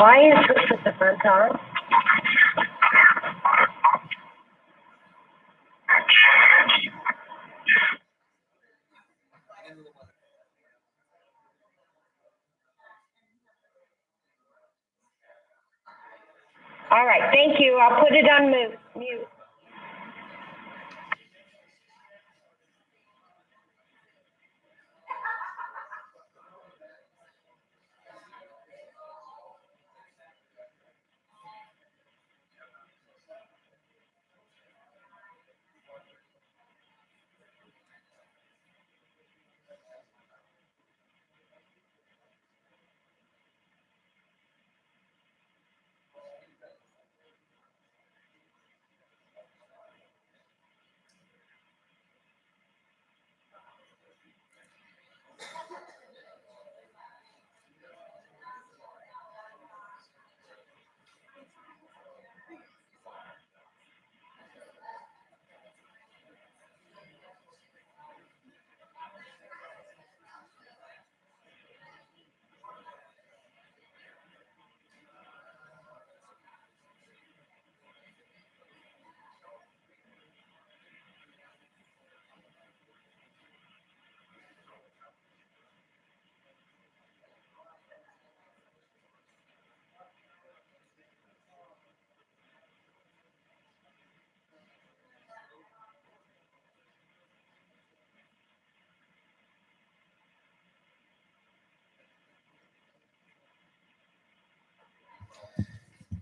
Why is this at the front time? All right, thank you. I'll put it on mute.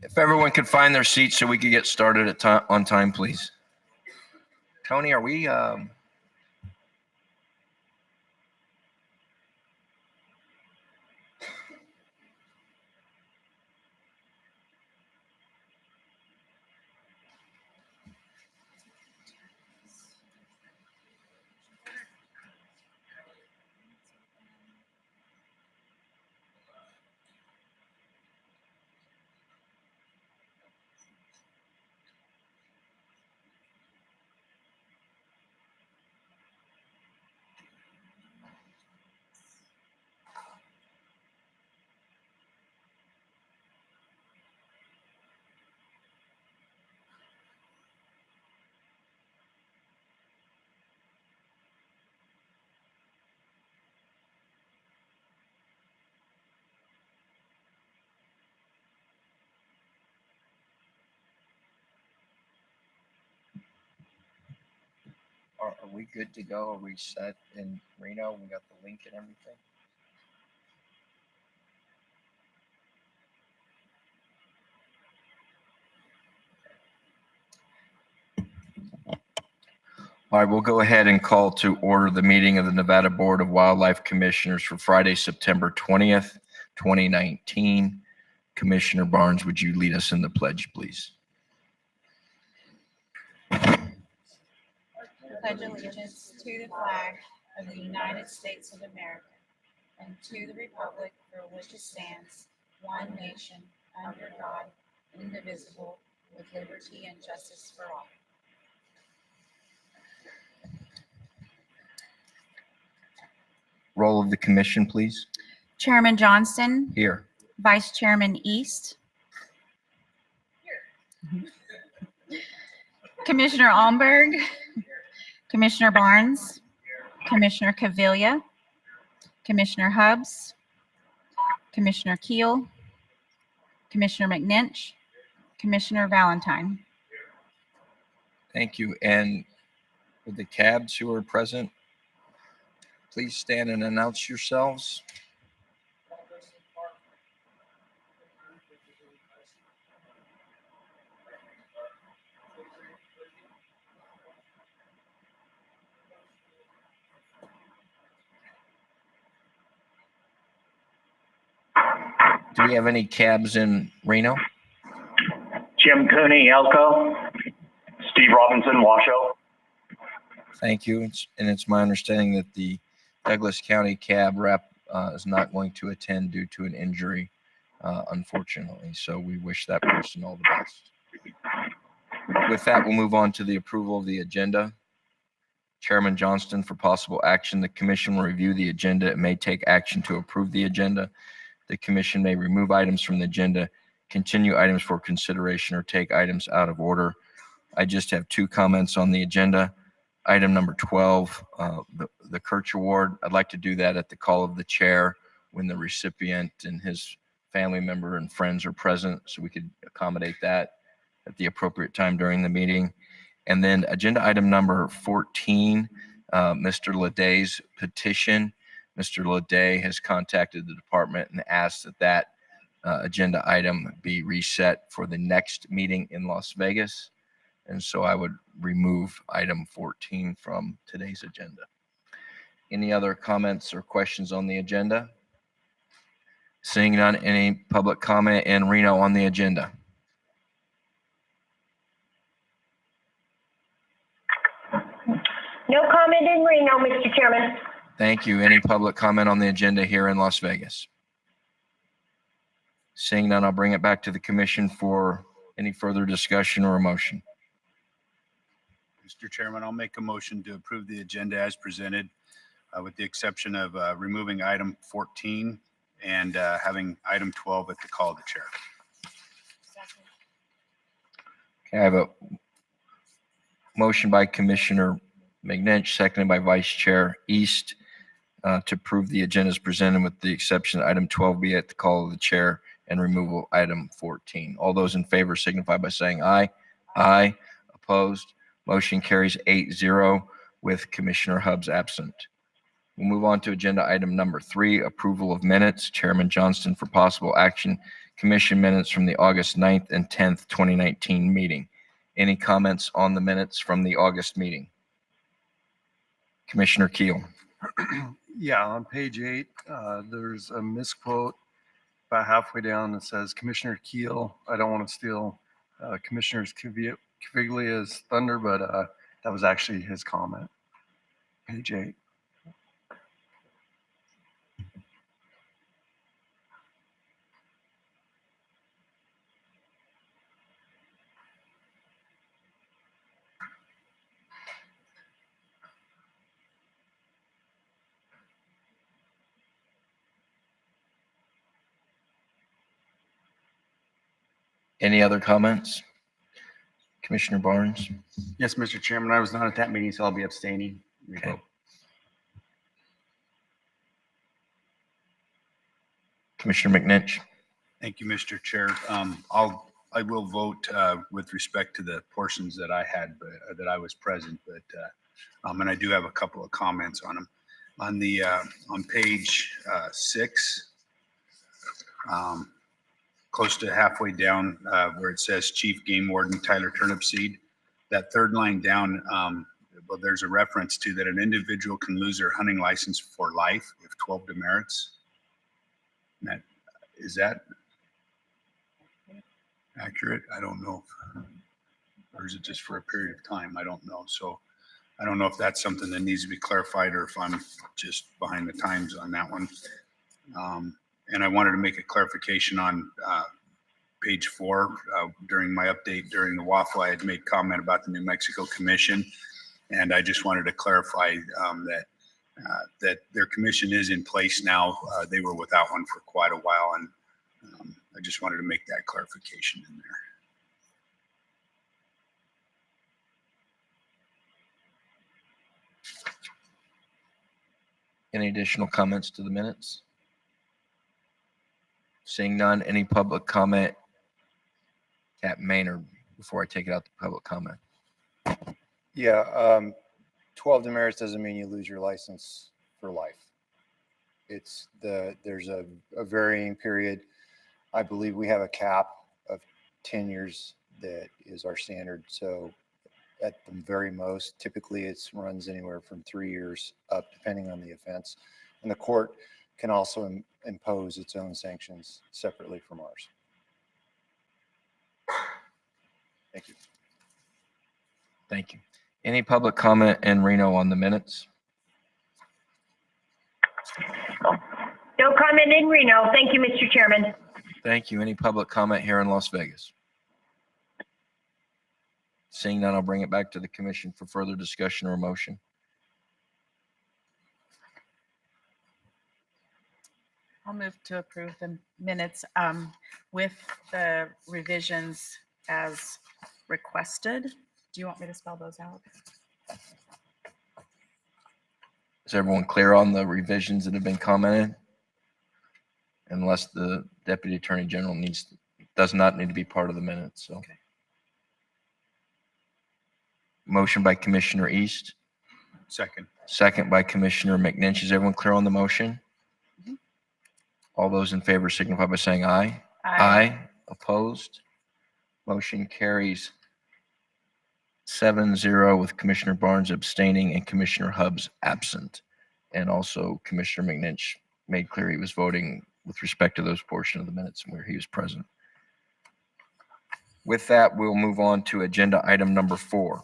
If everyone could find their seats so we could get started on time, please. Tony, are we? Are we good to go? Are we set in Reno? We got the link and everything? All right, we'll go ahead and call to order the meeting of the Nevada Board of Wildlife Commissioners for Friday, September 20th, 2019. Commissioner Barnes, would you lead us in the pledge, please? Pledge allegiance to the flag of the United States of America and to the republic for which it stands, one nation, under God, indivisible, with liberty and justice for all. Roll of the commission, please. Chairman Johnston, Here. Vice Chairman East. Commissioner Almberg, Commissioner Barnes, Commissioner Cavilla, Commissioner Hubbs, Commissioner Keel, Commissioner McNinch, Commissioner Valentine. Thank you. And with the cabs who are present, please stand and announce yourselves. Do we have any cabs in Reno? Jim Cooney, Elko. Steve Robinson, Washoe. Thank you. It's my understanding that the Douglas County cab rep is not going to attend due to an injury, unfortunately. So we wish that person all the best. With that, we'll move on to the approval of the agenda. Chairman Johnston, for possible action, the commission will review the agenda and may take action to approve the agenda. The commission may remove items from the agenda, continue items for consideration, or take items out of order. I just have two comments on the agenda. Item number 12, the Kirch Award. I'd like to do that at the call of the chair when the recipient and his family member and friends are present, so we could accommodate that at the appropriate time during the meeting. And then agenda item number 14, Mr. Leday's petition. Mr. Leday has contacted the department and asked that agenda item be reset for the next meeting in Las Vegas. And so I would remove item 14 from today's agenda. Any other comments or questions on the agenda? Seeing none, any public comment in Reno on the agenda? No comment in Reno, Mr. Chairman. Thank you. Any public comment on the agenda here in Las Vegas? Seeing none, I'll bring it back to the commission for any further discussion or a motion. Mr. Chairman, I'll make a motion to approve the agenda as presented, with the exception of removing item 14 and having item 12 at the call of the chair. Okay, I have a motion by Commissioner McNinch, seconded by Vice Chair East, to approve the agenda as presented with the exception of item 12 be at the call of the chair and removal of item 14. All those in favor signify by saying aye. Aye. Opposed? Motion carries 8-0 with Commissioner Hubbs absent. We'll move on to agenda item number 3, approval of minutes. Chairman Johnston, for possible action, commission minutes from the August 9th and 10th, 2019 meeting. Any comments on the minutes from the August meeting? Commissioner Keel. Yeah, on page 8, there's a misquote about halfway down that says Commissioner Keel. I don't want to steal Commissioner's Caviglia's thunder, but that was actually his comment. Page 8. Any other comments? Commissioner Barnes? Yes, Mr. Chairman, I was not at that meeting, so I'll be abstaining. Okay. Commissioner McNinch? Thank you, Mr. Chair. I will vote with respect to the portions that I had, that I was present, but And I do have a couple of comments on them. On page 6, close to halfway down where it says Chief Game Warden Tyler Turnipseed, that third line down, well, there's a reference to that an individual can lose their hunting license for life if 12 demerits. Is that accurate? I don't know. Or is it just for a period of time? I don't know. So I don't know if that's something that needs to be clarified or if I'm just behind the times on that one. And I wanted to make a clarification on page 4. During my update during the waffle, I had made comment about the New Mexico Commission. And I just wanted to clarify that their commission is in place now. They were without one for quite a while. And I just wanted to make that clarification in there. Any additional comments to the minutes? Seeing none, any public comment at Maynard before I take it out to public comment? Yeah, 12 demerits doesn't mean you lose your license for life. There's a varying period. I believe we have a cap of 10 years that is our standard. So at the very most, typically it runs anywhere from 3 years up, depending on the offense. And the court can also impose its own sanctions separately from ours. Thank you. Thank you. Any public comment in Reno on the minutes? No comment in Reno. Thank you, Mr. Chairman. Thank you. Any public comment here in Las Vegas? Seeing none, I'll bring it back to the commission for further discussion or motion. I'll move to approve the minutes with the revisions as requested. Do you want me to spell those out? Is everyone clear on the revisions that have been commented? Unless the Deputy Attorney General does not need to be part of the minutes, so. Okay. Motion by Commissioner East, Second. second by Commissioner McNinch. Is everyone clear on the motion? Mhm. All those in favor signify by saying aye. Aye. Opposed? Motion carries 7-0 with Commissioner Barnes abstaining and Commissioner Hubbs absent. And also Commissioner McNinch made clear he was voting with respect to those portions of the minutes where he was present. With that, we'll move on to agenda item number 4.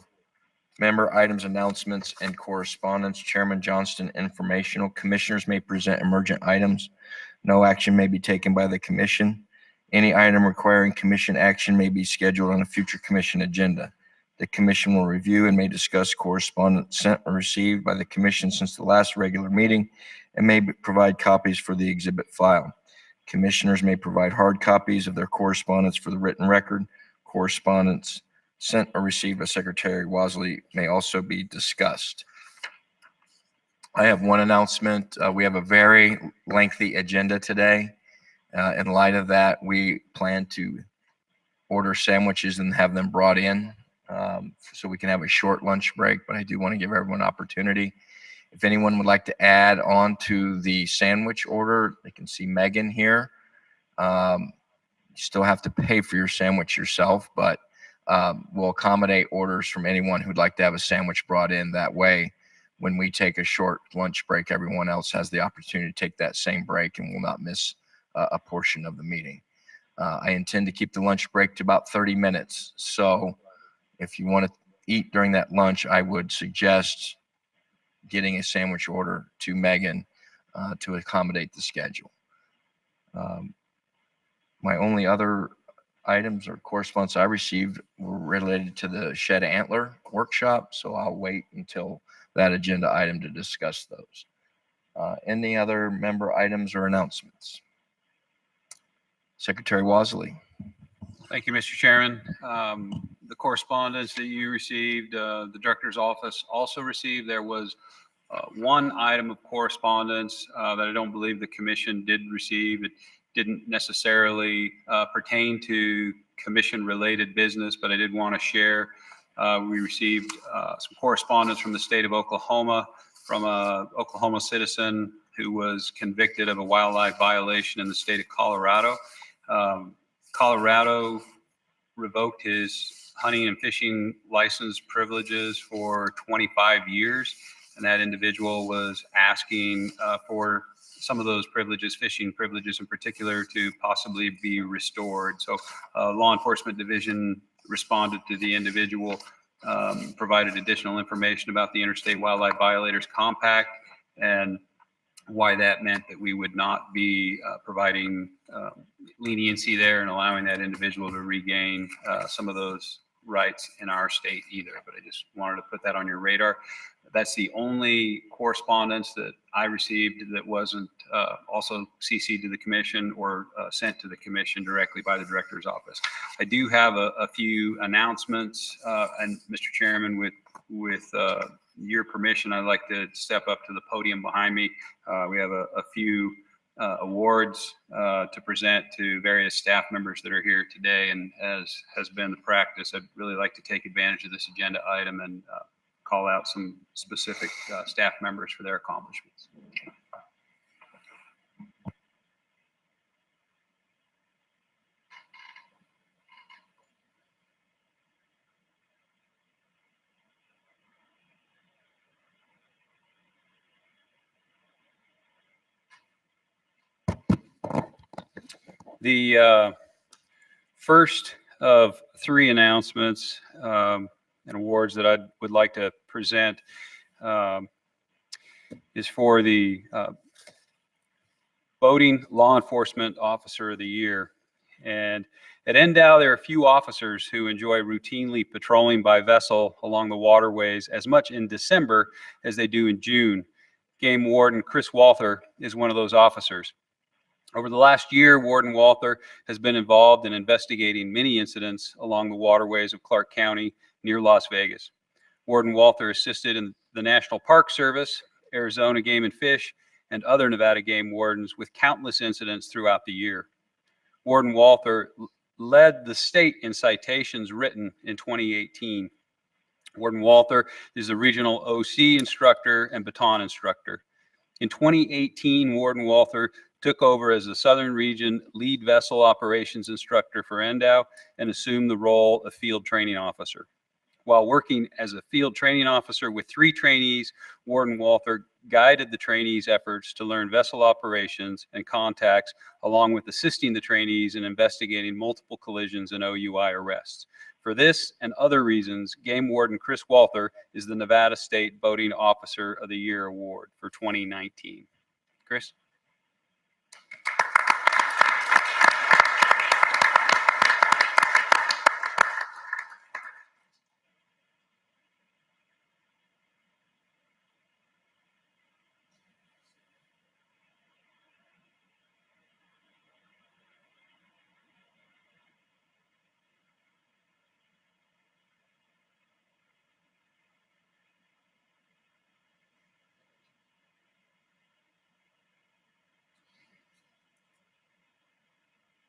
Member items, announcements, and correspondence. Chairman Johnston, informational. Commissioners may present emergent items. No action may be taken by the commission. Any item requiring commission action may be scheduled on a future commission agenda. The commission will review and may discuss correspondence sent or received by the commission since the last regular meeting and may provide copies for the exhibit file. Commissioners may provide hard copies of their correspondence for the written record. Correspondence sent or received by Secretary Wasley may also be discussed. I have one announcement. We have a very lengthy agenda today. In light of that, we plan to order sandwiches and have them brought in so we can have a short lunch break, but I do want to give everyone an opportunity. If anyone would like to add on to the sandwich order, they can see Megan here. You still have to pay for your sandwich yourself, but we'll accommodate orders from anyone who'd like to have a sandwich brought in. That way, when we take a short lunch break, everyone else has the opportunity to take that same break and will not miss a portion of the meeting. I intend to keep the lunch break to about 30 minutes. So if you want to eat during that lunch, I would suggest getting a sandwich order to Megan to accommodate the schedule. My only other items or correspondence I received were related to the Shed Antler workshop, so I'll wait until that agenda item to discuss those. Any other member items or announcements? Secretary Wasley. Thank you, Mr. Chairman. The correspondence that you received, the director's office also received. There was one item of correspondence that I don't believe the commission did receive. It didn't necessarily pertain to commission-related business, but I did want to share We received some correspondence from the state of Oklahoma from a Oklahoma citizen who was convicted of a wildlife violation in the state of Colorado. Colorado revoked his hunting and fishing license privileges for 25 years. And that individual was asking for some of those privileges, fishing privileges in particular, to possibly be restored. So law enforcement division responded to the individual, provided additional information about the Interstate Wildlife Violators Compact and why that meant that we would not be providing leniency there and allowing that individual to regain some of those rights in our state either. But I just wanted to put that on your radar. That's the only correspondence that I received that wasn't also CC'd to the commission or sent to the commission directly by the director's office. I do have a few announcements, and Mr. Chairman, with your permission, I'd like to step up to the podium behind me. We have a few awards to present to various staff members that are here today, and as has been the practice, I'd really like to take advantage of this agenda item and call out some specific staff members for their accomplishments. The first of three announcements and awards that I would like to present is for the Boating Law Enforcement Officer of the Year. And at NDOW, there are few officers who enjoy routinely patrolling by vessel along the waterways as much in December as they do in June. Game Warden Chris Walther is one of those officers. Over the last year, Warden Walther has been involved in investigating many incidents along the waterways of Clark County near Las Vegas. Warden Walther assisted in the National Park Service, Arizona Game and Fish, and other Nevada game wardens with countless incidents throughout the year. Warden Walther led the state in citations written in 2018. Warden Walther is the regional OC instructor and baton instructor. In 2018, Warden Walther took over as the Southern Region Lead Vessel Operations Instructor for NDOW and assumed the role of Field Training Officer. While working as a field training officer with 3 trainees, Warden Walther guided the trainees' efforts to learn vessel operations and contacts, along with assisting the trainees in investigating multiple collisions and OUI arrests. For this and other reasons, Game Warden Chris Walther is the Nevada State Boating Officer of the Year Award for 2019. Chris?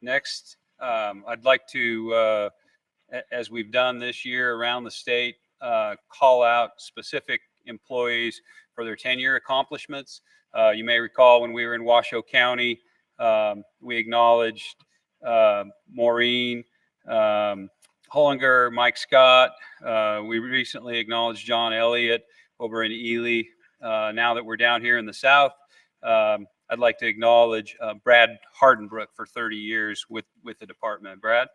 Next, I'd like to, as we've done this year around the state, call out specific employees for their 10-year accomplishments. You may recall when we were in Washoe County, we acknowledged Maureen Hollinger, Mike Scott. We recently acknowledged John Elliott over in Ely. Now that we're down here in the South, I'd like to acknowledge Brad Hardenbrook for 30 years with the department. Brad?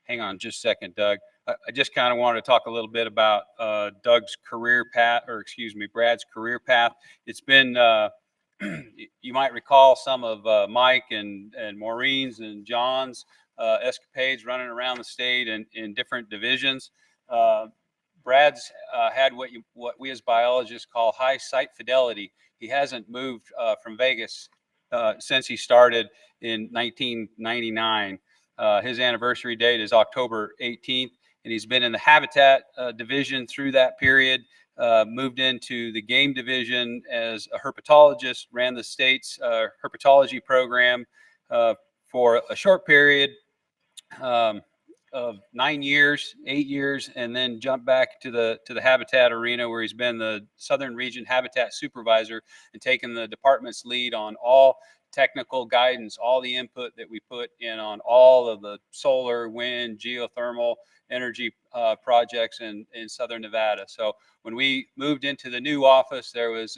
Hang on just a second, Doug. I just kind of wanted to talk a little bit about Doug's career path, or excuse me, Brad's career path. It's been, you might recall some of Mike and Maureen's and John's escapades running around the state and in different divisions. Brad's had what we as biologists call high site fidelity. He hasn't moved from Vegas since he started in 1999. His anniversary date is October 18th, and he's been in the Habitat division through that period. moved into the game division as a herpetologist, ran the state's herpetology program for a short period of 9 years, 8 years, and then jumped back to the habitat arena where he's been the Southern Region Habitat Supervisor and taken the department's lead on all technical guidance, all the input that we put in on all of the solar, wind, geothermal energy projects in Southern Nevada. So when we moved into the new office, there was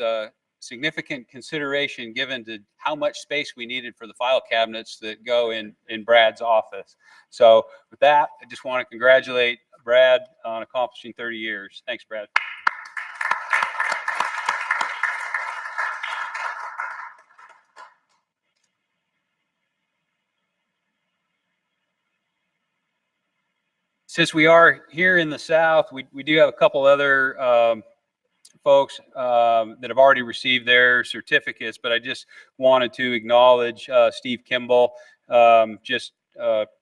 significant consideration given to how much space we needed for the file cabinets that go in Brad's office. So with that, I just want to congratulate Brad on accomplishing 30 years. Thanks, Brad. Since we are here in the South, we do have a couple other folks that have already received their certificates, but I just wanted to acknowledge Steve Kimball, just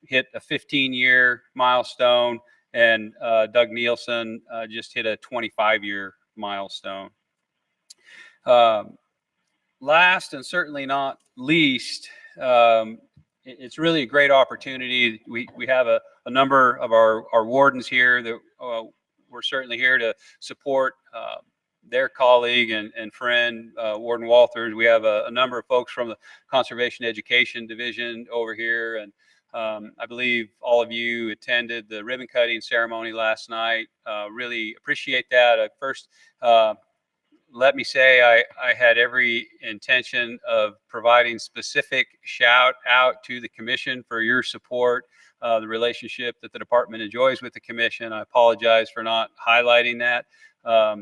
hit a 15-year milestone, and Doug Nielsen just hit a 25-year milestone. Last and certainly not least, it's really a great opportunity. We have a number of our wardens here that we're certainly here to support their colleague and friend, Warden Walters. We have a number of folks from the Conservation Education Division over here. And I believe all of you attended the ribbon cutting ceremony last night. Really appreciate that. First, let me say I had every intention of providing specific shout out to the commission for your support, the relationship that the department enjoys with the commission. I apologize for not highlighting that. A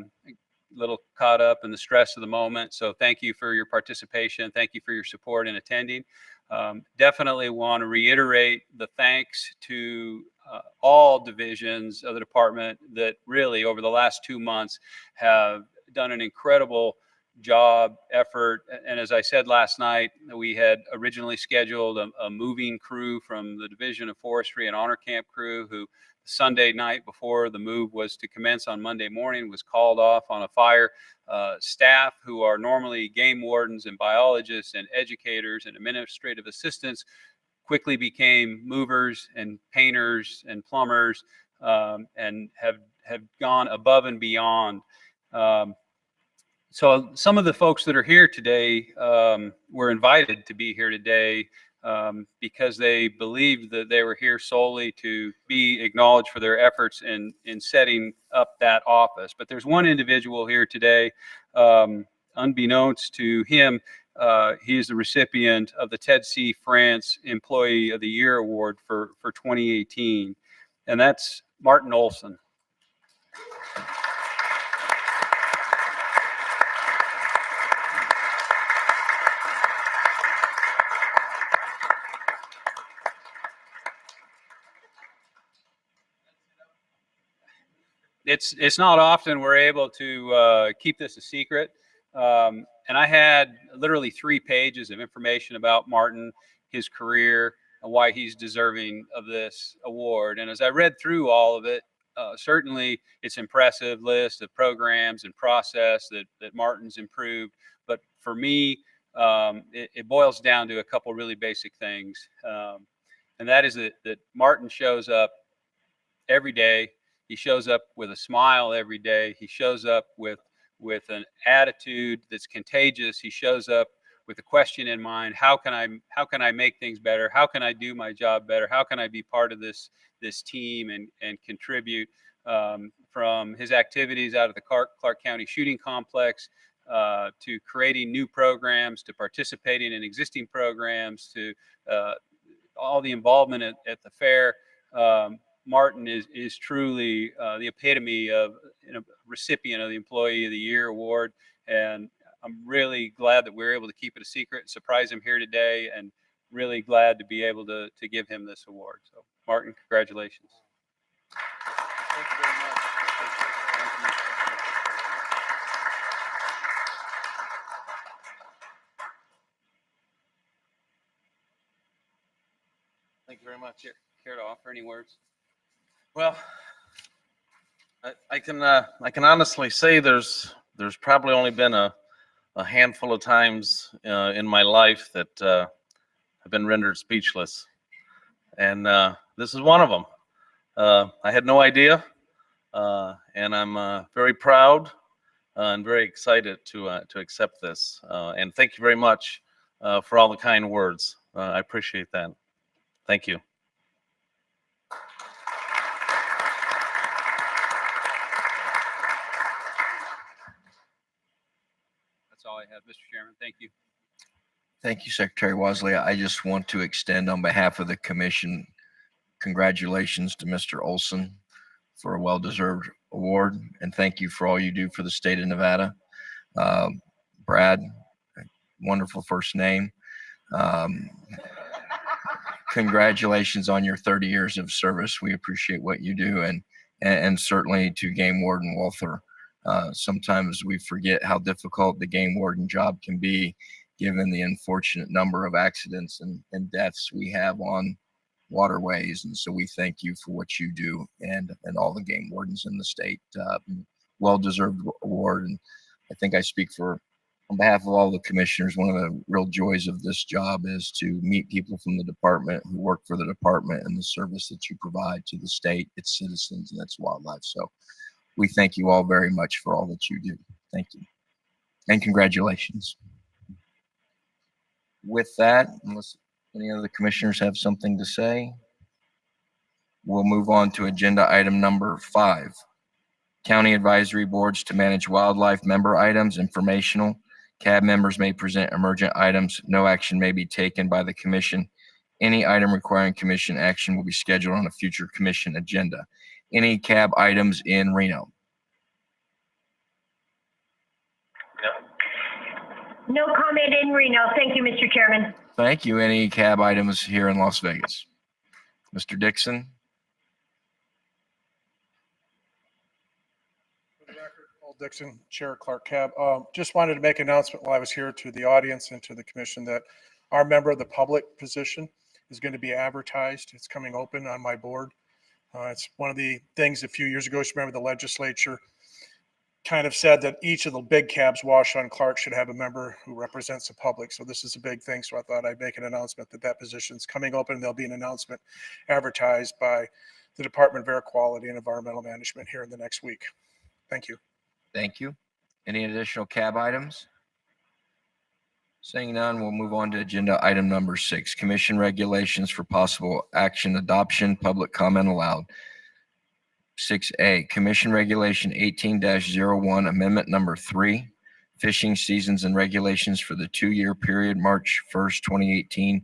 little caught up in the stress of the moment. So thank you for your participation. Thank you for your support in attending. Definitely want to reiterate the thanks to all divisions of the department that really over the last 2 months have done an incredible job, effort. And as I said last night, we had originally scheduled a moving crew from the Division of Forestry and Honor Camp crew who Sunday night before the move was to commence on Monday morning was called off on a fire. Staff who are normally game wardens and biologists and educators and administrative assistants quickly became movers and painters and plumbers and have gone above and beyond. So some of the folks that are here today were invited to be here today because they believed that they were here solely to be acknowledged for their efforts in setting up that office. But there's one individual here today, unbeknownst to him, he is the recipient of the Ted C. France Employee of the Year Award for 2018, and that's Martin Olson. It's not often we're able to keep this a secret. And I had literally 3 pages of information about Martin, his career, and why he's deserving of this award. And as I read through all of it, certainly it's impressive list of programs and process that Martin's improved. But for me, it boils down to a couple really basic things. And that is that Martin shows up every day. He shows up with a smile every day. He shows up with an attitude that's contagious. He shows up with a question in mind: how can I make things better? How can I do my job better? How can I be part of this team and contribute? From his activities out of the Clark County Shooting Complex to creating new programs, to participating in existing programs, to all the involvement at the fair. Martin is truly the epitome of a recipient of the Employee of the Year Award, and I'm really glad that we're able to keep it a secret and surprise him here today, and really glad to be able to give him this award. So, Martin, congratulations. Thank you very much. Thank you very much. Care to offer any words? Well, I can honestly say there's probably only been a handful of times in my life that I've been rendered speechless, and this is one of them. I had no idea, and I'm very proud and very excited to accept this. And thank you very much for all the kind words. I appreciate that. Thank you. That's all I have, Mr. Chairman. Thank you. Thank you, Secretary Wasley. I just want to extend on behalf of the commission, congratulations to Mr. Olson for a well-deserved award, and thank you for all you do for the state of Nevada. Brad, wonderful first name. Congratulations on your 30 years of service. We appreciate what you do, and certainly to Game Warden Walther. Sometimes we forget how difficult the game warden job can be, given the unfortunate number of accidents and deaths we have on waterways. And so we thank you for what you do, and all the game wardens in the state. Well-deserved award. And I think I speak on behalf of all the commissioners. One of the real joys of this job is to meet people from the department who work for the department and the service that you provide to the state, its citizens, and its wildlife. So we thank you all very much for all that you do. Thank you. And congratulations. With that, unless any other commissioners have something to say, we'll move on to agenda item number 5. County advisory boards to manage wildlife member items, informational. CAB members may present emergent items. No action may be taken by the commission. Any item requiring commission action will be scheduled on a future commission agenda. Any CAB items in Reno? No comment in Reno. Thank you, Mr. Chairman. Thank you. Any CAB items here in Las Vegas? Mr. Dixon? For the record, Paul Dixon, Chair Clark Cab. Just wanted to make an announcement while I was here to the audience and to the commission that our member of the public position is going to be advertised. It's coming open on my board. It's one of the things a few years ago, just remember the legislature kind of said that each of the big cabs, Washoe and Clark, should have a member who represents the public. So this is a big thing. So I thought I'd make an announcement that position is coming open. There'll be an announcement advertised by the Department of Air Quality and Environmental Management here in the next week. Thank you. Thank you. Any additional CAB items? Seeing none, we'll move on to agenda item number 6, commission regulations for possible action adoption, public comment allowed. 6A, Commission Regulation 18-01, Amendment Number 3, Fishing Seasons and Regulations for the 2-year period, March 1st, 2018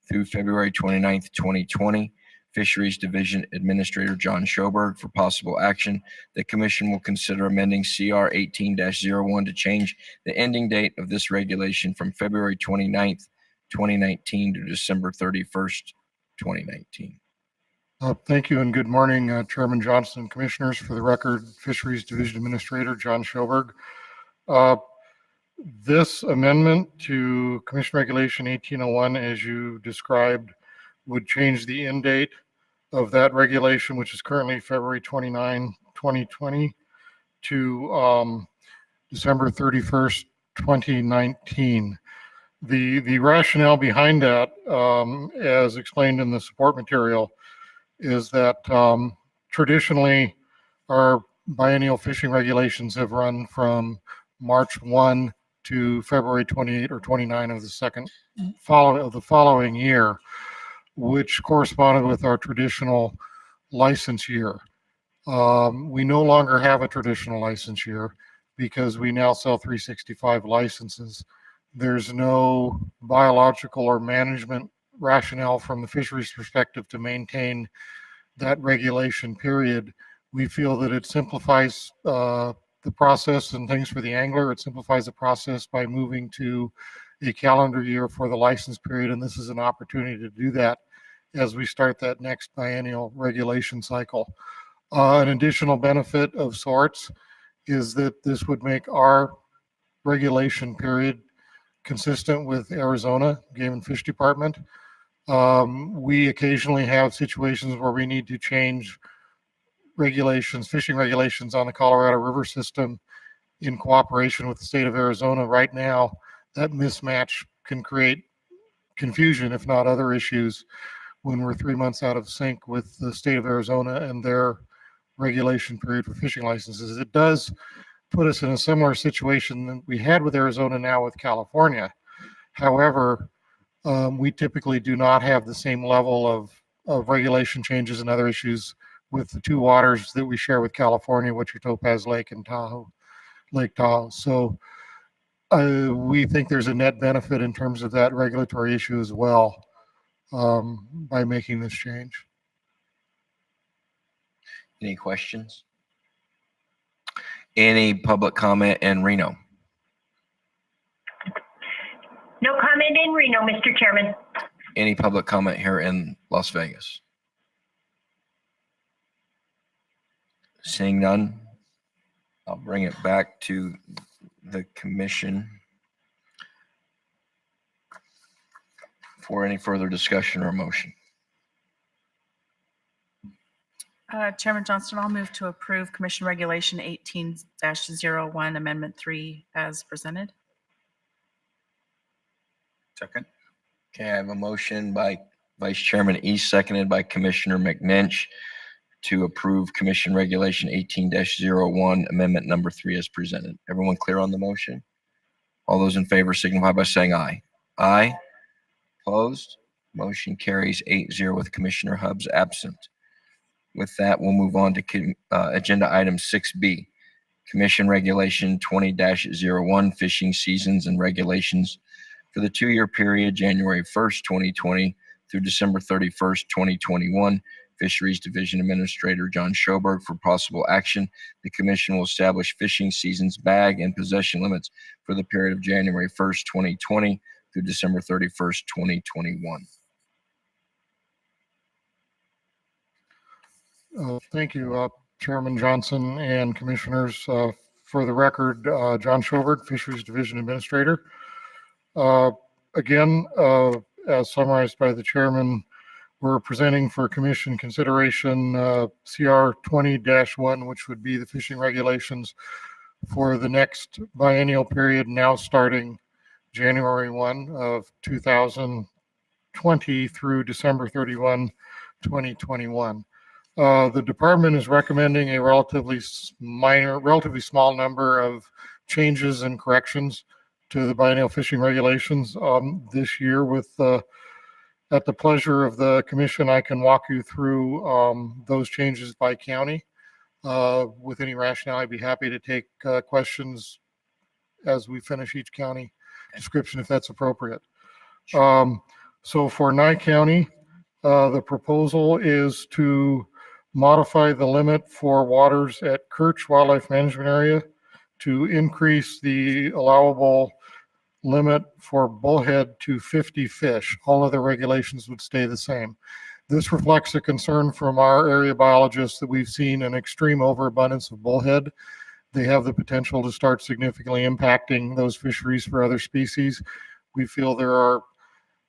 through February 29th, 2020. Fisheries Division Administrator John Schoberg for possible action. The Commission will consider amending CR 18-01 to change the ending date of this regulation from February 29th, 2019 to December 31st, 2019. Thank you and good morning, Chairman Johnson, Commissioners. For the record, Fisheries Division Administrator John Schoberg. This amendment to Commission Regulation 1801, as you described, would change the end date of that regulation, which is currently February 29, 2020, to December 31st, 2019. The rationale behind that, as explained in the support material, is that traditionally our biennial fishing regulations have run from March 1 to February 28 or 29 of the following year, which corresponded with our traditional license year. We no longer have a traditional license year because we now sell 365 licenses. There's no biological or management rationale from the fisheries perspective to maintain that regulation period. We feel that it simplifies the process and things for the angler. It simplifies the process by moving to a calendar year for the license period, and this is an opportunity to do that as we start that next biennial regulation cycle. An additional benefit of sorts is that this would make our regulation period consistent with Arizona Game and Fish Department. We occasionally have situations where we need to change regulations, fishing regulations on the Colorado River system in cooperation with the state of Arizona right now, that mismatch can create confusion, if not other issues, when we're 3 months out of sync with the state of Arizona and their regulation period for fishing licenses. It does put us in a similar situation that we had with Arizona now with California. However, we typically do not have the same level of regulation changes and other issues with the two waters that we share with California, which are Topaz Lake and Lake Tahoe. So we think there's a net benefit in terms of that regulatory issue as well by making this change. Any questions? Any public comment in Reno? No comment in Reno, Mr. Chairman. Any public comment here in Las Vegas? Seeing none, I'll bring it back to the commission for any further discussion or motion. Chairman Johnston, I'll move to approve Commission Regulation 18-01, Amendment 3 as presented. Second. Okay, I have a motion by Vice Chairman East, seconded by Commissioner McNinch to approve Commission Regulation 18-01, Amendment number 3 as presented. Everyone clear on the motion? All those in favor signify by saying aye. Aye. Opposed? Motion carries 8-0 with Commissioner Hubbs absent. With that, we'll move on to agenda item 6B, Commission Regulation 20-01, Fishing Seasons and Regulations for the 2-year period, January 1st, 2020 through December 31st, 2021. Fisheries Division Administrator John Schoberg for possible action. The commission will establish fishing seasons, bag, and possession limits for the period of January 1st, 2020 through December 31st, 2021. Thank you, Chairman Johnson and Commissioners. For the record, John Schoberg, Fisheries Division Administrator. Again, as summarized by the Chairman, we're presenting for Commission consideration CR 20-1, which would be the fishing regulations for the next biennial period, now starting January 1 of 2020 through December 31, 2021. The department is recommending a relatively small number of changes and corrections to the biennial fishing regulations this year. At the pleasure of the commission, I can walk you through those changes by county. With any rationale, I'd be happy to take questions as we finish each county description, if that's appropriate. So for Nye County, the proposal is to modify the limit for waters at Kirch Wildlife Management Area to increase the allowable limit for bullhead to 50 fish. All other regulations would stay the same. This reflects a concern from our area biologists that we've seen an extreme overabundance of bullhead. They have the potential to start significantly impacting those fisheries for other species. We feel there are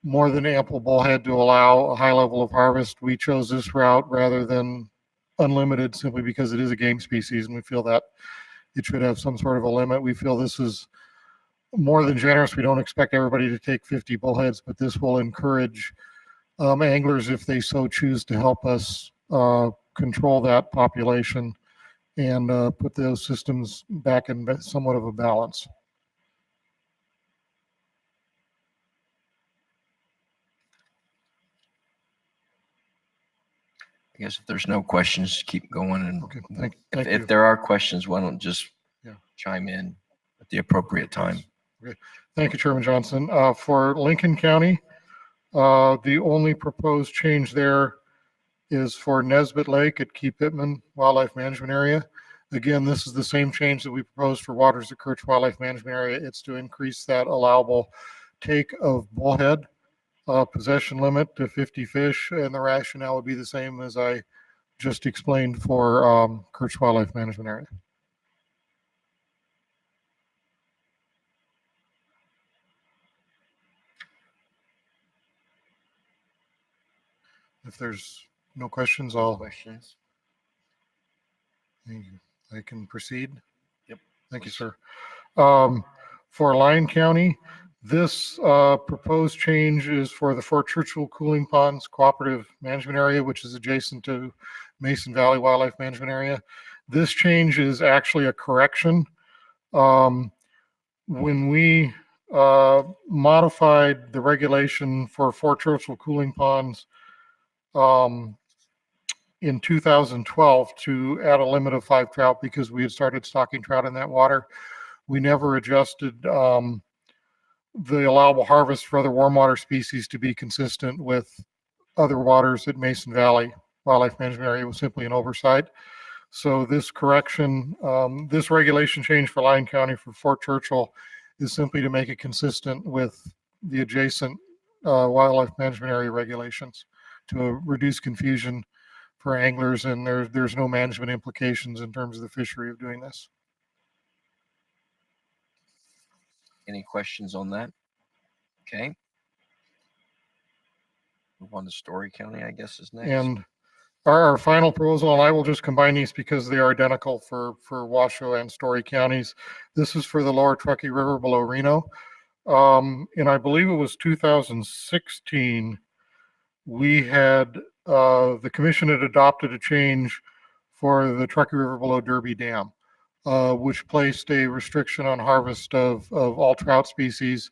more than ample bullhead to allow a high level of harvest. We chose this route rather than unlimited simply because it is a game species, and we feel that it should have some sort of a limit. We feel this is more than generous. We don't expect everybody to take 50 bullheads, but this will encourage anglers, if they so choose, to help us control that population and put those systems back in somewhat of a balance. I guess if there's no questions, keep going. And Okay, thank you. if there are questions, why don't just Yeah. chime in at the appropriate time. Okay. Thank you, Chairman Johnson. For Lincoln County, the only proposed change there is for Nesbitt Lake at Key Pittman Wildlife Management Area. Again, this is the same change that we proposed for waters at Kirch Wildlife Management Area. It's to increase that allowable take of bullhead possession limit to 50 fish, and the rationale would be the same as I just explained for Kirch Wildlife Management Area. If there's no questions, I'll. Questions? I can proceed. Yep. Thank you, sir. For Lyon County, this proposed change is for the Fort Churchill Cooling Ponds Cooperative Management Area, which is adjacent to Mason Valley Wildlife Management Area. This change is actually a correction. When we modified the regulation for Fort Churchill Cooling Ponds in 2012 to add a limit of 5 trout because we had started stocking trout in that water, we never adjusted the allowable harvest for other warm water species to be consistent with other waters at Mason Valley Wildlife Management Area. It was simply an oversight. So this correction, this regulation change for Lyon County for Fort Churchill is simply to make it consistent with the adjacent wildlife management area regulations to reduce confusion for anglers, and there's no management implications in terms of the fishery of doing this. Any questions on that? Okay. Move on to Story County, I guess is next. And our final proposal, and I will just combine these because they are identical for Washoe and Story counties. This is for the lower Truckee River below Reno. And I believe it was 2016, we had, the commission had adopted a change for the Truckee River below Derby Dam, which placed a restriction on harvest of all trout species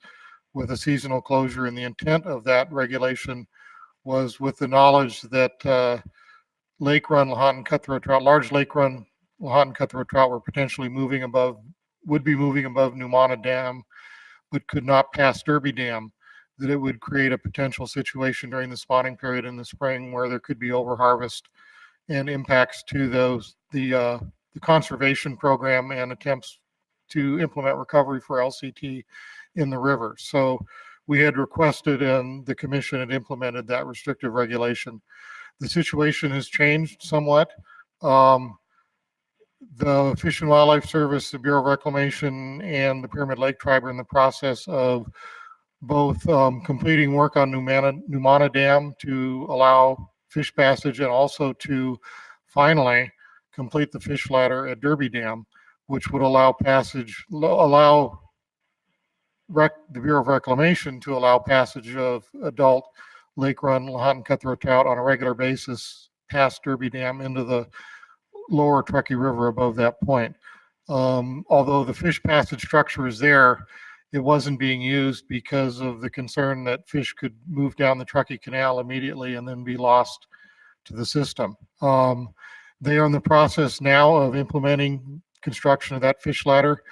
with a seasonal closure. And the intent of that regulation was with the knowledge that lake run Lahontan cutthroat trout, large lake run Lahontan cutthroat trout were potentially would be moving above Numana Dam, but could not pass Derby Dam, that it would create a potential situation during the spawning period in the spring where there could be overharvest and impacts to the conservation program and attempts to implement recovery for LCT in the river. So we had requested and the commission had implemented that restrictive regulation. The situation has changed somewhat. The Fish and Wildlife Service, the Bureau of Reclamation, and the Pyramid Lake Tribe are in the process of both completing work on Numana Dam to allow fish passage and also to finally complete the fish ladder at Derby Dam, which would allow the Bureau of Reclamation to allow passage of adult lake run Lahontan cutthroat trout on a regular basis past Derby Dam into the lower Truckee River above that point. Although the fish passage structure is there, it wasn't being used because of the concern that fish could move down the Truckee Canal immediately and then be lost to the system. They are in the process now of implementing construction of that fish ladder.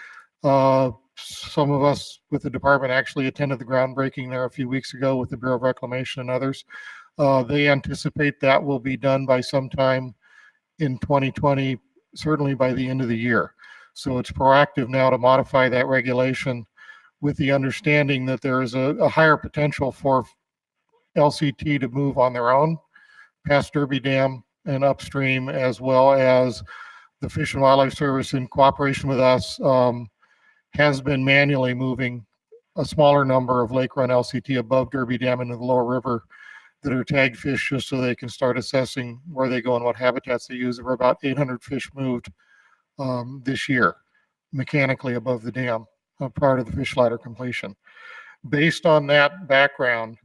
Some of us with the department actually attended the groundbreaking there a few weeks ago with the Bureau of Reclamation and others. They anticipate that will be done by sometime in 2020, certainly by the end of the year. So it's proactive now to modify that regulation with the understanding that there is a higher potential for LCT to move on their own past Derby Dam and upstream, as well as the Fish and Wildlife Service in cooperation with us has been manually moving a smaller number of lake run LCT above Derby Dam into the lower river that are tagged fish just so they can start assessing where they go and what habitats they use. There were about 800 fish moved this year mechanically above the dam prior to the fish ladder completion. Based on that background,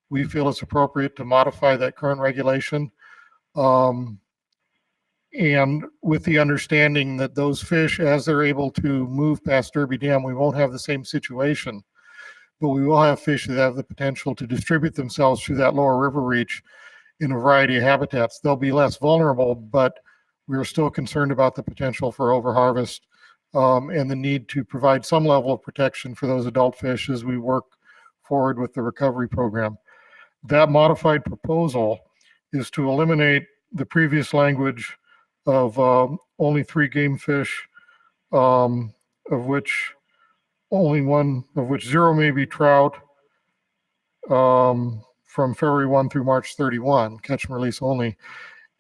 we feel it's appropriate to modify that current regulation. And with the understanding that those fish, as they're able to move past Derby Dam, we won't have the same situation, but we will have fish that have the potential to distribute themselves through that lower river reach in a variety of habitats. They'll be less vulnerable, but we're still concerned about the potential for overharvest and the need to provide some level of protection for those adult fish as we work forward with the recovery program. That modified proposal is to eliminate the previous language of only 3 game fish, of which 0 may be trout from February 1 through March 31, catch and release only,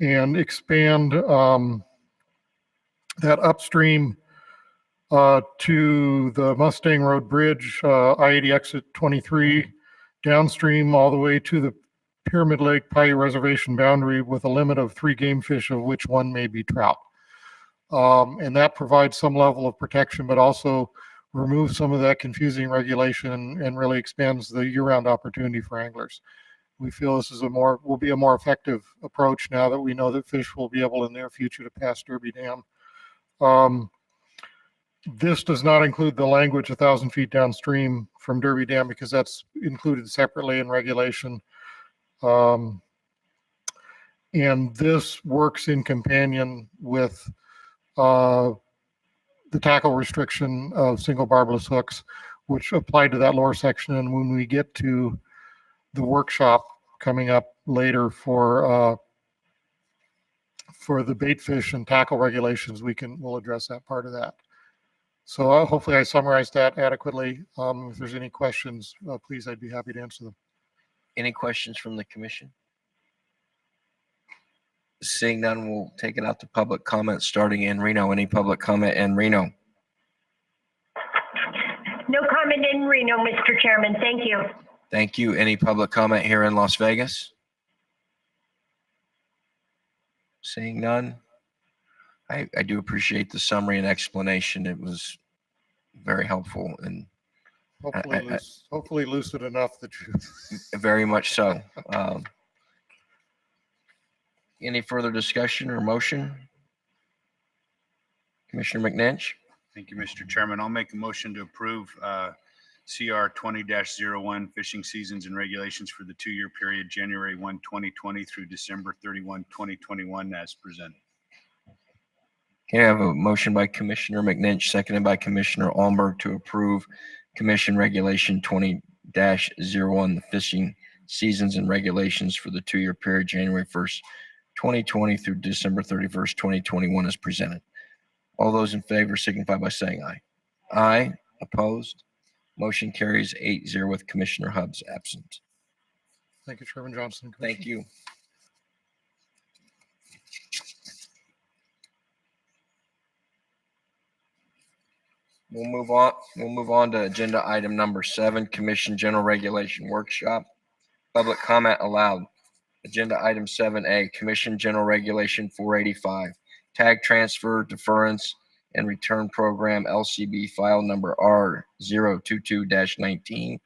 and expand that upstream to the Mustang Road Bridge, I-80 exit 23, downstream all the way to the Pyramid Lake Paiute Reservation boundary with a limit of 3 game fish, of which 1 may be trout. And that provides some level of protection, but also removes some of that confusing regulation and really expands the year-round opportunity for anglers. We feel this is will be a more effective approach now that we know that fish will be able in the near future to pass Derby Dam. This does not include the language 1,000 feet downstream from Derby Dam because that's included separately in regulation. And this works in companion with the tackle restriction of single barbless hooks, which apply to that lower section. And when we get to the workshop coming up later for the bait fish and tackle regulations, we'll address that part of that. So hopefully I summarized that adequately. If there's any questions, please, I'd be happy to answer them. Any questions from the commission? Seeing none, we'll take it out to public comment starting in Reno. Any public comment in Reno? No comment in Reno, Mr. Chairman. Thank you. Thank you. Any public comment here in Las Vegas? Seeing none. I do appreciate the summary and explanation. It was very helpful and Hopefully lucid enough that you. very much so. Any further discussion or motion? Commissioner McNinch? Thank you, Mr. Chairman. I'll make a motion to approve CR 20-01 fishing seasons and regulations for the 2-year period, January 1, 2020 through December 31, 2021 as presented. Okay, I have a motion by Commissioner McNinch, seconded by Commissioner Almberg to approve Commission Regulation 20-01, the fishing seasons and regulations for the 2-year period, January 1st, 2020 through December 31st, 2021 as presented. All those in favor signify by saying aye. Aye. Opposed? Motion carries 8-0 with Commissioner Hubbs absent. Thank you, Chairman Johnson. Thank you. We'll move on to agenda item number 7, Commission General Regulation Workshop. Public comment allowed. Agenda item 7A, Commission General Regulation 485, Tag Transfer, Deference, and Return Program, LCB file number R022-19.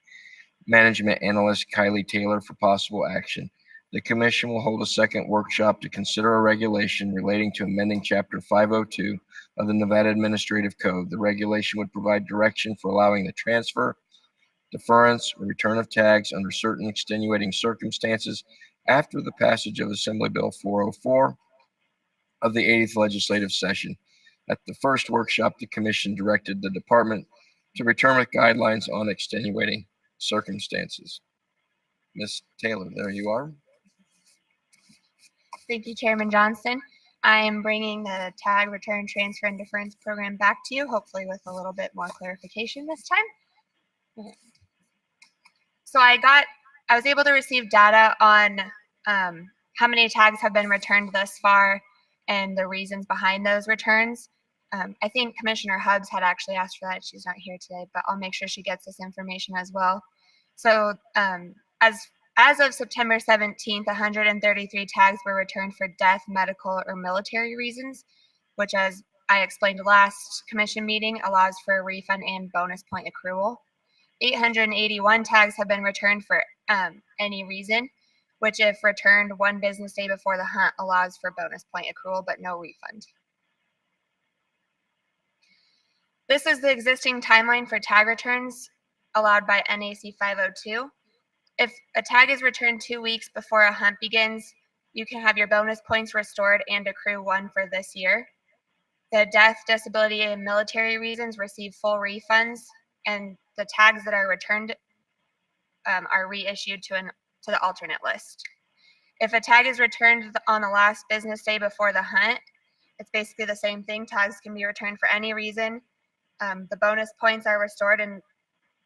Management Analyst Kylie Taylor for possible action. The commission will hold a second workshop to consider a regulation relating to amending Chapter 502 of the Nevada Administrative Code. The regulation would provide direction for allowing the transfer, deference, or return of tags under certain extenuating circumstances after the passage of Assembly Bill 404 of the 80th Legislative Session. At the first workshop, the commission directed the department to return with guidelines on extenuating circumstances. Ms. Taylor, there you are. Thank you, Chairman Johnston. I am bringing the tag return, transfer, and deference program back to you, hopefully with a little bit more clarification this time. So I was able to receive data on how many tags have been returned thus far and the reasons behind those returns. I think Commissioner Hubbs had actually asked for that. She's not here today, but I'll make sure she gets this information as well. So as of September 17th, 133 tags were returned for death, medical, or military reasons, which, as I explained last commission meeting, allows for a refund and bonus point accrual. 881 tags have been returned for any reason, which, if returned 1 business day before the hunt, allows for bonus point accrual but no refund. This is the existing timeline for tag returns allowed by NAC 502. If a tag is returned 2 weeks before a hunt begins, you can have your bonus points restored and accrue 1 for this year. The death, disability, and military reasons receive full refunds, and the tags that are returned are reissued to the alternate list. If a tag is returned on the last business day before the hunt, it's basically the same thing. Tags can be returned for any reason. The bonus points are restored and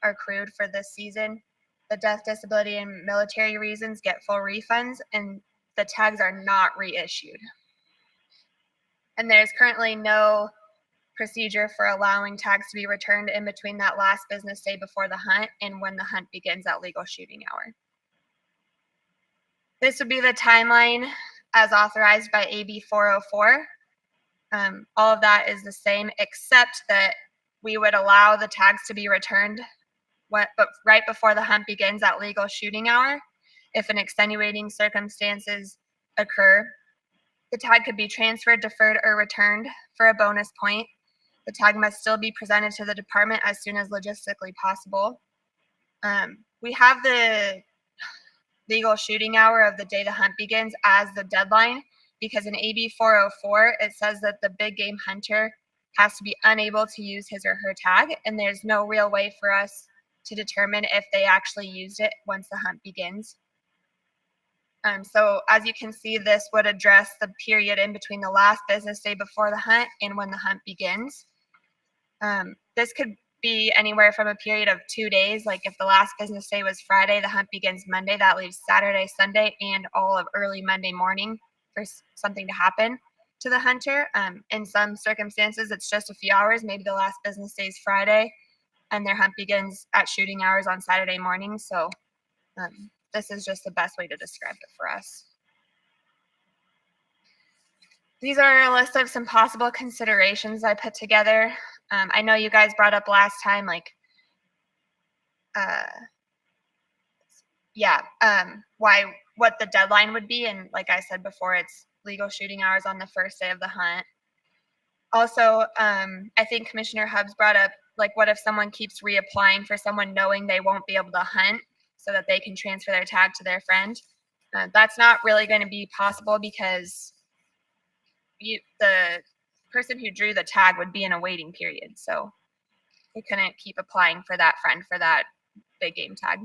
are accrued for this season. The death, disability, and military reasons get full refunds, and the tags are not reissued. And there's currently no procedure for allowing tags to be returned in between that last business day before the hunt and when the hunt begins at legal shooting hour. This would be the timeline as authorized by AB 404. All of that is the same, except that we would allow the tags to be returned but right before the hunt begins at legal shooting hour. If an extenuating circumstances occur, the tag could be transferred, deferred, or returned for a bonus point. The tag must still be presented to the department as soon as logistically possible. We have the legal shooting hour of the day the hunt begins as the deadline, because in AB 404, it says that the big game hunter has to be unable to use his or her tag, and there's no real way for us to determine if they actually used it once the hunt begins. So as you can see, this would address the period in between the last business day before the hunt and when the hunt begins. This could be anywhere from a period of 2 days. Like if the last business day was Friday, the hunt begins Monday. That leaves Saturday, Sunday, and all of early Monday morning for something to happen to the hunter. In some circumstances, it's just a few hours. Maybe the last business day is Friday, and their hunt begins at shooting hours on Saturday morning. So this is just the best way to describe it for us. These are a list of some possible considerations I put together. I know you guys brought up last time, like, what the deadline would be. And like I said before, it's legal shooting hours on the first day of the hunt. Also, I think Commissioner Hubbs brought up, like, what if someone keeps reapplying for someone knowing they won't be able to hunt so that they can transfer their tag to their friend? That's not really going to be possible because the person who drew the tag would be in a waiting period. So they couldn't keep applying for that friend for that big game tag.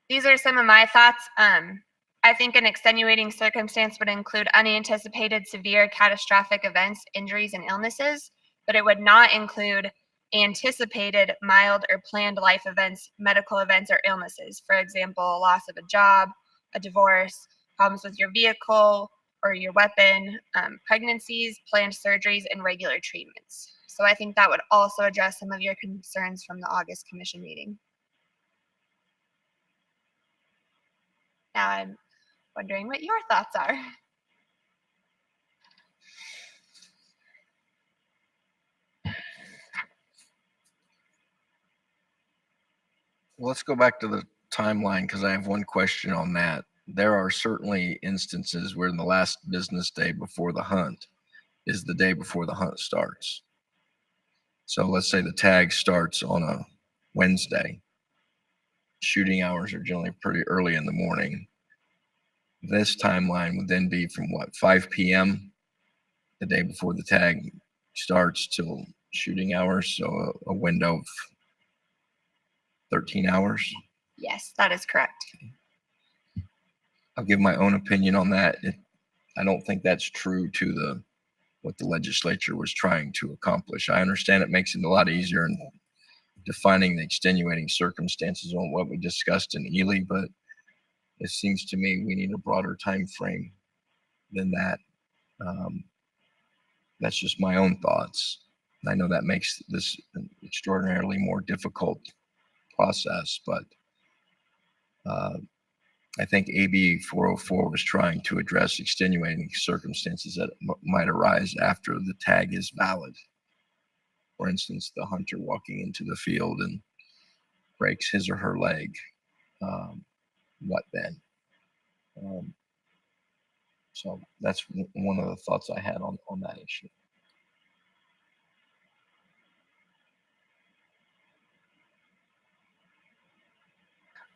These are some of my thoughts. I think an extenuating circumstance would include unanticipated severe catastrophic events, injuries, and illnesses, but it would not include anticipated mild or planned life events, medical events, or illnesses. For example, loss of a job, a divorce, problems with your vehicle or your weapon, pregnancies, planned surgeries, and regular treatments. So I think that would also address some of your concerns from the August Commission meeting. Now I'm wondering what your thoughts are. Well, let's go back to the timeline because I have one question on that. There are certainly instances where the last business day before the hunt is the day before the hunt starts. So let's say the tag starts on a Wednesday. Shooting hours are generally pretty early in the morning. This timeline would then be from what, 5 p.m. the day before the tag starts till shooting hours. So a window of 13 hours. Yes, that is correct. I'll give my own opinion on that. I don't think that's true to what the legislature was trying to accomplish. I understand it makes it a lot easier in defining the extenuating circumstances on what we discussed in Ely, but it seems to me we need a broader time frame than that. That's just my own thoughts. I know that makes this an extraordinarily more difficult process, but I think AB 404 was trying to address extenuating circumstances that might arise after the tag is valid. For instance, the hunter walking into the field and breaks his or her leg. What then? So that's one of the thoughts I had on that issue.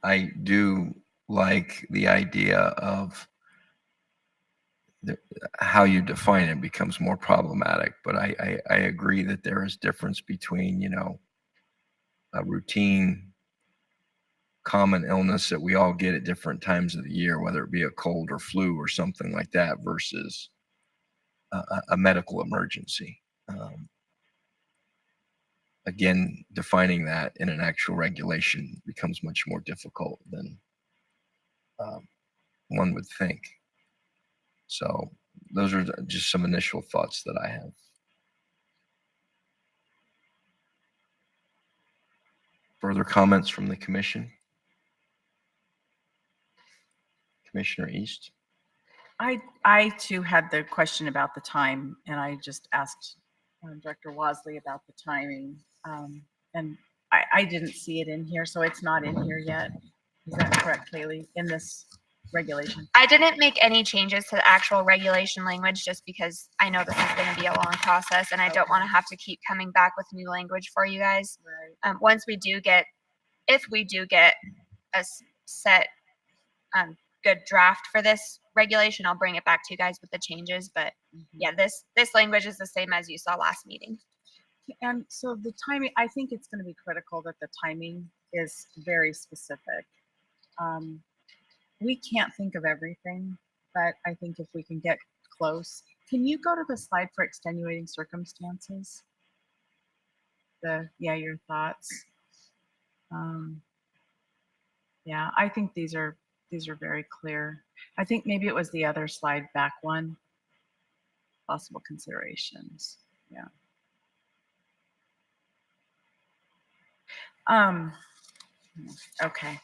I do like the idea of how you define it becomes more problematic, but I agree that there is difference between, a routine common illness that we all get at different times of the year, whether it be a cold or flu or something like that, versus a medical emergency. Again, defining that in an actual regulation becomes much more difficult than one would think. So those are just some initial thoughts that I have. Further comments from the commission? Commissioner East? I too had the question about the time, and I just asked Director Wasley about the timing. And I didn't see it in here, so it's not in here yet. Is that correct, Kaylee, in this regulation? I didn't make any changes to the actual regulation language just because I know this is going to be a long process and I don't want to have to keep coming back with new language for you guys. Once we do get, if we do get a set good draft for this regulation, I'll bring it back to you guys with the changes. But yeah, this language is the same as you saw last meeting. And so the timing, I think it's going to be critical that the timing is very specific. We can't think of everything, but I think if we can get close. Can you go to the slide for extenuating circumstances? Your thoughts. Yeah, I think these are very clear. I think maybe it was the other slide, back one. Possible considerations. Yeah. Okay.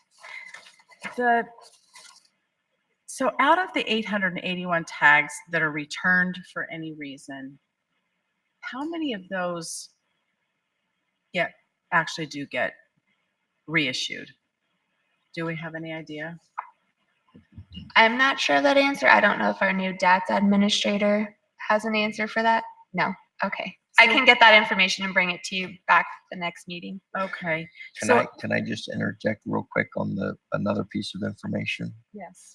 So out of the 881 tags that are returned for any reason, how many of those actually do get reissued? Do we have any idea? I'm not sure that answer. I don't know if our new DATS administrator has an answer for that. No. Okay. I can get that information and bring it to you back the next meeting. Okay. Can I just interject real quick on another piece of information? Yes.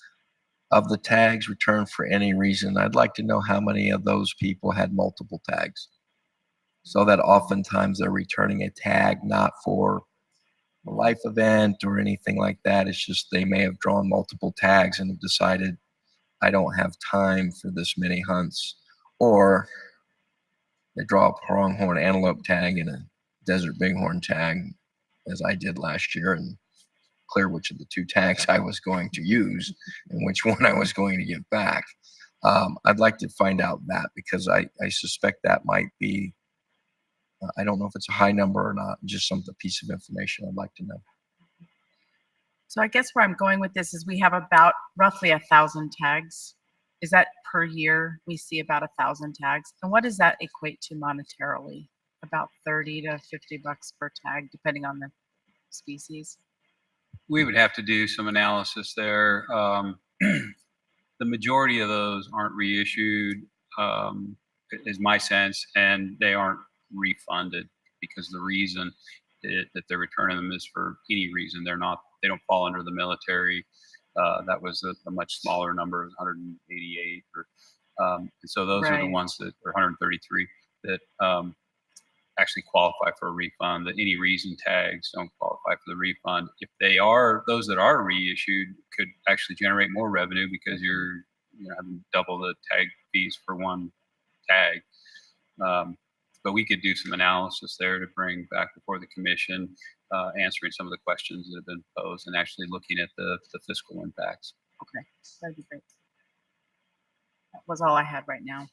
Of the tags returned for any reason, I'd like to know how many of those people had multiple tags. So that oftentimes they're returning a tag not for a life event or anything like that. It's just they may have drawn multiple tags and have decided, I don't have time for this many hunts. Or they draw a pronghorn antelope tag and a desert bighorn tag, as I did last year, and clear which of the two tags I was going to use and which one I was going to give back. I'd like to find out that, because I suspect that might be, I don't know if it's a high number or not, just some piece of information I'd like to know. So I guess where I'm going with this is we have about roughly 1,000 tags. Is that per year? We see about 1,000 tags. And what does that equate to monetarily? About 30 to 50 bucks per tag, depending on the species. We would have to do some analysis there. The majority of those aren't reissued, is my sense, and they aren't refunded because the reason that they're returning them is for any reason. They don't fall under the military. That was a much smaller number, 188, and so those are the ones that are 133 that actually qualify for a refund. The any reason tags don't qualify for the refund. If they are, those that are reissued could actually generate more revenue because you're having double the tag fees for one tag. But we could do some analysis there to bring back before the commission, answering some of the questions that have been posed and actually looking at the fiscal impacts. Okay, that'd be great. That was all I had right now.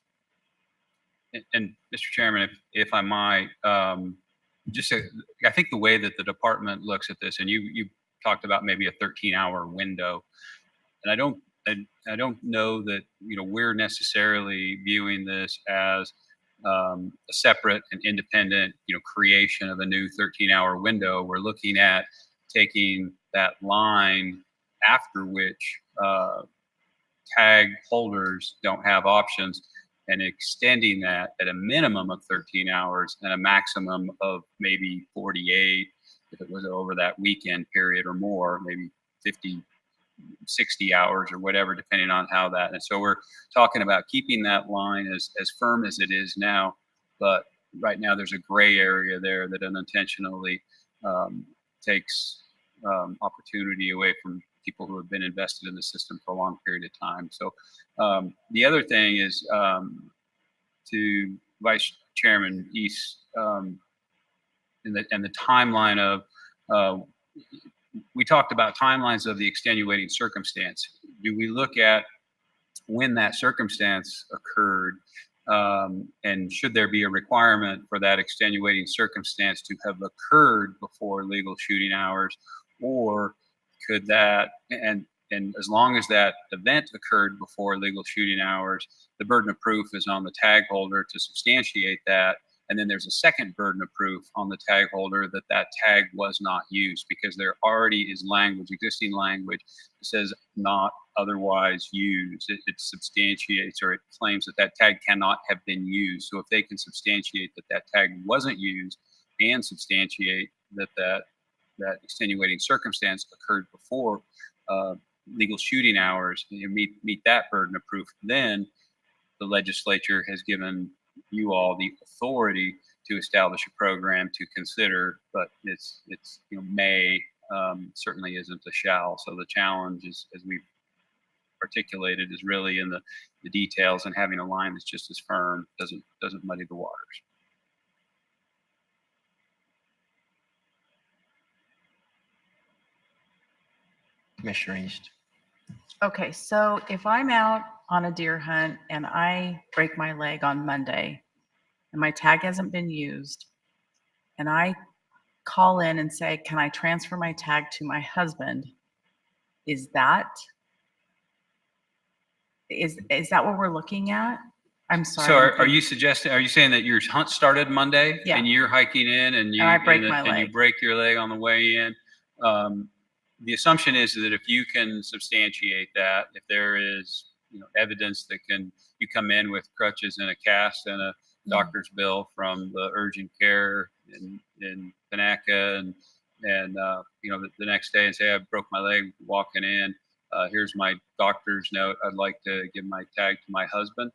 And Mr. Chairman, if I might, I think the way that the department looks at this, and you talked about maybe a 13-hour window, and I don't know that we're necessarily viewing this as a separate and independent creation of a new 13-hour window. We're looking at taking that line after which tag holders don't have options and extending that at a minimum of 13 hours and a maximum of maybe 48 if it was over that weekend period or more, maybe 50, 60 hours or whatever, depending on how that. And so we're talking about keeping that line as firm as it is now, but right now there's a gray area there that unintentionally takes opportunity away from people who have been invested in the system for a long period of time. So the other thing is to Vice Chairman East and the timeline of, we talked about timelines of the extenuating circumstance. Do we look at when that circumstance occurred, and should there be a requirement for that extenuating circumstance to have occurred before legal shooting hours, or could that, and and as long as that event occurred before legal shooting hours, the burden of proof is on the tag holder to substantiate that. And then there's a second burden of proof on the tag holder that that tag was not used, because there already is language, existing language that says not otherwise used. It substantiates, or it claims that that tag cannot have been used. So if they can substantiate that that tag wasn't used and substantiate that that extenuating circumstance occurred before legal shooting hours, you meet that burden of proof, then the legislature has given you all the authority to establish a program to consider, but it's may, certainly isn't a shall. So the challenge is, as we've articulated, is really in the details, and having a line that's just as firm doesn't muddy the waters. Commissioner East. Okay, so if I'm out on a deer hunt and I break my leg on Monday and my tag hasn't been used, and I call in and say, can I transfer my tag to my husband? Is that what we're looking at? I'm sorry. So are you saying that your hunt started Monday? Yeah. And you're hiking in and I break my and you leg. break your leg on the way in? The assumption is that if you can substantiate that, if there is evidence that you come in with crutches and a cast and a doctor's bill from the urgent care in Panaca, and the next day and say, I broke my leg walking in, here's my doctor's note, I'd like to give my tag to my husband,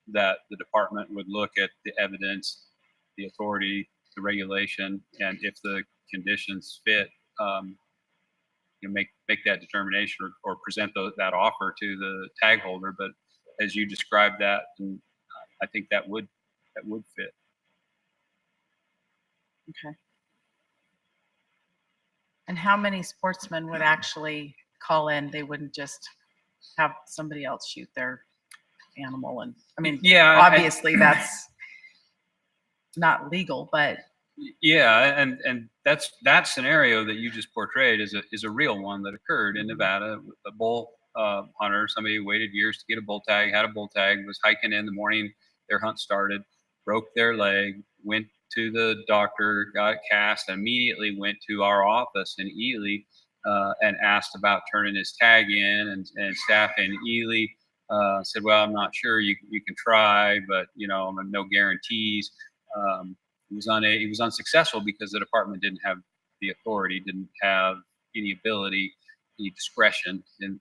that the department would look at the evidence, the authority, the regulation, and if the conditions fit, make that determination, or present that offer to the tag holder. But as you described that, and I think that would fit. Okay. And how many sportsmen would actually call in? They wouldn't just have somebody else shoot their animal. And I mean, yeah, obviously that's not legal, but yeah, and that scenario that you just portrayed is a real one that occurred in Nevada. A bull hunter, somebody who waited years to get a bull tag, had a bull tag, was hiking in the morning their hunt started, broke their leg, went to the doctor, got it cast, and immediately went to our office in Ely and asked about turning his tag in, and staff in Ely said, well, I'm not sure, you can try, but no guarantees. He was unsuccessful because the department didn't have the authority, didn't have any ability, any discretion, and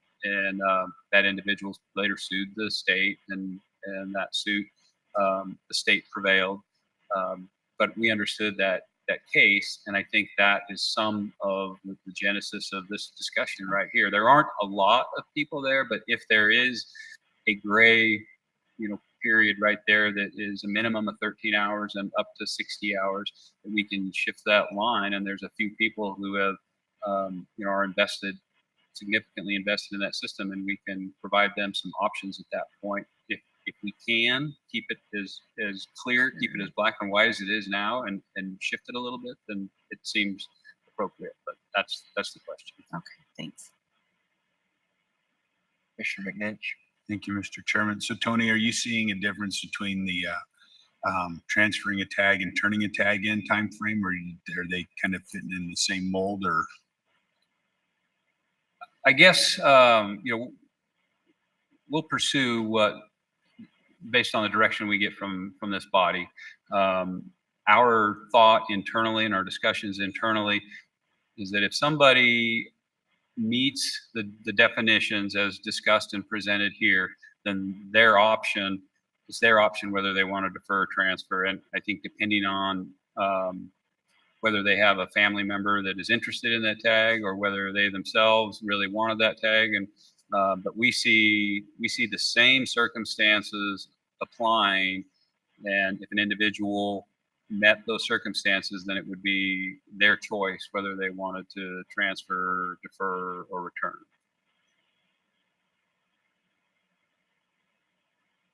that individual later sued the state, and that suit, the state prevailed. But we understood that case, and I think that is some of the genesis of this discussion right here. There aren't a lot of people there, but if there is a gray, period right there that is a minimum of 13 hours and up to 60 hours, that we can shift that line. And there's a few people who have, are significantly invested in that system, and we can provide them some options at that point. If we can keep it as clear, keep it as black and white as it is now, and shift it a little bit, then it seems appropriate. But that's the question. okay, thanks. Commissioner McNinch. Thank you, Mr. Chairman. So Tony, are you seeing a difference between the transferring a tag and turning a tag in time frame, or are they kind of fitting in the same mold? Or I guess we'll pursue what, based on the direction we get from this body. Our thought internally and our discussions internally is that if somebody meets the definitions as discussed and presented here, then their option whether they want to defer or transfer. And I think depending on whether they have a family member that is interested in that tag, or whether they themselves really wanted that tag, and but we see the same circumstances applying, and if an individual met those circumstances, then it would be their choice whether they wanted to transfer, defer, or return.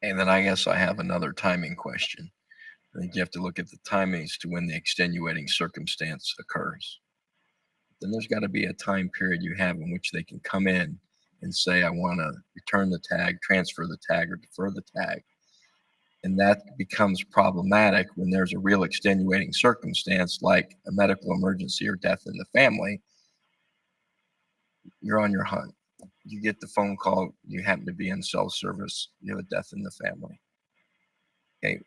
And then I guess I have another timing question. I think you have to look at the timings to when the extenuating circumstance occurs. then there's got to be a time period you have in which they can come in and say, I want to return the tag, transfer the tag, or defer the tag. And that becomes problematic when there's a real extenuating circumstance like a medical emergency or death in the family. You're on your hunt. You get the phone call, you happen to be in cell service, you have a death in the family. Okay.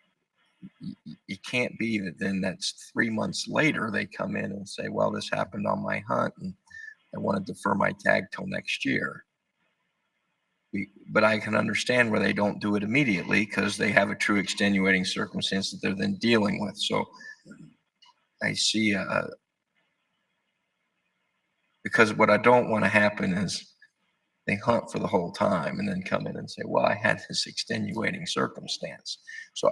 It can't be that then that's 3 months later they come in and say, well, this happened on my hunt and I want to defer my tag till next year. But I can understand where they don't do it immediately because they have a true extenuating circumstance that they're then dealing with. So I see, because what I don't want to happen is they hunt for the whole time and then come in and say, well, I had this extenuating circumstance. So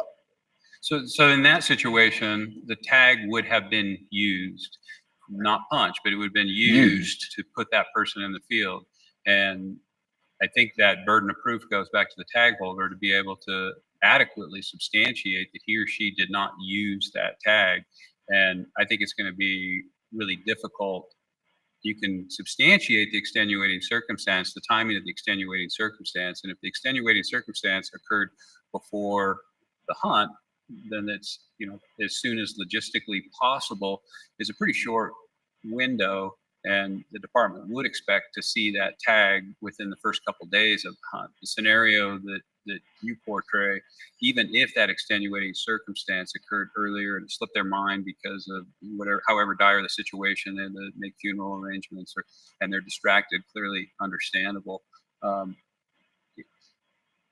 in that situation, the tag would have been used, not punched, but it would have been used to put that person in the field. And I think that burden of proof goes back to the tag holder to be able to adequately substantiate that he or she did not use that tag. And I think it's going to be really difficult. You can substantiate the extenuating circumstance, the timing of the extenuating circumstance. And if the extenuating circumstance occurred before the hunt, then it's, as soon as logistically possible is a pretty short window. And the department would expect to see that tag within the first couple of days of the hunt. The scenario that you portray, even if that extenuating circumstance occurred earlier and it slipped their mind because of whatever, however dire the situation, and to make funeral arrangements, and they're distracted, clearly understandable.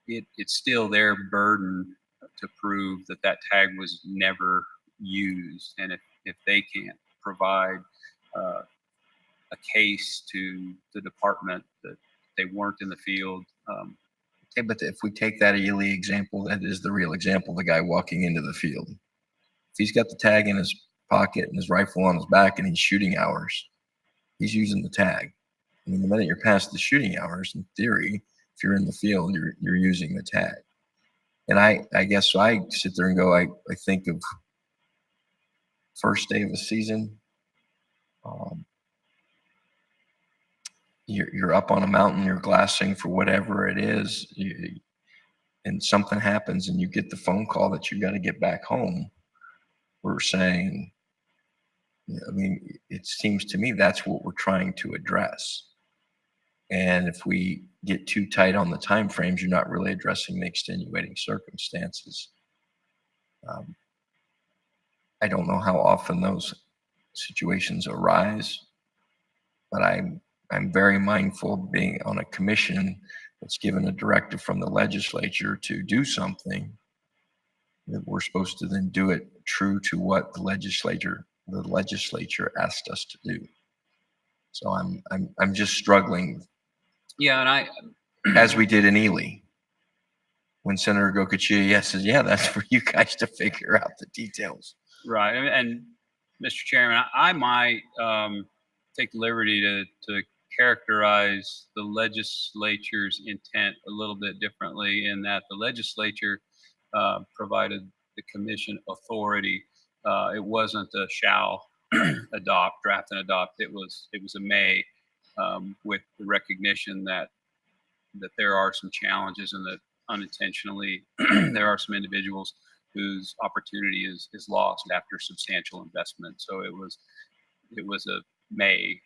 It's still their burden to prove that that tag was never used, and if they can't provide a case to the department that they weren't in the field. Okay, but if we take that Ely example, that is the real example, the guy walking into the field. If he's got the tag in his pocket and his rifle on his back and he's shooting hours, he's using the tag. I mean, the minute you're past the shooting hours, in theory, if you're in the field, you're using the tag. And I guess so I sit there and go, I think of first day of a season. You're up on a mountain, you're glassing for whatever it is, and something happens and you get the phone call that you got to get back home. We're saying, I mean, it seems to me that's what we're trying to address. And if we get too tight on the time frames, you're not really addressing the extenuating circumstances. I don't know how often those situations arise, but I'm very mindful of being on a commission that's given a directive from the legislature to do something, that we're supposed to then do it true to what the legislature asked us to do. So I'm just struggling. Yeah, and as we did in Ely, when Senator Gocochea says, yeah, that's for you guys to figure out the details. Right, and Mr. Chairman, I might take the liberty to characterize the legislature's intent a little bit differently, in that the legislature provided the commission authority. It wasn't a shall adopt, draft and adopt. It was a may, with the recognition that there are some challenges, and that unintentionally there are some individuals whose opportunity is lost after substantial investment. So it was a may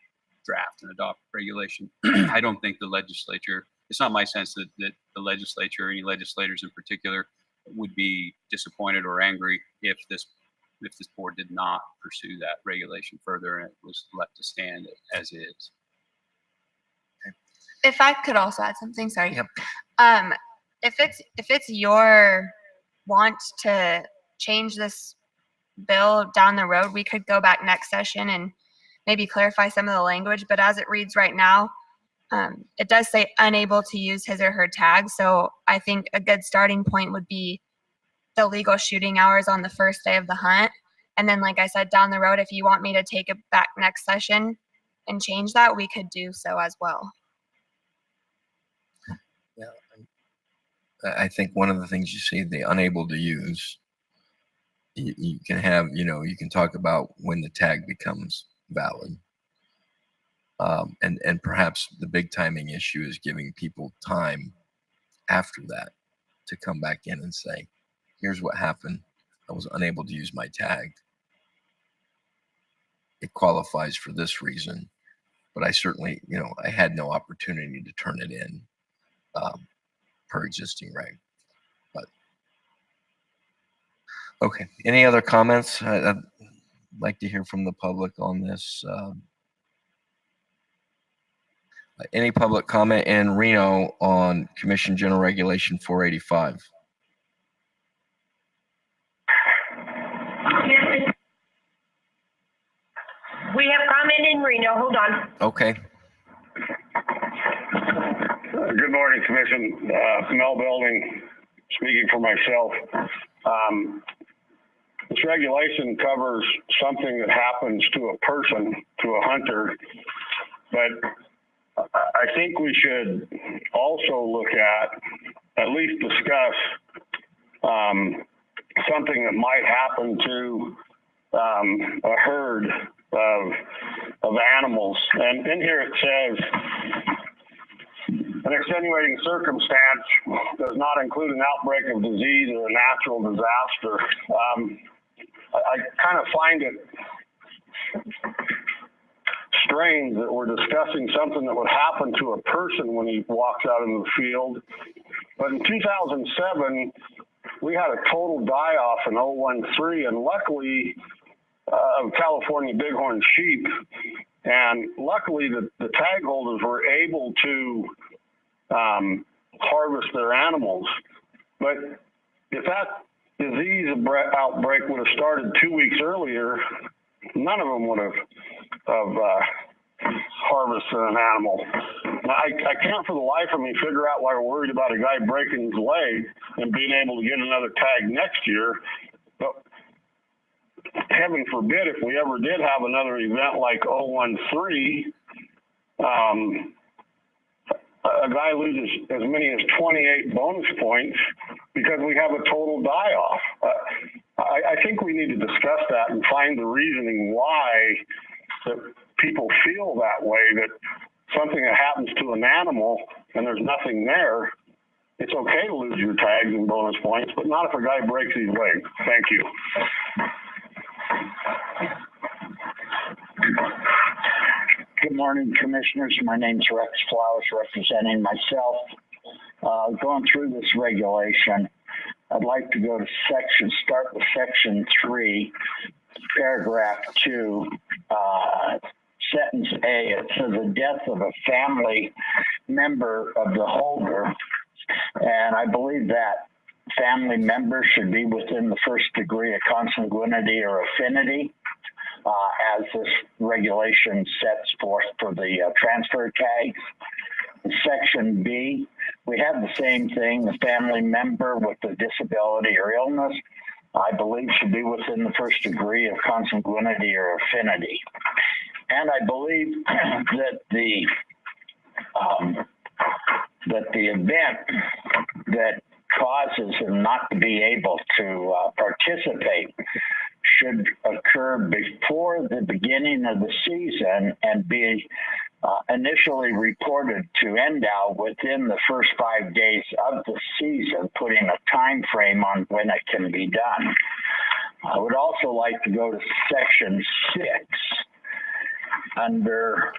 draft and adopt regulation. I don't think the legislature, it's not my sense that the legislature, or any legislators in particular, would be disappointed or angry if this board did not pursue that regulation further and it was left to stand as is. If I could also add something, sorry. Yep. If it's your want to change this bill down the road, we could go back next session and maybe clarify some of the language. But as it reads right now, it does say unable to use his or her tag. So I think a good starting point would be the legal shooting hours on the first day of the hunt. And then, like I said, down the road, if you want me to take it back next session and change that, we could do so as well. Yeah, I think one of the things you see, the unable to use, you can have, you can talk about when the tag becomes valid. And perhaps the big timing issue is giving people time after that to come back in and say, here's what happened. I was unable to use my tag. It qualifies for this reason, but I certainly, I had no opportunity to turn it in per existing reg. But okay, any other comments? I'd like to hear from the public on this. Any public comment in Reno on Commission General Regulation 485? We have comment in Reno. Hold on. Okay. Good morning, Commission. Mel Belding, speaking for myself. This regulation covers something that happens to a person, to a hunter, but I think we should also look at least discuss something that might happen to a herd of animals. And in here it says, an extenuating circumstance does not include an outbreak of disease or a natural disaster. I kind of find it strange that we're discussing something that would happen to a person when he walks out in the field. But in 2007, we had a total die-off in 013, and luckily, of California bighorn sheep, and luckily the tag holders were able to harvest their animals. But if that disease outbreak would have started 2 weeks earlier, none of them would have harvested an animal. Now, I can't for the life of me figure out why we're worried about a guy breaking his leg and being able to get another tag next year. But heaven forbid if we ever did have another event like 013, a guy loses as many as 28 bonus points because we have a total die-off. I think we need to discuss that and find the reasoning why that people feel that way, that something that happens to an animal and there's nothing there, it's okay to lose your tags and bonus points, but not if a guy breaks his leg. Thank you. Good morning, Commissioners. My name's Rex Flowers, representing myself. Going through this regulation, I'd like to go to start with section 3, paragraph 2, sentence A. It says the death of a family member of the holder, and I believe that family member should be within the first degree of consanguinity or affinity, as this regulation sets forth for the transfer tags. In section B, we have the same thing, the family member with a disability or illness, I believe should be within the first degree of consanguinity or affinity. And I believe that the event that causes him not to be able to participate should occur before the beginning of the season and be initially reported to NDOW within the first 5 days of the season, putting a time frame on when it can be done. I would also like to go to section 6. Under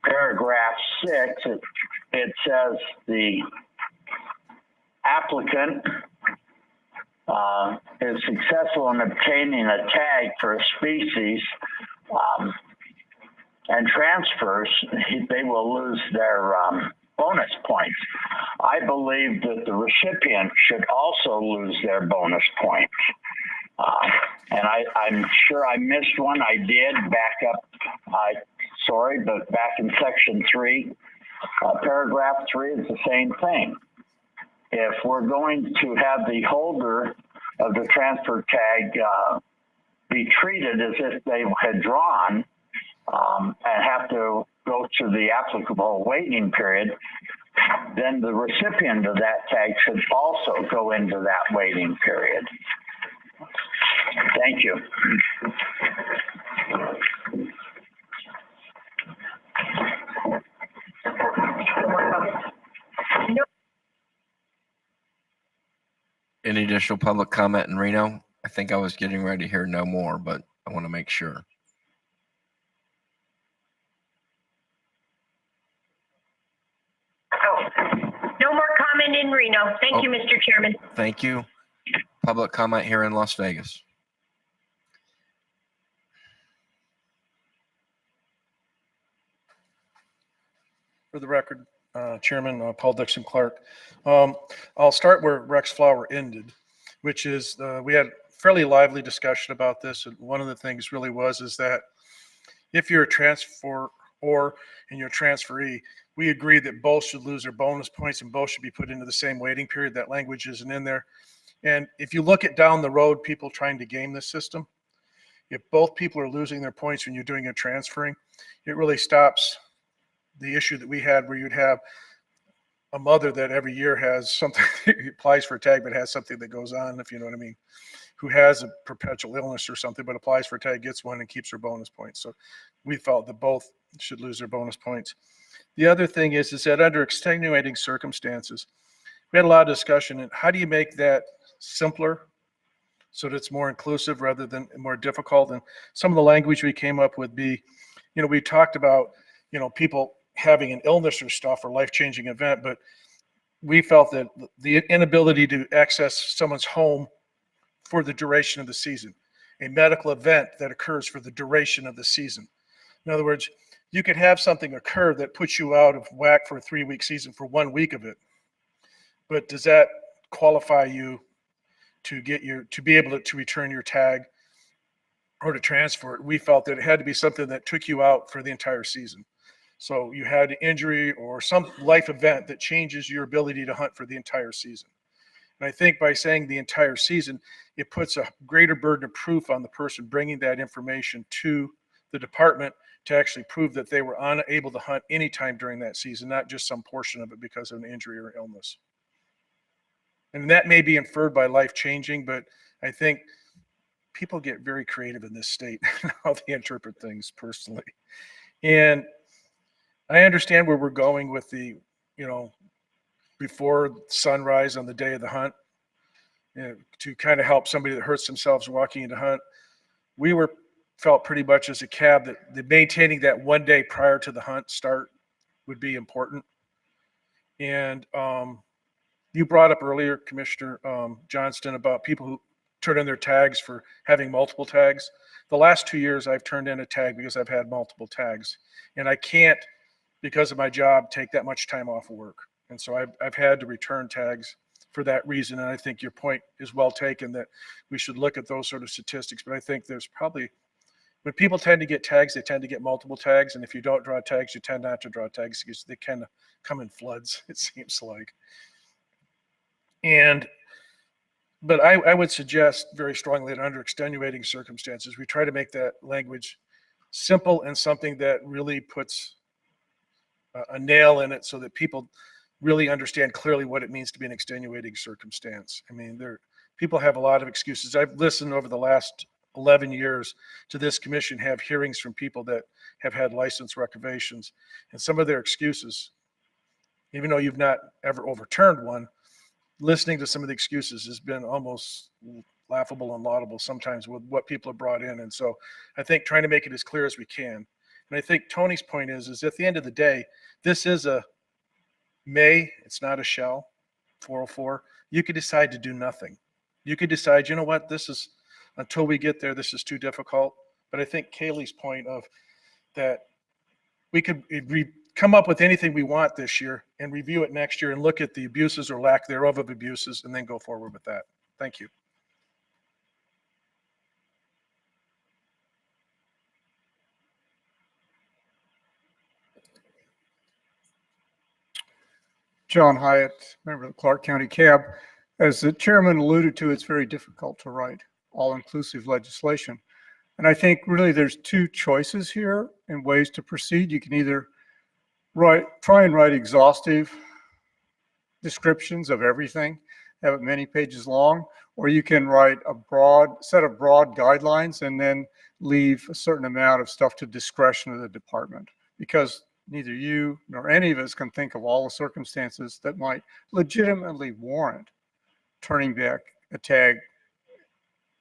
paragraph 6, it says the applicant is successful in obtaining a tag for a species and transfers, they will lose their bonus points. I believe that the recipient should also lose their bonus points. And I'm sure I missed one. I did back up. Sorry, but back in section 3, paragraph 3 is the same thing. If we're going to have the holder of the transfer tag be treated as if they had drawn and have to go to the applicable waiting period, then the recipient of that tag should also go into that waiting period. Thank you. Any additional public comment in Reno? I think I was getting ready to hear no more, but I want to make sure. Oh, no more comment in Reno. Thank you, Mr. Chairman. Thank you. Public comment here in Las Vegas. For the record, Chairman Paul Dixon Clark. I'll start where Rex Flower ended, which is we had fairly lively discussion about this. And one of the things really is that if you're a transfer or and you're a transferee, we agreed that both should lose their bonus points and both should be put into the same waiting period. That language isn't in there. And if you look at down the road, people trying to game the system, if both people are losing their points when you're doing a transferring, it really stops the issue that we had where you'd have a mother that every year has something, applies for a tag, but has something that goes on, if you know what I mean, who has a perpetual illness or something, but applies for a tag, gets one, and keeps her bonus points. So we felt that both should lose their bonus points. The other thing is that under extenuating circumstances, we had a lot of discussion, and how do you make that simpler so that it's more inclusive rather than more difficult? And some of the language we came up with we talked about, people having an illness or stuff or life-changing event, but we felt that the inability to access someone's home for the duration of the season, a medical event that occurs for the duration of the season. In other words, you could have something occur that puts you out of whack for a 3-week season for 1 week of it. But does that qualify you to be able to return your tag or to transfer it? We felt that it had to be something that took you out for the entire season. So you had an injury or some life event that changes your ability to hunt for the entire season. And I think by saying the entire season, it puts a greater burden of proof on the person bringing that information to the department to actually prove that they were unable to hunt anytime during that season, not just some portion of it because of an injury or illness. And that may be inferred by life-changing, but I think people get very creative in this state how they interpret things personally. And I understand where we're going with the, before sunrise on the day of the hunt, to kind of help somebody that hurts themselves walking into hunt. We felt pretty much as a cab that maintaining that 1 day prior to the hunt start would be important. And you brought up earlier, Commissioner Johnston, about people who turn in their tags for having multiple tags. The last 2 years I've turned in a tag because I've had multiple tags, and I can't, because of my job, take that much time off of work. And so I've had to return tags for that reason. And I think your point is well taken that we should look at those sort of statistics. But I think there's probably, when people tend to get tags, they tend to get multiple tags. And if you don't draw tags, you tend not to draw tags because they kind of come in floods, it seems like. But I would suggest very strongly that under extenuating circumstances, we try to make that language simple and something that really puts a nail in it so that people really understand clearly what it means to be an extenuating circumstance. I mean, people have a lot of excuses. I've listened over the last 11 years to this commission have hearings from people that have had license revocations, and some of their excuses, even though you've not ever overturned one, listening to some of the excuses has been almost laughable and laudable sometimes with what people have brought in. And so I think trying to make it as clear as we can. And I think Tony's point is at the end of the day, this is a may, it's not a shall, 404. You could decide to do nothing. You could decide, you know what, this is, until we get there, this is too difficult. But I think Kaylee's point of that we could come up with anything we want this year and review it next year and look at the abuses or lack thereof of abuses and then go forward with that. Thank you. John Hyatt, member of the Clark County CAB. As the chairman alluded to, it's very difficult to write all-inclusive legislation. And I think really there's two choices here and ways to proceed. You can either try and write exhaustive descriptions of everything, have it many pages long, or you can write a set of broad guidelines and then leave a certain amount of stuff to discretion of the department, because neither you nor any of us can think of all the circumstances that might legitimately warrant turning back a tag.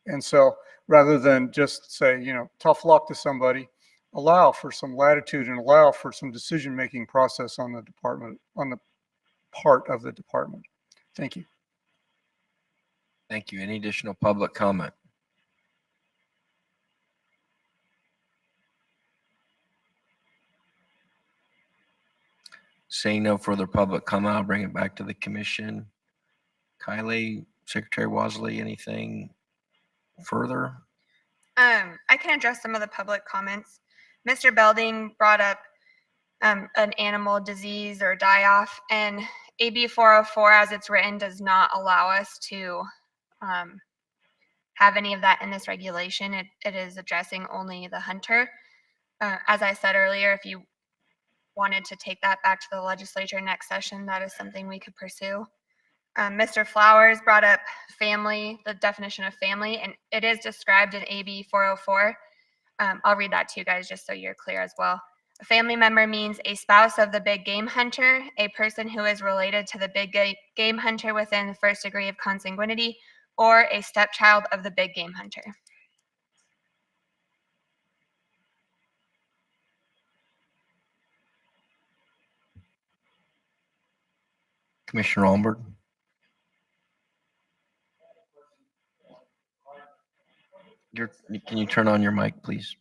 And so rather than just say, tough luck to somebody, allow for some latitude and allow for some decision-making process on the department, on the part of the department. Thank you. Thank you. Any additional public comment? Seeing no further public comment, I'll bring it back to the commission. Kylie, Secretary Wasley, anything further? I can address some of the public comments. Mr. Belding brought up an animal disease or die-off, and AB 404 as it's written does not allow us to have any of that in this regulation. It is addressing only the hunter. As I said earlier, if you wanted to take that back to the legislature next session, that is something we could pursue. Mr. Flowers brought up family, the definition of family, and it is described in AB 404. I'll read that to you guys just so you're clear as well. A family member means a spouse of the big game hunter, a person who is related to the big game hunter within the first degree of consanguinity, or a stepchild of the big game hunter. Commissioner Olmberg? Can you turn on your mic, please?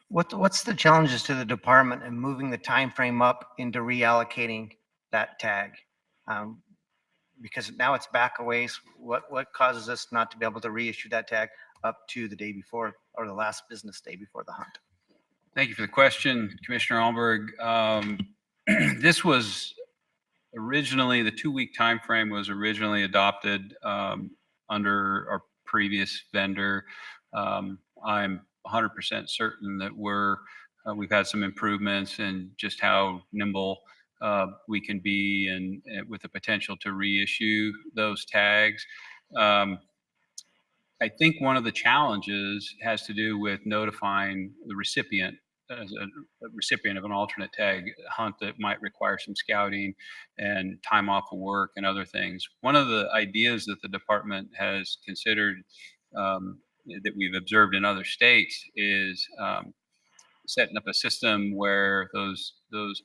What's the challenges to the department in moving the time frame up into reallocating that tag? Because now it's back a ways. What causes us not to be able to reissue that tag up to the day before or the last business day before the hunt? Thank you for the question, Commissioner Alberg. This was originally, the 2-week time frame was originally adopted under our previous vendor. I'm 100% certain that we've had some improvements in just how nimble we can be and with the potential to reissue those tags. I think one of the challenges has to do with notifying the recipient as a recipient of an alternate tag hunt that might require some scouting and time off of work and other things. One of the ideas that the department has considered that we've observed in other states is setting up a system where those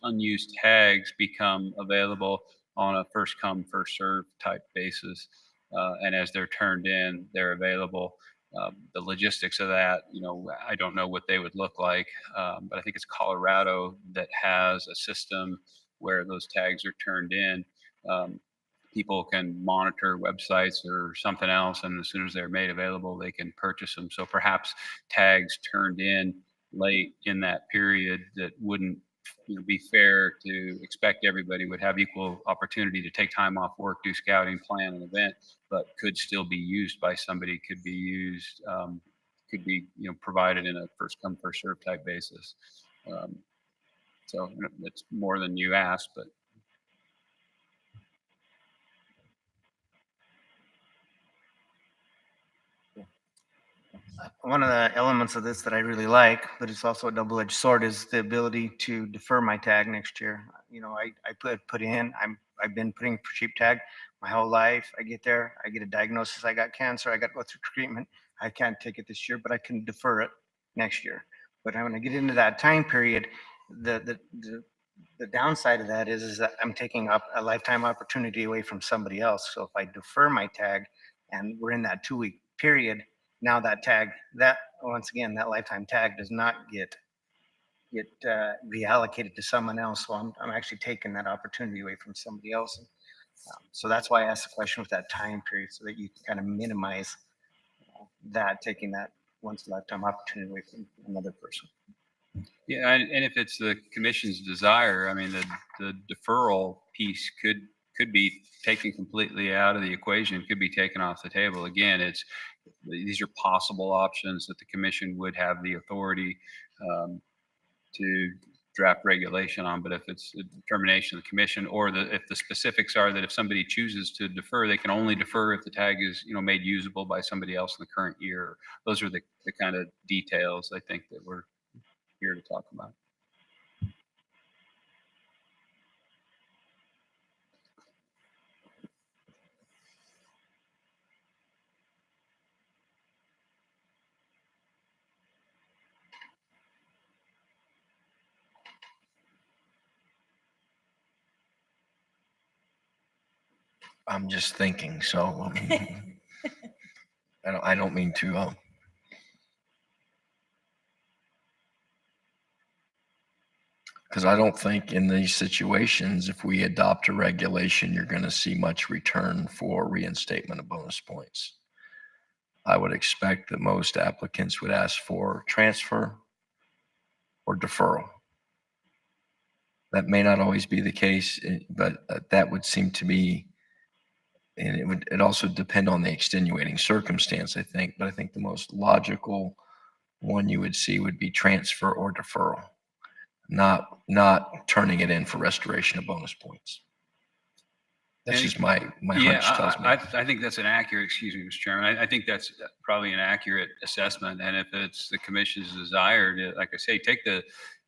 unused tags become available on a first come, first served type basis. And as they're turned in, they're available. The logistics of that, I don't know what they would look like, but I think it's Colorado that has a system where those tags are turned in. People can monitor websites or something else, and as soon as they're made available, they can purchase them. So perhaps tags turned in late in that period that wouldn't be fair to expect everybody would have equal opportunity to take time off work, do scouting, plan an event, but could still be used by somebody, could be used, could be provided in a first come, first served type basis. So it's more than you asked, but. One of the elements of this that I really like, but it's also a double-edged sword, is the ability to defer my tag next year. I put in, I've been putting for sheep tag my whole life. I get there, I get a diagnosis, I got cancer, I got to go through treatment. I can't take it this year, but I can defer it next year. But when I get into that time period, the downside of that is that I'm taking up a lifetime opportunity away from somebody else. So if I defer my tag and we're in that 2-week period, now that tag, once again, that lifetime tag does not get reallocated to someone else. So I'm actually taking that opportunity away from somebody else. So that's why I asked the question with that time period, so that you can kind of minimize that, taking that once a lifetime opportunity away from another person. Yeah, and if it's the commission's desire, I mean, the deferral piece could be taken completely out of the equation, could be taken off the table. Again, these are possible options that the commission would have the authority to draft regulation on. But if it's a determination of the commission, or if the specifics are that if somebody chooses to defer, they can only defer if the tag is made usable by somebody else in the current year. Those are the kind of details I think that we're here to talk about. I'm just thinking, so I don't mean to, because I don't think in these situations, if we adopt a regulation, you're going to see much return for reinstatement of bonus points. I would expect that most applicants would ask for transfer or deferral. That may not always be the case, but that would seem to be, and it also depend on the extenuating circumstance, I think, but I think the most logical one you would see would be transfer or deferral, not turning it in for restoration of bonus points. That's just my hunch tells me. I think that's an accurate, excuse me, Mr. Chairman. I think that's probably an accurate assessment. And if it's the commission's desire to, like I say, take the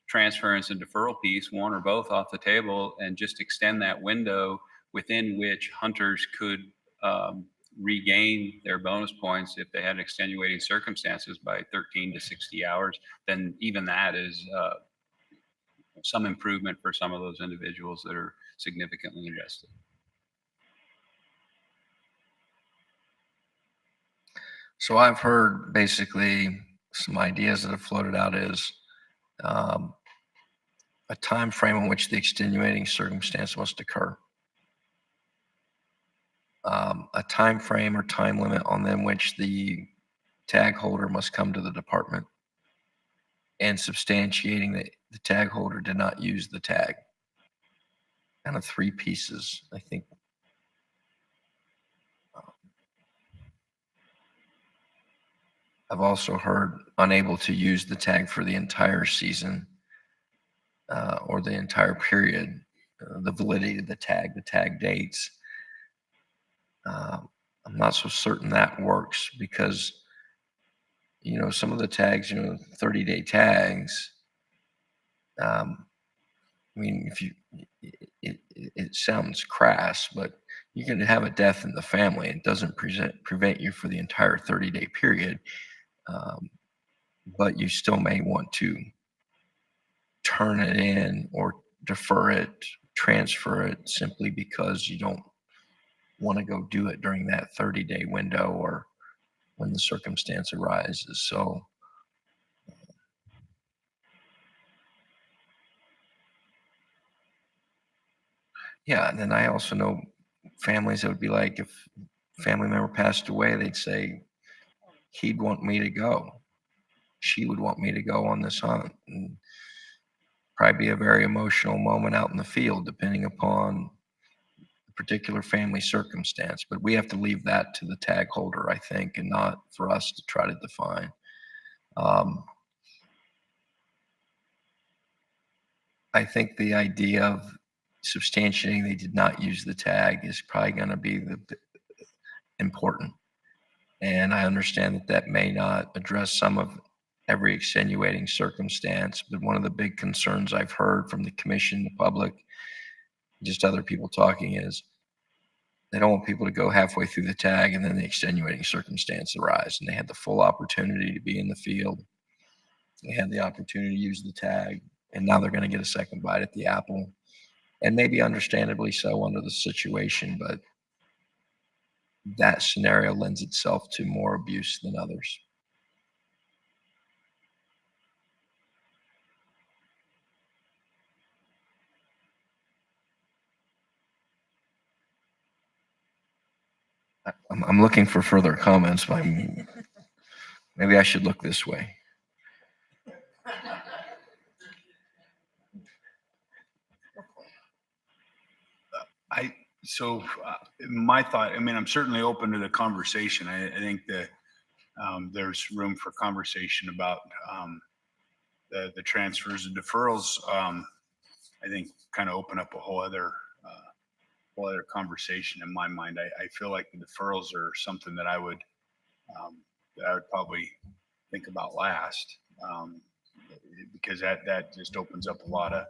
transference and deferral piece, one or both off the table, and just extend that window within which hunters could regain their bonus points if they had extenuating circumstances by 13 to 60 hours, then even that is some improvement for some of those individuals that are significantly invested. So I've heard basically some ideas that have floated out is a time frame in which the extenuating circumstance must occur, a time frame or time limit on them which the tag holder must come to the department, and substantiating that the tag holder did not use the tag. Kind of three pieces, I think. I've also heard unable to use the tag for the entire season or the entire period, the validity of the tag dates. I'm not so certain that works because, you know, some of the tags, you know, 30-day tags, I mean, if you, it sounds crass, but you can have a death in the family. It doesn't prevent you for the entire 30-day period. But you still may want to turn it in or defer it, transfer it simply because you don't want to go do it during that 30-day window or when the circumstance arises. So yeah, and then I also know families that would be like, if a family member passed away, they'd say, he'd want me to go. She would want me to go on this hunt. And probably be a very emotional moment out in the field, depending upon the particular family circumstance. But we have to leave that to the tag holder, I think, and not for us to try to define. I think the idea of substantiating they did not use the tag is probably going to be important. And I understand that that may not address some of every extenuating circumstance, but one of the big concerns I've heard from the commission, the public, just other people talking is they don't want people to go halfway through the tag and then the extenuating circumstance arise and they had the full opportunity to be in the field. They had the opportunity to use the tag and now they're going to get a second bite at the apple, and maybe understandably so under the situation, but that scenario lends itself to more abuse than others. I'm looking for further comments, but maybe I should look this way. My thought, I mean, I'm certainly open to the conversation. I think that there's room for conversation about the transfers and deferrals. I think kind of open up a whole other conversation in my mind. I feel like the deferrals are something that I would probably think about last, because that just opens up a lot of,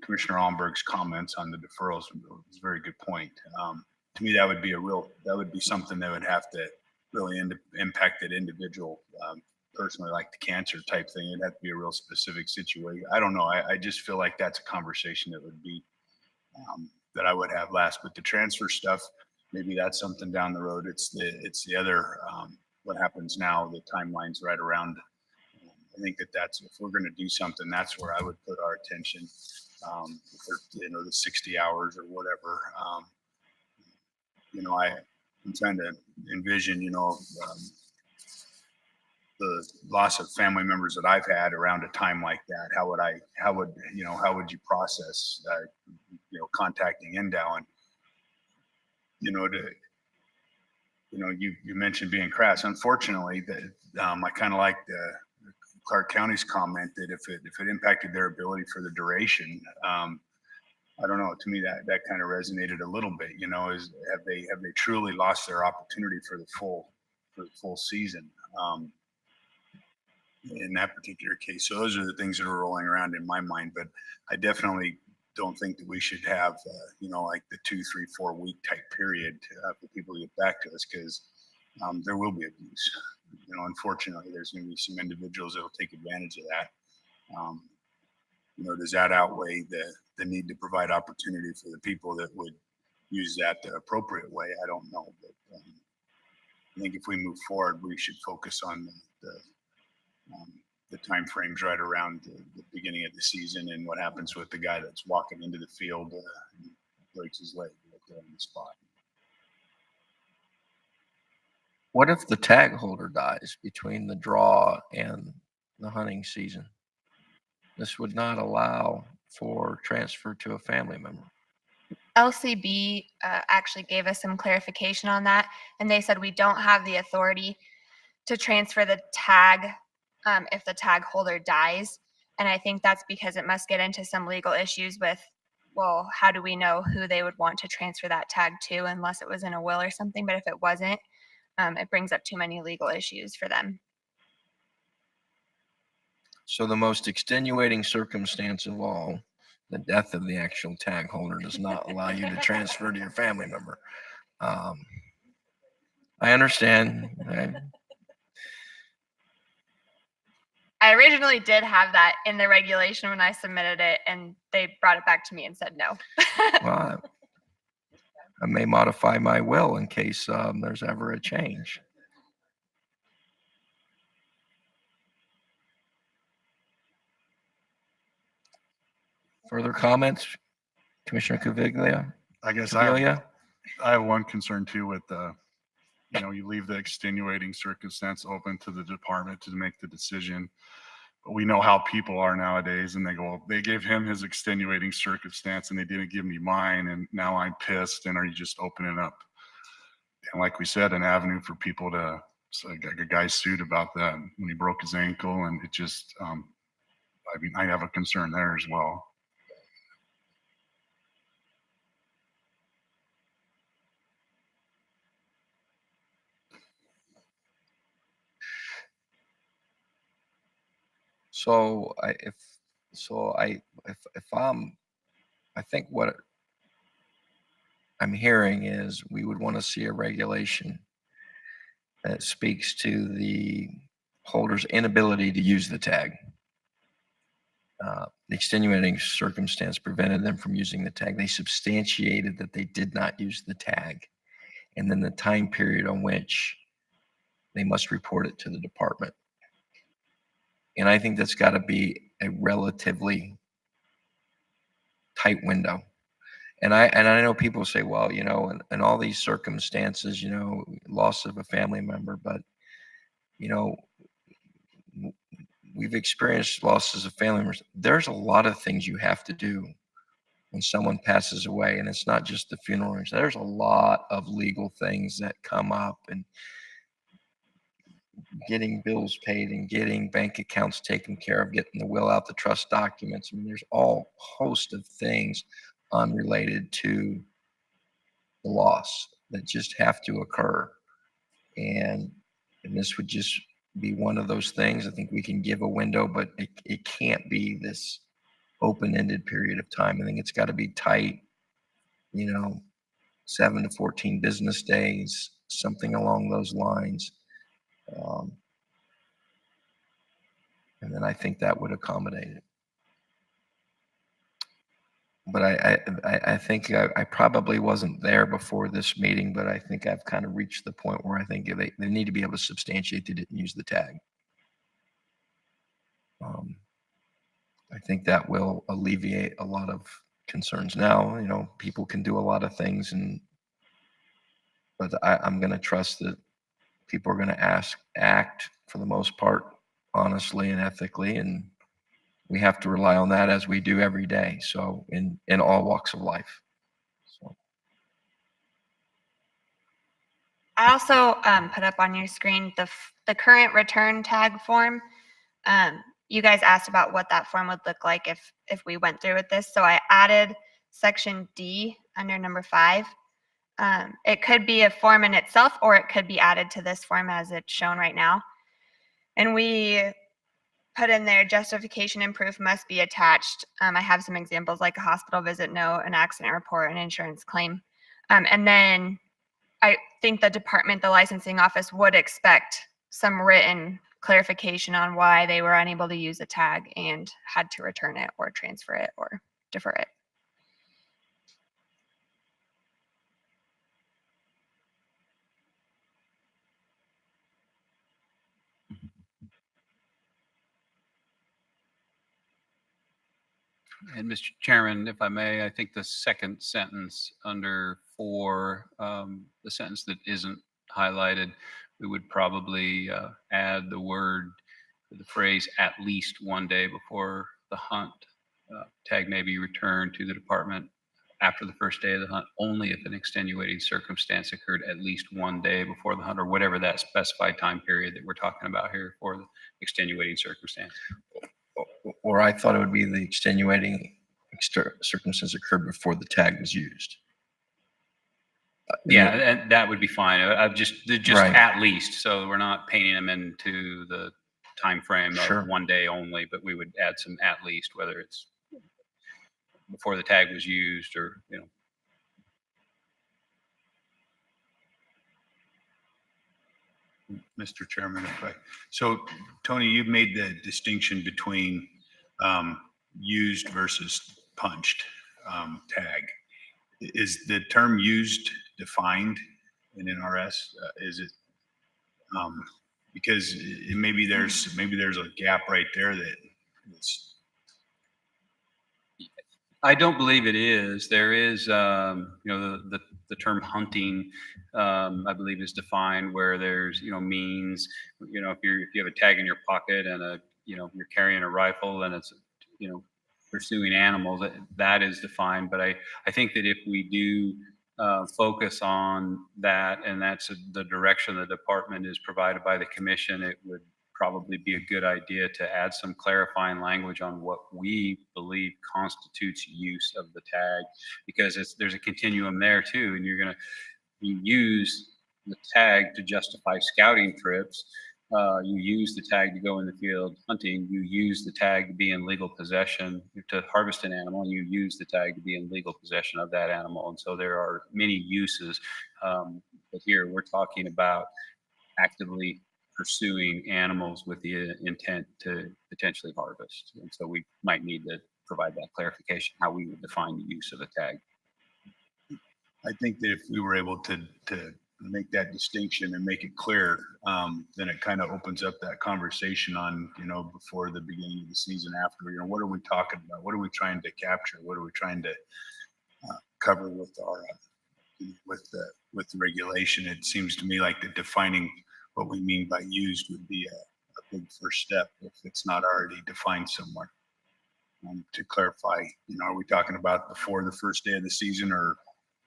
Commissioner Allenberg's comments on the deferrals was a very good point. To me, that would be something that would have to really impact that individual, personally, like the cancer type thing. It'd have to be a real specific situation. I don't know. I just feel like that's a conversation that would be that I would have last. But the transfer stuff, maybe that's something down the road. It's the other, what happens now, the timeline's right around. I think that's, if we're going to do something, that's where I would put our attention. The 60 hours or whatever. I'm trying to envision, the loss of family members that I've had around a time like that. How would you process, contacting NDOW? And, you mentioned being crass. Unfortunately, I kind of like the Clark County's comment that if it impacted their ability for the duration, I don't know. To me, that kind of resonated a little bit. Have they truly lost their opportunity for the full season in that particular case? So those are the things that are rolling around in my mind. But I definitely don't think that we should have like the 2, 3, 4 week type period for people to get back to us, because there will be abuse. Unfortunately, there's going to be some individuals that will take advantage of that. Does that outweigh the need to provide opportunity for the people that would use that the appropriate way? I don't know, but I think if we move forward, we should focus on the time frames right around the beginning of the season, and what happens with the guy that's walking into the field and breaks his leg right there on the spot. What if the tag holder dies between the draw and the hunting season? This would not allow for transfer to a family member. LCB actually gave us some clarification on that, and they said we don't have the authority to transfer the tag if the tag holder dies. And I think that's because it must get into some legal issues with, well, how do we know who they would want to transfer that tag to unless it was in a will or something? But if it wasn't, it brings up too many legal issues for them. So the most extenuating circumstance of all, the death of the actual tag holder, does not allow you to transfer to your family member. I understand. I originally did have that in the regulation when I submitted it, and they brought it back to me and said no. Well, I may modify my will in case there's ever a change. Further comments, Commissioner Caviglia? I guess Caviglia? I have one concern too with you leave the extenuating circumstance open to the department to make the decision. But we know how people are nowadays, and they go, well, they gave him his extenuating circumstance and they didn't give me mine, and now I'm pissed. And are you just opening up, and like we said, an avenue for people to, so a guy sued about that when he broke his ankle, and it just, I have a concern there as well. So I think what I'm hearing is we would want to see a regulation that speaks to the holder's inability to use the tag. The extenuating circumstance prevented them from using the tag. They substantiated that they did not use the tag, and then the time period on which they must report it to the department. And I think that's got to be a relatively tight window. And I know people say, well, in all these circumstances, loss of a family member, but we've experienced losses of family members. There's a lot of things you have to do when someone passes away, and it's not just the funeral. There's a lot of legal things that come up, and getting bills paid and getting bank accounts taken care of, getting the will out, the trust documents. I mean, there's all host of things unrelated to the loss that just have to occur. And this would just be one of those things. I think we can give a window, but it can't be this open-ended period of time. I think it's got to be tight, 7 to 14 business days, something along those lines. And then I think that would accommodate it. but I think I probably wasn't there before this meeting, but I think I've kind of reached the point where I think they need to be able to substantiate they didn't use the tag. I think that will alleviate a lot of concerns. Now, you know, people can do a lot of things, but I'm going to trust that people are going to act for the most part honestly and ethically, and we have to rely on that as we do every day. So in all walks of life. So. I also put up on your screen the current return tag form. You guys asked about what that form would look like if we went through with this. So I added section D under number 5. It could be a form in itself, or it could be added to this form as it's shown right now. And we put in there justification and proof must be attached. I have some examples like a hospital visit note, an accident report, an insurance claim. And then I think the department, the licensing office would expect some written clarification on why they were unable to use a tag and had to return it or transfer it or defer it. And Mr. Chairman, if I may, I think the second sentence under 4, the sentence that isn't highlighted, we would probably add the phrase at least 1 day before the hunt. Tag may be returned to the department after the first day of the hunt, only if an extenuating circumstance occurred at least 1 day before the hunt, or whatever that specified time period that we're talking about here for the extenuating circumstance. Or I thought it would be the extenuating circumstance occurred before the tag was used. Yeah, and that would be fine. I've just Right. at least, so we're not painting them into the time frame Sure. of 1 day only, but we would add some at least, whether it's before the tag was used or, you know. Mr. Chairman, so Tony, you've made the distinction between used versus punched tag. Is the term used defined in NRS? Is it because maybe there's a gap right there that is. I don't believe it is. There is, you know, the term hunting, I believe is defined where there's, you know, means, you know, if you have a tag in your pocket and you know, you're carrying a rifle and it's, you know, pursuing animals, that is defined. But I think that if we do focus on that, and that's the direction the department is provided by the commission, it would probably be a good idea to add some clarifying language on what we believe constitutes use of the tag, because there's a continuum there too, and you use the tag to justify scouting trips. You use the tag to go in the field hunting. You use the tag to be in legal possession to harvest an animal. And you use the tag to be in legal possession of that animal. And so there are many uses. But here we're talking about actively pursuing animals with the intent to potentially harvest. And so we might need to provide that clarification, how we would define the use of a tag. I think that if we were able to make that distinction and make it clear, then it kind of opens up that conversation on, you know, before the beginning of the season, after, you know, what are we talking about? What are we trying to capture? What are we trying to cover with our, with the regulation? It seems to me like the defining what we mean by used would be a big first step if it's not already defined somewhere. To clarify, you know, are we talking about before the first day of the season or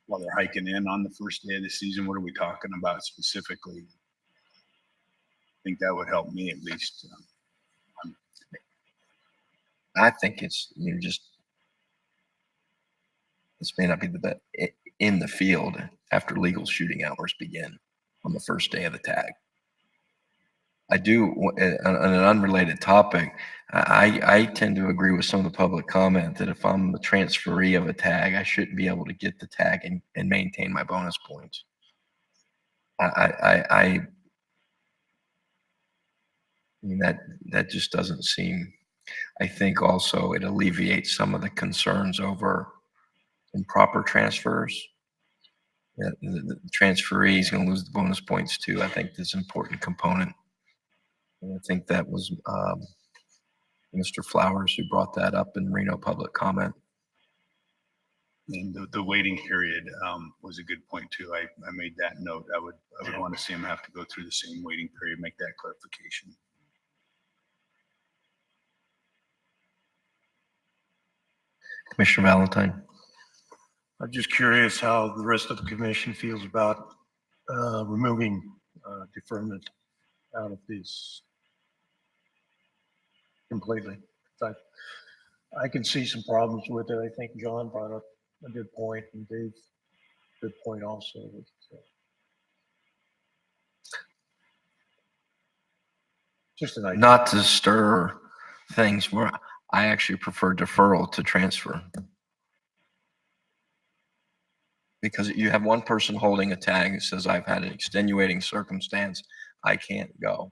while they're hiking in on the first day of the season? What are we talking about specifically? I think that would help me at least. I think it's, you know, just, this may not be the best, in the field after legal shooting hours begin on the first day of the tag. I do, on an unrelated topic, I tend to agree with some of the public comment that if I'm the transferee of a tag, I shouldn't be able to get the tag and maintain my bonus points. I mean, that just doesn't seem, I think also it alleviates some of the concerns over improper transfers. Yeah, the transferee is going to lose the bonus points too. I think that's an important component. And I think that was Mr. Flowers who brought that up in Reno public comment. And the waiting period was a good point too. I made that note. I would want to see them have to go through the same waiting period, make that clarification. Commissioner Valentine. I'm just curious how the rest of the commission feels about removing deferment out of these completely. I can see some problems with it. I think John brought up a good point, and Dave, good point also. Just an idea. Not to stir things where I actually prefer deferral to transfer. Because you have one person holding a tag that says, I've had an extenuating circumstance, I can't go.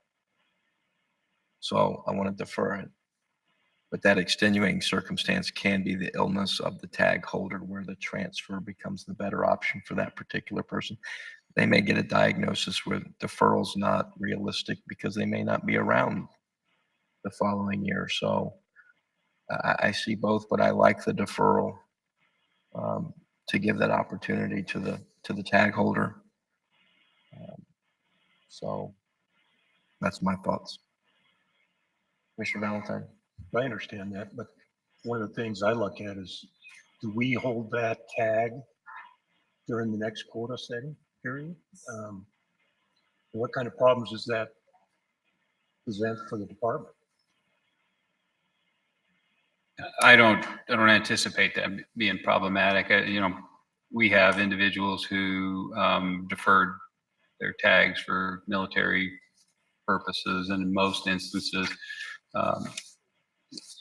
So I want to defer it. But that extenuating circumstance can be the illness of the tag holder, where the transfer becomes the better option for that particular person. They may get a diagnosis where deferral's not realistic because they may not be around the following year. So I see both, but I like the deferral to give that opportunity to the tag holder. So that's my thoughts. Commissioner Valentine. I understand that, but one of the things I look at is, do we hold that tag during the next quota setting period? What kind of problems does that present for the department? I don't anticipate that being problematic. We have individuals who deferred their tags for military purposes, and in most instances,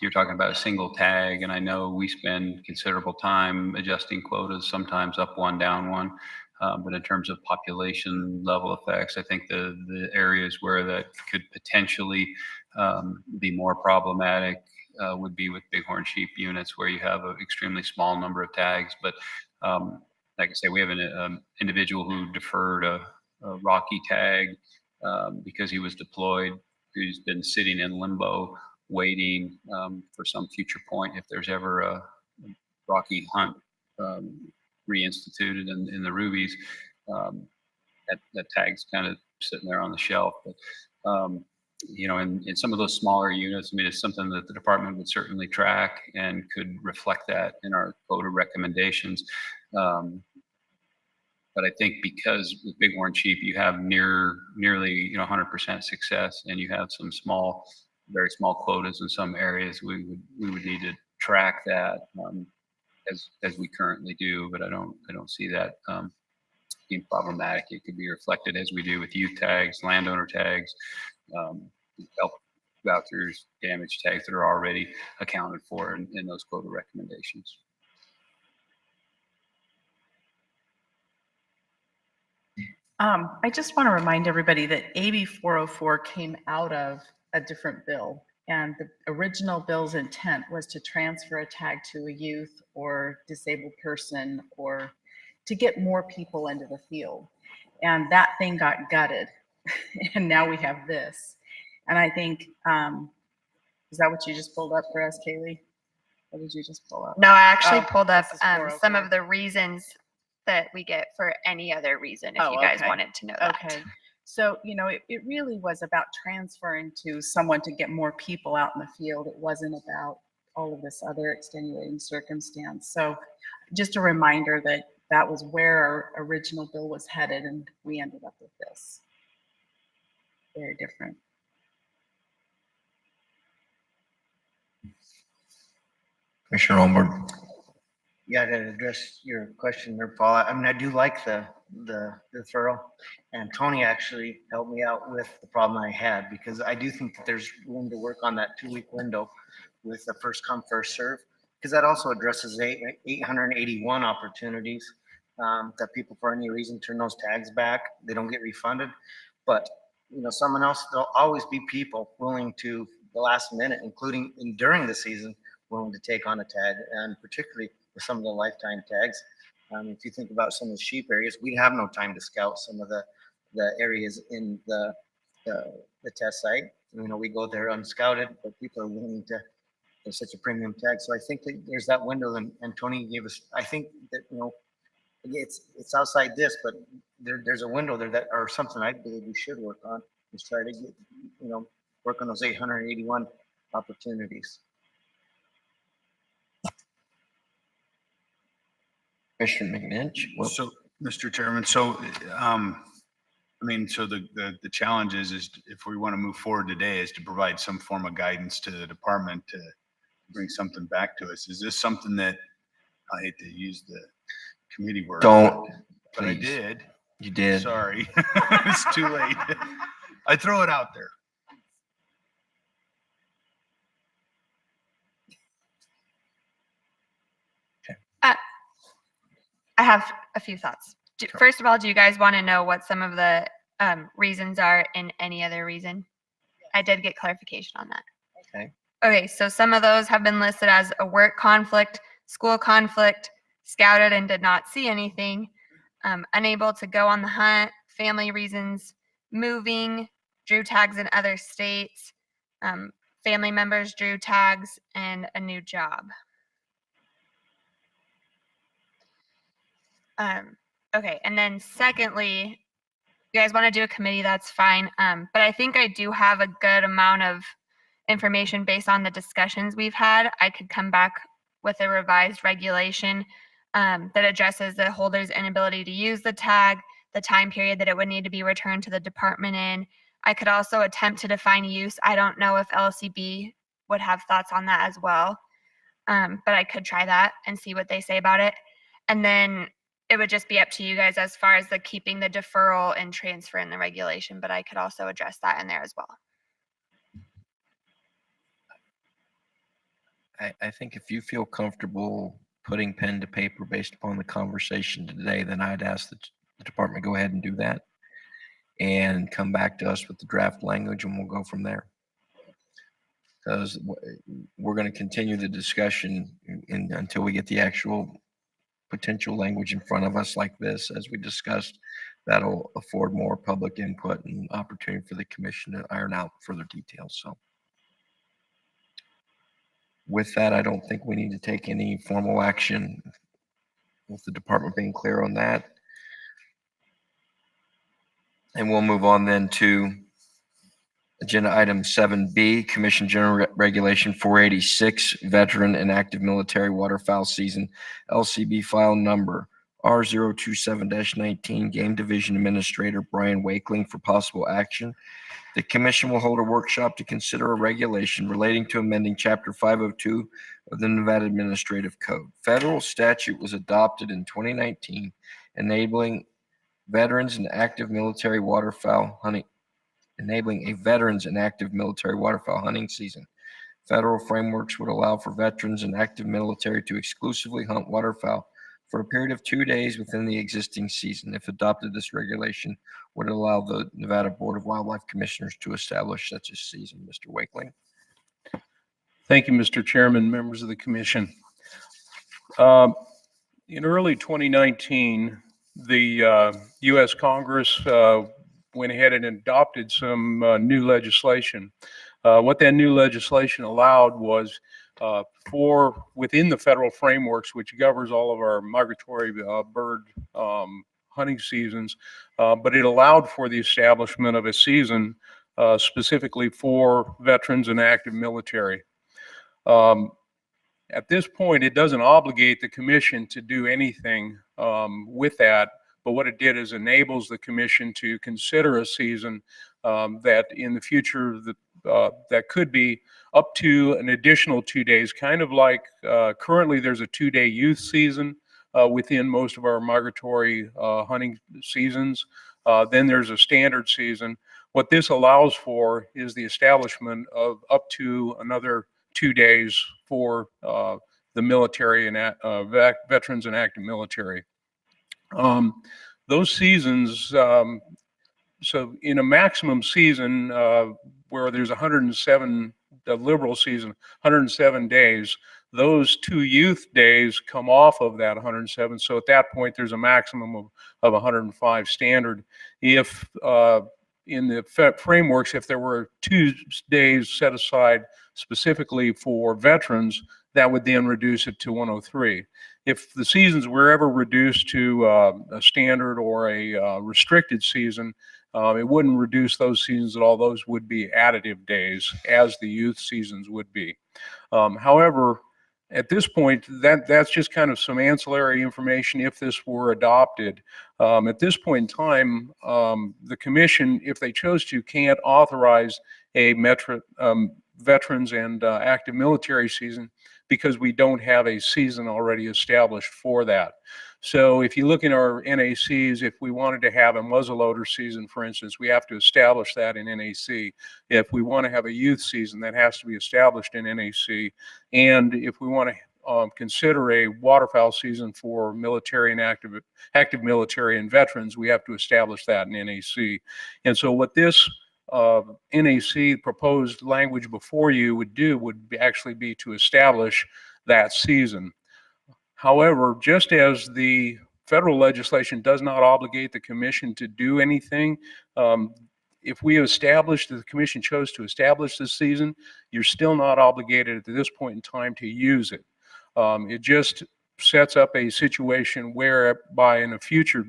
you're talking about a single tag, and I know we spend considerable time adjusting quotas, sometimes up one, down one. But in terms of population level effects, I think the areas where that could potentially be more problematic would be with bighorn sheep units, where you have an extremely small number of tags. But like I say, we have an individual who deferred a Rocky tag because he was deployed, who's been sitting in limbo waiting for some future point if there's ever a Rocky hunt reinstituted in the rubies. That tag's kind of sitting there on the shelf. But in some of those smaller units, I mean, it's something that the department would certainly track and could reflect that in our quota recommendations. But I think because with bighorn sheep, you have nearly 100% success, and you have some very small quotas in some areas, we would need to track that as we currently do. But I don't see that being problematic. It could be reflected as we do with youth tags, landowner tags, help vouchers, damage tags that are already accounted for in those quota recommendations. I just want to remind everybody that AB 404 came out of a different bill, and the original bill's intent was to transfer a tag to a youth or disabled person, or to get more people into the field. And that thing got gutted, and now we have this. And I think, is that what you just pulled up for us, Kaylee? What did you just pull up? No, I actually pulled up this is some 404. of the reasons that we get for any other reason, if Oh, you guys okay. wanted to know that. Okay. So, it really was about transferring to someone to get more people out in the field. It wasn't about all of this other extenuating circumstance. So just a reminder that that was where our original bill was headed, and we ended up with this. Very different. Commissioner Olmberg. Yeah, to address your question there, Paul, I mean, I do like the deferral, and Tony actually helped me out with the problem I had, because I do think that there's room to work on that 2-week window with the first come, first serve, because that also addresses 881 opportunities that people for any reason turn those tags back. They don't get refunded, but someone else, there'll always be people willing to the last minute, including during the season, willing to take on a tag, and particularly with some of the lifetime tags. If you think about some of the sheep areas, we have no time to scout some of the areas in the test site. You know, we go there unscouted, but people are willing to, there's such a premium tag. So I think that there's that window, and Tony gave us, I think that, you know, it's outside this, but there's a window there that, or something I believe we should work on, is try to get, you know, work on those 881 opportunities. Commissioner McNinch? Well, So, Mr. Chairman, so, I mean, so the challenge is if we want to move forward today is to provide some form of guidance to the department to bring something back to us. Is this something that, I hate to use the committee word. Don't, But I please. did. You did. Sorry. It's too late. I throw it out there. I have a few thoughts. First of all, do you guys want to know what some of the reasons are in any other reason? I did get clarification on that. Okay. Okay, so some of those have been listed as a work conflict, school conflict, scouted and did not see anything, unable to go on the hunt, family reasons, moving, drew tags in other states, family members drew tags, and a new job. Okay, and then secondly, you guys want to do a committee, that's fine. But I think I do have a good amount of information based on the discussions we've had. I could come back with a revised regulation that addresses the holder's inability to use the tag, the time period that it would need to be returned to the department in. I could also attempt to define use. I don't know if LCB would have thoughts on that as well. But I could try that and see what they say about it. And then it would just be up to you guys as far as the keeping the deferral and transfer in the regulation, but I could also address that in there as well. I think if you feel comfortable putting pen to paper based upon the conversation today, then I'd ask the department go ahead and do that and come back to us with the draft language, and we'll go from there. Because we're going to continue the discussion until we get the actual potential language in front of us like this, as we discussed. That'll afford more public input and opportunity for the commission to iron out further details. So with that, I don't think we need to take any formal action with the department being clear on that. And we'll move on then to agenda item 7B, Commission General Regulation 486, Veteran and Active Military Waterfowl Season, LCB file number R027-19, Game Division Administrator Brian Wakeling for possible action. The commission will hold a workshop to consider a regulation relating to amending Chapter 502 of the Nevada Administrative Code. Federal statute was adopted in 2019, enabling veterans and active military waterfowl hunting, enabling a veterans and active military waterfowl hunting season. Federal frameworks would allow for veterans and active military to exclusively hunt waterfowl for a period of 2 days within the existing season. If adopted, this regulation would allow the Nevada Board of Wildlife Commissioners to establish such a season. Mr. Wakeling. Thank you, Mr. Chairman, members of the commission. In early 2019, the U.S. Congress went ahead and adopted some new legislation. What that new legislation allowed was for within the federal frameworks, which governs all of our migratory bird hunting seasons, but it allowed for the establishment of a season specifically for veterans and active military. At this point, it doesn't obligate the commission to do anything with that, but what it did is enables the commission to consider a season that in the future that could be up to an additional 2 days, kind of like currently there's a 2-day youth season within most of our migratory hunting seasons. Then there's a standard season. What this allows for is the establishment of up to another 2 days for the military and veterans and active military. Those seasons, so in a maximum season where there's 107, the liberal season, 107 days, those 2 youth days come off of that 107. So at that point, there's a maximum of 105 standard. If in the frameworks, if there were 2 days set aside specifically for veterans, that would then reduce it to 103. If the seasons were ever reduced to a standard or a restricted season, it wouldn't reduce those seasons at all. Those would be additive days, as the youth seasons would be. However, at this point, that's just kind of some ancillary information if this were adopted. At this point in time, the commission, if they chose to, can't authorize a veterans and active military season because we don't have a season already established for that. So if you look in our NACs, if we wanted to have a muzzleloader season, for instance, we have to establish that in NAC. If we want to have a youth season, that has to be established in NAC. And if we want to consider a waterfowl season for military and active military and veterans, we have to establish that in NAC. And so what this NAC proposed language before you would do would actually be to establish that season. However, just as the federal legislation does not obligate the commission to do anything, if we established, the commission chose to establish this season, you're still not obligated at this point in time to use it. It just sets up a situation whereby in a future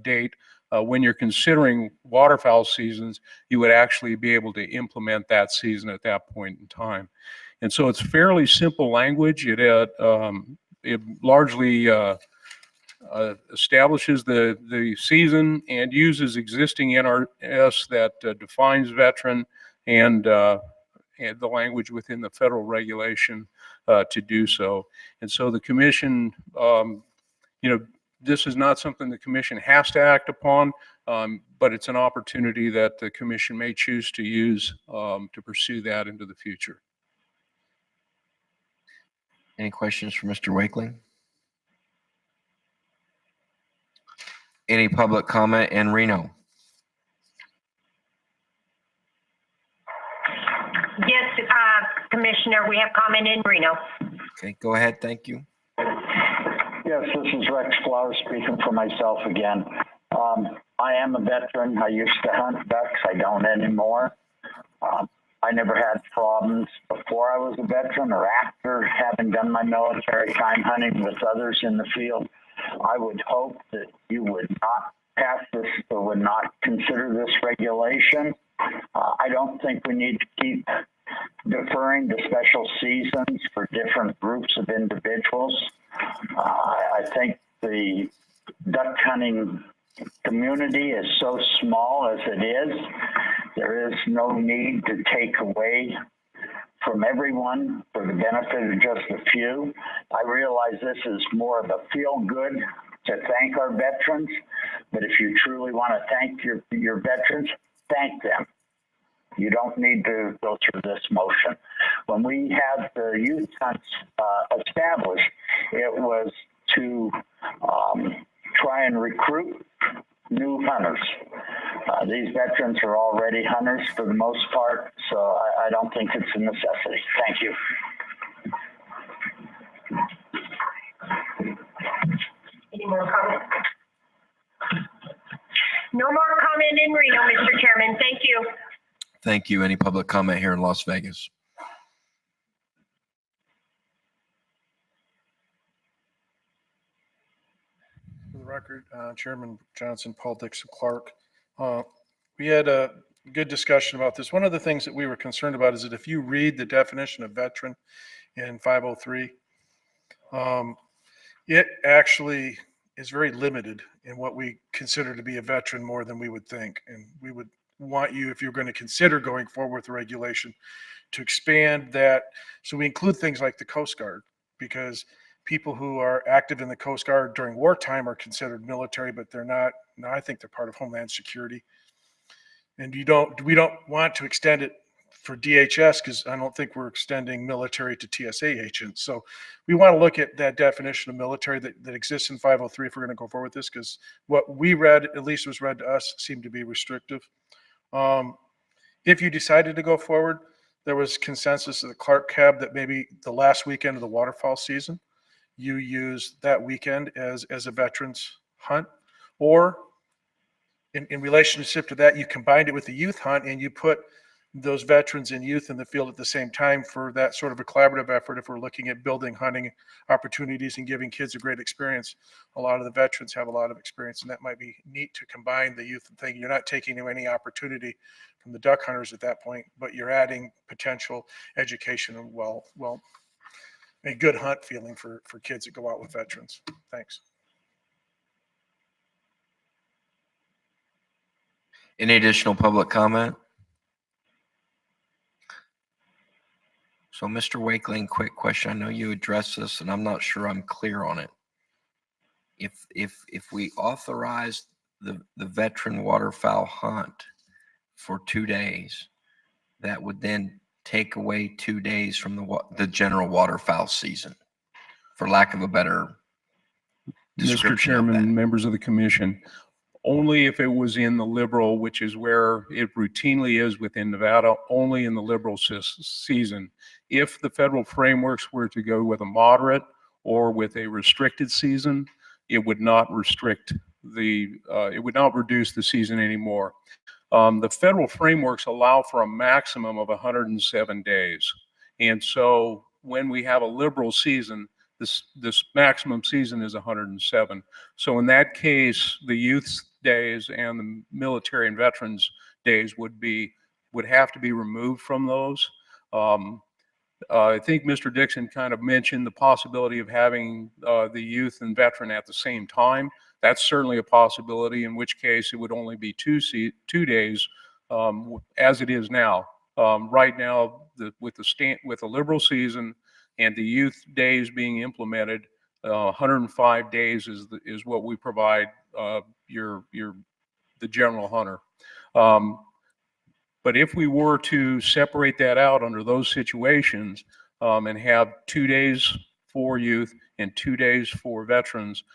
date, when you're considering waterfowl seasons, you would actually be able to implement that season at that point in time. And so it's fairly simple language. It largely establishes the season and uses existing NRS that defines veteran and the language within the federal regulation to do so. And so the commission, this is not something the commission has to act upon, but it's an opportunity that the commission may choose to use to pursue that into the future. Any questions for Mr. Wakeling? Any public comment in Reno? Yes, Commissioner, we have comment in Reno. Okay, go ahead. Thank you. Yes, this is Rex Flowers speaking for myself again. I am a veteran. I used to hunt ducks. I don't anymore. I never had problems before I was a veteran or after having done my military time hunting with others in the field. I would hope that you would not pass this or would not consider this regulation. I don't think we need to keep deferring to special seasons for different groups of individuals. I think the duck hunting community is so small as it is. There is no need to take away from everyone for the benefit of just a few. I realize this is more of a feel good to thank our veterans, but if you truly want to thank your veterans, thank them. You don't need to go through this motion. When we had the youth hunts established, it was to try and recruit new hunters. These veterans are already hunters for the most part, so I don't think it's a necessity. Thank you. Any more comments? No more comment in Reno, Mr. Chairman. Thank you. Thank you. Any public comment here in Las Vegas? For the record, Chairman Johnson, Paul Dixon Clark. We had a good discussion about this. One of the things that we were concerned about is that if you read the definition of veteran in 503, it actually is very limited in what we consider to be a veteran more than we would think. And we would want you, if you're going to consider going forward with the regulation, to expand that. So we include things like the Coast Guard, because people who are active in the Coast Guard during wartime are considered military, but they're not. No, I think they're part of Homeland Security. And we don't want to extend it for DHS because I don't think we're extending military to TSA agents. So we want to look at that definition of military that exists in 503 if we're going to go forward with this, because what we read, at least was read to us, seemed to be restrictive. If you decided to go forward, there was consensus of the Clark Cab that maybe the last weekend of the waterfowl season, you use that weekend as a veterans hunt, or in relationship to that, you combined it with the youth hunt and you put those veterans and youth in the field at the same time for that sort of a collaborative effort. If we're looking at building hunting opportunities and giving kids a great experience, a lot of the veterans have a lot of experience, and that might be neat to combine the youth thing. You're not taking away any opportunity from the duck hunters at that point, but you're adding potential education and a good hunt feeling for kids that go out with veterans. Thanks. Any additional public comment? So Mr. Wakeling, quick question. I know you addressed this and I'm not sure I'm clear on it. If we authorize the veteran waterfowl hunt for 2 days, that would then take away 2 days from the general waterfowl season, for lack of a better Mr. description of that. Chairman, members of the commission, only if it was in the liberal, which is where it routinely is within Nevada, only in the liberal season. If the federal frameworks were to go with a moderate or with a restricted season, it would not restrict it would not reduce the season anymore. The federal frameworks allow for a maximum of 107 days. And so when we have a liberal season, this maximum season is 107. So in that case, the youth days and the military and veterans days would have to be removed from those. I think Mr. Dixon kind of mentioned the possibility of having the youth and veteran at the same time. That's certainly a possibility, in which case it would only be 2 days as it is now. Right now, with the liberal season and the youth days being implemented, 105 days is what we provide the general hunter. But if we were to separate that out under those situations and have 2 days for youth and 2 days for veterans,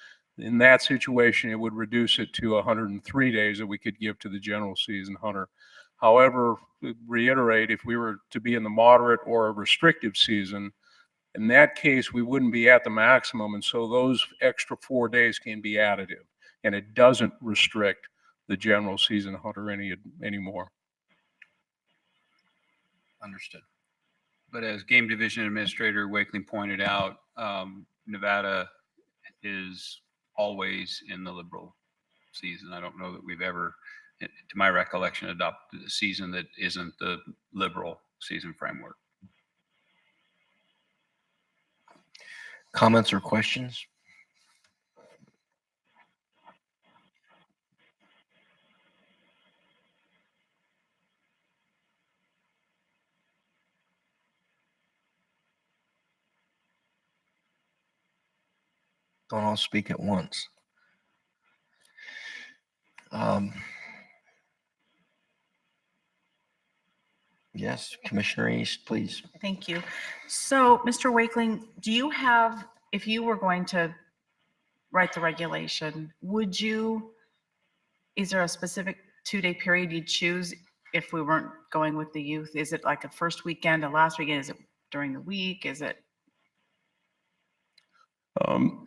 in that situation, it would reduce it to 103 days that we could give to the general season hunter. However, reiterate, if we were to be in the moderate or a restrictive season, in that case, we wouldn't be at the maximum. And so those extra 4 days can be additive, and it doesn't restrict the general season hunter anymore. Understood. But as Game Division Administrator Wakeling pointed out, Nevada is always in the liberal season. I don't know that we've ever, to my recollection, adopted a season that isn't the liberal season framework. Comments or questions? Don't all speak at once. Yes, Commissioner East, please. Thank you. So, Mr. Wakeling, do you have, if you were going to write the regulation, is there a specific 2-day period you'd choose if we weren't going with the youth? Is it like a first weekend, a last weekend? Is it during the week? Is it?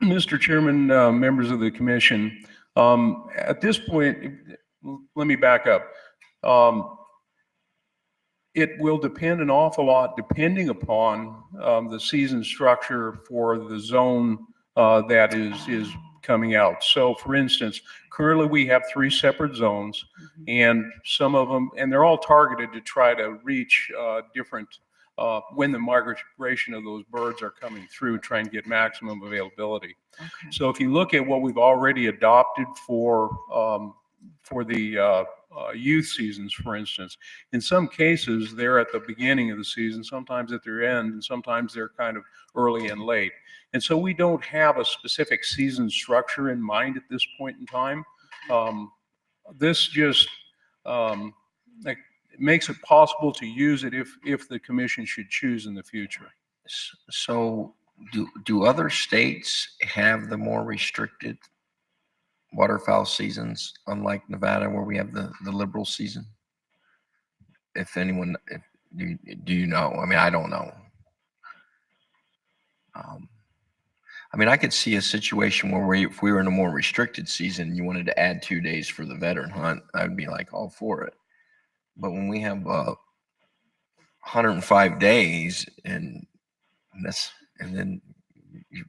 Mr. Chairman, members of the commission, at this point, let me back up. It will depend an awful lot, depending upon the season structure for the zone that is coming out. So for instance, currently we have 3 separate zones, and some of them, and they're all targeted to try to reach different, when the migration of those birds are coming through, trying to get maximum availability. Okay. So if you look at what we've already adopted for the youth seasons, for instance, in some cases, they're at the beginning of the season, sometimes at their end, and sometimes they're kind of early and late. And so we don't have a specific season structure in mind at this point in time. This just it makes it possible to use it if the commission should choose in the future. So do other states have the more restricted waterfowl seasons, unlike Nevada, where we have the liberal season? If anyone, Do you know? I mean, I don't know. I mean, I could see a situation where if we were in a more restricted season, you wanted to add 2 days for the veteran hunt, I'd be like all for it. But when we have 105 days and then you're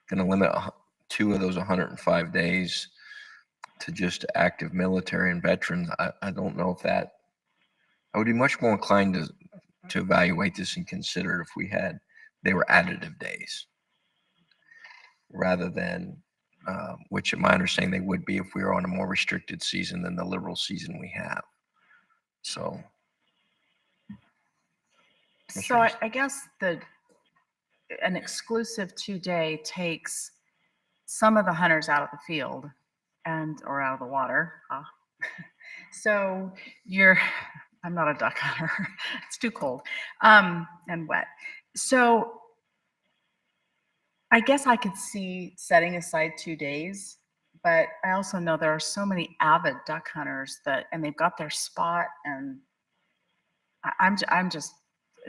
going to limit 2 of those 105 days to just active military and veterans, I don't know if that, I would be much more inclined to evaluate this and consider it if they were additive days rather than, which in my understanding they would be if we were on a more restricted season than the liberal season we have. So. So I guess an exclusive 2-day takes some of the hunters out of the field or out of the water. So I'm not a duck hunter. It's too cold and wet. So I guess I could see setting aside 2 days, but I also know there are so many avid duck hunters and they've got their spot, and I'm just,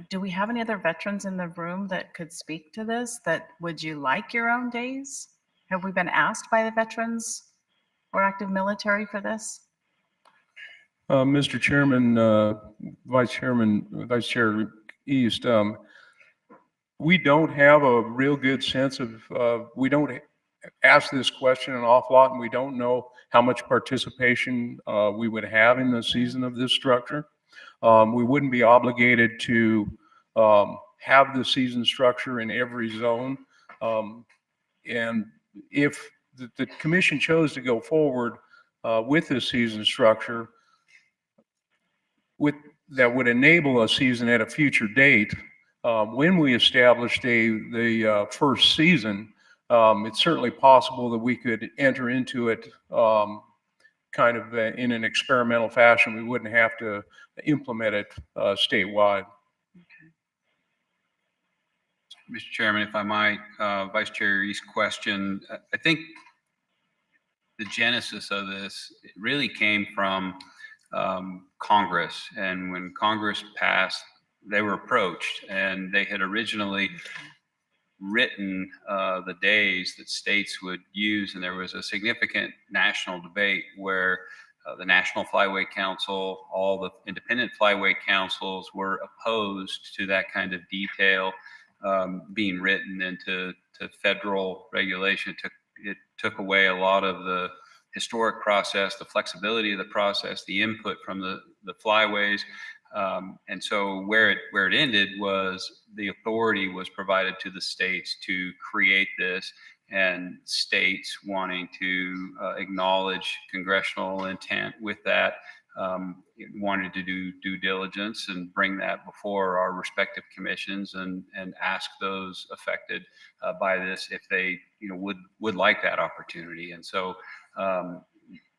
do we have any other veterans in the room that could speak to this? Would you like your own days? Have we been asked by the veterans or active military for this? Mr. Chairman, Vice Chair East, we don't have a real good sense of, we don't ask this question an awful lot, and we don't know how much participation we would have in the season of this structure. We wouldn't be obligated to have the season structure in every zone. And if the commission chose to go forward with this season structure, that would enable a season at a future date. When we established the first season, it's certainly possible that we could enter into it kind of in an experimental fashion. We wouldn't have to implement it statewide. Mr. Chairman, if I might, Vice Chair East's question, I think the genesis of this really came from Congress. And when Congress passed, they were approached, and they had originally written the days that states would use. And there was a significant national debate where the National Flyway Council, all the independent flyway councils were opposed to that kind of detail being written into federal regulation. It took away a lot of the historic process, the flexibility of the process, the input from the flyways. And so where it ended was the authority was provided to the states to create this, and states wanting to acknowledge congressional intent with that, wanted to do due diligence and bring that before our respective commissions and ask those affected by this if they would like that opportunity. And so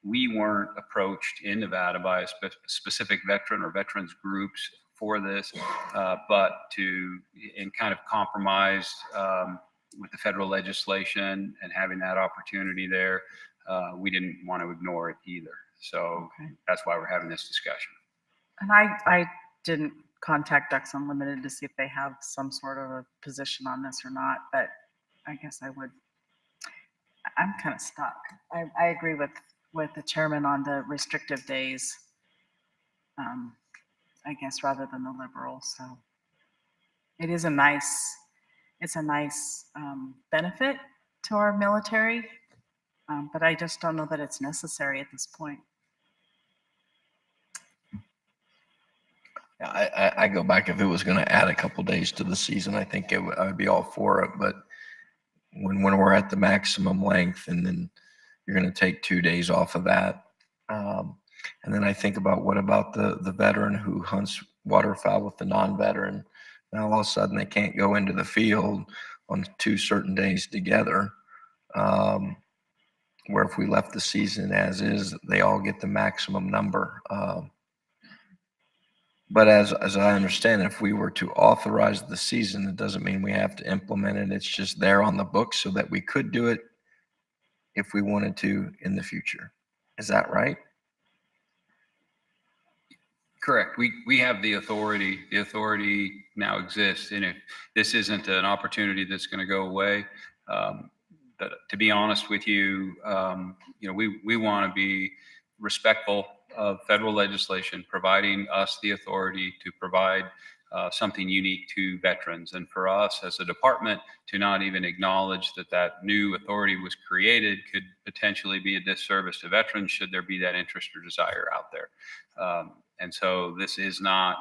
we weren't approached in Nevada by a specific veteran or veterans groups for this, but in kind of compromise with the federal legislation and having that opportunity there, we didn't want to ignore it either. So that's why we're having this discussion. And I didn't contact Ducks Unlimited to see if they have some sort of a position on this or not, but I guess I'm kind of stuck. I agree with the chairman on the restrictive days, I guess, rather than the liberal. So it's a nice benefit to our military, but I just don't know that it's necessary at this point. I go back, if it was going to add a couple days to the season, I think I would be all for it. But when we're at the maximum length, and then you're going to take 2 days off of that, and then I think about, what about the veteran who hunts waterfowl with the non-veteran? Now all of a sudden they can't go into the field on 2 certain days together. Where if we left the season as is, they all get the maximum number. But as I understand it, if we were to authorize the season, it doesn't mean we have to implement it. It's just there on the books so that we could do it if we wanted to in the future. Is that right? Correct. We have the authority. The authority now exists. And if this isn't an opportunity that's going to go away, but to be honest with you, we want to be respectful of federal legislation, providing us the authority to provide something unique to veterans. And for us as a department to not even acknowledge that that new authority was created could potentially be a disservice to veterans should there be that interest or desire out there. And so this is not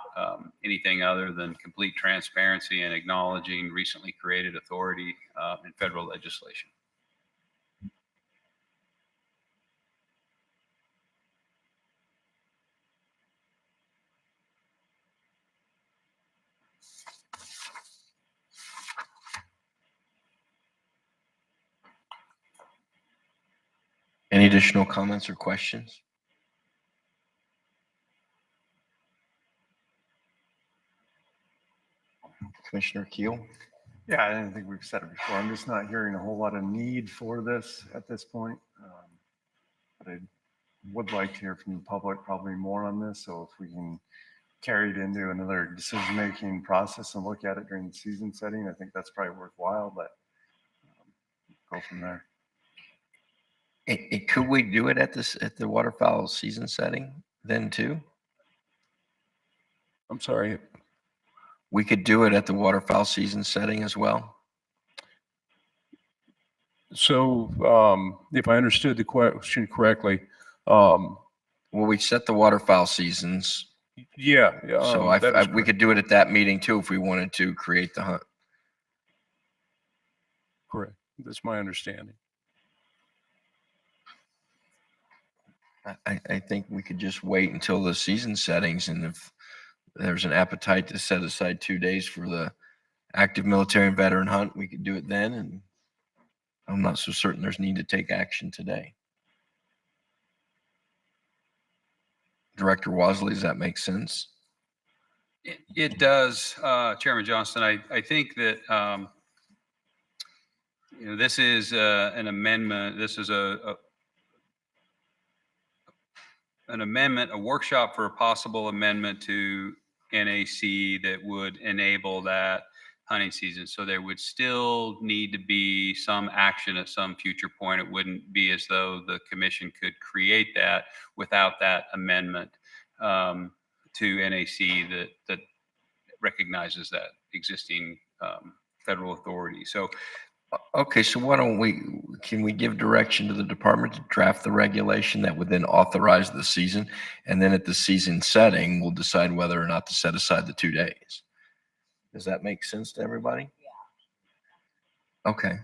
anything other than complete transparency and acknowledging recently created authority in federal legislation. Any additional comments or questions? Commissioner Keel? Yeah, I think we've said it before. I'm just not hearing a whole lot of need for this at this point. But I would like to hear from the public probably more on this. So if we can carry it into another decision-making process and look at it during the season setting, I think that's probably worthwhile, but go from there. Could we do it at the waterfowl season setting then too? I'm sorry. We could do it at the waterfowl season setting as well. So if I understood the question correctly, well, we set the waterfowl seasons. Yeah. So we could do it at that meeting too if we wanted to create the hunt. Correct. That's my understanding. I think we could just wait until the season settings, and if there's an appetite to set aside 2 days for the active military and veteran hunt, we could do it then. And I'm not so certain there's need to take action today. Director Wasley, does that make sense? It does, Chairman Johnston. I think that this is an amendment. This is an amendment, a workshop for a possible amendment to NAC that would enable that hunting season. So there would still need to be some action at some future point. It wouldn't be as though the commission could create that without that amendment to NAC that recognizes that existing federal authority. So okay, so can we give direction to the department to draft the regulation that would then authorize the season? And then at the season setting, we'll decide whether or not to set aside the 2 days. Does that make sense to everybody? Yeah. Okay.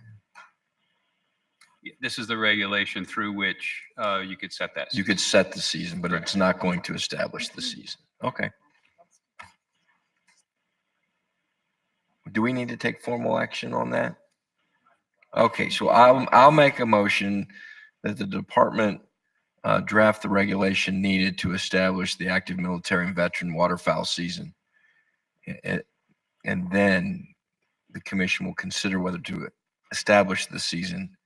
this is the regulation through which you could set that. You could set the season, but it's not going to establish the season. Okay. Do we need to take formal action on that? Okay, so I'll make a motion that the department draft the regulation needed to establish the active military and veteran waterfowl season. And then the commission will consider whether to establish the season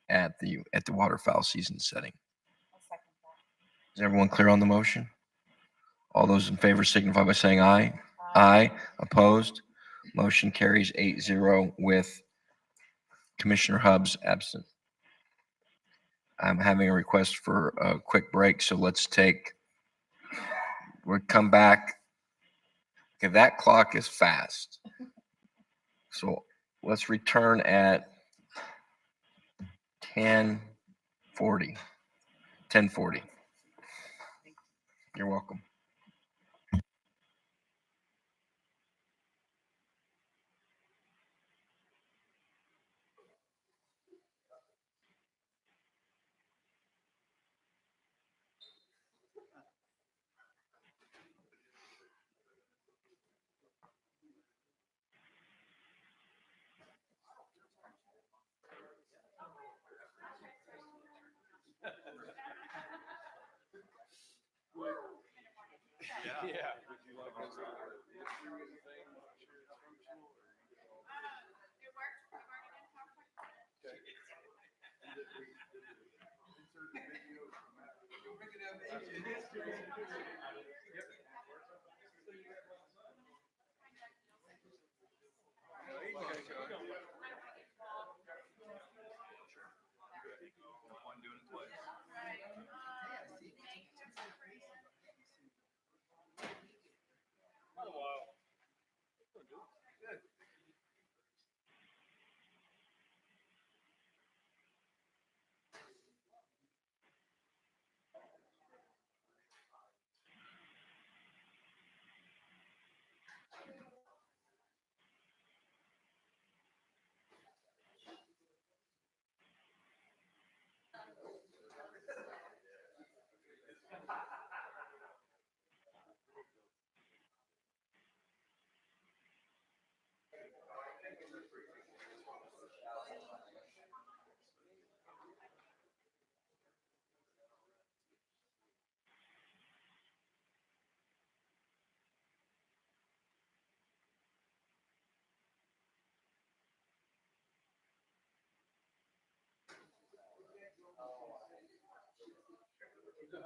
at the waterfowl season setting. Is everyone clear on the motion? All those in favor signify by saying aye. Aye. Opposed? Motion carries 8-0 with Commissioner Hubbs absent. I'm having a request for a quick break, so we'll come back. Okay, that clock is fast. So let's return at 10:40. 10:40. You're welcome. Yeah. Yeah,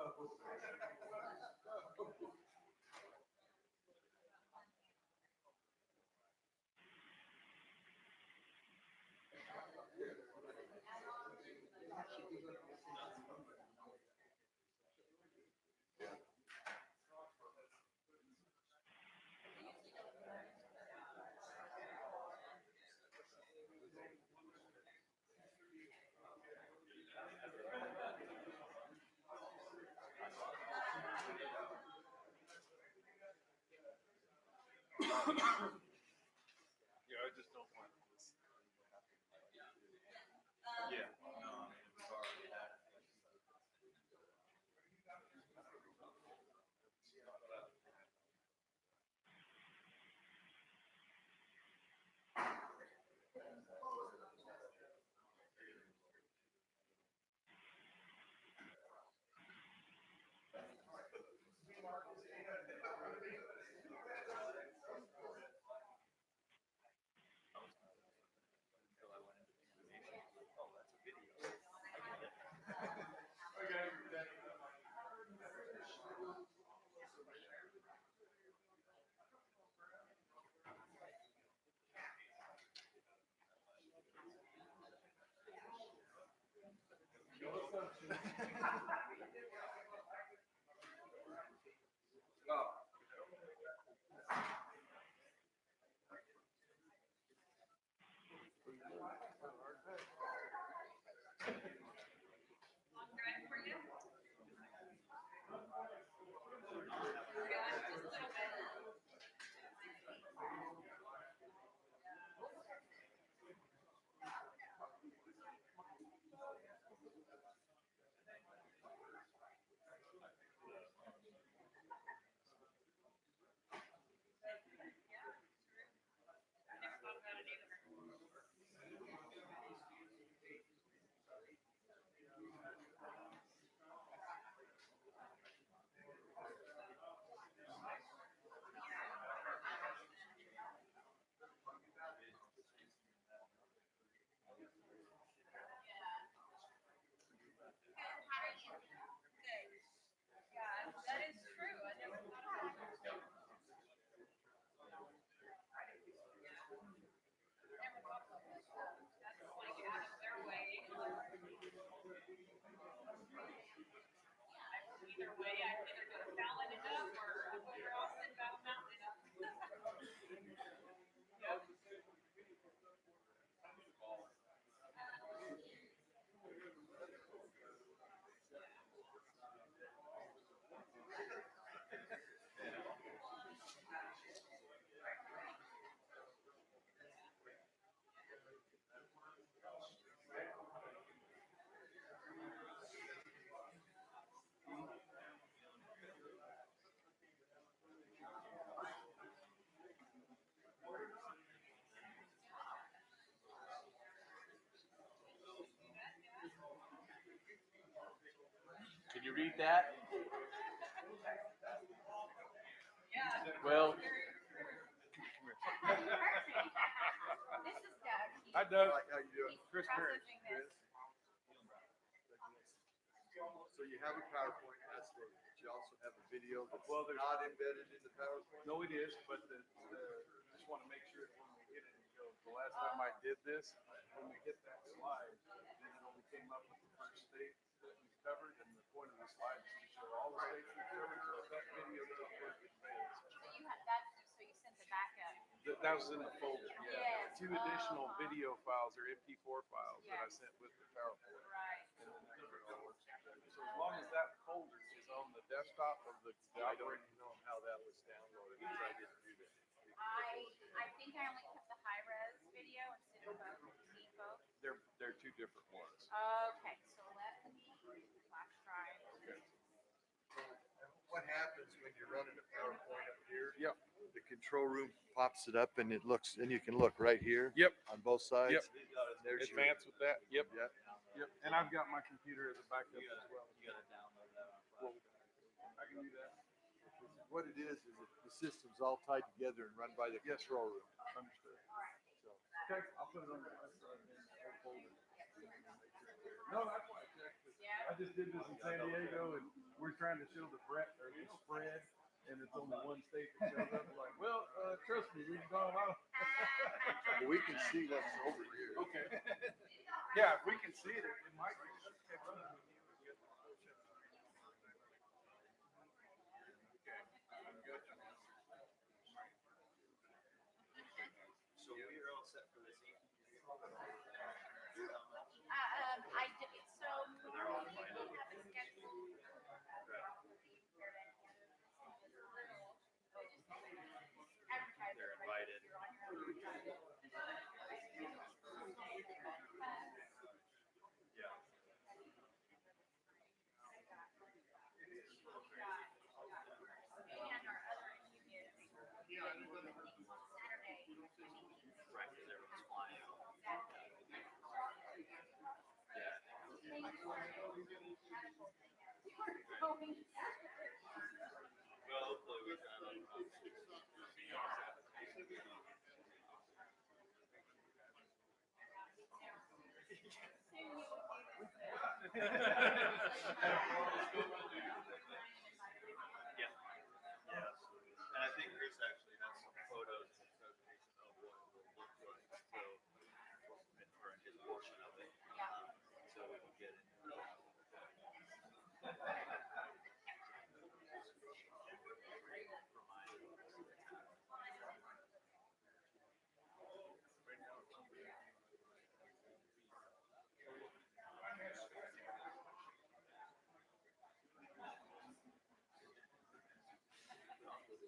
I just don't want this. Yeah, no, it's already that. Can you read that? Well. Hi, Doug. How you doing? Chris Merritt. So you have a PowerPoint as stated, but you also have a video that's not embedded in the PowerPoint? No, it is, but just want to make sure that when we hit it, it goes. The last time I did this, when we hit that slide, then it only came up with the first state that we covered, and the point of the slide is to show all the states we covered, so if that video doesn't work, it fails. So you had that, so you sent the backup. That was in the folder, yeah. Yes. 2 additional video files or MP4 files that I sent with the PowerPoint. Right. And then that's where it all works together. So as long as that folder is on the desktop of the I don't operating, know how that was downloaded, because I didn't do that. I think I only kept the high res video instead of both. See both? they're 2 different ones. Okay, so let me flash drive. What happens when you're running a PowerPoint up here? Yep. The control room pops it up and it looks, and you can look right here. Yep. On both sides. Yep. There's Advance with that. Yep. Yep. Yep. And I've got my computer as a backup as well. You gotta download that on Well, I can do that. What it is that the system's all tied together and run by the control room. Understood. So, okay, I'll put it on the website and then folder. No, that's why I checked it. I just did this in San Diego and we're trying to show the breadth or the spread, and it's only one state that shows up. We're like, well, trust me, we've gone out. We can see what's over here. Okay. Yeah, if we can see it, it might be. So we are all set for this evening. I did, so normally we have a schedule. They're invited. Yeah. Right, because everyone's flying out. Well, hopefully we can. Yeah. Yes. And I think Chris actually has some photos and presentation of what it will look like. So for his portion of it. So we can get it.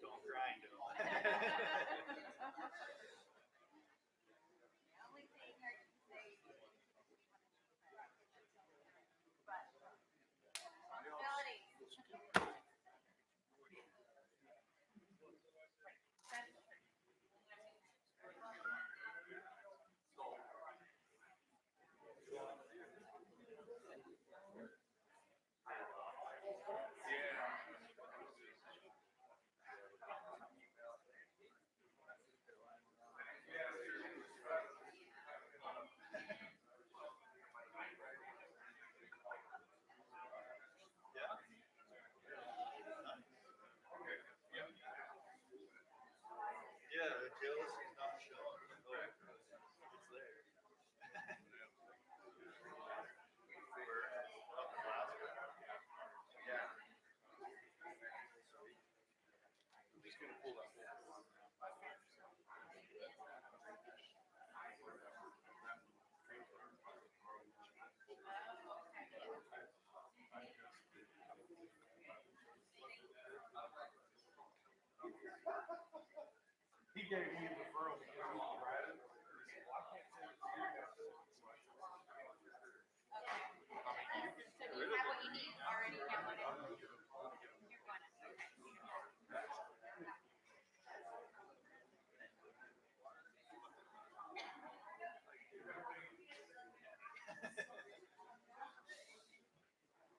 Don't grind it all. Yeah, the jealousy's not showing. Oh, it's there. We're up in Alaska. Yeah. I'm just gonna pull that. He gave me the referral because he was driving. He said, well, I can't send it to you. So do you have what you need already downloaded? You're going to.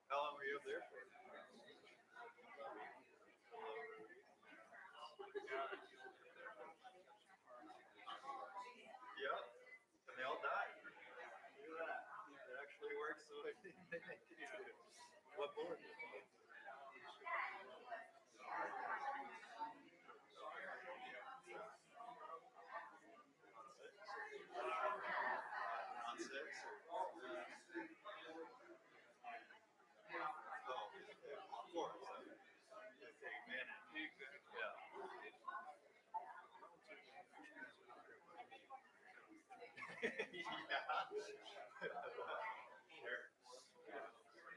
How long were you up there for? Yeah, and they all died. Look at that. It actually works the way they make it do. What board? On six? Oh, of course. It's a minute. Yeah. Sure.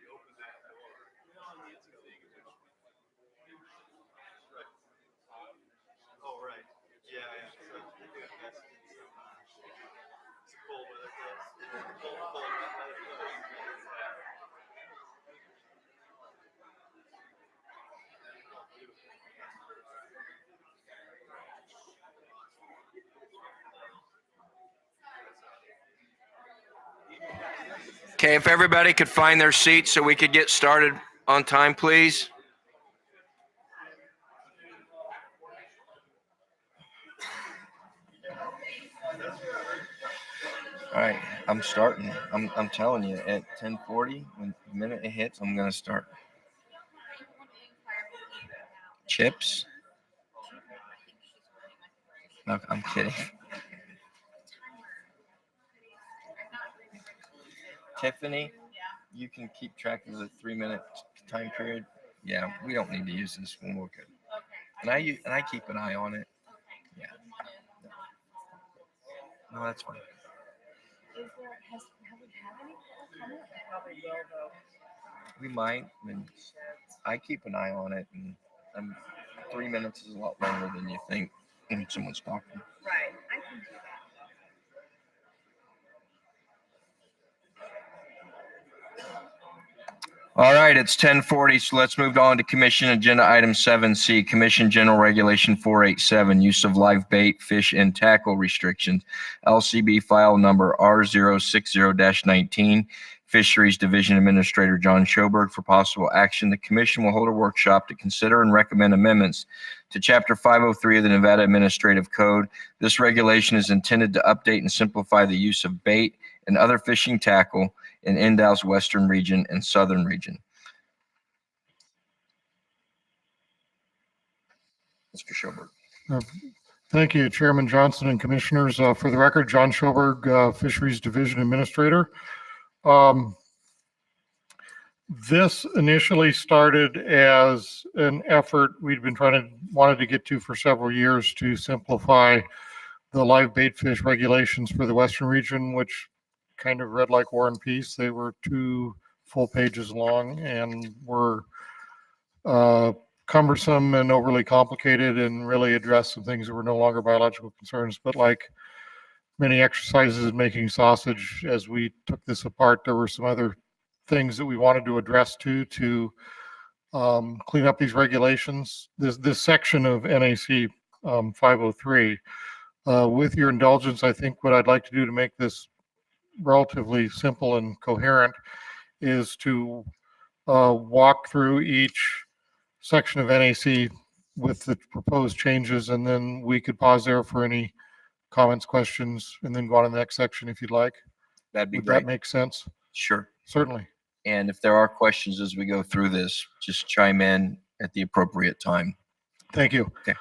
You open that door. It's a big right. Oh, right. Yeah, yeah. So they do invest in some cold weather clothes. Cold weather clothes. Yeah. Okay, if everybody could find their seats so we could get started on time, please. All right, I'm starting. I'm telling you, at 10:40, when the minute it hits, I'm gonna start. Chips? No, I'm kidding. Tiffany, you can keep track of the 3-minute time period. Yeah, we don't need to use this one. We're good. And I keep an eye on it. Yeah. No, that's fine. We might. I mean, I keep an eye on it, and 3 minutes is a lot longer than you think when someone's talking. Right, I can do that. All right, it's 10:40, so let's move on to Commission Agenda Item 7C, Commission General Regulation 487, Use of Live Bait, Fish, and Tackle Restrictions, LCB File Number R060-19, Fisheries Division Administrator John Schoberg for possible action. The Commission will hold a workshop to consider and recommend amendments to Chapter 503 of the Nevada Administrative Code. This regulation is intended to update and simplify the use of bait and other fishing tackle in NDOW's western region and southern region. Mr. Schoberg. Thank you, Chairman Johnson and Commissioners. For the record, John Schoberg, Fisheries Division Administrator. This initially started as an effort we'd been wanted to get to for several years to simplify the live bait fish regulations for the western region, which kind of read like War and Peace. They were 2 full pages long and were cumbersome and overly complicated, and really addressed some things that were no longer biological concerns. But like many exercises in making sausage, as we took this apart, there were some other things that we wanted to address to clean up these regulations. This section of NAC 503, with your indulgence, I think what I'd like to do to make this relatively simple and coherent is to walk through each section of NAC with the proposed changes, and then we could pause there for any comments, questions, and then go on to the next section if you'd like. That'd be Would great. that make sense? Sure. Certainly. And if there are questions as we go through this, just chime in at the appropriate time. Thank you. Okay.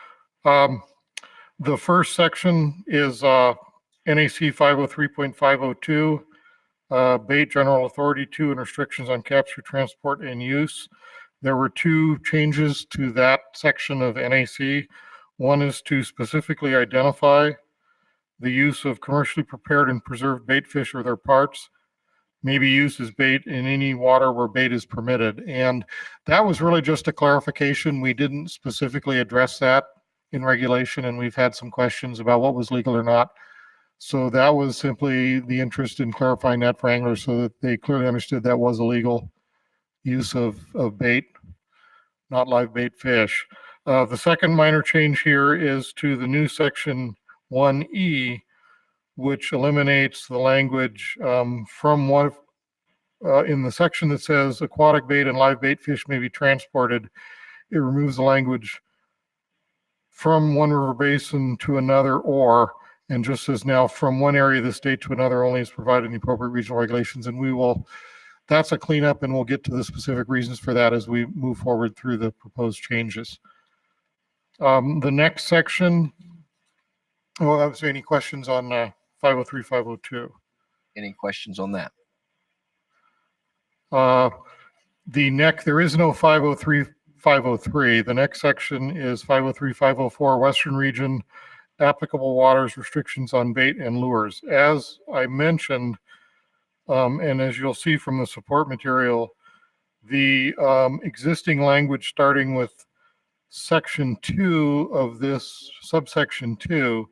The first section is NAC 503.502, bait general authority 2 and restrictions on capture, transport, and use. There were 2 changes to that section of NAC. One is to specifically identify the use of commercially prepared and preserved bait fish or their parts may be used as bait in any water where bait is permitted. And that was really just a clarification. We didn't specifically address that in regulation, and we've had some questions about what was legal or not. So that was simply the interest in clarifying that for anglers so that they clearly understood that was a legal use of bait, not live bait fish. The second minor change here is to the new section 1E, which eliminates the language from one in the section that says aquatic bait and live bait fish may be transported. It removes the language from one river basin to another and just says now from one area of the state to another only as provided in the appropriate regional regulations. And that's a cleanup, and we'll get to the specific reasons for that as we move forward through the proposed changes. The next section, well, I would say any questions on 503, 502? Any questions on that? There is no 503, 503. The next section is 503, 504, Western Region, applicable waters, restrictions on bait and lures. As I mentioned, and as you'll see from the support material, the existing language starting with section 2 of this subsection 2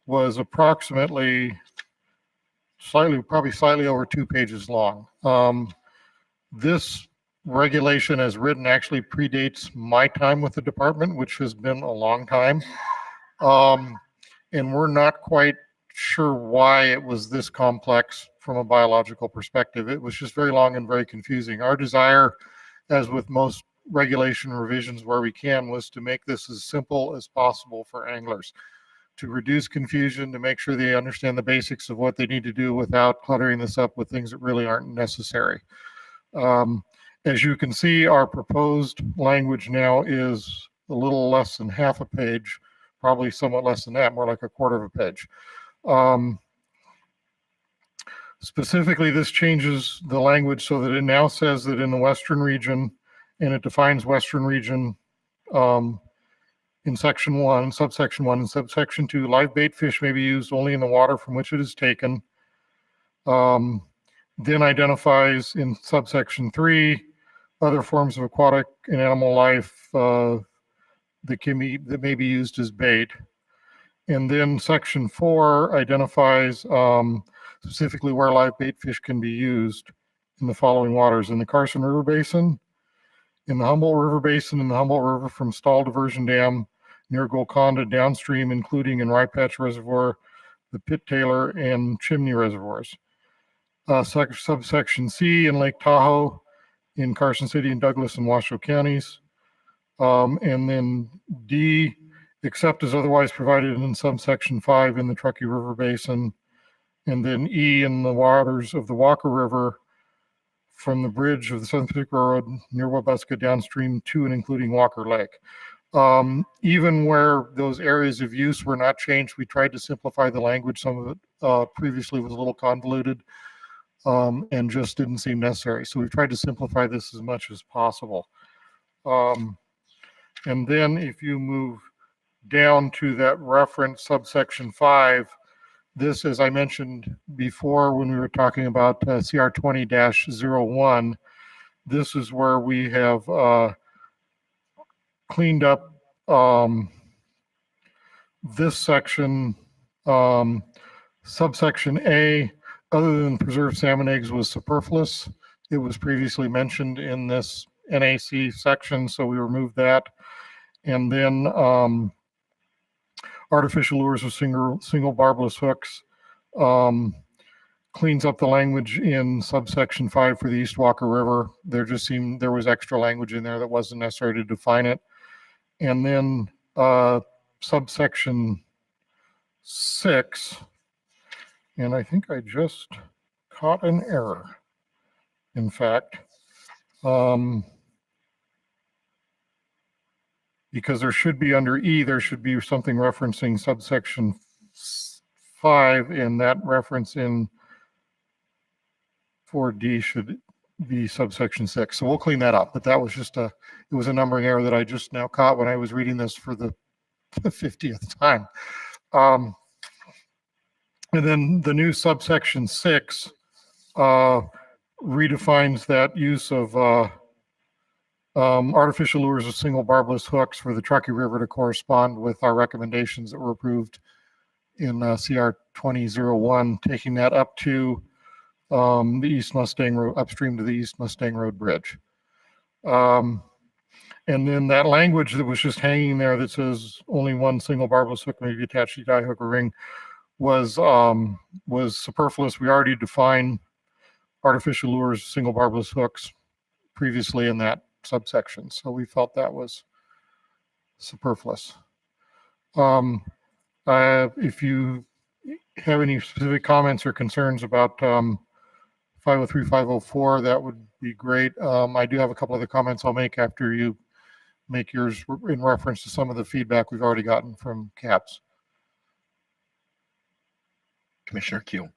was approximately probably slightly over 2 pages long. This regulation as written actually predates my time with the department, which has been a long time. And we're not quite sure why it was this complex from a biological perspective. It was just very long and very confusing. Our desire, as with most regulation revisions where we can, was to make this as simple as possible for anglers, to reduce confusion, to make sure they understand the basics of what they need to do without cluttering this up with things that really aren't necessary. As you can see, our proposed language now is a little less than half a page, probably somewhat less than that, more like a quarter of a page. Specifically, this changes the language so that it now says that in the Western region, and it defines Western region in section 1, subsection 1, and subsection 2, live bait fish may be used only in the water from which it is taken. Then identifies in subsection 3 other forms of aquatic and animal life that may be used as bait. And then section 4 identifies specifically where live bait fish can be used in the following waters: in the Carson River Basin, in the Humboldt River Basin, in the Humboldt River from Stall Diversion Dam near Golconda downstream, including in Rye Patch Reservoir, the Pitt Taylor, and Chimney Reservoirs. Subsection C in Lake Tahoe, in Carson City and Douglas and Washoe counties. And then D, except as otherwise provided in subsection 5 in the Truckee River Basin. And then E in the waters of the Walker River from the bridge of the Southern Pacific Railroad near Wabasca downstream to and including Walker Lake. Even where those areas of use were not changed, we tried to simplify the language. Some of it previously was a little convoluted and just didn't seem necessary. So we've tried to simplify this as much as possible. And then if you move down to that reference subsection 5, this, as I mentioned before when we were talking about CR 20-01, this is where we have cleaned up this section. Subsection A, other than preserved salmon eggs, was superfluous. It was previously mentioned in this NAC section, so we removed that. And then artificial lures with single barbless hooks cleans up the language in subsection 5 for the East Walker River. There was extra language in there that wasn't necessary to define it. And then subsection 6, and I think I just caught an error, in fact. Because there should be under E, there should be something referencing subsection 5, and that reference in 4D should be subsection 6. So we'll clean that up, but that was just it was a numbering error that I just now caught when I was reading this for the 50th time. And then the new subsection 6 redefines that use of artificial lures with single barbless hooks for the Truckee River to correspond with our recommendations that were approved in CR 20-01, taking that up to the East Mustang Road, upstream to the East Mustang Road Bridge. And then that language that was just hanging there that says only one single barbless hook may be attached to die hook or ring was superfluous. We already defined artificial lures, single barbless hooks previously in that subsection, so we felt that was superfluous. If you have any specific comments or concerns about 503, 504, that would be great. I do have a couple other comments I'll make after you make yours in reference to some of the feedback we've already gotten from CAPS. Commissioner Keel.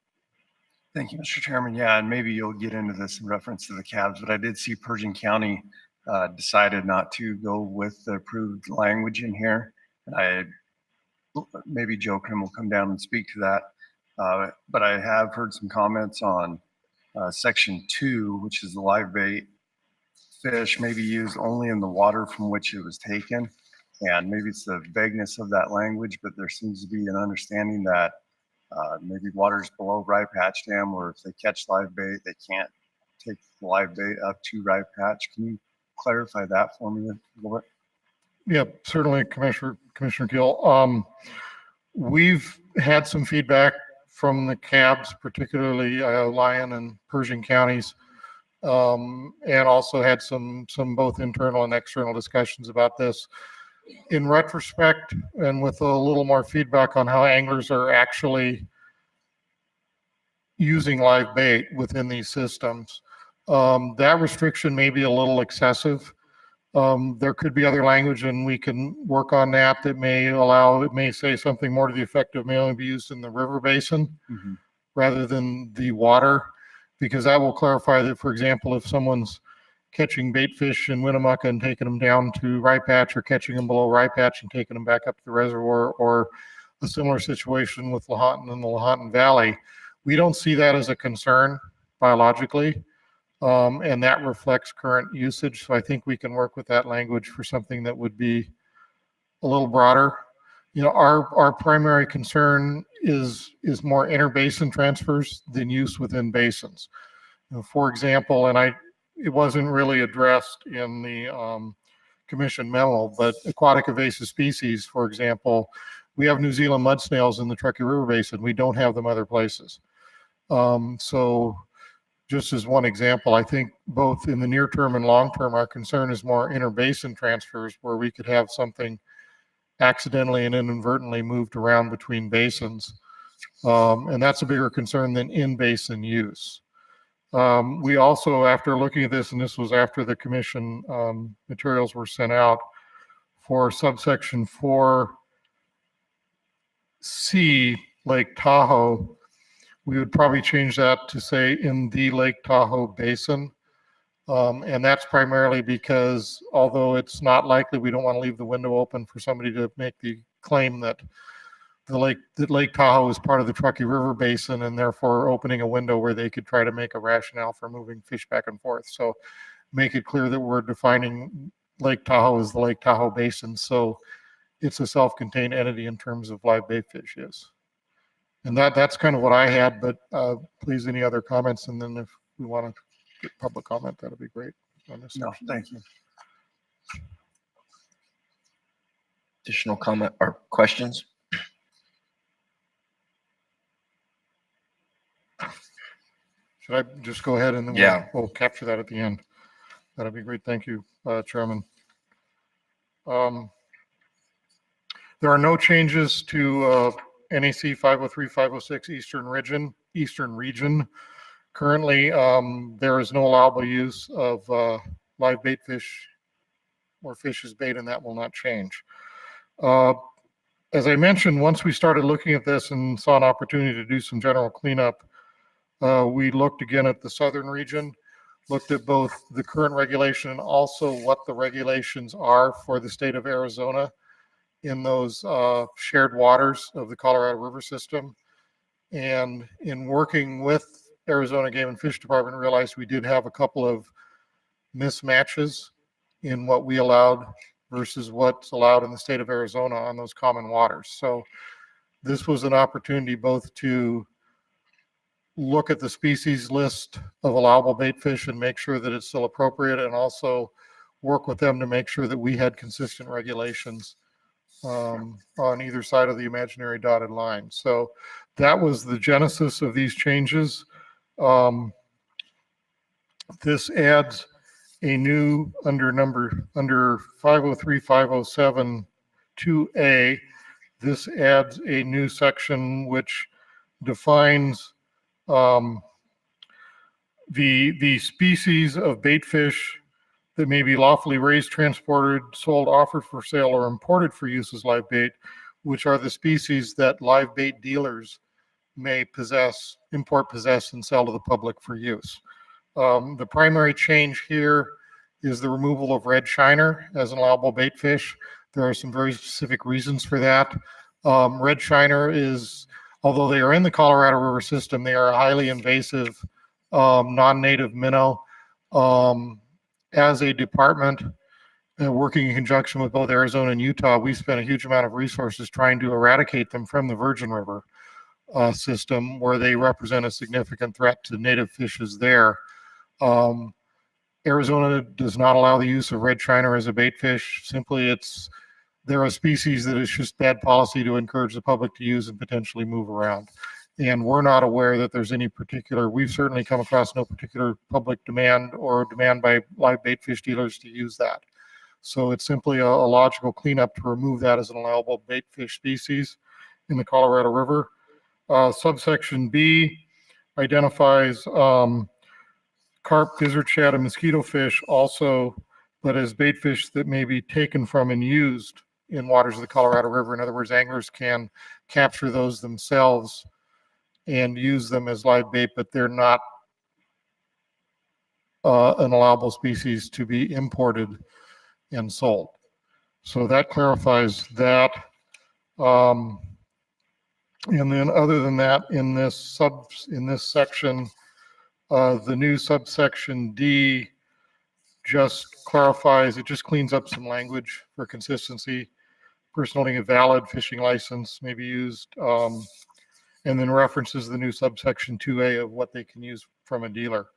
Thank you, Mr. Chairman. Yeah, and maybe you'll get into this in reference to the cabs, but I did see Pershing County decided not to go with the approved language in here. Maybe Joe Krim will come down and speak to that. But I have heard some comments on section 2, which is the live bait fish may be used only in the water from which it was taken. And maybe it's the vagueness of that language, but there seems to be an understanding that maybe waters below Rye Patch Dam, or if they catch live bait, they can't take the live bait up to Rye Patch. Can you clarify that for me a little bit? Yeah, certainly, Commissioner Gill. We've had some feedback from the cabs, particularly Lyon and Pershing counties, and also had some both internal and external discussions about this. In retrospect, and with a little more feedback on how anglers are actually using live bait within these systems, that restriction may be a little excessive. There could be other language and we can work on that that may allow, it may say something more to the effect of may only be used in the river basin rather than the water, because that will clarify that, for example, if someone's catching bait fish in Winnemucca and taking them down to Rye Patch, or catching them below Rye Patch and taking them back up to the reservoir, or a similar situation with Lahontan and the Lahontan Valley, we don't see that as a concern biologically. And that reflects current usage. So I think we can work with that language for something that would be a little broader. You know, our primary concern is more interbasin transfers than use within basins. You know, for example, and it wasn't really addressed in the commission memo, but aquatic invasive species, for example, we have New Zealand mud snails in the Truckee River Basin. We don't have them other places. So just as one example, I think both in the near term and long term, our concern is more interbasin transfers, where we could have something accidentally and inadvertently moved around between basins. And that's a bigger concern than in-basin use. We also, after looking at this, and this was after the commission materials were sent out, for subsection 4C, Lake Tahoe, we would probably change that to say in the Lake Tahoe Basin. And that's primarily because, although it's not likely, we don't want to leave the window open for somebody to make the claim that Lake Tahoe is part of the Truckee River Basin, and therefore opening a window where they could try to make a rationale for moving fish back and forth. So make it clear that we're defining Lake Tahoe as the Lake Tahoe Basin. So it's a self-contained entity in terms of live bait fish, yes. And that's kind of what I had, but please, any other comments? And then if we want to get public comment, that'll be great on this. No, thank you. Additional comment or questions? Should I just go ahead and then Yeah. we'll capture that at the end? That'll be great. Thank you, Chairman. There are no changes to NAC 503, 506 Eastern Region. Currently, there is no allowable use of live bait fish or fish as bait, and that will not change. As I mentioned, once we started looking at this and saw an opportunity to do some general cleanup, we looked again at the southern region, looked at both the current regulation and also what the regulations are for the state of Arizona in those shared waters of the Colorado River system. And in working with Arizona Game and Fish Department, realized we did have a couple of mismatches in what we allowed versus what's allowed in the state of Arizona on those common waters. So this was an opportunity both to look at the species list of allowable bait fish and make sure that it's still appropriate, and also work with them to make sure that we had consistent regulations on either side of the imaginary dotted line. So that was the genesis of these changes. This adds a new under 503, 507, 2A. This adds a new section which defines the species of bait fish that may be lawfully raised, transported, sold, offered for sale, or imported for use as live bait, which are the species that live bait dealers may possess, import, possess, and sell to the public for use. The primary change here is the removal of red shiner as an allowable bait fish. There are some very specific reasons for that. Red shiner is, although they are in the Colorado River system, they are a highly invasive non-native minnow. As a department, working in conjunction with both Arizona and Utah, we spent a huge amount of resources trying to eradicate them from the Virgin River system, where they represent a significant threat to native fishes there. Arizona does not allow the use of red shiner as a bait fish. Simply, they're a species that is just bad policy to encourage the public to use and potentially move around. And we're not aware that there's any particular, we've certainly come across no particular public demand or demand by live bait fish dealers to use that. So it's simply a logical cleanup to remove that as an allowable bait fish species in the Colorado River. Subsection B identifies carp, gizzard shad, and mosquito fish also but as bait fish that may be taken from and used in waters of the Colorado River. In other words, anglers can capture those themselves and use them as live bait, but they're not an allowable species to be imported and sold. So that clarifies that. And then other than that, in this section, the new subsection D just clarifies, it just cleans up some language for consistency. Person holding a valid fishing license may be used, and then references the new subsection 2A of what they can use from a dealer.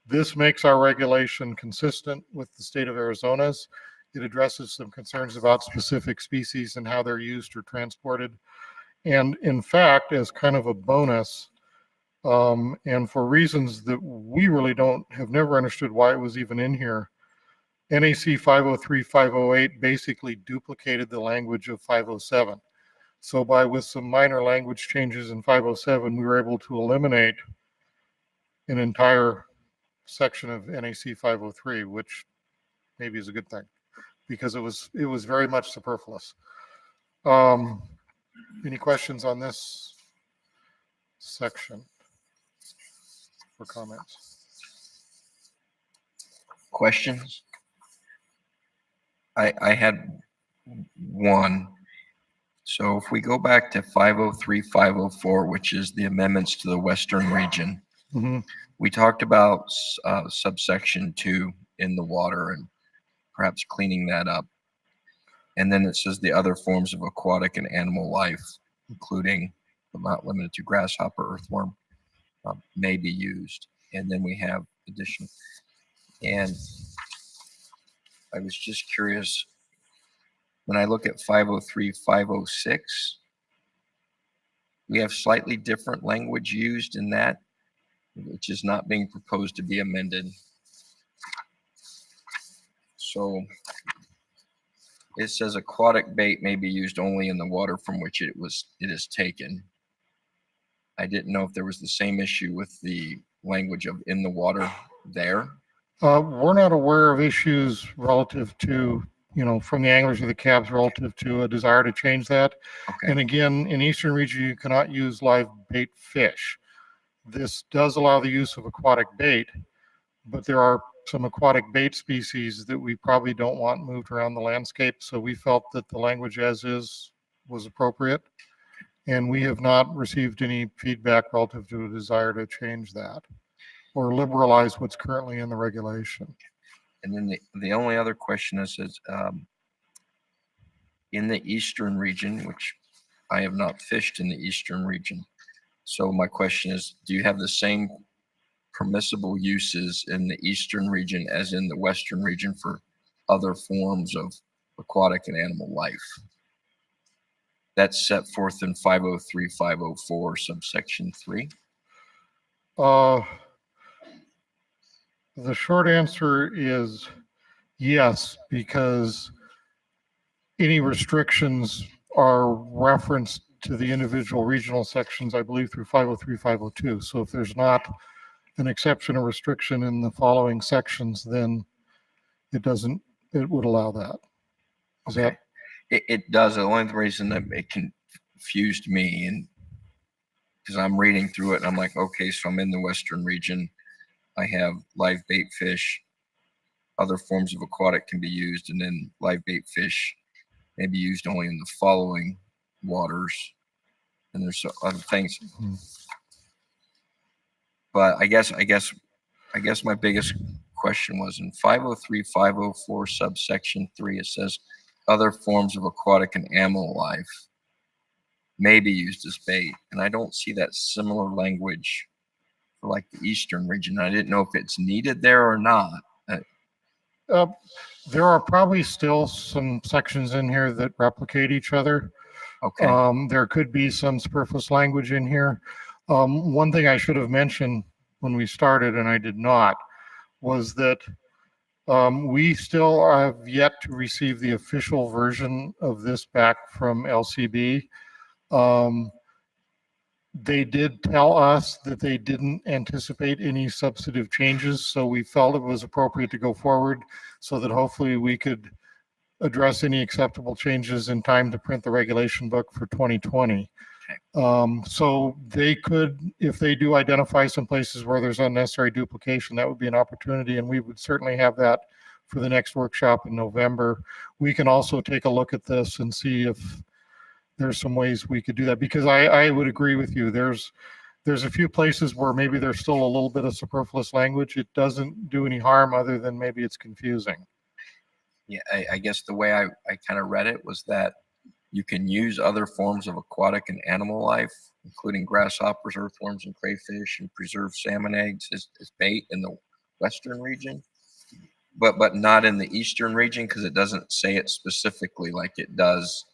This makes our regulation consistent with the state of Arizona's. It addresses some concerns about specific species and how they're used or transported. And in fact, as kind of a bonus, and for reasons that we really have never understood why it was even in here, NAC 503, 508 basically duplicated the language of 507. So with some minor language changes in 507, we were able to eliminate an entire section of NAC 503, which maybe is a good thing because it was very much superfluous. Any questions on this section or comments? Questions? I had one. So if we go back to 503, 504, which is the amendments to the Western region, we talked about subsection 2 in the water and perhaps cleaning that up. And then it says the other forms of aquatic and animal life, including but not limited to grasshopper, earthworm, may be used. And then we have additional. And I was just curious, when I look at 503, 506, we have slightly different language used in that, which is not being proposed to be amended. So it says aquatic bait may be used only in the water from which it is taken. I didn't know if there was the same issue with the language of in the water there. We're not aware of issues relative to, from the anglers or the cabs relative to a desire to change that. Okay. And again, in Eastern region, you cannot use live bait fish. This does allow the use of aquatic bait, but there are some aquatic bait species that we probably don't want moved around the landscape. So we felt that the language as is was appropriate. And we have not received any feedback relative to a desire to change that or liberalize what's currently in the regulation. And then the only other question is in the Eastern region, which I have not fished in the Eastern region. So my question is, do you have the same permissible uses in the Eastern region as in the Western region for other forms of aquatic and animal life? That's set forth in 503, 504, subsection 3. The short answer is yes, because any restrictions are referenced to the individual regional sections, I believe, through 503, 502. So if there's not an exception or restriction in the following sections, then it would allow that. Is Okay. that? It does. The only reason that it confused me, and because I'm reading through it and I'm like, okay, so I'm in the Western region. I have live bait fish. Other forms of aquatic can be used, and then live bait fish may be used only in the following waters. And there's other things. But I guess my biggest question was in 503, 504, subsection 3, it says other forms of aquatic and animal life may be used as bait. And I don't see that similar language for like the Eastern region. I didn't know if it's needed there or not. There are probably still some sections in here that replicate each other. Okay. There could be some superfluous language in here. One thing I should have mentioned when we started, and I did not, was that we still have yet to receive the official version of this back from LCB. They did tell us that they didn't anticipate any substantive changes, so we felt it was appropriate to go forward so that hopefully we could address any acceptable changes in time to print the regulation book for 2020. So they could, if they do identify some places where there's unnecessary duplication, that would be an opportunity, and we would certainly have that for the next workshop in November. We can also take a look at this and see if there's some ways we could do that, because I would agree with you. There's a few places where maybe there's still a little bit of superfluous language. It doesn't do any harm other than maybe it's confusing. Yeah, I guess the way I kind of read it was that you can use other forms of aquatic and animal life, including grasshoppers, earthworms, and crayfish, and preserved salmon eggs as bait in the western region, but not in the eastern region, because it doesn't say it specifically like it does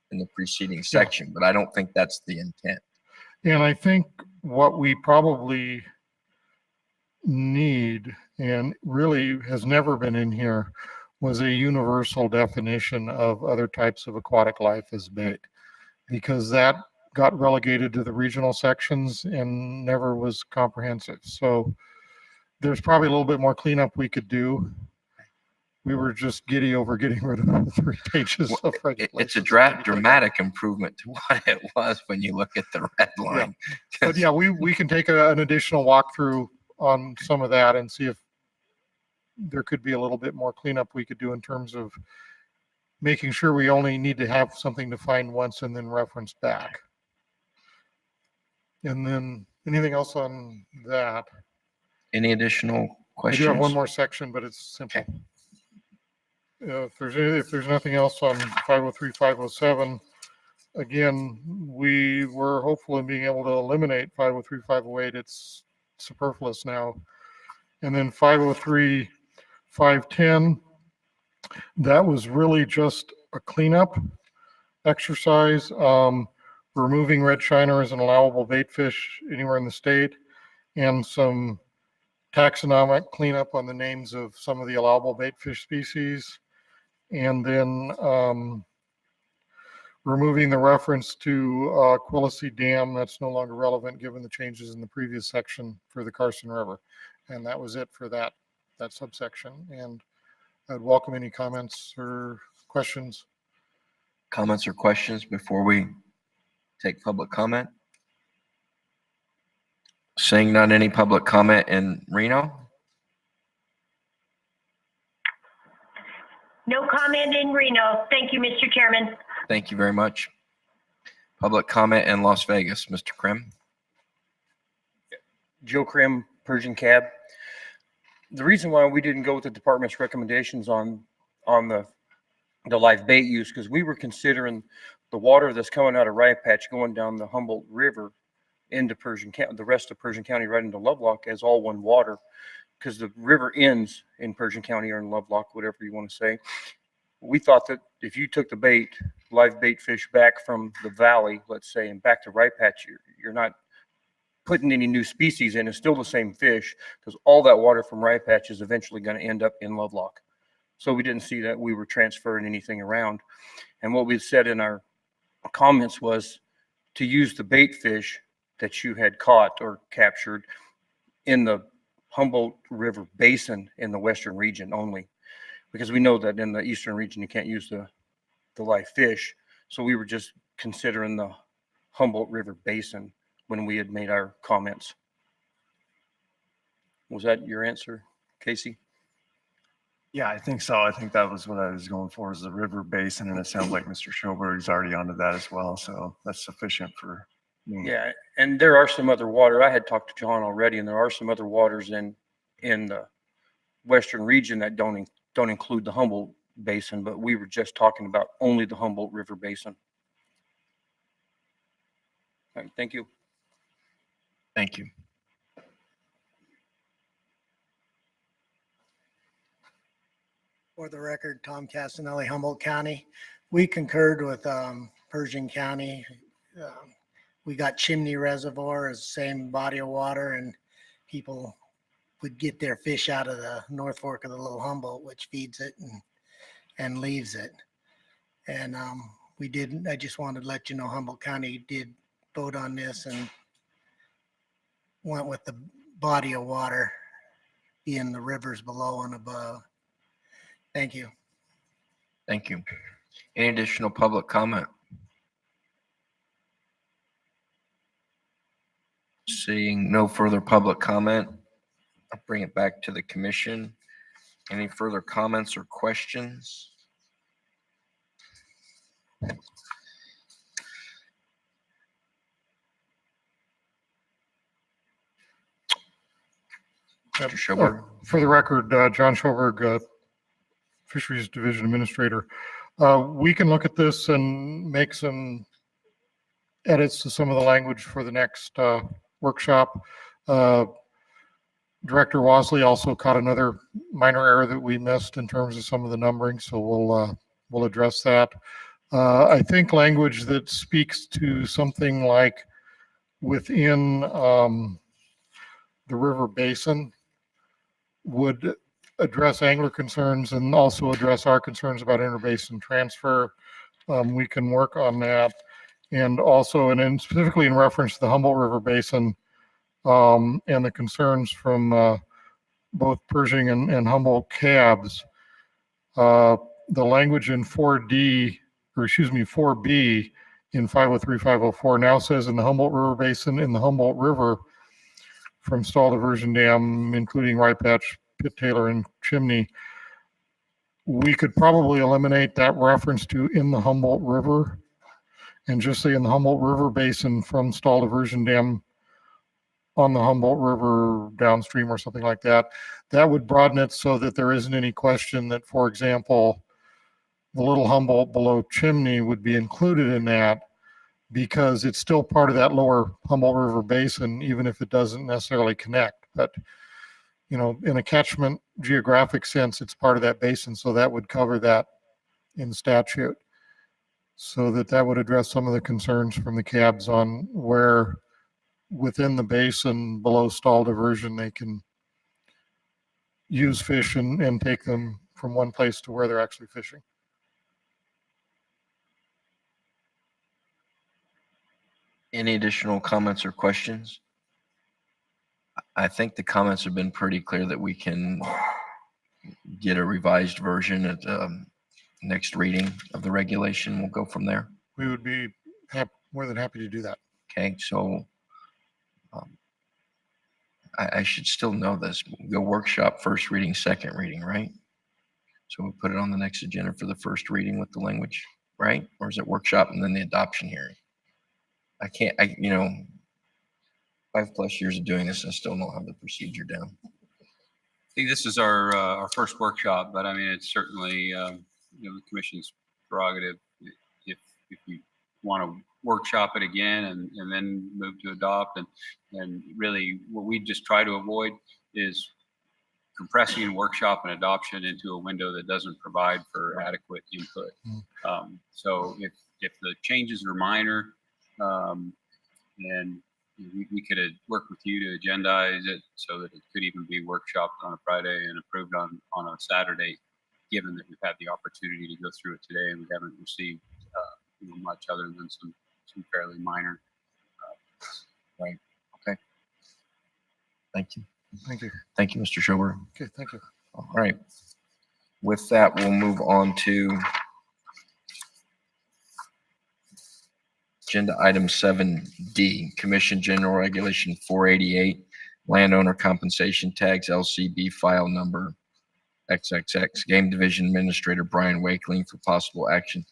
in the preceding section. But I don't think that's the intent. And I think what we probably need, and really has never been in here, was a universal definition of other types of aquatic life as bait, because that got relegated to the regional sections and never was comprehensive. So there's probably a little bit more cleanup we could do. We were just giddy over getting rid of the 3 pages of regulations. It's a dramatic improvement to what it was when you look at the red line. But yeah, we can take an additional walkthrough on some of that and see if there could be a little bit more cleanup we could do in terms of making sure we only need to have something defined once and then reference back. And then anything else on that? Any additional questions? I do have one more section, but it's simple. If there's nothing else on 503, 507, again, we were hopeful in being able to eliminate 503, 508. It's superfluous now. And then 503, 510, that was really just a cleanup exercise. Removing red shiner as an allowable bait fish anywhere in the state, and some taxonomic cleanup on the names of some of the allowable bait fish species. And then removing the reference to Quilisi Dam. That's no longer relevant given the changes in the previous section for the Carson River. And that was it for that subsection. And I'd welcome any comments or questions. Comments or questions before we take public comment? Seeing none, any public comment in Reno? No comment in Reno. Thank you, Mr. Chairman. Thank you very much. Public comment in Las Vegas, Mr. Krim. Joe Krim, Persian Cab. The reason why we didn't go with the department's recommendations on the live bait use, because we were considering the water that's coming out of Riot Patch going down the Humboldt River into Persian County, the rest of Persian County right into Lovelock as all one water, because the river ends in Persian County or in Lovelock, whatever you want to say. We thought that if you took the live bait fish back from the valley, let's say, and back to Riot Patch, you're not putting any new species in. It's still the same fish, because all that water from Riot Patch is eventually going to end up in Lovelock. So we didn't see that we were transferring anything around. And what we said in our comments was to use the bait fish that you had caught or captured in the Humboldt River Basin in the western region only, because we know that in the eastern region you can't use the live fish. So we were just considering the Humboldt River Basin when we had made our comments. Was that your answer, Casey? Yeah, I think so. I think that was what I was going for, is the river basin, and it sounds like Mr. Schoberg's already onto that as well. So that's sufficient for me. Yeah, and there are some other water. I had talked to John already, and there are some other waters in the western region that don't include the Humboldt Basin, but we were just talking about only the Humboldt River Basin. All right, thank you. Thank you. For the record, Tom Castanelli, Humboldt County. We concurred with Persian County. We got Chimney Reservoir as the same body of water, and people would get their fish out of the North Fork of the Little Humboldt, which feeds it and leaves it. And we didn't, I just wanted to let you know Humboldt County did vote on this, and went with the body of water being the rivers below and above. Thank you. Thank you. Any additional public comment? Seeing no further public comment, I'll bring it back to the commission. Any further comments or questions? Mr. Schoberg. For the record, John Schoberg, Fisheries Division Administrator. We can look at this and make some edits to some of the language for the next workshop. Director Wasley also caught another minor error that we missed in terms of some of the numbering, so we'll address that. I think language that speaks to something like within the river basin would address angler concerns and also address our concerns about interbasin transfer. We can work on that. And also, and specifically in reference to the Humboldt River Basin and the concerns from both Pershing and Humboldt cabs, the language in 4B in 503-504 now says in the Humboldt River Basin, in the Humboldt River, from Stall Diversion Dam, including Rye Patch, Pit Taylor, and Chimney, we could probably eliminate that reference to in the Humboldt River and just say in the Humboldt River Basin from Stall Diversion Dam on the Humboldt River downstream or something like that. That would broaden it so that there isn't any question that, for example, the Little Humboldt below Chimney would be included in that, because it's still part of that lower Humboldt River Basin, even if it doesn't necessarily connect. But, you know, in a catchment geographic sense, it's part of that basin, so that would cover that in statute. So that would address some of the concerns from the cabs on where within the basin below Stall Diversion they can use fish and take them from one place to where they're actually fishing. Any additional comments or questions? I think the comments have been pretty clear that we can get a revised version at next reading of the regulation. We'll go from there. We would be more than happy to do that. Okay, so I should still know this. We'll go workshop, first reading, second reading, right? So we'll put it on the next agenda for the first reading with the language, right? Or is it workshop and then the adoption hearing? You know, 5+ years of doing this, I still don't have the procedure down. I think this is our first workshop, but I mean, it's certainly, you know, the commission's prerogative. If you want to workshop it again and then move to adopt, and really what we just try to avoid is compressing workshop and adoption into a window that doesn't provide for adequate input. So if the changes are minor, and we could work with you to agendize it so that it could even be workshopped on a Friday and approved on a Saturday, given that we've had the opportunity to go through it today and we haven't received you know, much other than some fairly minor. Right. Okay. Thank you. Thank you. Thank you, Mr. Schober. Okay, thank you. All right. With that, we'll move on to agenda item 7D, Commission General Regulation 488, Landowner Compensation Tags, LCB file number XXX. Game Division Administrator Brian Wakeling for possible action.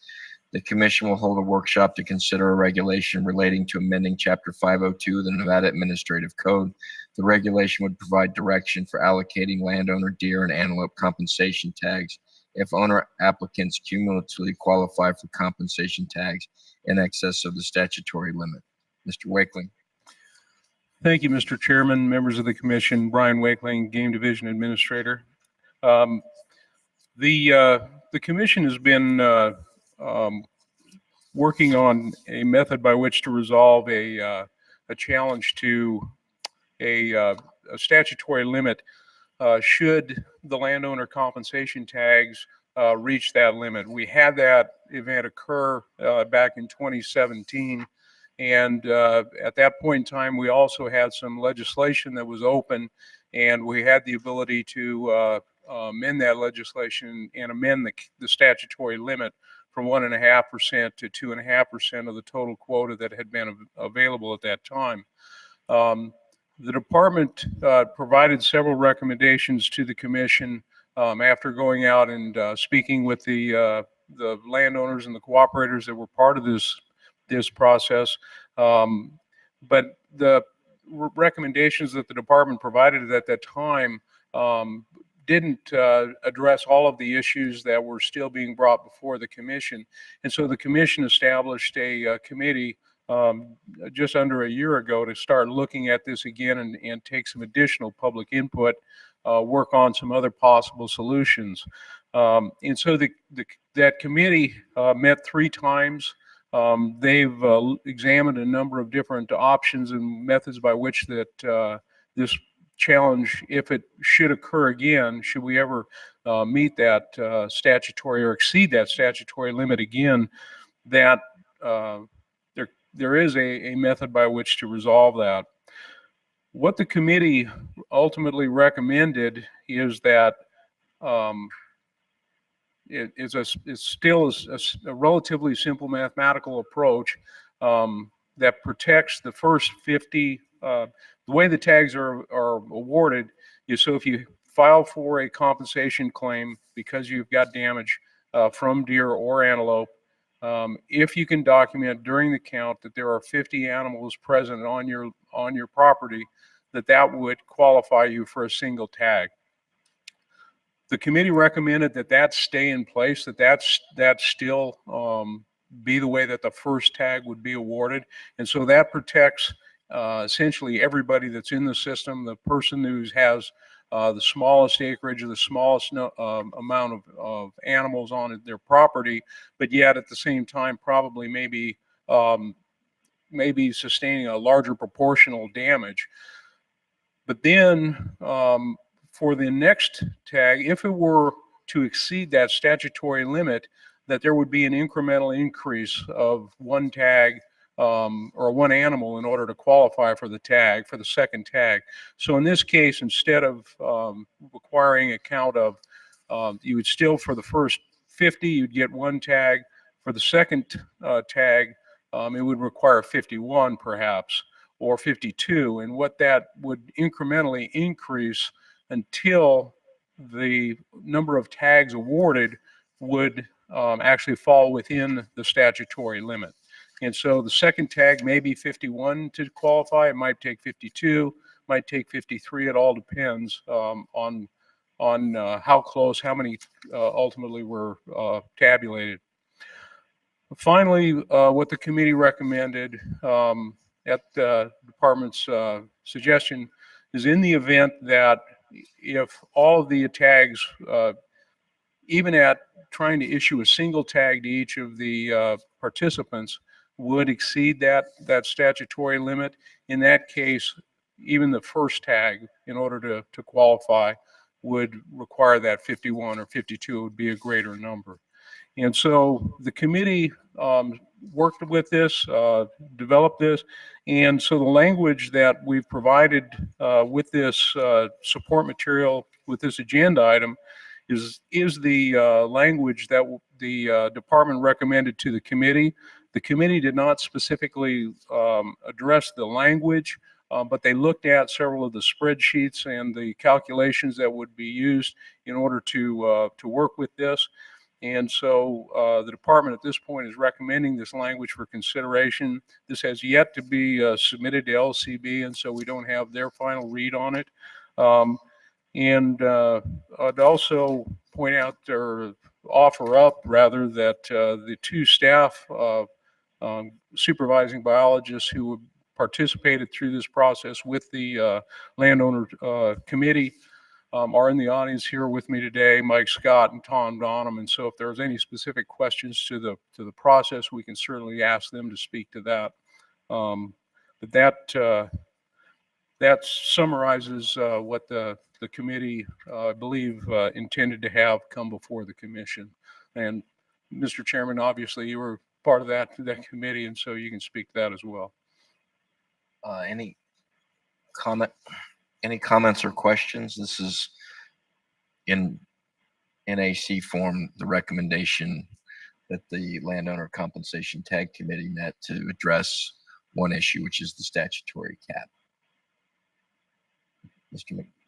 The commission will hold a workshop to consider a regulation relating to amending Chapter 502 of the Nevada Administrative Code. The regulation would provide direction for allocating landowner deer and antelope compensation tags if owner applicants cumulatively qualify for compensation tags in excess of the statutory limit. Mr. Wakeling. Thank you, Mr. Chairman, members of the commission. Brian Wakeling, Game Division Administrator. The commission has been working on a method by which to resolve a challenge to a statutory limit should the landowner compensation tags reach that limit. We had that event occur back in 2017, And at that point in time, we also had some legislation that was open, and we had the ability to amend that legislation and amend the statutory limit from 1.5% to 2.5% of the total quota that had been available at that time. The department provided several recommendations to the commission after going out and speaking with the landowners and the cooperators that were part of this process. But the recommendations that the department provided at that time didn't address all of the issues that were still being brought before the commission. And so the commission established a committee just under a year ago to start looking at this again and take some additional public input, work on some other possible solutions. And so that committee met 3 times. They've examined a number of different options and methods by which that this challenge, if it should occur again, should we ever meet that statutory or exceed that statutory limit again, that there is a method by which to resolve that. What the committee ultimately recommended is that it's still a relatively simple mathematical approach that protects the first 50. The way the tags are awarded is, so if you file for a compensation claim because you've got damage from deer or antelope, if you can document during the count that there are 50 animals present on your property, that would qualify you for a single tag. The committee recommended that stay in place, that still be the way that the first tag would be awarded. And so that protects essentially everybody that's in the system, the person who has the smallest acreage or the smallest amount of animals on their property, but yet at the same time probably maybe sustaining a larger proportional damage. But then for the next tag, if it were to exceed that statutory limit, that there would be an incremental increase of 1 tag or 1 animal in order to qualify for the second tag. So in this case, instead of requiring a count of, you would still, for the first 50, you'd get 1 tag. For the second tag, it would require 51 perhaps, or 52. And what that would incrementally increase until the number of tags awarded would actually fall within the statutory limit. And so the second tag may be 51 to qualify. It might take 52, might take 53. It all depends on how close, how many ultimately were tabulated. Finally, what the committee recommended at the department's suggestion is, in the event that if all of the tags, even at trying to issue a single tag to each of the participants, would exceed that statutory limit, in that case, even the first tag, in order to qualify, would require that 51 or 52. It would be a greater number. And so the committee worked with this, developed this, and so the language that we've provided with this support material, with this agenda item, is the language that the department recommended to the committee. The committee did not specifically address the language, but they looked at several of the spreadsheets and the calculations that would be used in order to work with this. And so the department at this point is recommending this language for consideration. This has yet to be submitted to LCB, and so we don't have their final read on it. And I'd also point out, or offer up rather, that the 2 staff supervising biologists who participated through this process with the landowner committee are in the audience here with me today, Mike Scott and Tom Donham. And so if there's any specific questions to the process, we can certainly ask them to speak to that. But that summarizes what the committee, I believe, intended to have come before the commission. And Mr. Chairman, obviously you were part of that committee, and so you can speak to that as well. Any comments or questions? This is in NAC form, the recommendation that the landowner compensation tag committee met to address one issue, which is the statutory cap.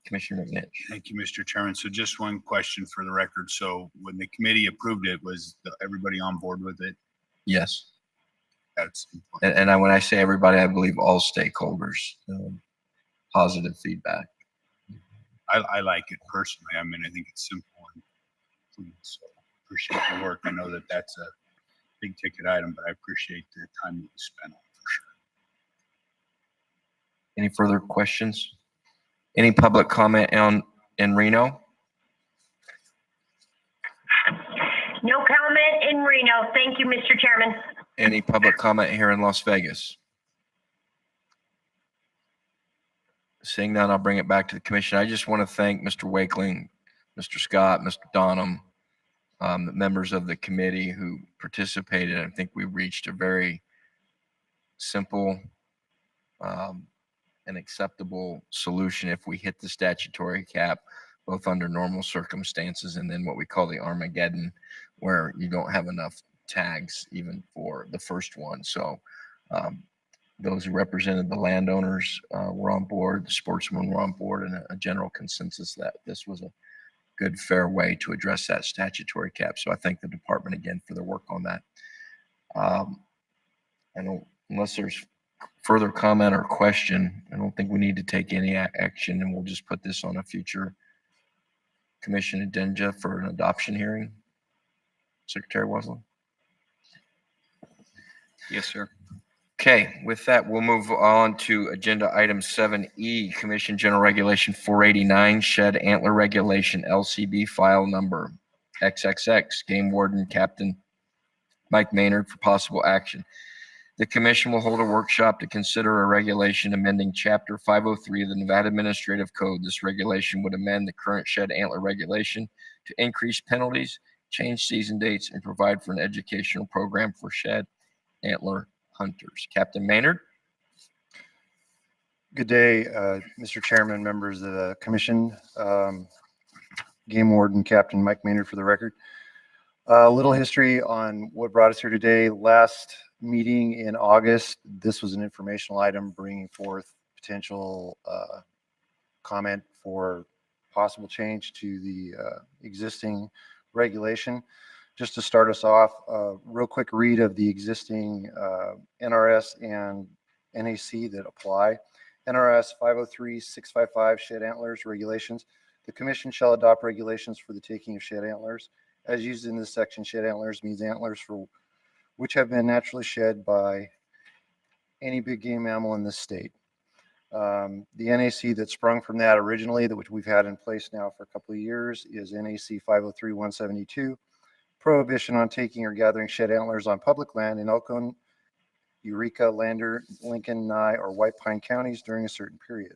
Commissioner McNish. Thank you, Mr. Chairman. So just one question for the record. So when the committee approved it, was everybody on board with it? Yes. That's And when I say everybody, I believe all stakeholders, positive feedback. I like it personally. I mean, I think it's simple and clean. So appreciate the work. I know that that's a big ticket item, but I appreciate the time that you spent on it for sure. Any further questions? Any public comment in Reno? No comment in Reno. Thank you, Mr. Chairman. Any public comment here in Las Vegas? Seeing none, I'll bring it back to the commission. I just want to thank Mr. Wakeling, Mr. Scott, Mr. Donham, the members of the committee who participated. I think we reached a very simple and acceptable solution if we hit the statutory cap, both under normal circumstances and then what we call the Armageddon, where you don't have enough tags even for the first one. So those who represented the landowners were on board, the sportsmen were on board, and a general consensus that this was a good, fair way to address that statutory cap. So I thank the department again for their work on that. Unless there's further comment or question, I don't think we need to take any action, and we'll just put this on a future commission agenda for an adoption hearing. Secretary Wesley? Yes, sir. Okay, with that, we'll move on to agenda item 7E, Commission General Regulation 489, Shed Antler Regulation, LCB file number XXX, Game Warden Captain Mike Maynard for possible action. The commission will hold a workshop to consider a regulation amending Chapter 503 of the Nevada Administrative Code. This regulation would amend the current shed antler regulation to increase penalties, change season dates, and provide for an educational program for shed antler hunters. Captain Maynard. Good day, Mr. Chairman, members of the commission, Game Warden Captain Mike Maynard for the record. A little history on what brought us here today. Last meeting in August, this was an informational item bringing forth potential comment for possible change to the existing regulation. Just to start us off, a real quick read of the existing NRS and NAC that apply. NRS 503-655 shed antlers regulations. The commission shall adopt regulations for the taking of shed antlers. As used in this section, shed antlers means antlers for which have been naturally shed by any big game mammal in this state. The NAC that sprung from that originally, which we've had in place now for a couple of years, is NAC 503-172, prohibition on taking or gathering shed antlers on public land in Elko, Eureka, Lander, Lincoln, Nye, or White Pine counties during a certain period.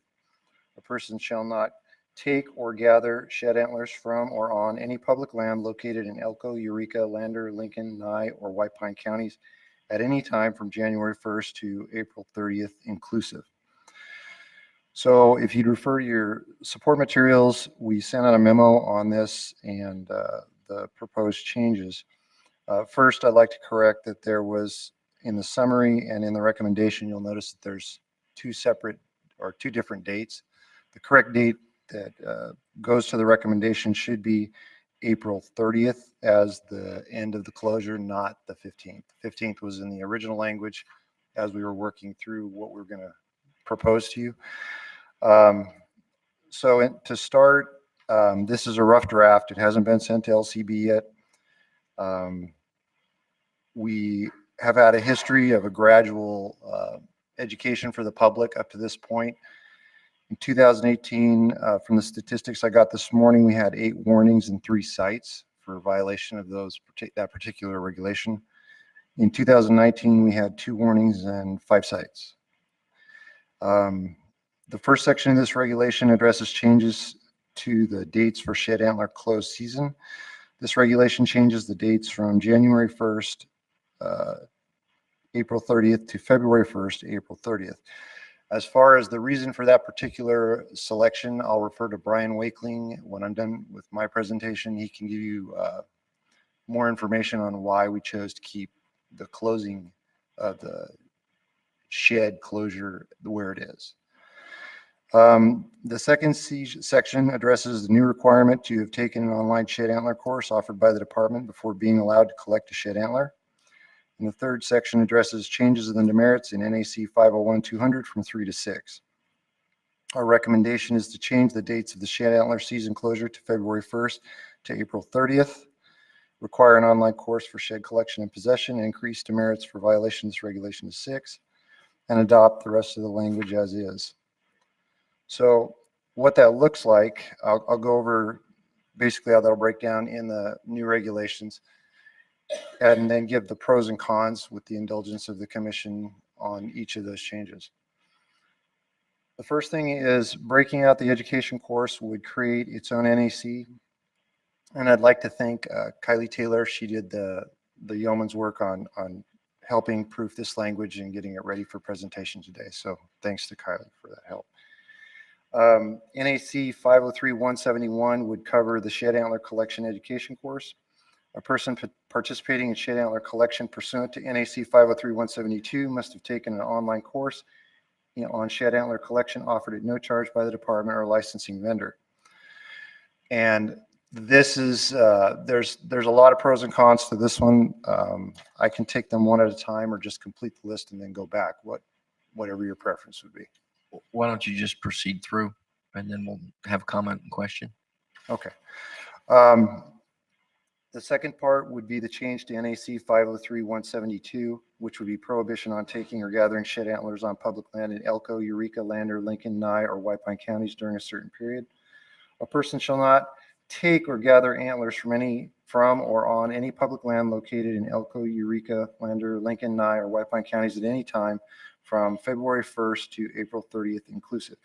A person shall not take or gather shed antlers from or on any public land located in Elko, Eureka, Lander, Lincoln, Nye, or White Pine counties at any time from January 1st to April 30th inclusive. So if you'd refer to your support materials, we sent out a memo on this and the proposed changes. First, I'd like to correct that there was in the summary and in the recommendation, you'll notice that there's two different dates. The correct date that goes to the recommendation should be April 30th as the end of the closure, not the 15th. 15th was in the original language as we were working through what we're going to propose to you. To start, this is a rough draft. It hasn't been sent to LCB yet. We have had a history of a gradual education for the public up to this point. In 2018, from the statistics I got this morning, we had 8 warnings and 3 cites for violation of that particular regulation. In 2019, we had 2 warnings and 5 cites. The first section of this regulation addresses changes to the dates for shed antler closed season. This regulation changes the dates from January 1st April 30th to February 1st, April 30th. As far as the reason for that particular selection, I'll refer to Brian Wakeling. When I'm done with my presentation, he can give you more information on why we chose to keep the closing of the shed closure where it is. The second section addresses the new requirement to have taken an online shed antler course offered by the department before being allowed to collect a shed antler. And the third section addresses changes in the demerits in NAC 501-200 from 3 to 6. Our recommendation is to change the dates of the shed antler season closure to February 1st to April 30th, require an online course for shed collection and possession, increase demerits for violations of this regulation to 6, and adopt the rest of the language as is. So what that looks like, I'll go over basically how that'll break down in the new regulations, and then give the pros and cons with the indulgence of the commission on each of those changes. The first thing is breaking out the education course would create its own NAC. And I'd like to thank Kylie Taylor. She did the yeoman's work on helping proof this language and getting it ready for presentation today. So thanks to Kylie for that help. NAC 503-171 would cover the shed antler collection education course. A person participating in shed antler collection pursuant to NAC 503-172 must have taken an online course on shed antler collection offered at no charge by the department or licensing vendor. And this is, there's a lot of pros and cons to this one. I can take them one at a time or just complete the list and then go back, whatever your preference would be. Why don't you just proceed through and then we'll have comment and question. Okay. The second part would be the change to NAC 503-172, which would be prohibition on taking or gathering shed antlers on public land in Elko, Eureka, Lander, Lincoln, Nye, or White Pine counties during a certain period. A person shall not take or gather antlers from or on any public land located in Elko, Eureka, Lander, Lincoln, Nye, or White Pine counties at any time from February 1st to April 30th inclusive,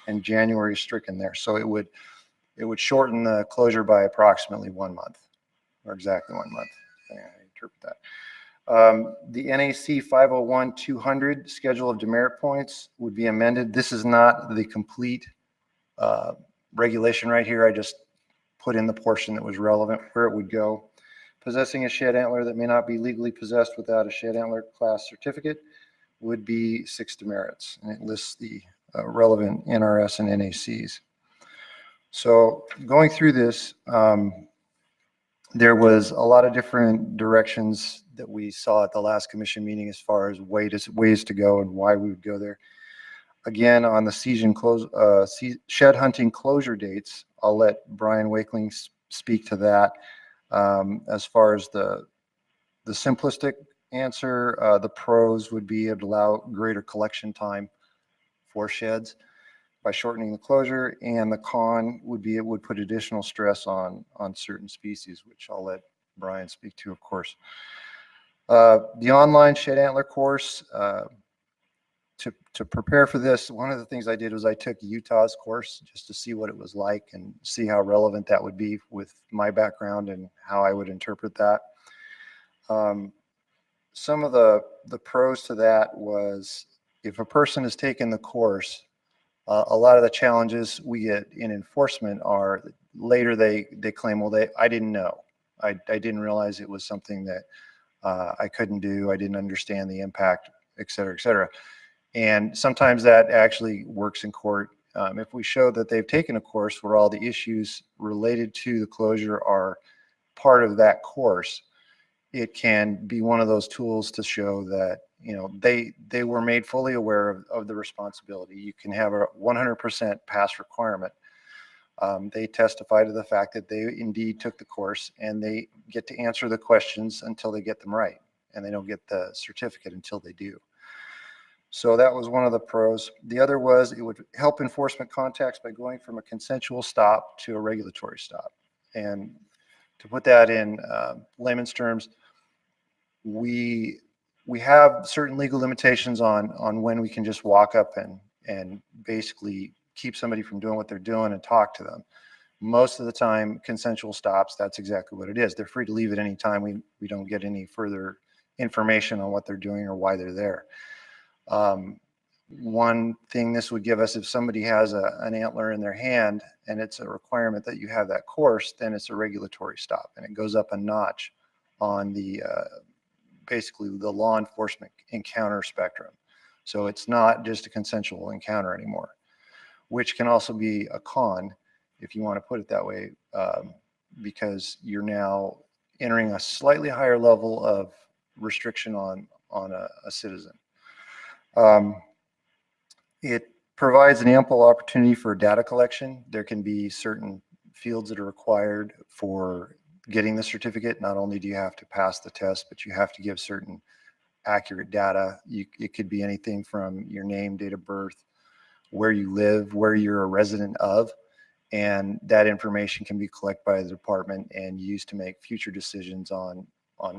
and January is stricken there. So it would shorten the closure by approximately 1 month, or exactly 1 month. I interpret that. The NAC 501-200 schedule of demerit points would be amended. This is not the complete regulation right here. I just put in the portion that was relevant where it would go. Possessing a shed antler that may not be legally possessed without a shed antler class certificate would be 6 demerits, and it lists the relevant NRS and NACs. So going through this, there was a lot of different directions that we saw at the last commission meeting as far as ways to go and why we would go there. Again, on the shed hunting closure dates, I'll let Brian Wakeling speak to that. As far as the simplistic answer, the pros would be it would allow greater collection time for sheds by shortening the closure, and the con would be it would put additional stress on certain species, which I'll let Brian speak to, of course. The online shed antler course, to prepare for this, one of the things I did was I took Utah's course just to see what it was like and see how relevant that would be with my background and how I would interpret that. Some of the pros to that was if a person has taken the course, a lot of the challenges we get in enforcement are later they claim, well, I didn't know. I didn't realize it was something that I couldn't do. I didn't understand the impact, et cetera, et cetera. And sometimes that actually works in court. If we show that they've taken a course where all the issues related to the closure are part of that course, it can be one of those tools to show that they were made fully aware of the responsibility. You can have a 100% pass requirement. They testify to the fact that they indeed took the course, and they get to answer the questions until they get them right, and they don't get the certificate until they do. So that was one of the pros. The other was it would help enforcement contacts by going from a consensual stop to a regulatory stop. And to put that in layman's terms, we have certain legal limitations on when we can just walk up and basically keep somebody from doing what they're doing and talk to them. Most of the time, consensual stops, that's exactly what it is. They're free to leave at any time. We don't get any further information on what they're doing or why they're there. One thing this would give us, if somebody has an antler in their hand and it's a requirement that you have that course, then it's a regulatory stop and it goes up a notch on the basically the law enforcement encounter spectrum. So it's not just a consensual encounter anymore, which can also be a con, if you want to put it that way, because you're now entering a slightly higher level of restriction on a citizen. It provides an ample opportunity for data collection. There can be certain fields that are required for getting the certificate. Not only do you have to pass the test, but you have to give certain accurate data. It could be anything from your name, date of birth, where you live, where you're a resident of, and that information can be collected by the department and used to make future decisions on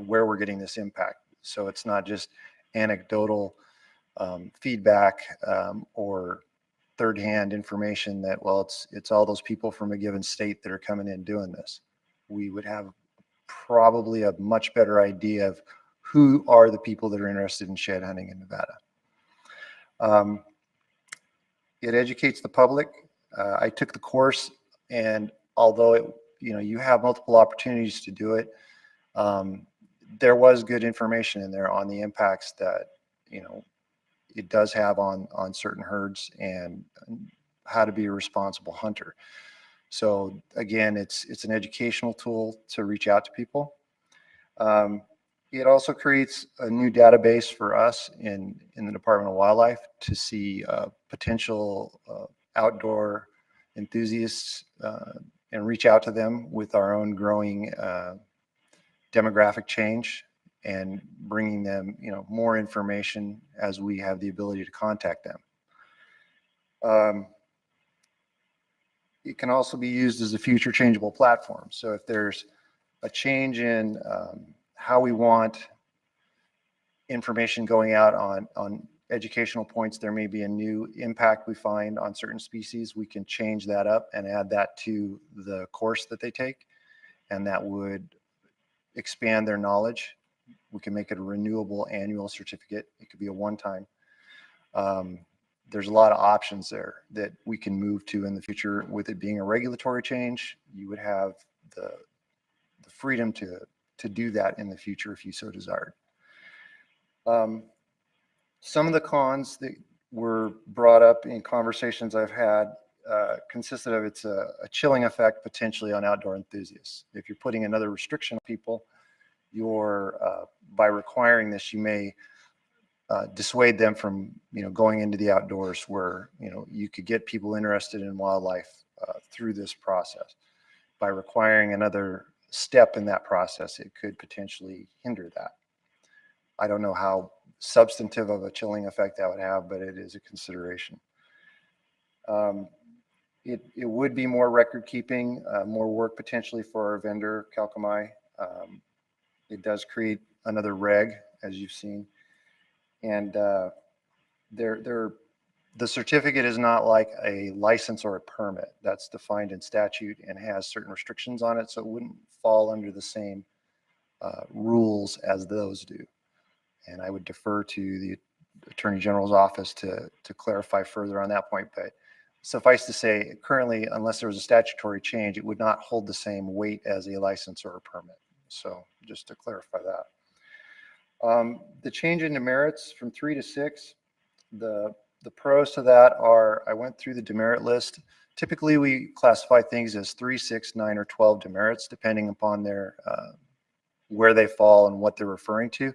where we're getting this impact. So it's not just anecdotal feedback or third-hand information that, well, it's all those people from a given state that are coming in doing this. We would have probably a much better idea of who are the people that are interested in shed hunting in Nevada. It educates the public. I took the course, and although you have multiple opportunities to do it, there was good information in there on the impacts that it does have on certain herds and how to be a responsible hunter. So again, it's an educational tool to reach out to people. It also creates a new database for us in the Department of Wildlife to see potential outdoor enthusiasts and reach out to them with our own growing demographic change and bringing them, more information as we have the ability to contact them. It can also be used as a future changeable platform. So if there's a change in how we want information going out on educational points, there may be a new impact we find on certain species. We can change that up and add that to the course that they take, and that would expand their knowledge. We can make it a renewable annual certificate. It could be a one-time. There's a lot of options there that we can move to in the future. With it being a regulatory change, you would have the freedom to do that in the future if you so desired. Some of the cons that were brought up in conversations I've had consisted of it's a chilling effect potentially on outdoor enthusiasts. If you're putting another restriction on people, by requiring this, you may dissuade them from going into the outdoors where you could get people interested in wildlife through this process. By requiring another step in that process, it could potentially hinder that. I don't know how substantive of a chilling effect that would have, but it is a consideration. It would be more record keeping, more work potentially for our vendor, Calcami. It does create another reg, as you've seen. And the certificate is not like a license or a permit. That's defined in statute and has certain restrictions on it, so it wouldn't fall under the same rules as those do. And I would defer to the Attorney General's office to clarify further on that point. But suffice to say, currently, unless there was a statutory change, it would not hold the same weight as a license or a permit. So just to clarify that. The change in demerits from 3 to 6, the pros to that are, I went through the demerit list. Typically, we classify things as 3, 6, 9, or 12 demerits, depending upon their where they fall and what they're referring to.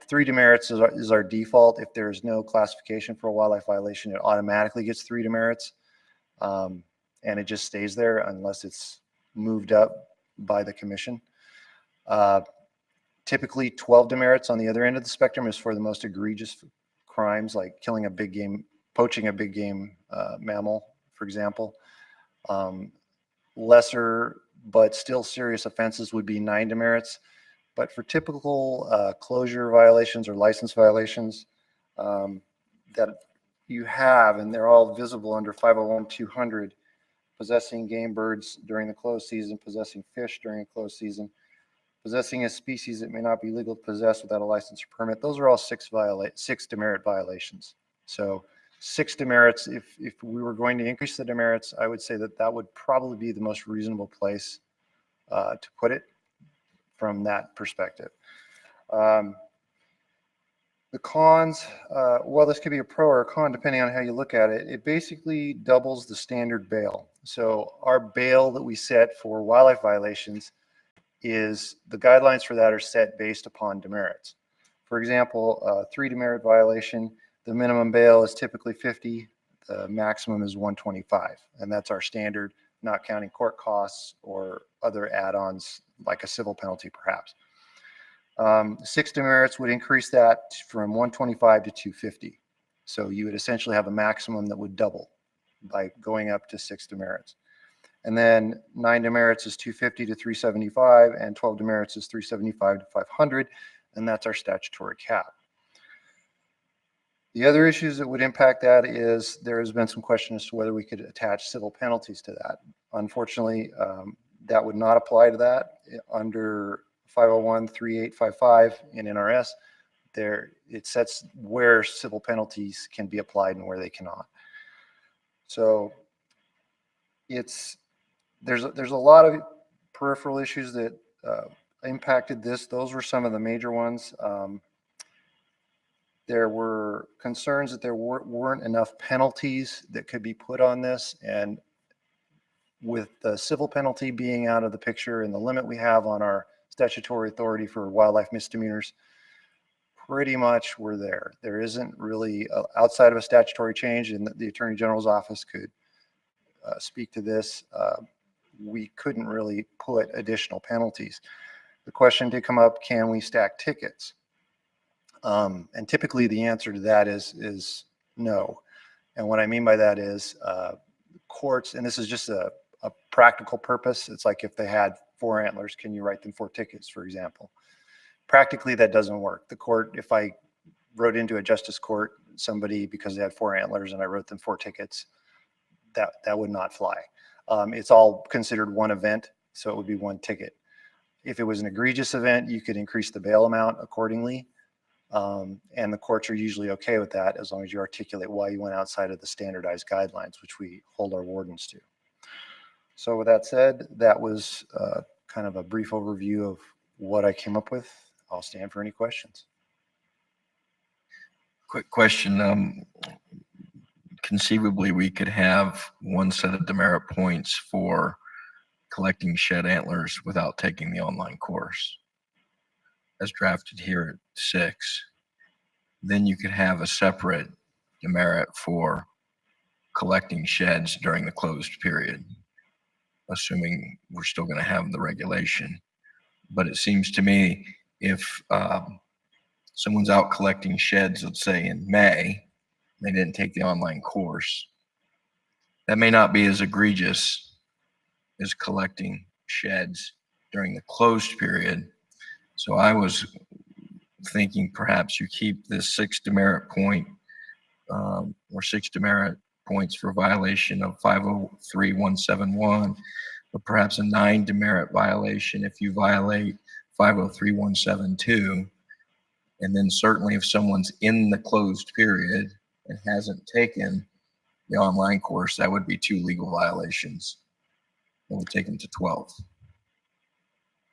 3 demerits is our default. If there's no classification for a wildlife violation, it automatically gets 3 demerits, and it just stays there unless it's moved up by the commission. Typically 12 demerits on the other end of the spectrum is for the most egregious crimes, like killing a big game, poaching a big game mammal, for example. Lesser but still serious offenses would be 9 demerits. But for typical closure violations or license violations that you have, and they're all visible under 501-200, possessing game birds during the closed season, possessing fish during a closed season, possessing a species that may not be legal to possess without a license or permit. Those are all six demerit violations. So 6 demerits, if we were going to increase the demerits, I would say that that would probably be the most reasonable place to put it from that perspective. The cons, well, this could be a pro or a con depending on how you look at it. It basically doubles the standard bail. So our bail that we set for wildlife violations is the guidelines for that are set based upon demerits. For example, a 3 demerit violation, the minimum bail is typically 50, the maximum is 125, and that's our standard, not counting court costs or other add-ons like a civil penalty perhaps. 6 demerits would increase that from 125 to 250. So you would essentially have a maximum that would double by going up to 6 demerits. And then 9 demerits is 250 to 375, and 12 demerits is 375 to 500, and that's our statutory cap. The other issues that would impact that is there has been some question as to whether we could attach civil penalties to that. Unfortunately, that would not apply to that. Under 501-3855 in NRS, there it sets where civil penalties can be applied and where they cannot. So there's a lot of peripheral issues that impacted this. Those were some of the major ones. There were concerns that there weren't enough penalties that could be put on this, and with the civil penalty being out of the picture and the limit we have on our statutory authority for wildlife misdemeanors, pretty much we're there. There isn't really, outside of a statutory change, and the Attorney General's office could speak to this, we couldn't really put additional penalties. The question did come up, can we stack tickets? And typically the answer to that is no. And what I mean by that is courts, and this is just a practical purpose. It's like if they had 4 antlers, can you write them 4 tickets, for example? Practically, that doesn't work. The court, if I wrote into a justice court somebody because they had 4 antlers and I wrote them 4 tickets, that would not fly. It's all considered one event, so it would be 1 ticket. If it was an egregious event, you could increase the bail amount accordingly. And the courts are usually okay with that as long as you articulate why you went outside of the standardized guidelines, which we hold our wardens to. So with that said, that was kind of a brief overview of what I came up with. I'll stand for any questions. Quick question. Conceivably, we could have 1 set of demerit points for collecting shed antlers without taking the online course, as drafted here at 6. Then you could have a separate demerit for collecting sheds during the closed period, assuming we're still going to have the regulation. But it seems to me if someone's out collecting sheds, let's say in May, they didn't take the online course, that may not be as egregious as collecting sheds during the closed period. So I was thinking perhaps you keep this 6 demerit point or 6 demerit points for violation of 503-171, but perhaps a 9 demerit violation if you violate 503-172. And then certainly if someone's in the closed period and hasn't taken the online course, that would be 2 legal violations. That would take them to 12.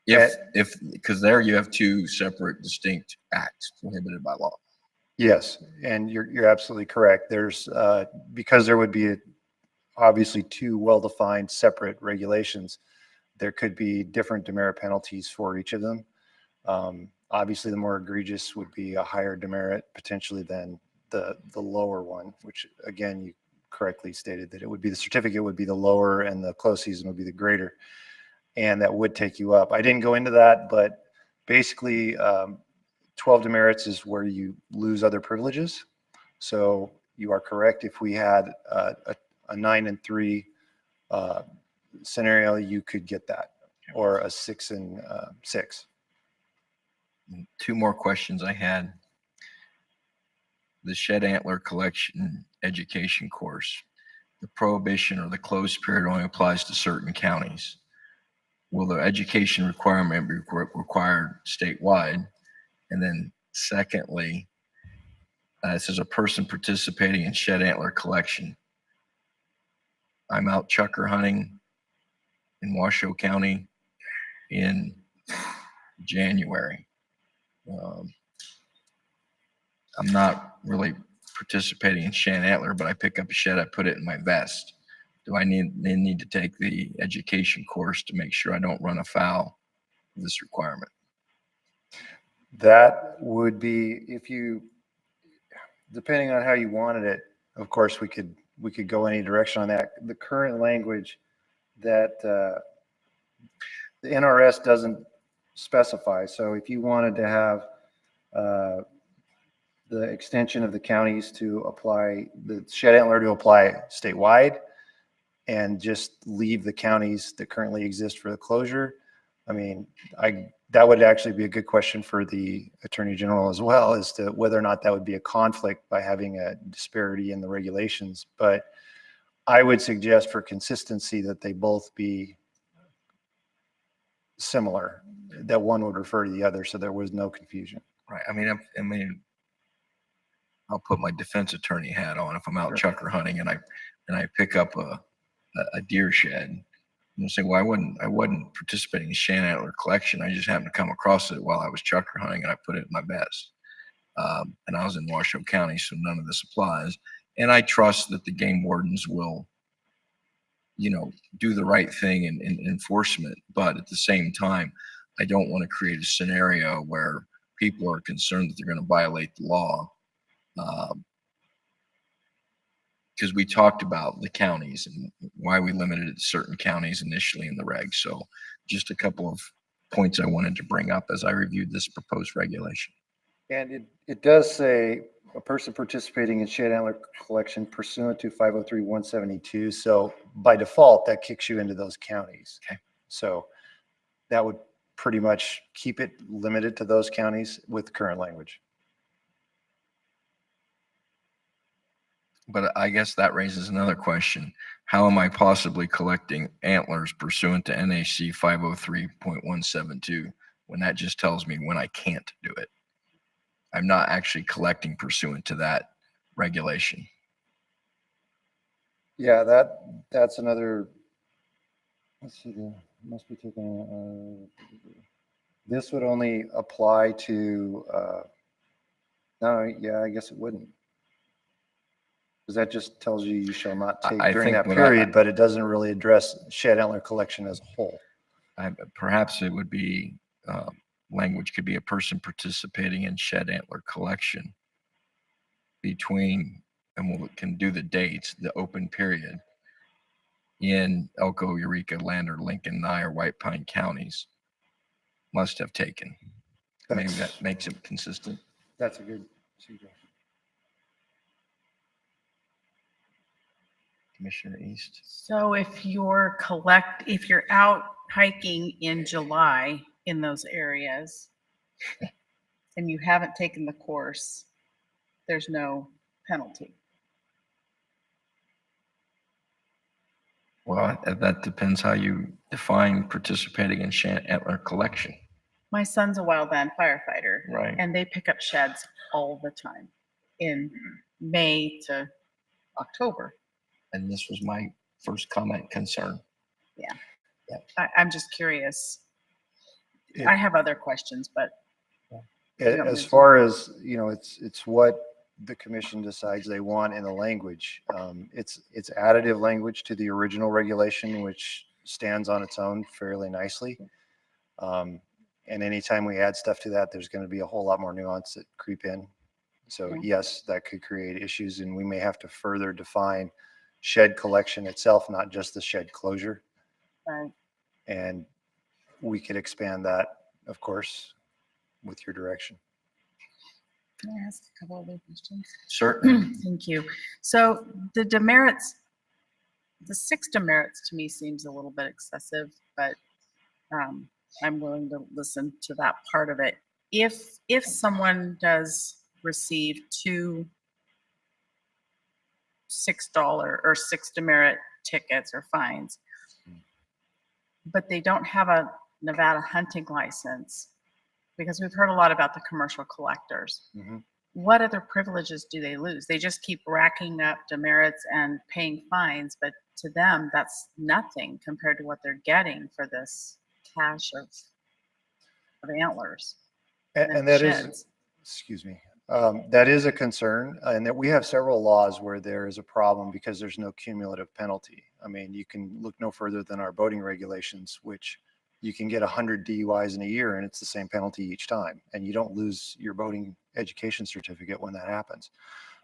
If because there you have 2 separate distinct acts prohibited by law. Yes, and you're absolutely correct. There's because there would be obviously 2 well-defined separate regulations, there could be different demerit penalties for each of them. Obviously, the more egregious would be a higher demerit potentially than the lower one, which again, you correctly stated that it would be the certificate would be the lower and the close season would be the greater. And that would take you up. I didn't go into that, but basically 12 demerits is where you lose other privileges. So you are correct. If we had a 9 and 3 scenario, you could get that, or a 6 and 6. 2 more questions I had. The shed antler collection education course, the prohibition or the closed period only applies to certain counties. will the education requirement be required statewide? And then secondly, it says a person participating in shed antler collection. I'm out chucker hunting in Washoe County in January. I'm not really participating in shed antler, but I pick up a shed, I put it in my vest. Do I need to take the education course to make sure I don't run afoul of this requirement? That would be, if you, depending on how you wanted it, of course, we could go any direction on that. The current language that the NRS doesn't specify. So if you wanted to have the extension of the counties to apply, the shed antler to apply statewide and just leave the counties that currently exist for the closure, I mean, that would actually be a good question for the Attorney General as well, as to whether or not that would be a conflict by having a disparity in the regulations. But I would suggest for consistency that they both be similar, that one would refer to the other, so there was no confusion. Right. I mean, I'll put my defense attorney hat on if I'm out chucker hunting and I pick up a deer shed. And say, well, I wasn't participating in shed antler collection. I just happened to come across it while I was chucker hunting, and I put it in my vest. And I was in Washoe County, so none of this applies. And I trust that the game wardens will, do the right thing in enforcement. But at the same time, I don't want to create a scenario where people are concerned that they're going to violate the law. Because we talked about the counties and why we limited it to certain counties initially in the regs. So just a couple of points I wanted to bring up as I reviewed this proposed regulation. And it does say a person participating in shed antler collection pursuant to 503-172. So by default, that kicks you into those counties. Okay. So that would pretty much keep it limited to those counties with current language. But I guess that raises another question. How am I possibly collecting antlers pursuant to NAC 503.172 when that just tells me when I can't do it? I'm not actually collecting pursuant to that regulation. Yeah, that's another, let's see, must be taken, this would only apply to, no, yeah, I guess it wouldn't. Because that just tells you shall not take during that period, but it doesn't really address shed antler collection as a whole. Perhaps it would be, language could be a person participating in shed antler collection between, and we can do the dates, the open period in Elko, Eureka, Lander, Lincoln, Nye, or White Pine counties must have taken. Maybe that makes it consistent. That's a good suggestion. Commissioner East. So if you're out hiking in July in those areas and you haven't taken the course, there's no penalty. Well, that depends how you define participating in shed antler collection. My son's a wildland firefighter. Right. And they pick up sheds all the time in May to October. And this was my first comment concern. Yeah. I'm just curious. I have other questions, but. As far as, it's what the commission decides they want in the language. It's additive language to the original regulation, which stands on its own fairly nicely. And anytime we add stuff to that, there's going to be a whole lot more nuance that creep in. So yes, that could create issues, and we may have to further define shed collection itself, not just the shed closure. Right. And we could expand that, of course, with your direction. Can I ask a couple other questions? Certainly. Thank you. So the demerits, the 6 demerits to me seems a little bit excessive, but I'm willing to listen to that part of it. If someone does receive 2 $6 or 6 demerit tickets or fines, but they don't have a Nevada hunting license, because we've heard a lot about the commercial collectors. What other privileges do they lose? They just keep racking up demerits and paying fines, but to them, that's nothing compared to what they're getting for this cache of antlers. And that is, sheds. excuse me, that is a concern, and that we have several laws where there is a problem because there's no cumulative penalty. I mean, you can look no further than our boating regulations, which you can get 100 DUIs in a year and it's the same penalty each time, and you don't lose your boating education certificate when that happens.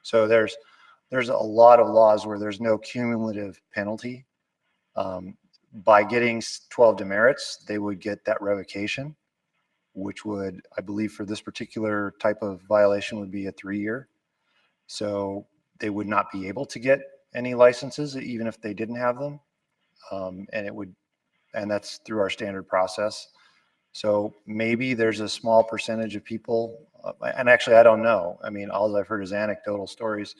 So there's a lot of laws where there's no cumulative penalty. By getting 12 demerits, they would get that revocation, which would, I believe for this particular type of violation, would be a 3-year. So they would not be able to get any licenses even if they didn't have them. And that's through our standard process. So maybe there's a small percentage of people, and actually I don't know. I mean, all I've heard is anecdotal stories.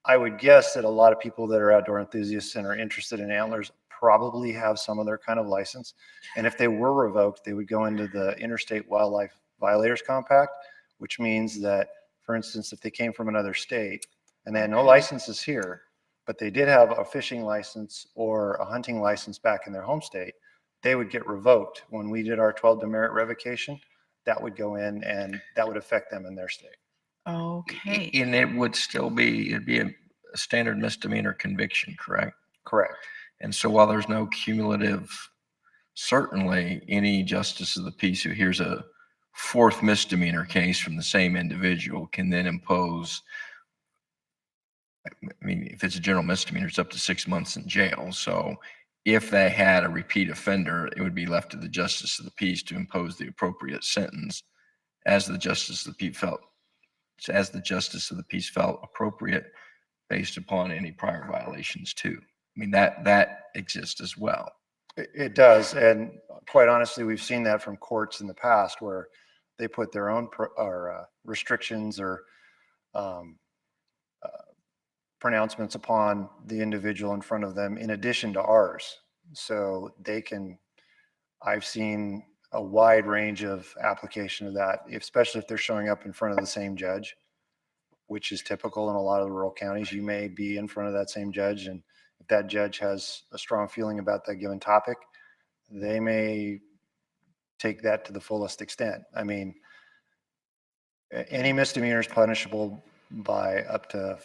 I would guess that a lot of people that are outdoor enthusiasts and are interested in antlers probably have some other kind of license. And if they were revoked, they would go into the Interstate Wildlife Violators Compact, which means that, for instance, if they came from another state and they had no licenses here, but they did have a fishing license or a hunting license back in their home state, they would get revoked. When we did our 12 demerit revocation, that would go in and that would affect them in their state. Okay. And it would still be, it'd be a standard misdemeanor conviction, correct? Correct. And so while there's no cumulative, certainly any justice of the peace who hears a fourth misdemeanor case from the same individual can then impose, I mean, if it's a general misdemeanor, it's up to 6 months in jail. So if they had a repeat offender, it would be left to the justice of the peace to impose the appropriate sentence as the justice of the peace felt appropriate based upon any prior violations too. I mean, that exists as well. It does. And quite honestly, we've seen that from courts in the past where they put their own restrictions or pronouncements upon the individual in front of them in addition to ours. So they can, I've seen a wide range of application of that, especially if they're showing up in front of the same judge, which is typical in a lot of the rural counties. You may be in front of that same judge, and if that judge has a strong feeling about that given topic, they may take that to the fullest extent. I mean, any misdemeanor is punishable by up to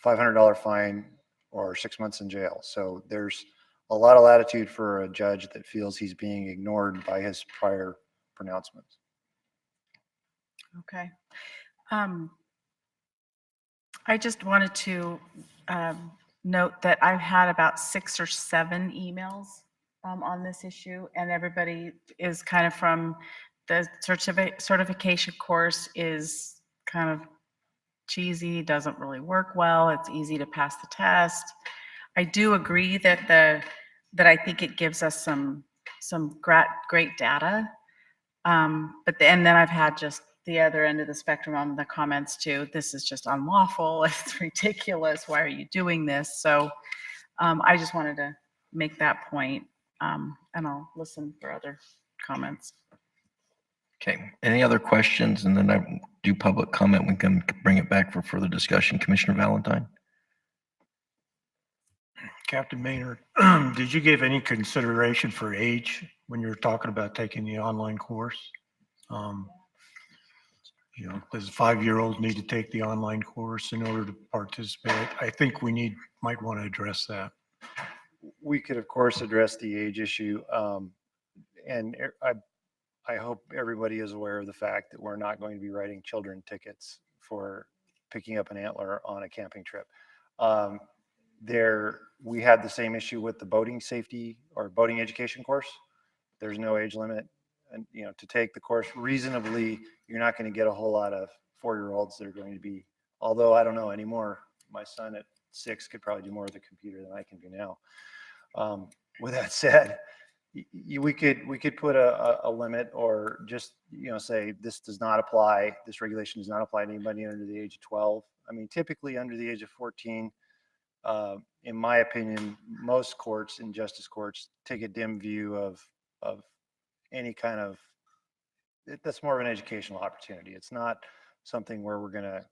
$500 fine or 6 months in jail. So there's a lot of latitude for a judge that feels he's being ignored by his prior pronouncements. Okay. I just wanted to note that I've had about 6 or 7 emails on this issue, and everybody is kind of from the certification course is kind of cheesy, doesn't really work well. It's easy to pass the test. I do agree that that I think it gives us some great data. But then I've had just the other end of the spectrum on the comments too. This is just unlawful. It's ridiculous. Why are you doing this? So I just wanted to make that point, and I'll listen for other comments. Okay. Any other questions? And then I do public comment. We can bring it back for further discussion. Commissioner Valentine. Captain Maynard, did you give any consideration for age when you were talking about taking the online course? You know, does a 5-year-old need to take the online course in order to participate? I think we might want to address that. We could, of course, address the age issue. And I hope everybody is aware of the fact that we're not going to be writing children tickets for picking up an antler on a camping trip. We had the same issue with the boating safety or boating education course. There's no age limit, and you know, to take the course reasonably, you're not going to get a whole lot of 4-year-olds that are going to be, although I don't know anymore. My son at 6 could probably do more with a computer than I can do now. With that said, we could put a limit, or just, you know, say this does not apply, this regulation does not apply to anybody under the age of 12. I mean, typically under the age of 14, in my opinion, most courts and justice courts take a dim view of any kind of, that's more of an educational opportunity. It's not something where we're going to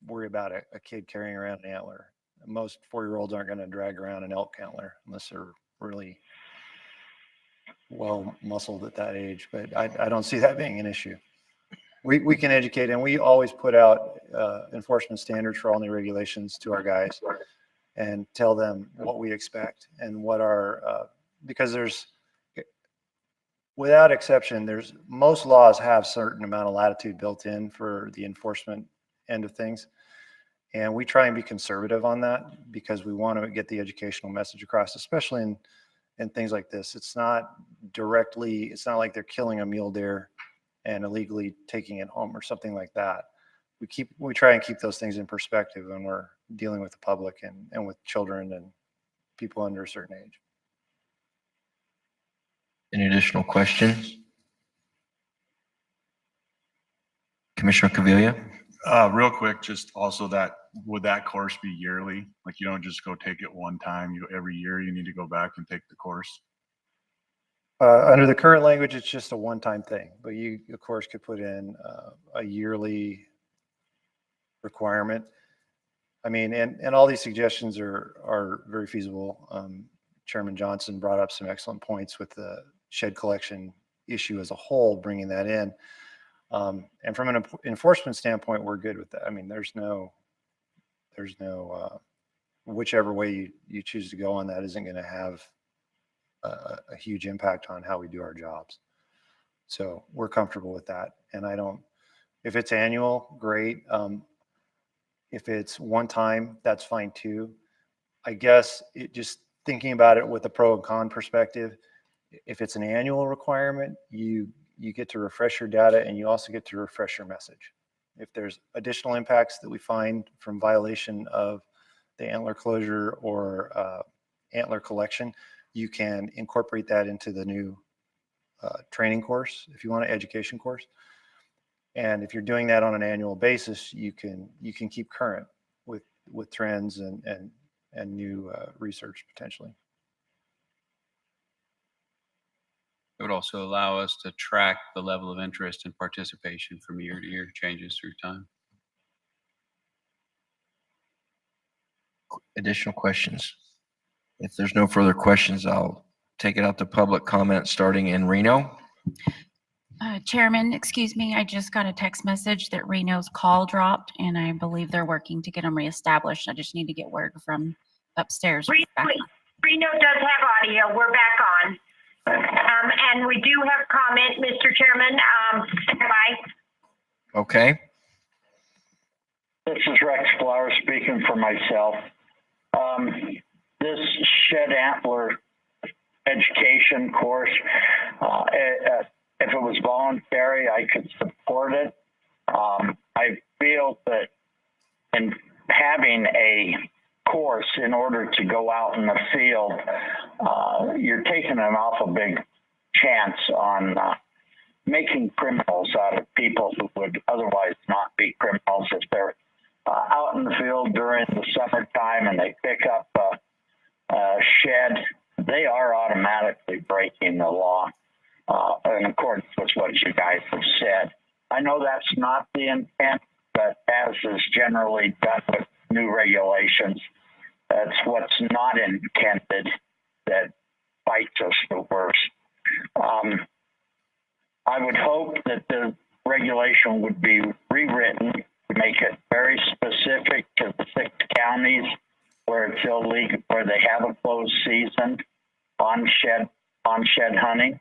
worry about a kid carrying around an antler. Most 4-year-olds aren't going to drag around an elk antler unless they're really well muscled at that age, but I don't see that being an issue. We can educate, and we always put out enforcement standards for all new regulations to our guys and tell them what we expect and what our, because there's, without exception, most laws have certain amount of latitude built in for the enforcement end of things. And we try and be conservative on that because we want to get the educational message across, especially in things like this. It's not like they're killing a mule deer and illegally taking it home or something like that. We try and keep those things in perspective when we're dealing with the public and with children and people under a certain age. Any additional questions? Commissioner Cavilla? Real quick, just also that, would that course be yearly? Like you don't just go take it one time, every year you need to go back and take the course? Under the current language, it's just a one-time thing, but you, of course, could put in a yearly requirement. I mean, and all these suggestions are very feasible. Chairman Johnson brought up some excellent points with the shed collection issue as a whole, bringing that in. And from an enforcement standpoint, we're good with that. I mean, there's no whichever way you choose to go on that isn't going to have a huge impact on how we do our jobs. So we're comfortable with that. And if it's annual, great. If it's one time, that's fine too. I guess just thinking about it with a pro and con perspective, if it's an annual requirement, you get to refresh your data and you also get to refresh your message. If there's additional impacts that we find from violation of the antler closure or antler collection, you can incorporate that into the new training course, if you want an education course. And if you're doing that on an annual basis, you can keep current with trends and new research potentially. It would also allow us to track the level of interest and participation from year to year, changes through time. Additional questions? If there's no further questions, I'll take it out to public comment starting in Reno. Chairman, excuse me, I just got a text message that Reno's call dropped, and I believe they're working to get them reestablished. I just need to get word from upstairs. Reno does have audio. We're back on. And we do have comment, Mr. Chairman. Bye. Okay. This is Rex Flowers speaking for myself. This shed antler education course, if it was voluntary, I could support it. I feel that in having a course in order to go out in the field, you're taking an awful big chance on making criminals out of people who would otherwise not be criminals. If they're out in the field during the summertime and they pick up a shed, they are automatically breaking the law in accordance with what you guys have said. I know that's not the intent, but as is generally done with new regulations, that's what's not intended that bites us the worst. I would hope that the regulation would be rewritten to make it very specific to the 6 counties where it's illegal, where they have a closed season on shed hunting.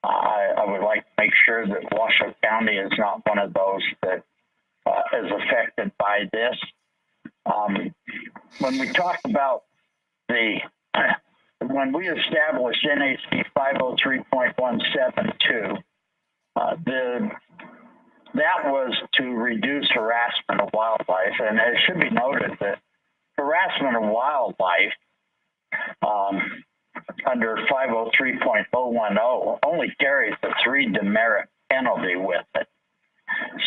I would like to make sure that Washoe County is not one of those that is affected by this. When we talk about when we established NAC 503.172, that was to reduce harassment of wildlife. And it should be noted that harassment of wildlife under 503.010 only carries a 3 demerit penalty with it.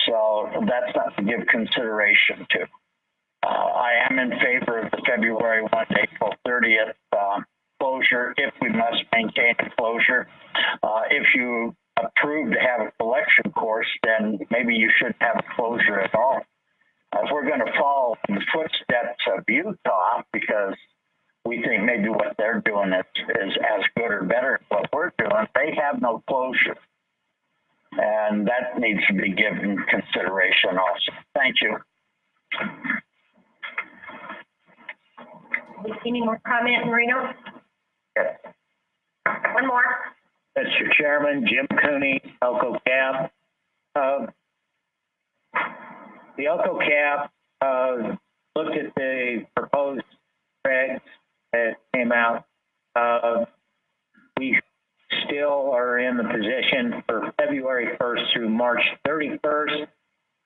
So that's not to give consideration to. I am in favor of the February 1 to April 30th closure if we must maintain a closure. If you approve to have a collection course, then maybe you shouldn't have a closure at all. If we're going to follow in the footsteps of Utah, because we think maybe what they're doing is as good or better than what we're doing, they have no closure. And that needs to be given consideration also. Thank you. Any more comment, Reno? Yes. One more. Mr. Chairman, Jim Cooney, Elko Cab. The Elko Cab looked at the proposed regs that came out. We still are in the position for February 1st through March 31st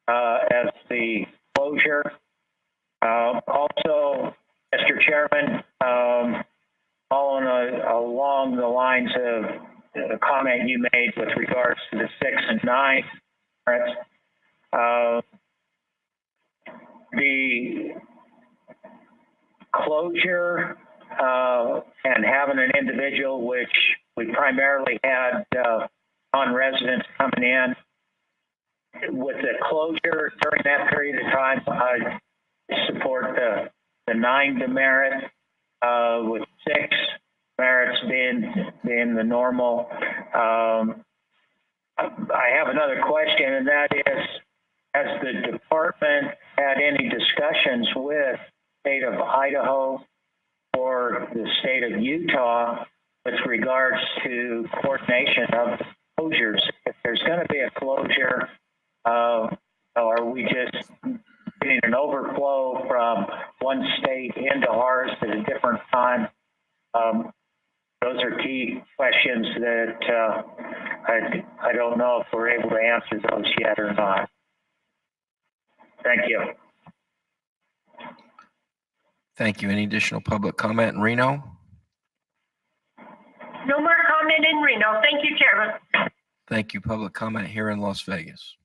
as the closure. Also, Mr. Chairman, following along the lines of the comment you made with regards to the 6 and 9, the closure and having an individual, which we primarily had non-residents coming in, with the closure during that period of time, I support the 9 demerit, with 6 merits being the normal. I have another question, and that is, has the department had any discussions with the state of Idaho or the state of Utah with regards to coordination of closures? If there's going to be a closure, are we just getting an overflow from one state into ours at a different time? Those are key questions that I don't know if we're able to answer those yet or not. Thank you. Thank you. Any additional public comment in Reno? No more comment in Reno. Thank you, Chairman. Thank you. Public comment here in Las Vegas.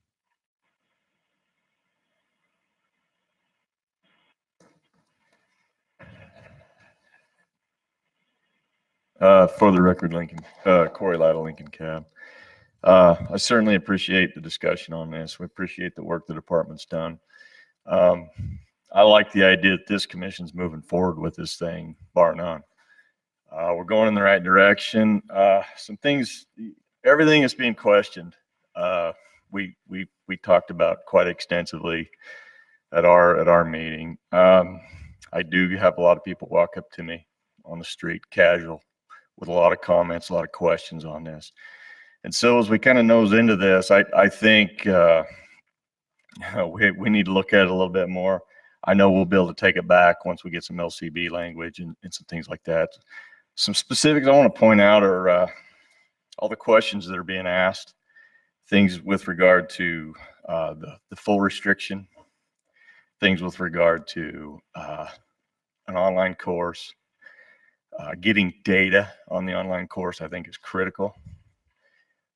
For the record, Corey Lytle, Lincoln Cab. I certainly appreciate the discussion on this. We appreciate the work the department's done. I like the idea that this commission's moving forward with this thing, bar none. We're going in the right direction. Some things, everything is being questioned. We talked about quite extensively at our meeting. I do have a lot of people walk up to me on the street, casual, with a lot of comments, a lot of questions on this. And so as we kind of nose into this, I think we need to look at it a little bit more. I know we'll be able to take it back once we get some LCB language and some things like that. Some specifics I want to point out are all the questions that are being asked, things with regard to the full restriction, things with regard to an online course, getting data on the online course, I think is critical.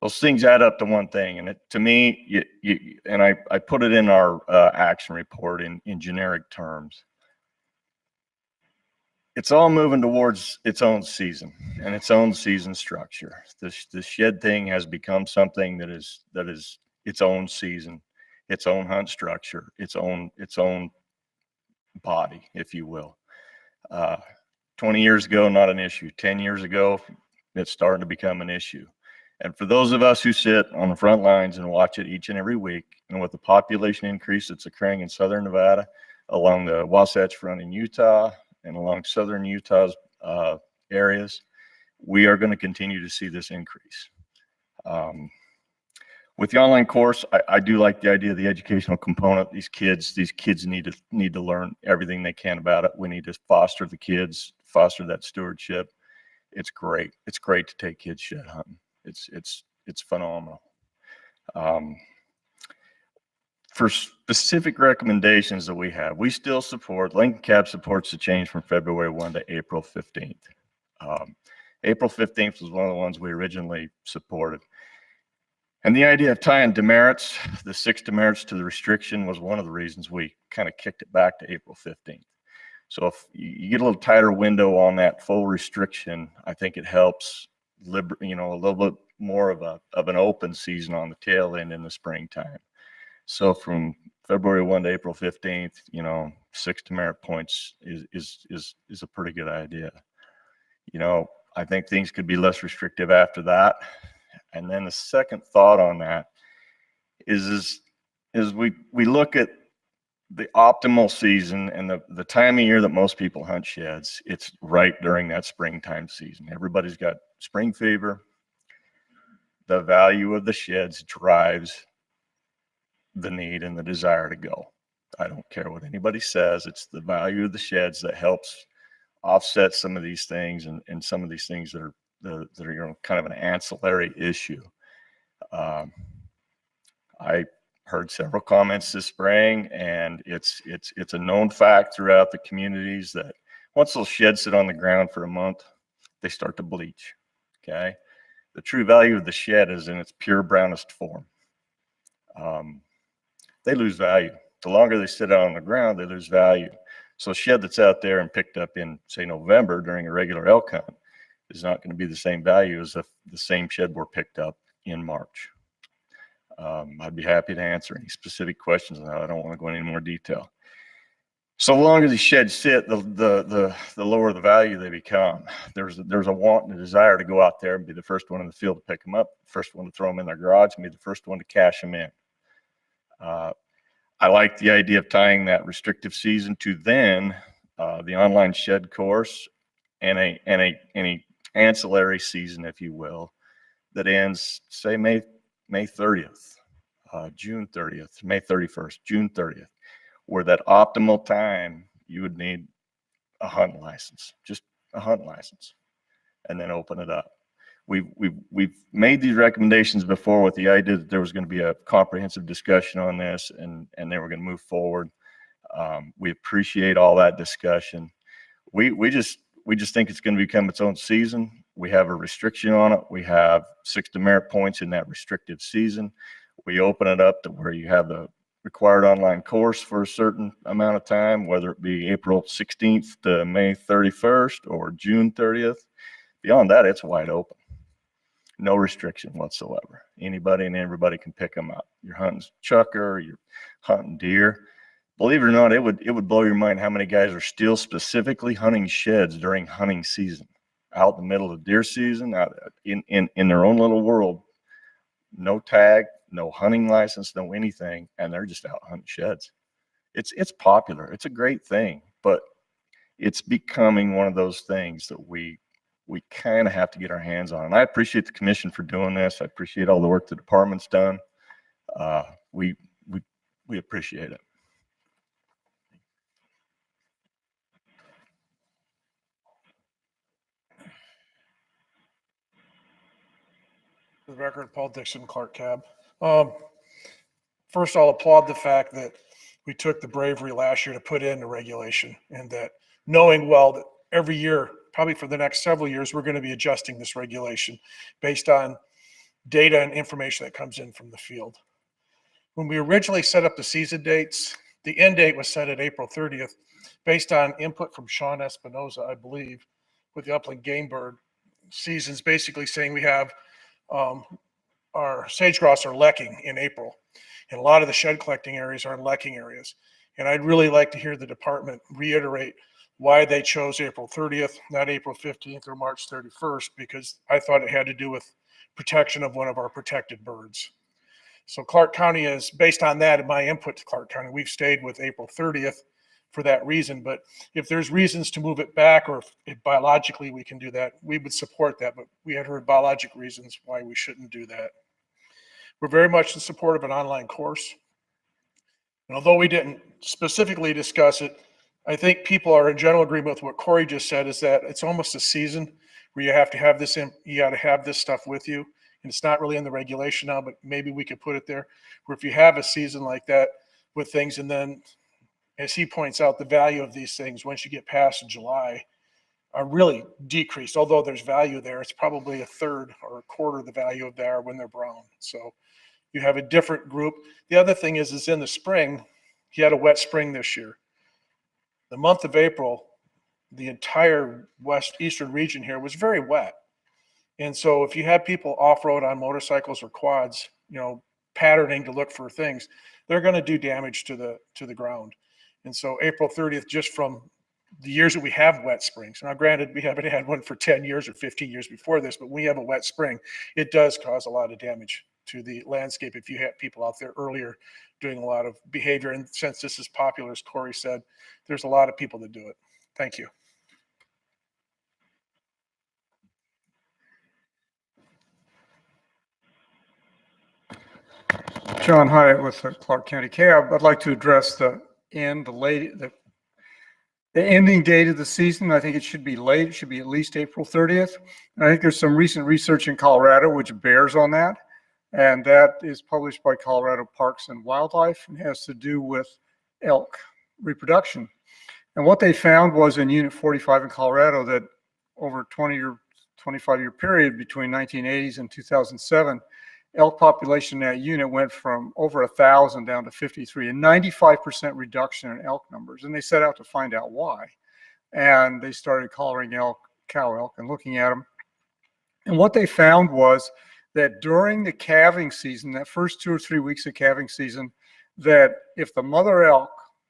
Those things add up to one thing, and to me, and I put it in our action report in generic terms. It's all moving towards its own season and its own season structure. The shed thing has become something that is its own season, its own hunt structure, its own body, if you will. 20 years ago, not an issue. 10 years ago, it's starting to become an issue. And for those of us who sit on the front lines and watch it each and every week, and with the population increase that's occurring in southern Nevada, along the Wasatch Front in Utah, and along southern Utah's areas, we are going to continue to see this increase. With the online course, I do like the idea of the educational component. These kids need to learn everything they can about it. We need to foster the kids, foster that stewardship. It's great. It's great to take kids shed hunting. It's phenomenal. For specific recommendations that we have, we still support, Lincoln Cab supports the change from February 1 to April 15th. April 15th was one of the ones we originally supported. And the idea of tying demerits, the 6 demerits to the restriction was one of the reasons we kind of kicked it back to April 15th. So if you get a little tighter window on that full restriction, I think it helps a little bit more of an open season on the tail end in the springtime. So from February 1 to April 15th, 6 demerit points is a pretty good idea. I think things could be less restrictive after that. And then the second thought on that is we look at the optimal season and the time of year that most people hunt sheds. It's right during that springtime season. Everybody's got spring fever. The value of the sheds drives the need and the desire to go. I don't care what anybody says. It's the value of the sheds that helps offset some of these things and some of these things that are kind of an ancillary issue. I heard several comments this spring, and it's a known fact throughout the communities that once those sheds sit on the ground for a month, they start to bleach. Okay, the true value of the shed is in its pure brownest form. They lose value. The longer they sit out on the ground, they lose value. So a shed that's out there and picked up in, say, November during a regular elk hunt is not going to be the same value as if the same shed were picked up in March. I'd be happy to answer any specific questions on that. I don't want to go into any more detail. So the longer these sheds sit, the lower the value they become. There's a want and a desire to go out there and be the first one in the field to pick them up, first one to throw them in their garage, and be the first one to cash them in. I like the idea of tying that restrictive season to then the online shed course and any ancillary season, if you will, that ends, say, May 30th, June 30th, May 31st, June 30th, where that optimal time you would need a hunting license, just a hunting license, and then open it up. We've made these recommendations before with the idea that there was going to be a comprehensive discussion on this, and they were going to move forward. We appreciate all that discussion. We just think it's going to become its own season. We have a restriction on it. We have 6 demerit points in that restrictive season. We open it up to where you have the required online course for a certain amount of time, whether it be April 16th to May 31st or June 30th. Beyond that, it's wide open. No restriction whatsoever. Anybody and everybody can pick them up. You're hunting chucker, you're hunting deer. Believe it or not, it would blow your mind how many guys are still specifically hunting sheds during hunting season, out in the middle of deer season, out in their own little world. No tag, no hunting license, no anything, and they're just out hunting sheds. It's popular. It's a great thing, but it's becoming one of those things that we kind of have to get our hands on. And I appreciate the commission for doing this. I appreciate all the work the department's done. We appreciate it. For the record, Paul Dixon, Clark Cab. First, I'll applaud the fact that we took the bravery last year to put in the regulation, and that knowing well that every year, probably for the next several years, we're going to be adjusting this regulation based on data and information that comes in from the field. When we originally set up the season dates, the end date was set at April 30th, based on input from Sean Espinoza, I believe, with the upland game bird seasons, basically saying we have our sage grouse are lekking in April, and a lot of the shed collecting areas are in lekking areas. And I'd really like to hear the department reiterate why they chose April 30th, not April 15th or March 31st, because I thought it had to do with protection of one of our protected birds. So Clark County is, based on that and my input to Clark County, we've stayed with April 30th for that reason. But if there's reasons to move it back, or if biologically we can do that, we would support that. But we had heard biologic reasons why we shouldn't do that. We're very much in support of an online course. And although we didn't specifically discuss it, I think people are in general agreement with what Corey just said, is that it's almost a season where you have to have this in, you got to have this stuff with you. And it's not really in the regulation now, but maybe we could put it there, where if you have a season like that with things, and then as he points out, the value of these things once you get past July are really decreased. Although there's value there, it's probably a third or a quarter of the value of they are when they're brown. So You have a different group. The other thing is in the spring, he had a wet spring this year. The month of April, the entire eastern region here was very wet. And so if you have people off-road on motorcycles or quads, patterning to look for things, they're going to do damage to the ground. And so April 30th, just from the years that we have wet springs, now granted, we haven't had one for 10 years or 15 years before this, but we have a wet spring, it does cause a lot of damage to the landscape if you had people out there earlier doing a lot of behavior. And since this is popular, as Corey said, there's a lot of people that do it. Thank you. John Hyatt with the Clark County Cab. I'd like to address the ending date of the season. I think it should be late. It should be at least April 30th. And I think there's some recent research in Colorado which bears on that. And that is published by Colorado Parks and Wildlife and has to do with elk reproduction. And what they found was in Unit 45 in Colorado that over a 25-year period between 1980s and 2007, elk population in that unit went from over 1,000 down to 53, a 95% reduction in elk numbers. And they set out to find out why. And they started collaring elk, cow elk, and looking at them. And what they found was that during the calving season, that first 2 or 3 weeks of calving season, that if the mother elk,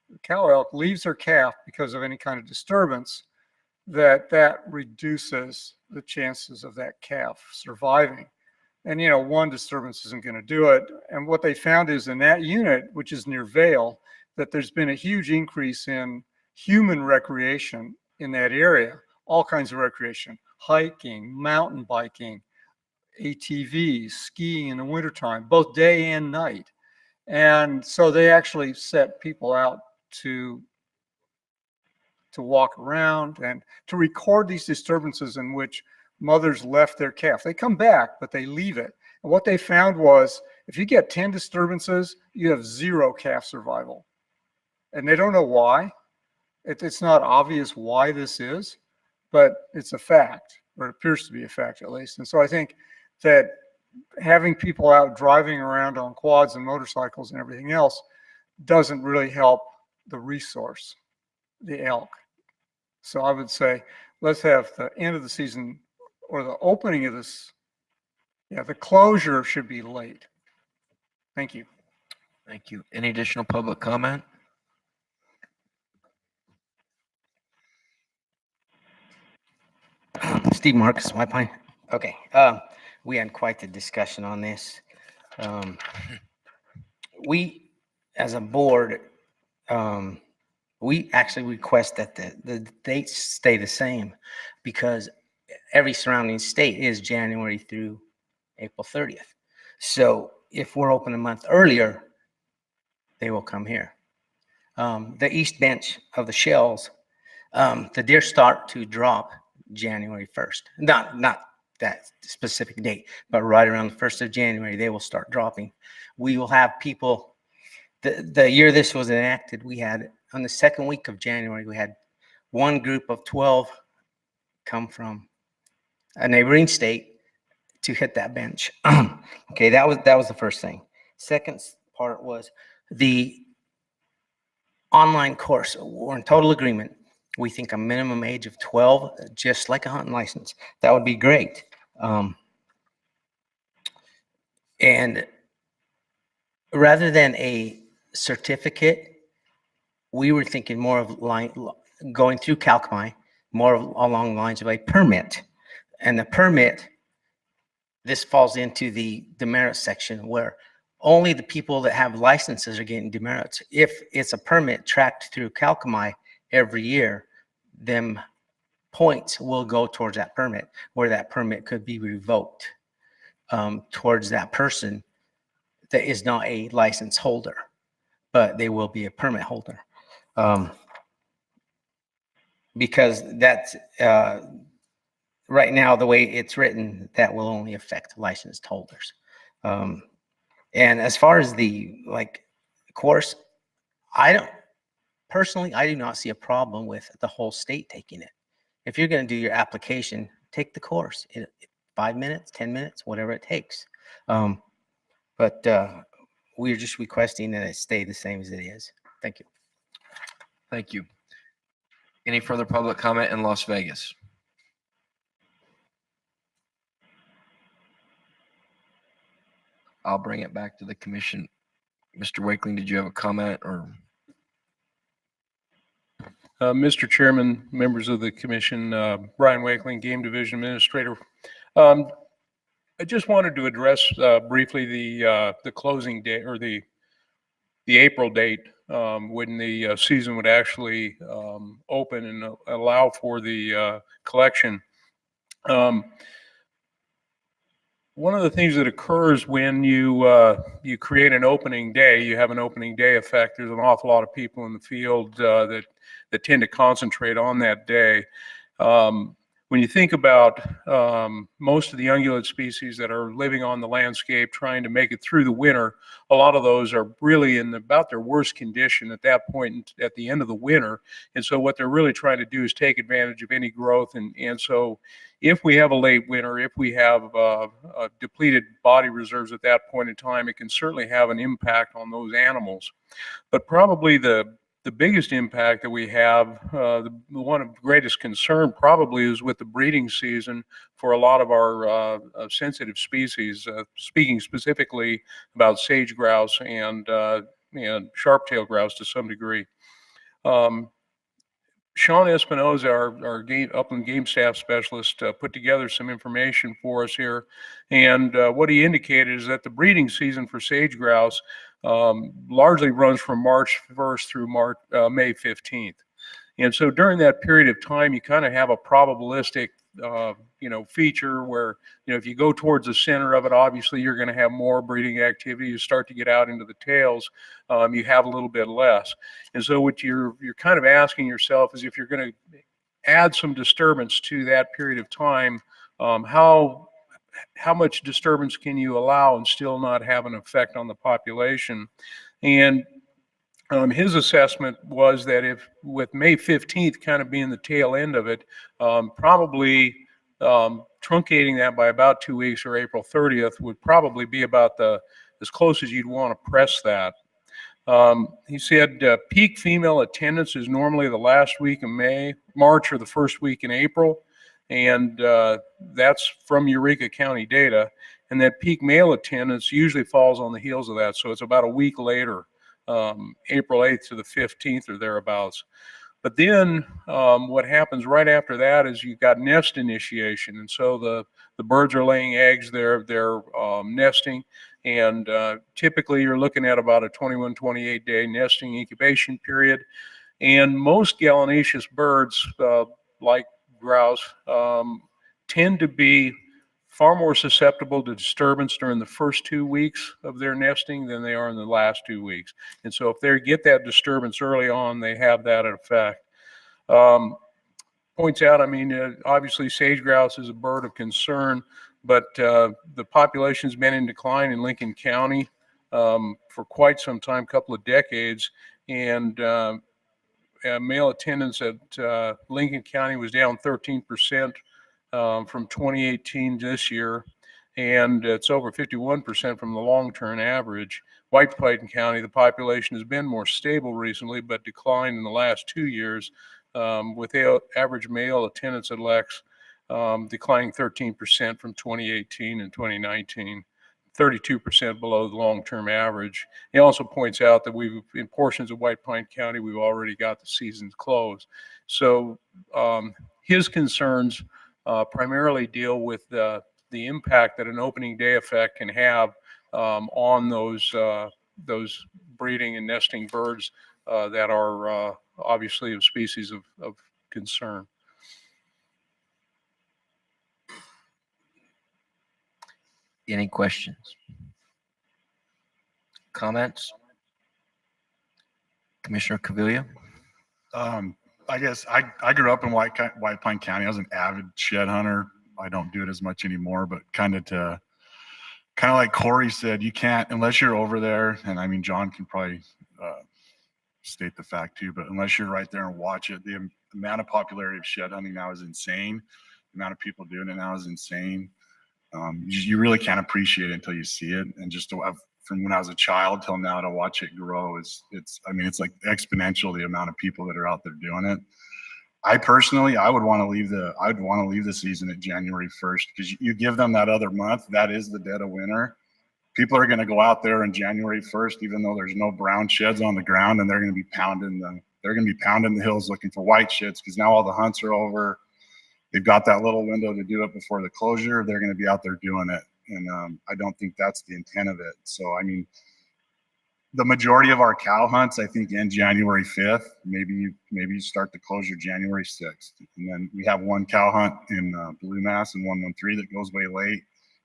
the cow elk, leaves her calf because of any kind of disturbance, that reduces the chances of that calf surviving. And, one disturbance isn't going to do it. And what they found is in that unit, which is near Vail, that there's been a huge increase in human recreation in that area, all kinds of recreation, hiking, mountain biking, ATVs, skiing in the wintertime, both day and night. And so they actually set people out to walk around and to record these disturbances in which mothers left their calf. They come back, but they leave it. And what they found was if you get 10 disturbances, you have 0 calf survival. And they don't know why. It's not obvious why this is, but it's a fact, or it appears to be a fact at least. And so I think that having people out driving around on quads and motorcycles and everything else doesn't really help the resource, the elk. So I would say let's have the end of the season or the opening of this. Yeah, the closure should be late. Thank you. Thank you. Any additional public comment? Steve Marcus, White Pine. Okay, we had quite the discussion on this. We, as a board, we actually request that the dates stay the same because every surrounding state is January through April 30th. So if we're open a month earlier, they will come here. The east bench of the shells, the deer start to drop January 1st. Not that specific date, but right around the 1st of January, they will start dropping. We will have people, the year this was enacted, we had, on the second week of January, we had one group of 12 come from a neighboring state to hit that bench. Okay, that was the first thing. Second part was the online course. We're in total agreement. We think a minimum age of 12, just like a hunting license. That would be great. And rather than a certificate, we were thinking more of going through CalCMI, more along the lines of a permit. And the permit, this falls into the demerit section where only the people that have licenses are getting demerits. If it's a permit tracked through CalCMI every year, them points will go towards that permit, where that permit could be revoked towards that person that is not a license holder, but they will be a permit holder. Because that's right now, the way it's written, that will only affect licensed holders. And as far as the course, personally, I do not see a problem with the whole state taking it. If you're going to do your application, take the course in 5 minutes, 10 minutes, whatever it takes. But we're just requesting that it stay the same as it is. Thank you. Thank you. Any further public comment in Las Vegas? I'll bring it back to the commission. Mr. Wakeling, did you have a comment or? Mr. Chairman, members of the commission, Brian Wakeling, Game Division Administrator. I just wanted to address briefly the closing date or the April date when the season would actually open and allow for the collection. One of the things that occurs when you create an opening day, you have an opening day effect. There's an awful lot of people in the field that tend to concentrate on that day. When you think about most of the ungulate species that are living on the landscape trying to make it through the winter, a lot of those are really in about their worst condition at that point at the end of the winter. And so what they're really trying to do is take advantage of any growth. And so if we have a late winter, if we have depleted body reserves at that point in time, it can certainly have an impact on those animals. But probably the biggest impact that we have, the one of greatest concern probably is with the breeding season for a lot of our sensitive species, speaking specifically about sage grouse and sharp-tailed grouse to some degree. Sean Espinoza, our upland game staff specialist, put together some information for us here. And what he indicated is that the breeding season for sage grouse largely runs from March 1st through May 15th. And so during that period of time, you kind of have a probabilistic, feature where, if you go towards the center of it, obviously you're going to have more breeding activity. You start to get out into the tails, you have a little bit less. And so what you're kind of asking yourself is if you're going to add some disturbance to that period of time, how much disturbance can you allow and still not have an effect on the population? And his assessment was that if with May 15th kind of being the tail end of it, probably truncating that by about 2 weeks or April 30th would probably be about as close as you'd want to press that. He said peak female attendance is normally the last week of March or the first week in April. And that's from Eureka County data. And that peak male attendance usually falls on the heels of that. So it's about a week later, April 8th to the 15th or thereabouts. But then what happens right after that is you've got nest initiation. And so the birds are laying eggs, they're nesting. And typically you're looking at about a 21, 28 day nesting incubation period. And most gallinaceous birds, like grouse, tend to be far more susceptible to disturbance during the first 2 weeks of their nesting than they are in the last 2 weeks. And so if they get that disturbance early on, they have that effect. Points out, obviously sage grouse is a bird of concern, but the population's been in decline in Lincoln County for quite some time, couple of decades. And male attendance at Lincoln County was down 13% from 2018 to this year, and it's over 51% from the long-term average. White Plain County, the population has been more stable recently, but declined in the last 2 years, with average male attendance at Lex declining 13% from 2018 and 2019. 32% below the long-term average. He also points out that in portions of White Pine County, we've already got the seasons closed. So his concerns primarily deal with the impact that an opening day effect can have on those breeding and nesting birds that are obviously of species of concern. Any questions? Comments? Commissioner Cavilla? I guess I grew up in White Pine County. I was an avid shed hunter. I don't do it as much anymore, but kind of like Corey said, you can't, unless you're over there, and John can probably state the fact too, but unless you're right there and watch it, the amount of popularity of shed hunting now is insane. The amount of people doing it now is insane. You really can't appreciate it until you see it. And just to have, from when I was a child till now, to watch it grow I mean, it's like exponential, the amount of people that are out there doing it. I personally, I'd want to leave the season at January 1st, because you give them that other month. That is the dead of winter. People are going to go out there on January 1st, even though there's no brown sheds on the ground, and they're going to be pounding the hills looking for white sheds, because now all the hunts are over. They've got that little window to do it before the closure. They're going to be out there doing it. And I don't think that's the intent of it. So, I mean, the majority of our cow hunts, I think, end January 5th. Maybe you start the closure January 6th. And then we have one cow hunt in Blue Mass and 113 that goes way late.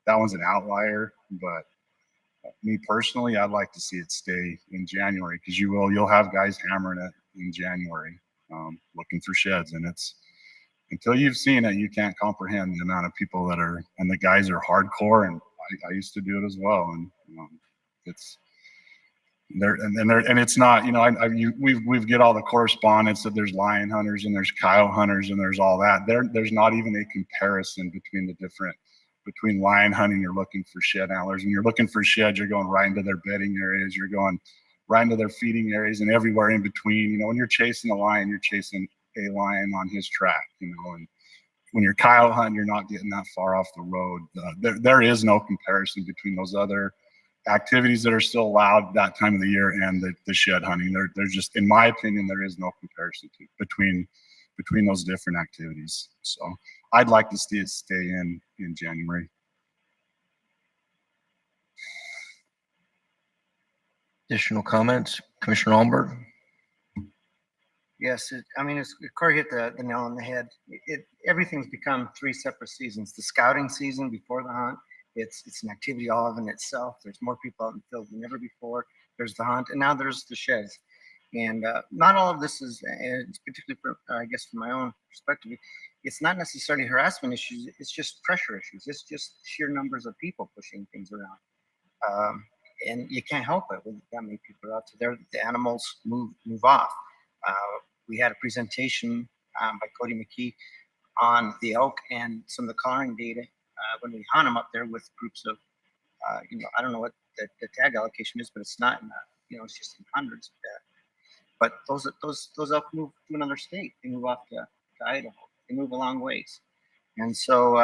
That one's an outlier. But me personally, I'd like to see it stay in January, because you'll have guys hammering it in January, looking for sheds. And it's, until you've seen it, you can't comprehend the amount of people that are, and the guys are hardcore. And I used to do it as well. And it's there, and it's not, we've get all the correspondence that there's lion hunters and there's coyote hunters and there's all that. There's not even a comparison between lion hunting. You're looking for shed antlers. When you're looking for sheds, you're going right into their bedding areas. You're going right into their feeding areas and everywhere in between. When you're chasing a lion, you're chasing a lion on his track, and when you're coyote hunting, you're not getting that far off the road. There is no comparison between those other activities that are still allowed that time of the year and the shed hunting. There's just, in my opinion, there is no comparison between those different activities. So I'd like to see it stay in January. Additional comments, Commissioner Allenberg? Yes, Corey hit the nail on the head. Everything's become 3 separate seasons. The scouting season before the hunt, it's an activity all in itself. There's more people out in the field than ever before. There's the hunt, and now there's the sheds. And not all of this is, it's particularly for, I guess, from my own perspective, it's not necessarily harassment issues. It's just pressure issues. It's just sheer numbers of people pushing things around. And you can't help it when that many people are out there. The animals move off. We had a presentation by Cody McKee on the elk and some of the collaring data when we hunt them up there with groups of, I don't know what the tag allocation is, but it's not in that, it's just in hundreds. But those elk move to another state. They move off to Idaho. They move a long ways. And so,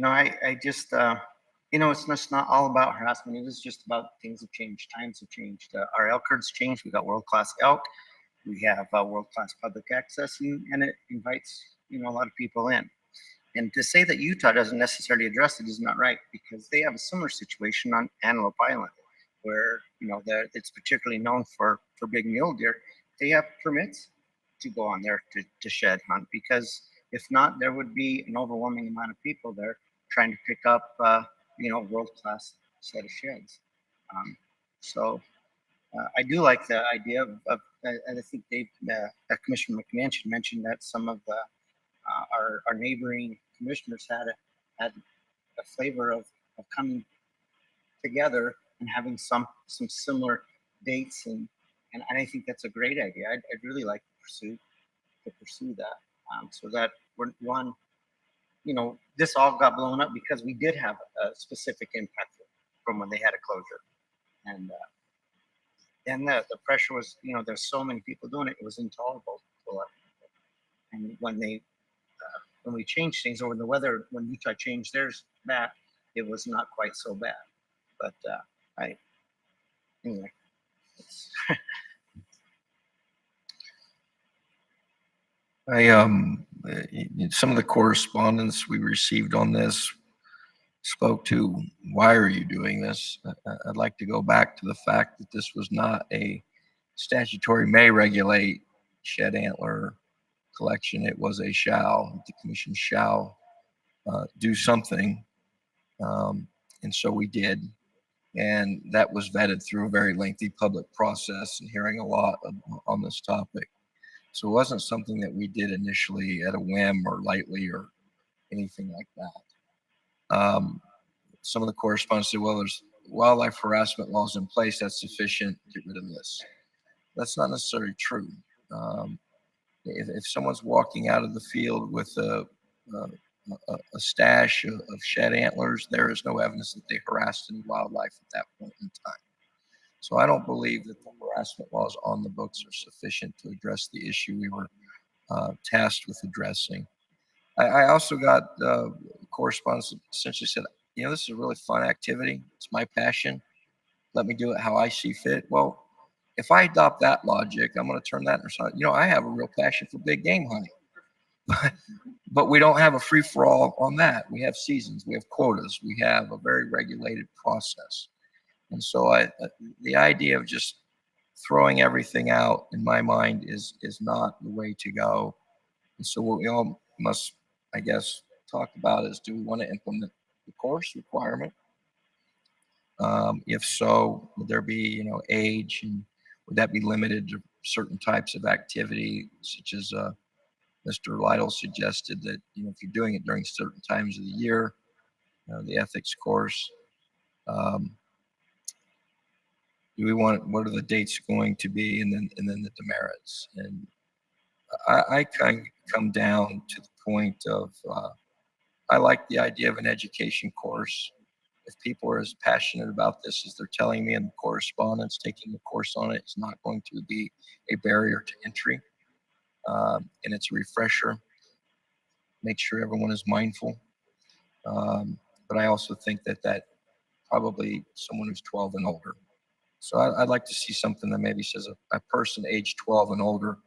I just, it's just not all about harassment. It is just about things have changed. Times have changed. Our elk herds changed. We got world-class elk. We have world-class public access, and it invites, a lot of people in. And to say that Utah doesn't necessarily address it is not right, because they have a similar situation on Antelope Island, where, it's particularly known for big mule deer. They have permits to go on there to shed hunt, because if not, there would be an overwhelming amount of people there trying to pick up, world-class set of sheds. So I do like the idea of and I think Commissioner McMansion mentioned that some of the our neighboring commissioners had a flavor of coming together and having some similar dates, and I think that's a great idea. I'd really like to pursue that, so that we're one. This all got blown up because we did have a specific impact from when they had a closure, and the pressure was, there's so many people doing it, it was intolerable to a lot of people. And when we changed things over the weather, when Utah changed theirs back, it was not quite so bad. But anyway, Some of the correspondence we received on this spoke to, why are you doing this? I'd like to go back to the fact that this was not a statutory may regulate shed antler collection. It was a shall. The commission shall do something. And so we did. And that was vetted through a very lengthy public process and hearing a lot on this topic. So it wasn't something that we did initially at a whim or lightly or anything like that. Some of the correspondence said, well, there's wildlife harassment laws in place, that's sufficient, get rid of this. That's not necessarily true. If someone's walking out of the field with a a stash of shed antlers, there is no evidence that they harassed any wildlife at that point in time. So I don't believe that the harassment laws on the books are sufficient to address the issue we were tasked with addressing. I also got correspondence that essentially said, you know, this is a really fun activity. It's my passion. Let me do it how I see fit. Well, if I adopt that logic, I'm going to turn that into something. You know, I have a real passion for big game hunting, but we don't have a free for all on that. We have seasons, we have quotas, we have a very regulated process. And so the idea of just throwing everything out, in my mind, is not the way to go. And so what we all must, I guess, talk about is, do we want to implement the course requirement? If so, would there be, you know, age, and would that be limited to certain types of activity, such as Mr. Lytle suggested that, you know, if you're doing it during certain times of the year, the ethics course. Do we want, what are the dates going to be, and then the demerits? And I kind of come down to the point of I like the idea of an education course. If people are as passionate about this as they're telling me in the correspondence, taking a course on it is not going to be a barrier to entry, and it's a refresher. Make sure everyone is mindful. But I also think that probably someone who's 12 and older. So I'd like to see something that maybe says a person age 12 and older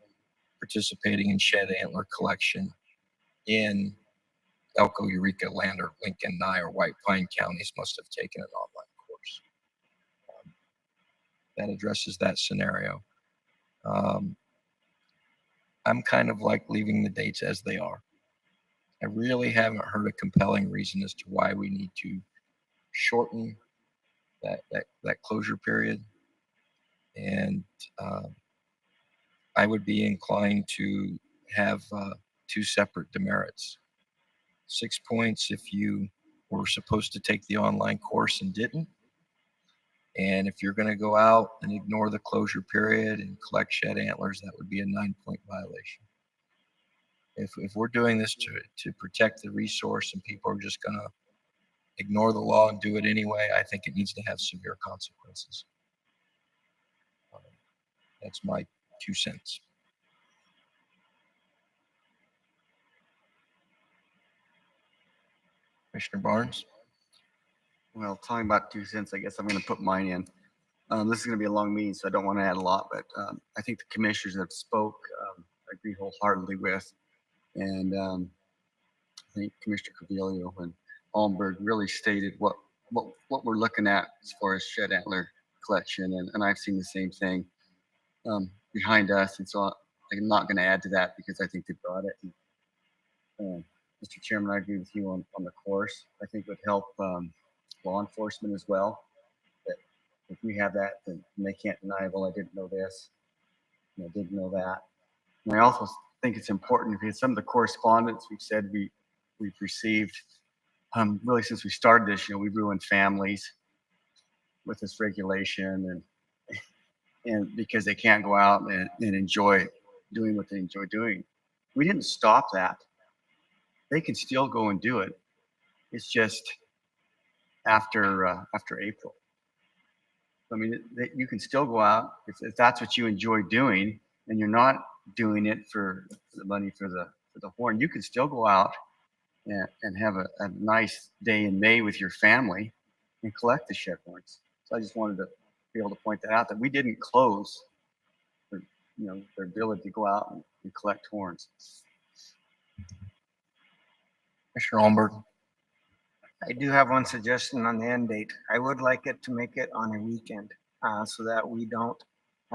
participating in shed antler collection in Elko, Eureka, Lander, Lincoln, Nye, or White Pine counties must have taken an online course. That addresses that scenario. I'm kind of like leaving the dates as they are. I really haven't heard a compelling reason as to why we need to shorten that closure period. And I would be inclined to have two separate demerits. 6 points if you were supposed to take the online course and didn't. And if you're going to go out and ignore the closure period and collect shed antlers, that would be a 9-point violation. If we're doing this to protect the resource and people are just going to ignore the law and do it anyway, I think it needs to have severe consequences. That's my 2 cents. Commissioner Barnes? Well, talking about 2 cents, I guess I'm going to put mine in. This is going to be a long meeting, so I don't want to add a lot, but I think the commissioners that spoke, I agree wholeheartedly with. And I think Commissioner Cavillo and Allenberg really stated what we're looking at as far as shed antler collection. And I've seen the same thing behind us. And so I'm not going to add to that because I think they brought it. And, Mr. Chairman, I agree with you on the course. I think it would help law enforcement as well. That if we have that, then they can't deny, well, I didn't know this, and I didn't know that. And I also think it's important because some of the correspondence we've said we've received, really since we started this, we've ruined families with this regulation, and because they can't go out and enjoy doing what they enjoy doing. We didn't stop that. They can still go and do it. It's just after April. I mean, you can still go out if that's what you enjoy doing, and you're not doing it for the money for the horn. You can still go out and have a nice day in May with your family and collect the shed horns. So I just wanted to be able to point that out, that we didn't close their ability to go out and collect horns. Commissioner Allenberg? I do have one suggestion on the end date. I would like it to make it on a weekend so that we don't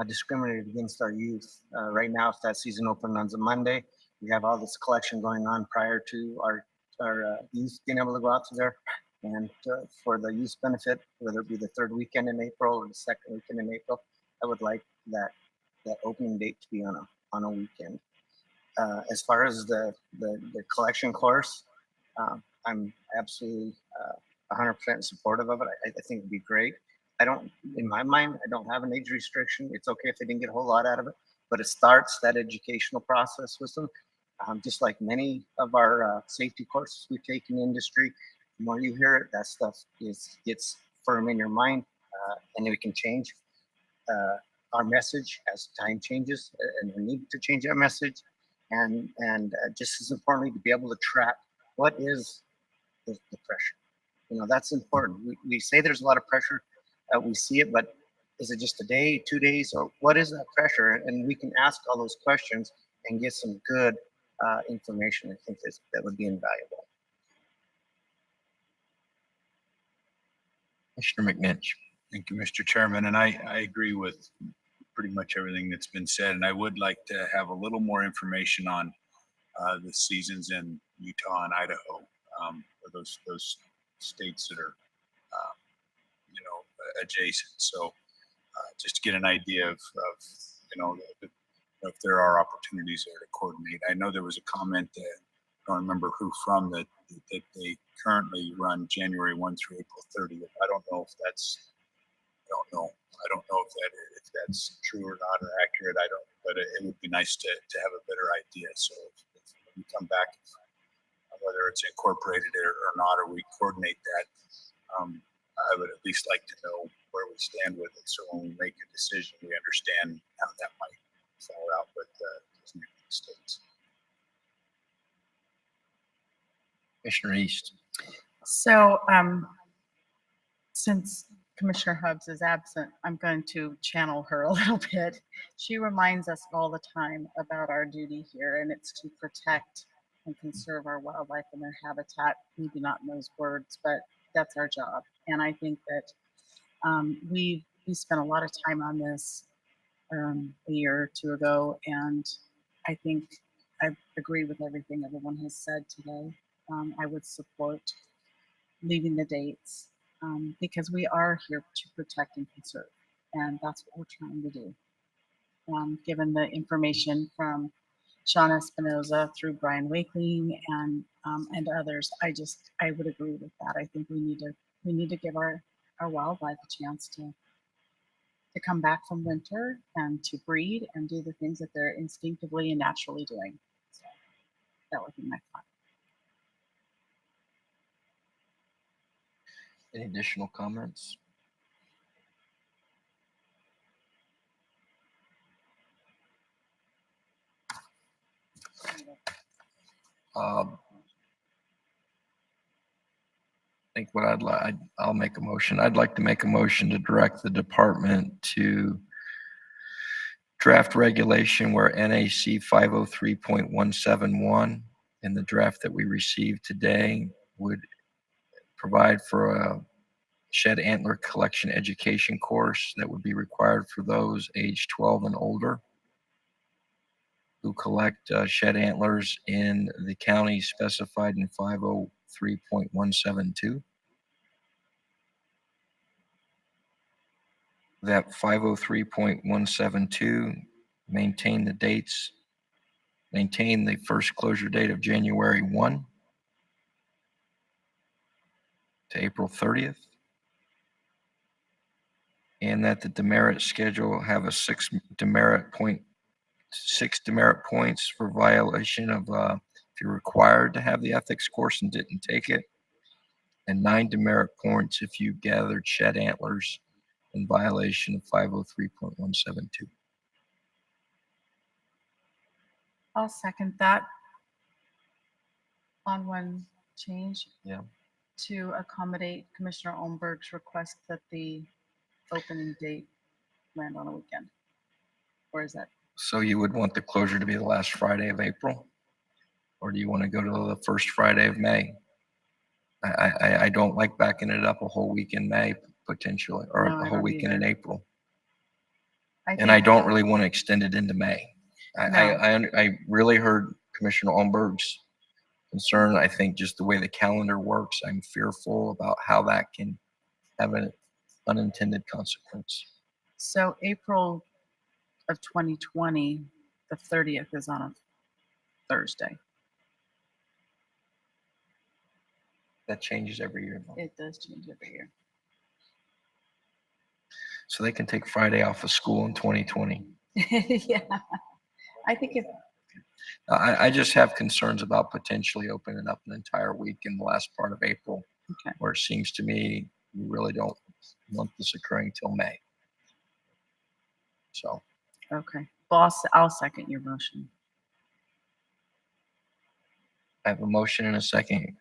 discriminate against our youth. Right now, if that season opened on a Monday, we have all this collection going on prior to our youth being able to go out to there. And for the youth benefit, whether it be the third weekend in April or the second weekend in April, I would like that opening date to be on a weekend. As far as the collection course, I'm absolutely 100% supportive of it. I think it'd be great. In my mind, I don't have an age restriction. It's okay if they didn't get a whole lot out of it, but it starts that educational process with them. Just like many of our safety courses we take in industry, the more you hear it, that stuff gets firm in your mind, and we can change our message as time changes and the need to change that message. And just as importantly, to be able to track what is the pressure. That's important. We say there's a lot of pressure. We see it, but is it just a day, 2 days, or what is that pressure? And we can ask all those questions and get some good information. I think that would be invaluable. Commissioner McNinch. Thank you, Mr. Chairman. And I agree with pretty much everything that's been said. And I would like to have a little more information on the seasons in Utah and Idaho, or those states that are, adjacent. So just to get an idea of if there are opportunities there to coordinate. I know there was a comment that I don't remember who from that they currently run January 1 through April 30th. I don't know if that's, I don't know if that's true or not or accurate. I don't, but it would be nice to have a better idea. So if we come back, whether it's incorporated or not, or we coordinate that, I would at least like to know where we stand with it. So when we make a decision, we understand how that might fall out with those new states. Commissioner East. So, since Commissioner Hubbs is absent, I'm going to channel her a little bit. She reminds us all the time about our duty here, and it's to protect and conserve our wildlife and their habitat. Maybe not in those words, but that's our job. And I think that we spent a lot of time on this a year or two ago, and I think I agree with everything everyone has said today. I would support leaving the dates because we are here to protect and conserve, and that's what we're trying to do. Given the information from Sean Espinoza through Brian Wakeling and others, I would agree with that. I think we need to give our wildlife a chance to come back from winter and to breed and do the things that they're instinctively and naturally doing. So that would be my thought. Any additional comments? I think what I'll make a motion. I'd like to make a motion to direct the department to draft regulation where NAC 503.171 in the draft that we received today would provide for a shed antler collection education course that would be required for those age 12 and older who collect shed antlers in the county specified in 503.172. That 503.172 maintain the first closure date of January 1 to April 30th. And that the demerit schedule have a 6 demerit points for violation of if you're required to have the ethics course and didn't take it, and 9 demerit points if you gathered shed antlers in violation of 503.172. I'll second that on one change. Yeah. To accommodate Commissioner Olmberg's request that the opening date land on a weekend. Or is that? So you would want the closure to be the last Friday of April? Or do you want to go to the first Friday of May? I don't like backing it up a whole week in May potentially, or No, a I whole don't weekend in either. April. I And I think- don't really want to extend it into May. No. I really heard Commissioner Olmberg's concern. I think just the way the calendar works, I'm fearful about how that can have an unintended consequence. So April of 2020, the 30th is on a Thursday. That changes every year, though. It does change every year. So they can take Friday off of school in 2020. Yeah, I think I just have concerns about potentially opening up an entire week in the last part of April, Okay. where it seems to me we really don't want this occurring till May. So Okay. Boss, I'll second your motion. I have a motion and a second.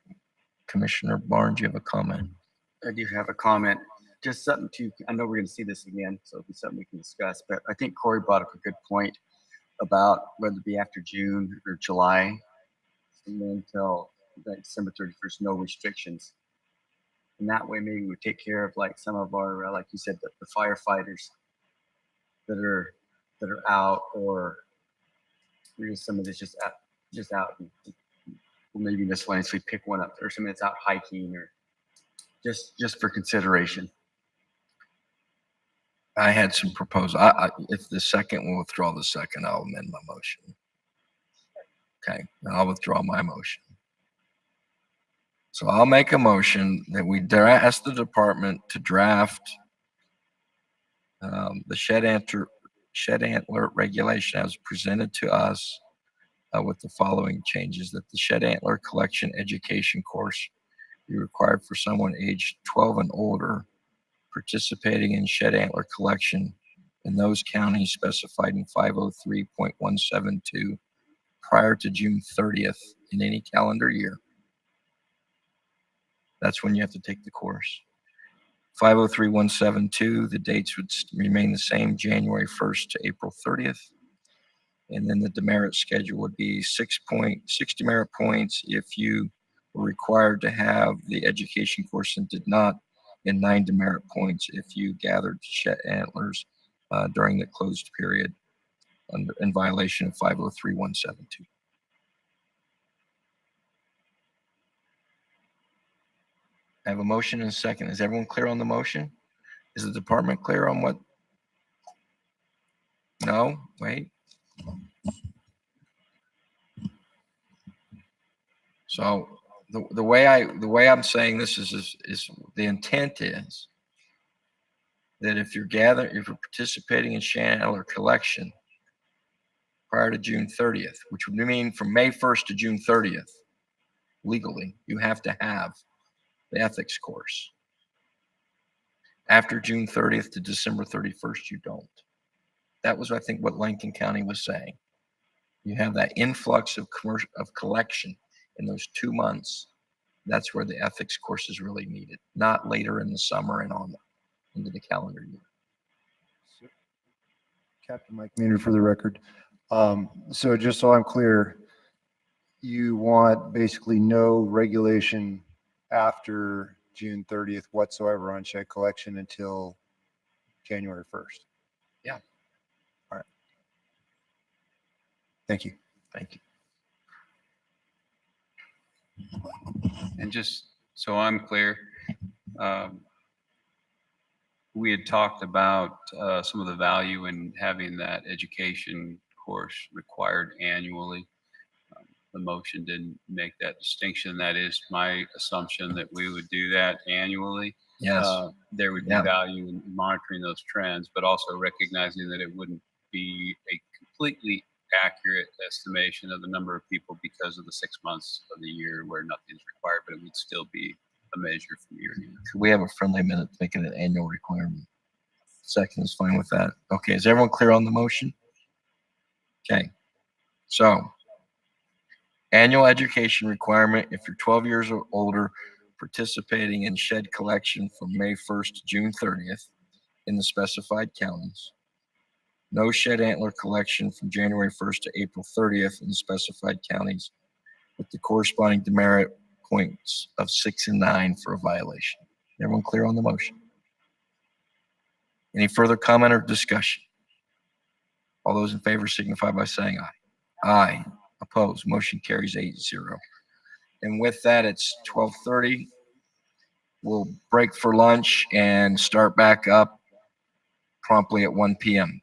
Commissioner Barnes, you have a comment? I do have a comment, just something to, I know we're going to see this again, so it'll be something we can discuss, but I think Corey brought up a good point about whether it be after June or July, and then until like December 31st, no restrictions. And that way maybe we take care of like some of our, like you said, the firefighters that are out, or just some of this just out and maybe miscellaneously pick one up, or somebody that's out hiking, or just for consideration. I had some proposals. If the second will withdraw the second, I'll amend my motion. Okay, I'll withdraw my motion. So I'll make a motion that we ask the department to draft the shed antler regulation as presented to us with the following changes: that the shed antler collection education course be required for someone aged 12 and older participating in shed antler collection in those counties specified in 503.172 prior to June 30th in any calendar year. That's when you have to take the course. 503.172, the dates would remain the same, January 1st to April 30th. And then the demerit schedule would be 6 demerit points if you were required to have the education course and did not, and 9 demerit points if you gathered shed antlers during the closed period in violation of 503.172. I have a motion and a second. Is everyone clear on the motion? Is the department clear on what? No, wait. So the way I'm saying this is the intent is that if you're participating in shed antler collection prior to June 30th, which would mean from May 1st to June 30th, legally, you have to have the ethics course. After June 30th to December 31st, you don't. That was, I think, what Lincoln County was saying. You have that influx of collection in those 2 months. That's where the ethics course is really needed, not later in the summer and on into the calendar year. Captain Mike Maynard for the record. So just so I'm clear, you want basically no regulation after June 30th whatsoever on shed collection until January 1st? Yeah. All right. Thank you. Thank you. And just so I'm clear, we had talked about some of the value in having that education course required annually. The motion didn't make that distinction. That is my assumption that we would do that annually. Yes. There would be value in monitoring those trends, but also recognizing that it wouldn't be a completely accurate estimation of the number of people because of the 6 months of the year where nothing's required, but it would still be a measure from year to year. Could we have a friendly amendment to make it an annual requirement? Second is fine with that. Okay, is everyone clear on the motion? Okay, so annual education requirement if you're 12 years or older participating in shed collection from May 1st to June 30th in the specified counties. No shed antler collection from January 1st to April 30th in the specified counties with the corresponding demerit points of 6 and 9 for a violation. Everyone clear on the motion? Any further comment or discussion? All those in favor signify by saying aye. Aye. Opposed. Motion carries 8-0. And with that, it's 12:30. We'll break for lunch and start back up promptly at 1 p.m.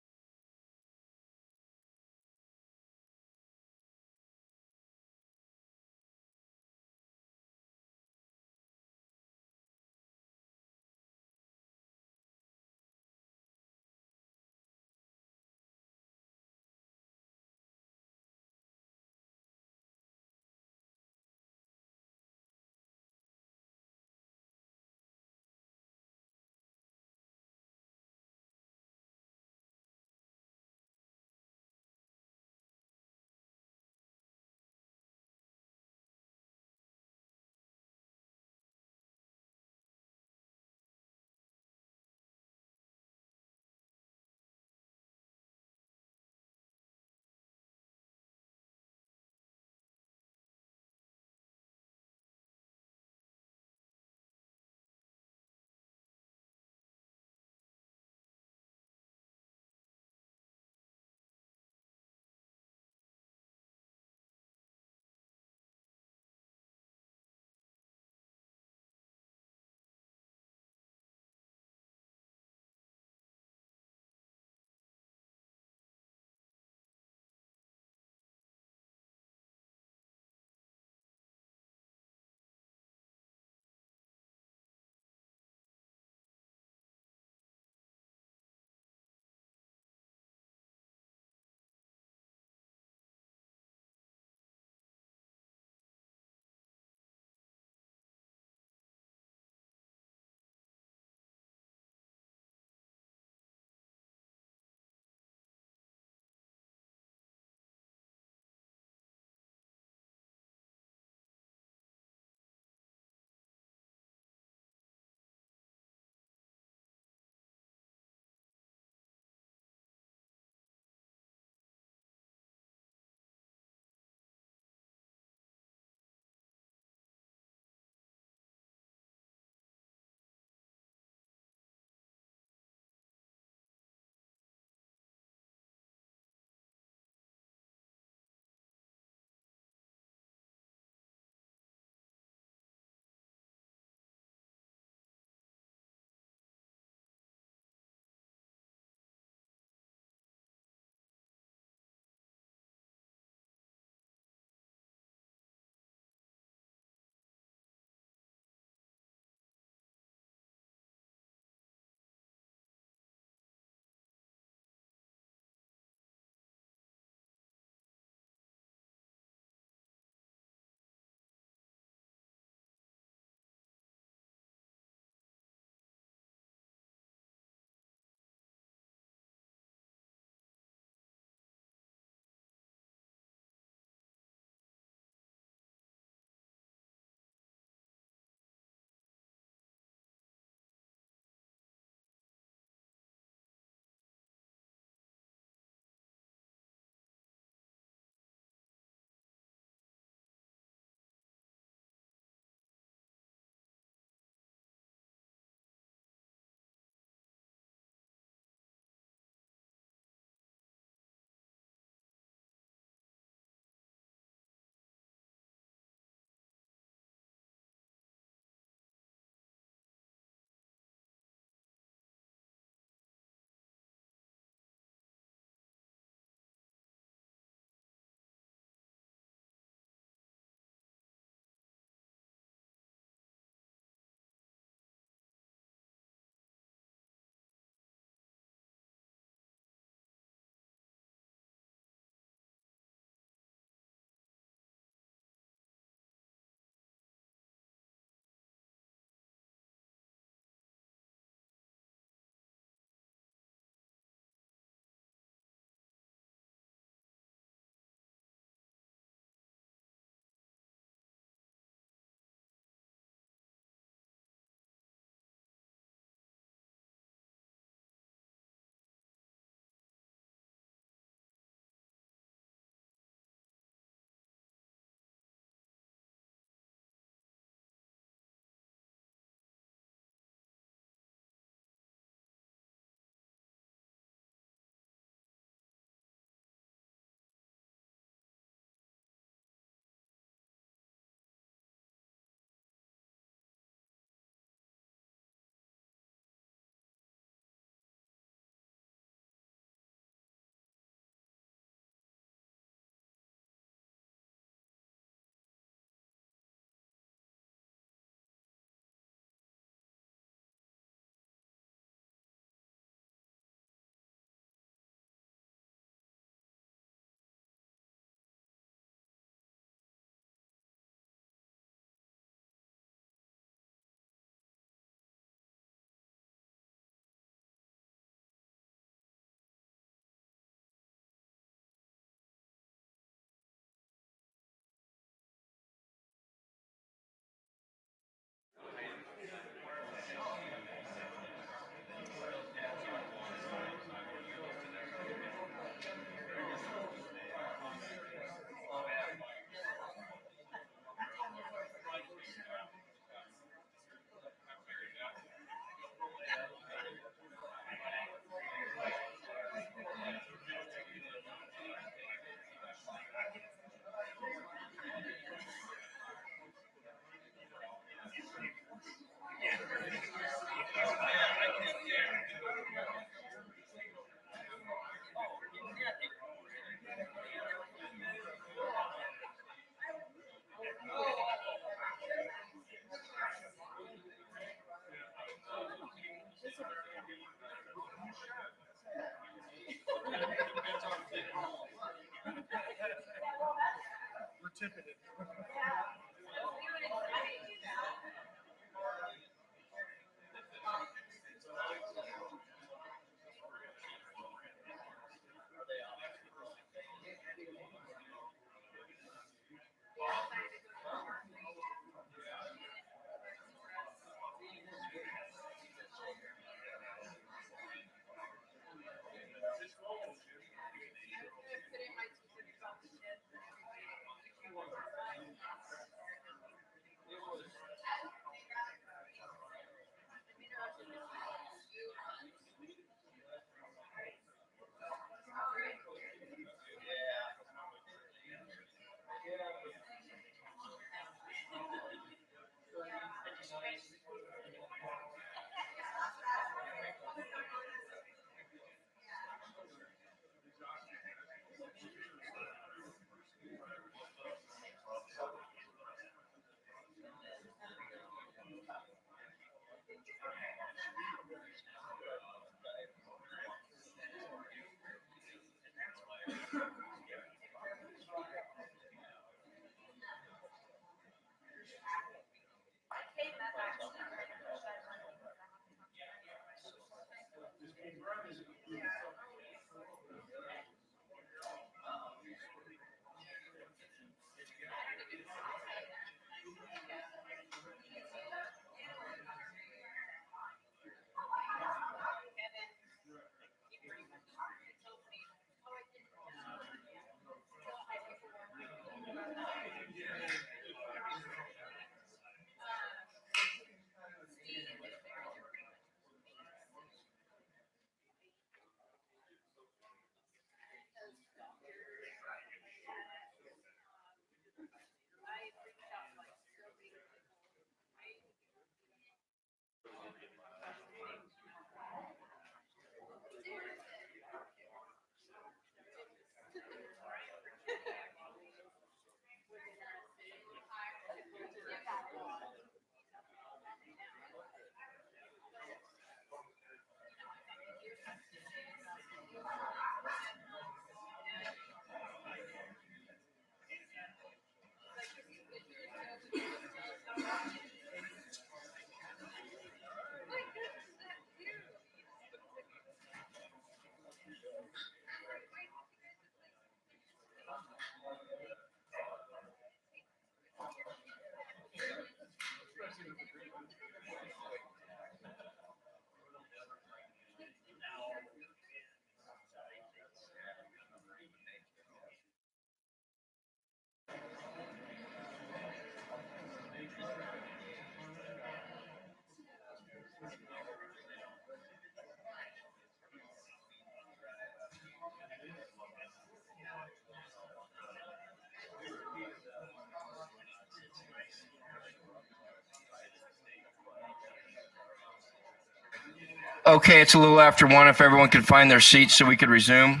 Okay, it's a little after 1. If everyone could find their seats so we could resume.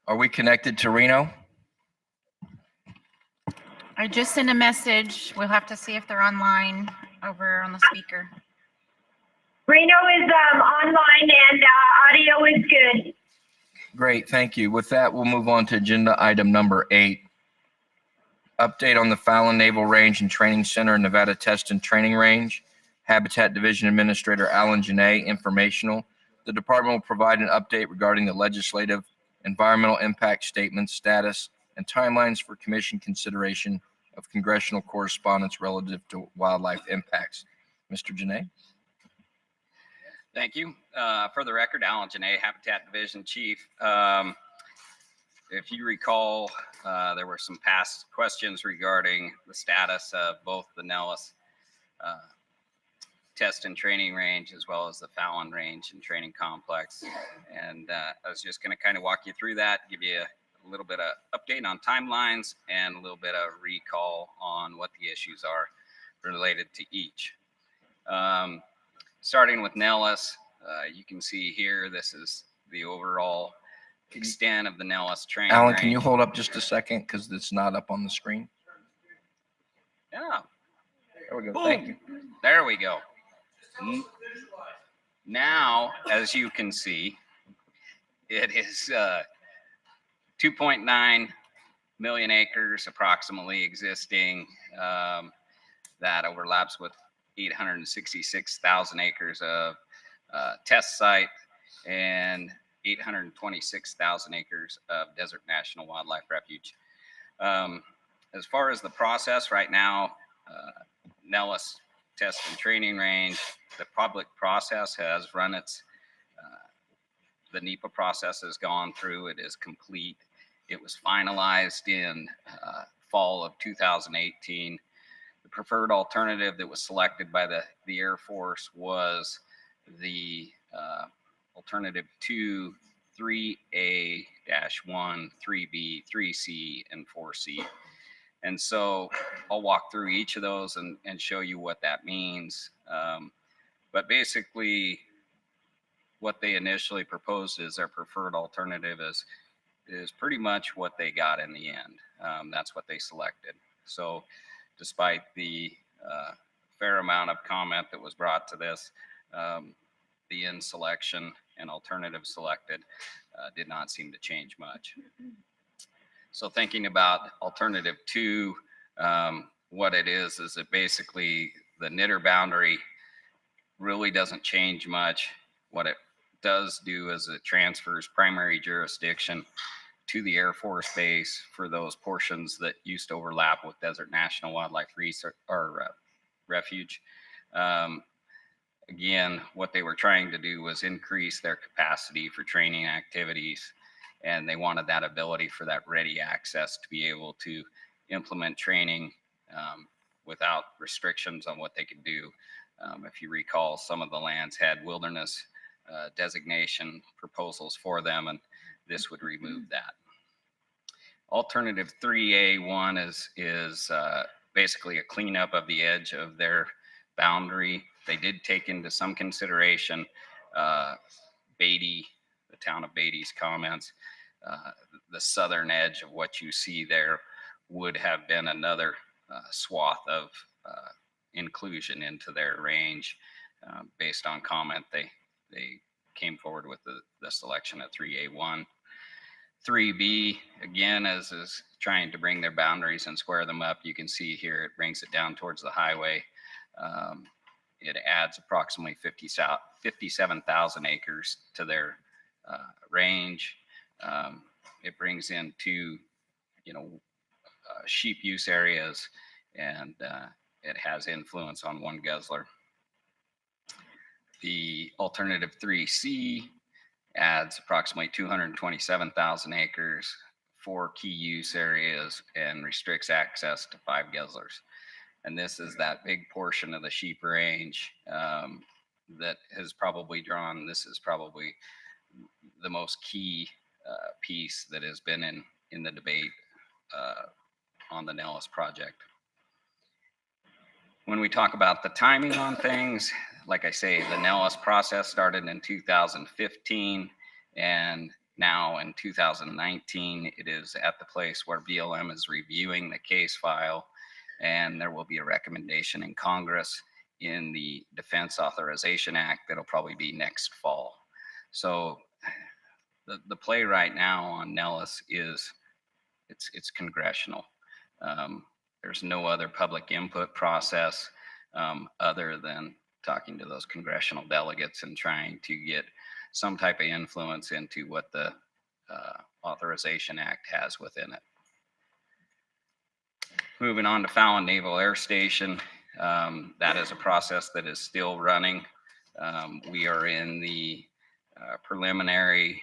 Are we connected to Reno? I just sent a message. We'll have to see if they're online over on the speaker. Reno is online and audio is good. Great, thank you. With that, we'll move on to agenda item number 8. Update on the Fallon Naval Range and Training Center, Nevada Test and Training Range. Habitat Division Administrator Alan Janae, informational. The department will provide an update regarding the legislative environmental impact statement status and timelines for commission consideration of congressional correspondence relative to wildlife impacts. Mr. Janae? Thank you. For the record, Alan Janae, Habitat Division Chief. If you recall, there were some past questions regarding the status of both the Nellis Test and Training Range as well as the Fallon Range and Training Complex. And I was just going to kind of walk you through that, give you a little bit of update on timelines and a little bit of recall on what the issues are related to each. Starting with Nellis, you can see here, this is the overall extent of the Nellis training Alan, range. can you hold up just a second because it's not up on the screen? Yeah. There we go. Boom. Thank you. There we go. Now, as you can see, it is 2.9 million acres approximately existing. That overlaps with 866,000 acres of test site and 826,000 acres of desert national wildlife refuge. As far as the process right now, Nellis Test and Training Range, the public process has run its, the NEPA process has gone through, it is complete. It was finalized in fall of 2018. The preferred alternative that was selected by the Air Force was the alternative 2, 3A-1, 3B, 3C, and 4C. And so I'll walk through each of those and show you what that means. But basically, what they initially proposed as their preferred alternative is pretty much what they got in the end. That's what they selected. So despite the fair amount of comment that was brought to this, the end selection and alternative selected did not seem to change much. So thinking about alternative 2, what it is that basically the knitter boundary really doesn't change much. What it does do is it transfers primary jurisdiction to the Air Force Base for those portions that used to overlap with Desert National Wildlife Refuge. Again, what they were trying to do was increase their capacity for training activities, and they wanted that ability for that ready access to be able to implement training without restrictions on what they could do. If you recall, some of the lands had wilderness designation proposals for them, and this would remove that. Alternative 3A1 is basically a cleanup of the edge of their boundary. They did take into some consideration Beatty, the town of Beatty's comments. The southern edge of what you see there would have been another swath of inclusion into their range. Based on comment, they came forward with the selection of 3A1. 3B, again, as is trying to bring their boundaries and square them up. You can see here, it brings it down towards the highway. It adds approximately 57,000 acres to their range. It brings in 2, sheep use areas, and it has influence on 1 guzzler. The alternative 3C adds approximately 227,000 acres, 4 key use areas, and restricts access to 5 guzzlers. And this is that big portion of the sheep range that has probably drawn, this is probably the most key piece that has been in the debate on the Nellis project. When we talk about the timing on things, like I say, the Nellis process started in 2015, and now in 2019, it is at the place where BLM is reviewing the case file, and there will be a recommendation in Congress in the Defense Authorization Act that'll probably be next fall. So the play right now on Nellis is it's congressional. There's no other public input process other than talking to those congressional delegates and trying to get some type of influence into what the Authorization Act has within it. Moving on to Fallon Naval Air Station, that is a process that is still running. We are in the preliminary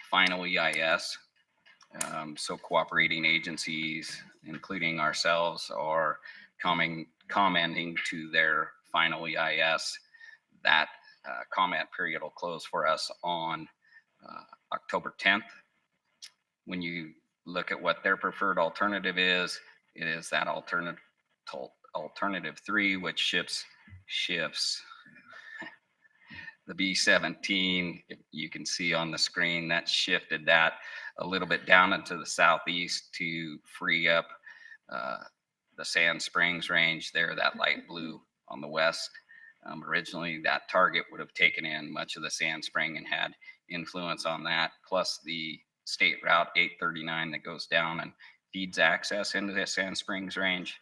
final EIS. So cooperating agencies, including ourselves, are commenting to their final EIS. That comment period will close for us on October 10th. When you look at what their preferred alternative is, it is that alternative 3, which shifts the B-17. You can see on the screen that shifted that a little bit down into the southeast to free up the Sand Springs range there, that light blue on the west. Originally, that target would have taken in much of the sand spring and had influence on that, plus the State Route 839 that goes down and feeds access into the Sand Springs range.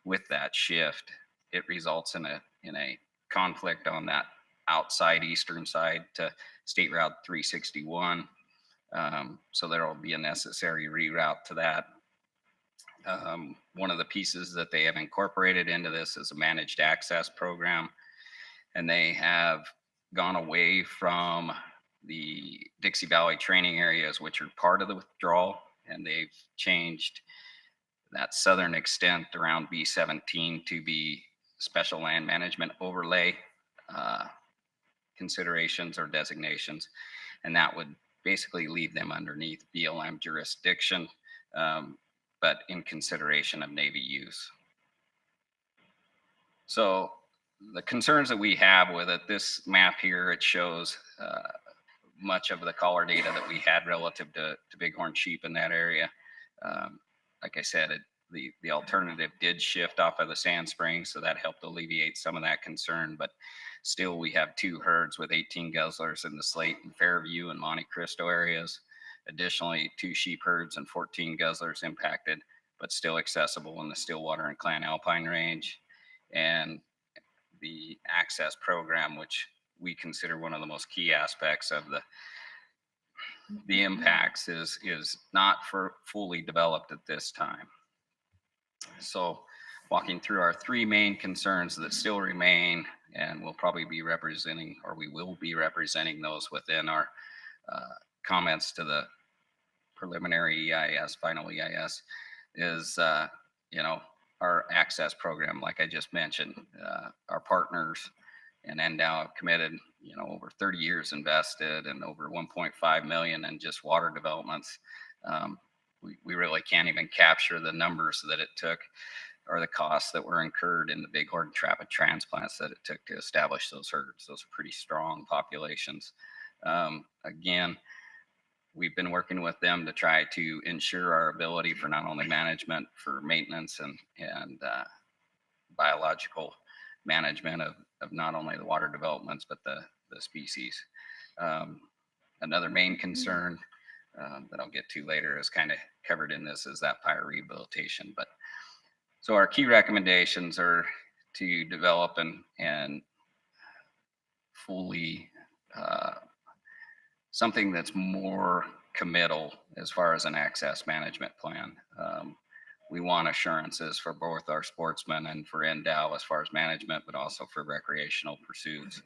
With that shift, it results in a conflict on that outside eastern side to State Route 361. So there will be a necessary reroute to that. One of the pieces that they have incorporated into this is a managed access program, and they have gone away from the Dixie Valley training areas, which are part of the withdrawal, and they've changed that southern extent around B17 to be special land management overlay considerations or designations, and that would basically leave them underneath BLM jurisdiction, but in consideration of Navy use. So the concerns that we have with it, this map here, it shows much of the collar data that we had relative to bighorn sheep in that area. Like I said, the alternative did shift off of the Sand Springs, so that helped alleviate some of that concern, but still we have 2 herds with 18 guzzlers in the Slate and Fairview and Monte Cristo areas. Additionally, 2 sheep herds and 14 guzzlers impacted, but still accessible in the Stillwater and Clan Alpine range. And the access program, which we consider one of the most key aspects of the impacts, is not fully developed at this time. So walking through our 3 main concerns that still remain, and we'll probably be representing, or we will be representing those within our comments to the preliminary EIS, final EIS, is, our access program. Like I just mentioned, our partners and NDOW have committed, over 30 years invested and over 1.5 million in just water developments. We really can't even capture the numbers that it took or the costs that were incurred in the bighorn trapid transplants that it took to establish those herds. Those are pretty strong populations. Again, we've been working with them to try to ensure our ability for not only management, for maintenance and biological management of not only the water developments, but the species. Another main concern that I'll get to later is kind of covered in this, is that fire rehabilitation. But so our key recommendations are to develop and fully something that's more committal as far as an access management plan. We want assurances for both our sportsmen and for NDOW as far as management, but also for recreational pursuits.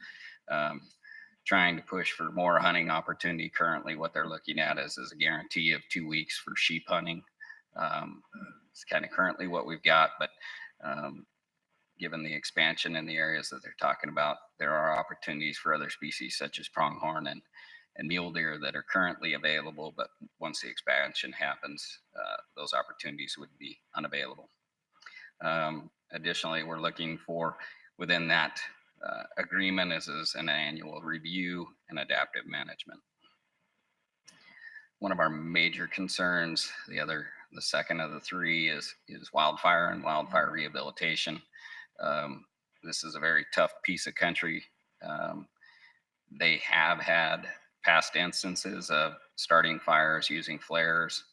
Trying to push for more hunting opportunity. Currently, what they're looking at is a guarantee of 2 weeks for sheep hunting. It's kind of currently what we've got, but given the expansion in the areas that they're talking about, there are opportunities for other species such as pronghorn and mule deer that are currently available, but once the expansion happens, those opportunities would be unavailable. Additionally, we're looking for, within that agreement, is an annual review and adaptive management. One of our major concerns, the second of the 3, is wildfire and wildfire rehabilitation. This is a very tough piece of country. They have had past instances of starting fires using flares.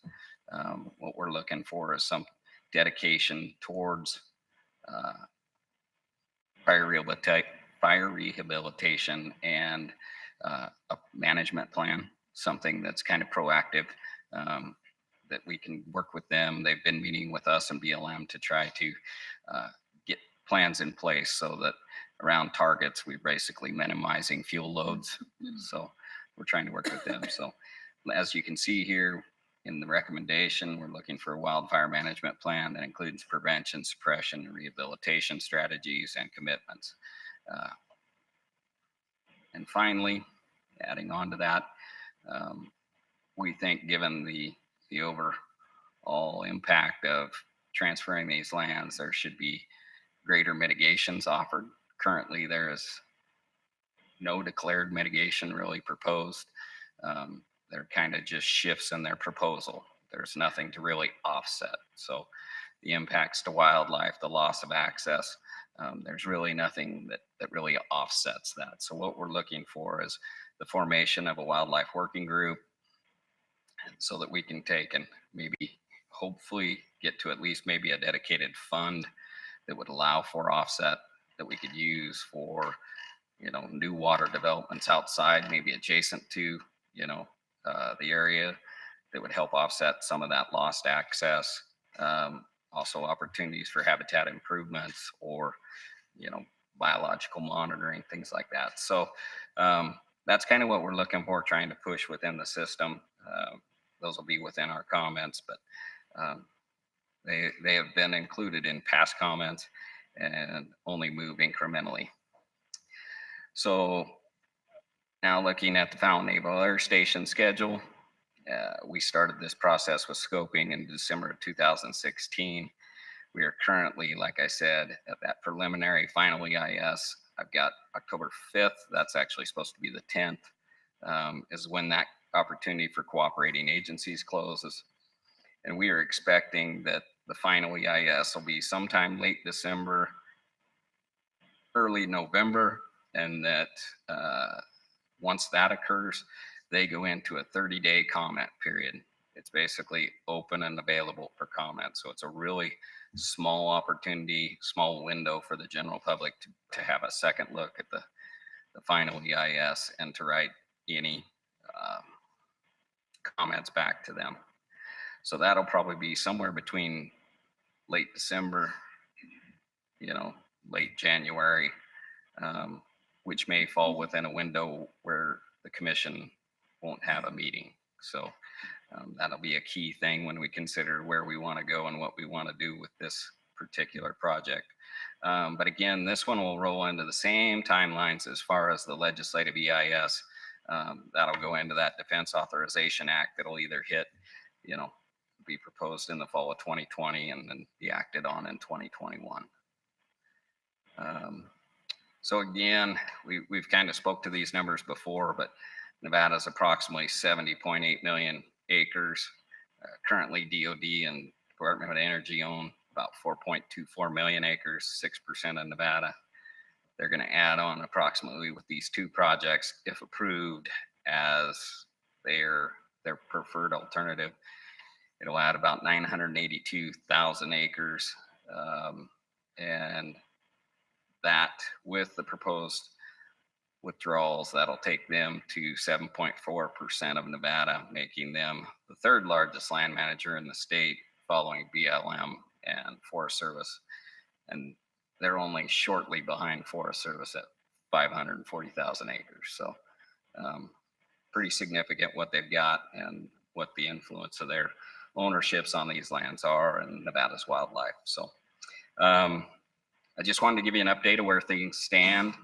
What we're looking for is some dedication towards fire rehabilitation and a management plan, something that's kind of proactive, that we can work with them. They've been meeting with us and BLM to try to get plans in place so that around targets, we're basically minimizing fuel loads. So we're trying to work with them. So as you can see here in the recommendation, we're looking for a wildfire management plan that includes prevention, suppression, and rehabilitation strategies and commitments. And finally, adding on to that, we think given the overall impact of transferring these lands, there should be greater mitigations offered. Currently, there is no declared mitigation really proposed. They're kind of just shifts in their proposal. There's nothing to really offset. So the impacts to wildlife, the loss of access, there's really nothing that really offsets that. So what we're looking for is the formation of a wildlife working group so that we can take and maybe hopefully get to at least maybe a dedicated fund that would allow for offset that we could use for, new water developments outside, maybe adjacent to, the area that would help offset some of that lost access. Also opportunities for habitat improvements or, biological monitoring, things like that. So that's kind of what we're looking for, trying to push within the system. Those will be within our comments, but they have been included in past comments and only move incrementally. So now looking at the Fountain Naval Air Station schedule, we started this process with scoping in December of 2016. We are currently, like I said, at that preliminary final EIS. I've got October 5th. That's actually supposed to be the 10th, is when that opportunity for cooperating agencies closes. And we are expecting that the final EIS will be sometime late December, early November, and that once that occurs, they go into a 30-day comment period. It's basically open and available for comment. So it's a really small opportunity, small window for the general public to have a second look at the final EIS and to write any comments back to them. So that'll probably be somewhere between late December, late January, which may fall within a window where the commission won't have a meeting. So that'll be a key thing when we consider where we want to go and what we want to do with this particular project. But again, this one will roll into the same timelines as far as the legislative EIS. That'll go into that Defense Authorization Act that'll either hit, be proposed in the fall of 2020 and then be acted on in 2021. So again, we've kind of spoke to these numbers before, but Nevada's approximately 70.8 million acres. Currently DOD and Department of Energy own about 4.24 million acres, 6% of Nevada. They're going to add on approximately with these two projects, if approved as their preferred alternative. It'll add about 982,000 acres. And that with the proposed withdrawals, that'll take them to 7.4% of Nevada, making them the third largest land manager in the state, following BLM and Forest Service. And they're only shortly behind Forest Service at 540,000 acres. So pretty significant what they've got and what the influence of their ownerships on these lands are and Nevada's wildlife. So I just wanted to give you an update of where things stand.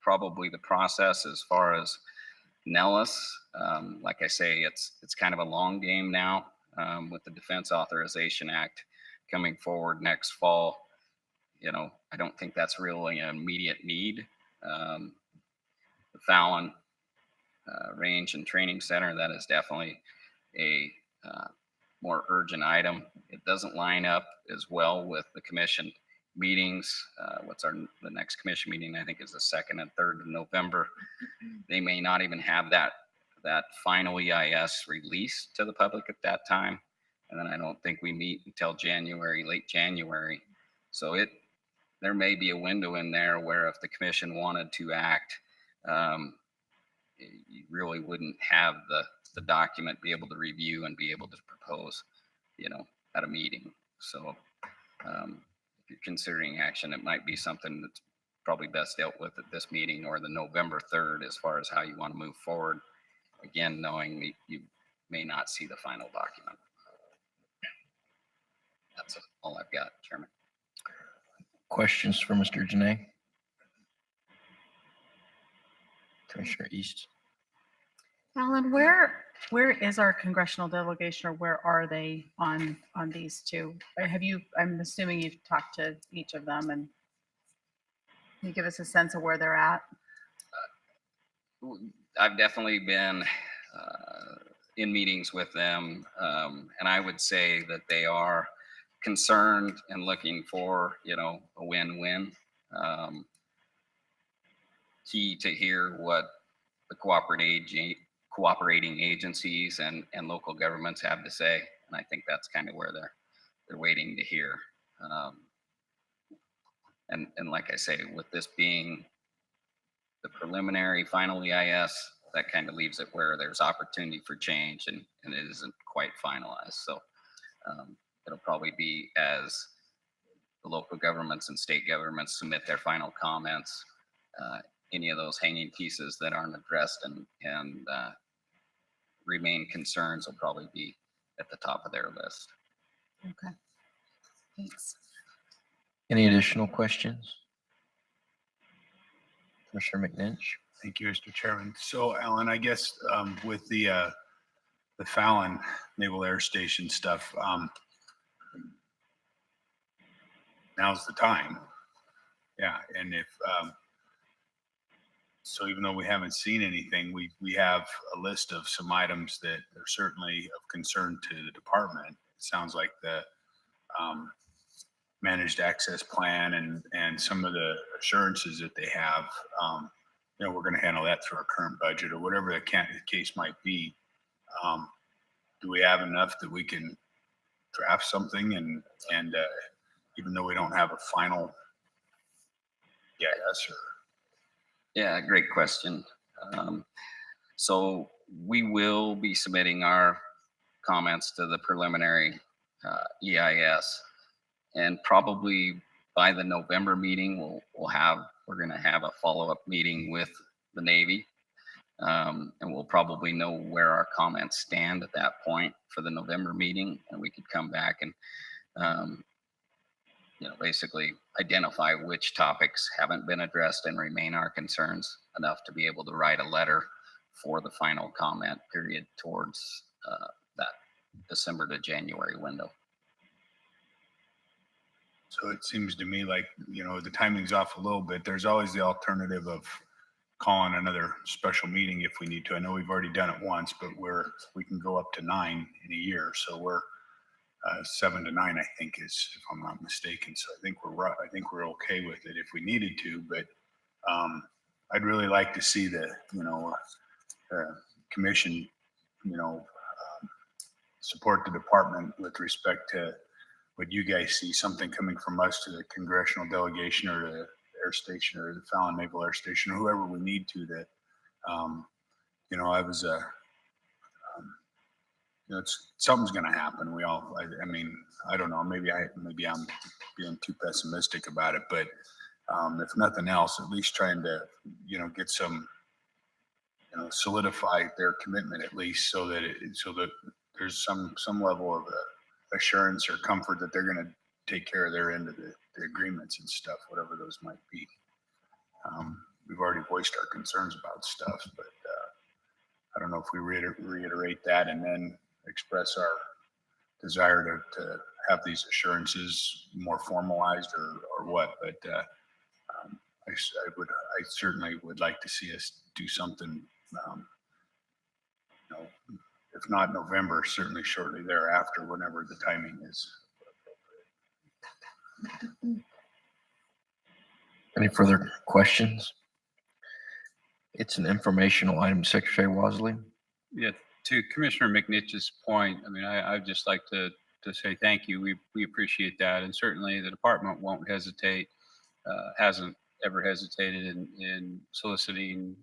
Probably the process as far as Nellis, like I say, it's kind of a long game now with the Defense Authorization Act coming forward next fall. I don't think that's really an immediate need. The Fallon Range and Training Center, that is definitely a more urgent item. It doesn't line up as well with the commission meetings. The next commission meeting, I think, is the 2nd and 3rd of November. They may not even have that final EIS released to the public at that time. And then I don't think we meet until January, late January. So there may be a window in there where if the commission wanted to act, you really wouldn't have the document be able to review and be able to propose, at a meeting. So if you're considering action, it might be something that's probably best dealt with at this meeting or the November 3rd as far as how you want to move forward. Again, knowing that you may not see the final document. That's all I've got, Chairman. Questions for Mr. Janae? Commissioner East. Alan, where is our congressional delegation, or where are they on these two? I'm assuming you've talked to each of them, and can you give us a sense of where they're at? I've definitely been in meetings with them, and I would say that they are concerned and looking for, a win-win. Key to hear what the cooperating agencies and local governments have to say. And I think that's kind of where they're waiting to hear. And like I say, with this being the preliminary final EIS, that kind of leaves it where there's opportunity for change and it isn't quite finalized. So it'll probably be as the local governments and state governments submit their final comments, any of those hanging pieces that aren't addressed and remain concerns will probably be at the top of their list. Okay. Thanks. Any additional questions? Commissioner McNinch? Thank you, Mr. Chairman. So Alan, I guess with the Fallon Naval Air Station stuff, now's the time. Yeah, and if so, even though we haven't seen anything, we have a list of some items that are certainly of concern to the department. It sounds like the managed access plan and some of the assurances that they have, we're going to handle that through our current budget or whatever the case might be. Do we have enough that we can draft something and even though we don't have a final EIS or? Yeah, great question. So we will be submitting our comments to the preliminary EIS, and probably by the November meeting, we're going to have a follow-up meeting with the Navy, and we'll probably know where our comments stand at that point for the November meeting, and we could come back and basically identify which topics haven't been addressed and remain our concerns enough to be able to write a letter for the final comment period towards that December to January window. So it seems to me like, the timing's off a little bit. There's always the alternative of calling another special meeting if we need to. I know we've already done it once, but we can go up to 9 in a year. So we're 7 to 9, I think is, if I'm not mistaken. So I think we're okay with it if we needed to, but I'd really like to see the commission, support the department with respect to what you guys see, something coming from us to the congressional delegation or the air station or the Fallon Naval Air Station or whoever we need to that, I was something's going to happen. I mean, I don't know, maybe I'm being too pessimistic about it, but if nothing else, at least trying to, get some, solidify their commitment at least so that there's some level of assurance or comfort that they're going to take care of their end of the agreements and stuff, whatever those might be. We've already voiced our concerns about stuff, but I don't know if we reiterate that and then express our desire to have these assurances more formalized or what, but I certainly would like to see us do something, if not November, certainly shortly thereafter, whenever the timing is. Any further questions? It's an informational item, Secretary Wasley. Yeah, to Commissioner McNitch's point, I mean, I'd just like to say thank you. We appreciate that. And certainly the department won't hesitate, hasn't ever hesitated in soliciting,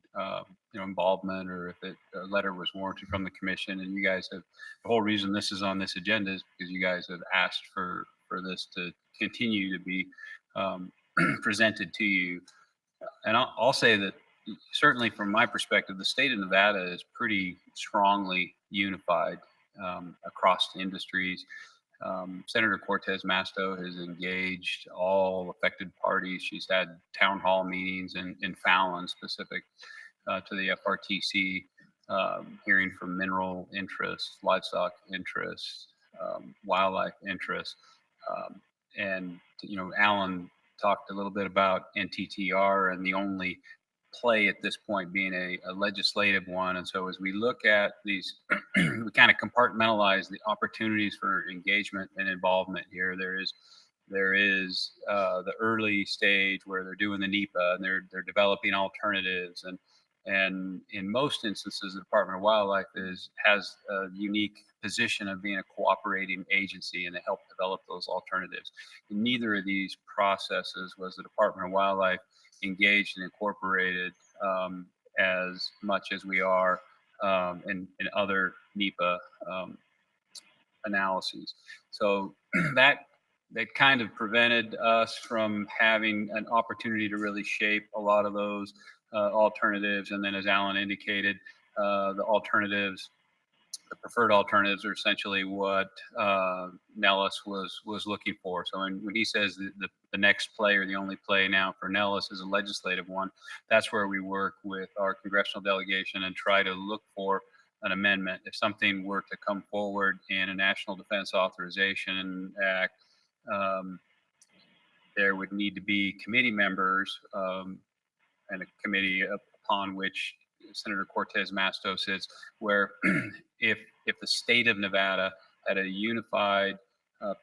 involvement, or if a letter was warranted from the commission. And you guys have, the whole reason this is on this agenda is because you guys have asked for this to continue to be presented to you. And I'll say that certainly from my perspective, the state of Nevada is pretty strongly unified across industries. Senator Cortez Masto has engaged all affected parties. She's had town hall meetings in Fallon specific to the FRTC, hearing from mineral interests, livestock interests, wildlife interests. And, Alan talked a little bit about NTTR, and the only play at this point being a legislative one. And so as we look at these, we kind of compartmentalize the opportunities for engagement and involvement here. There is the early stage where they're doing the NEPA and they're developing alternatives, and in most instances the Department of Wildlife has a unique position of being a cooperating agency, and they help develop those alternatives. In neither of these processes was the Department of Wildlife engaged and incorporated as much as we are in other NEPA analyses. So that kind of prevented us from having an opportunity to really shape a lot of those alternatives. And then, as Alan indicated, the alternatives, the preferred alternatives, are essentially what Nellis was looking for. So when he says the next play or the only play now for Nellis is a legislative one, that's where we work with our congressional delegation and try to look for an amendment. If something were to come forward in a National Defense Authorization Act, there would need to be committee members and a committee upon which Senator Cortez Masto sits, where if the state of Nevada had a unified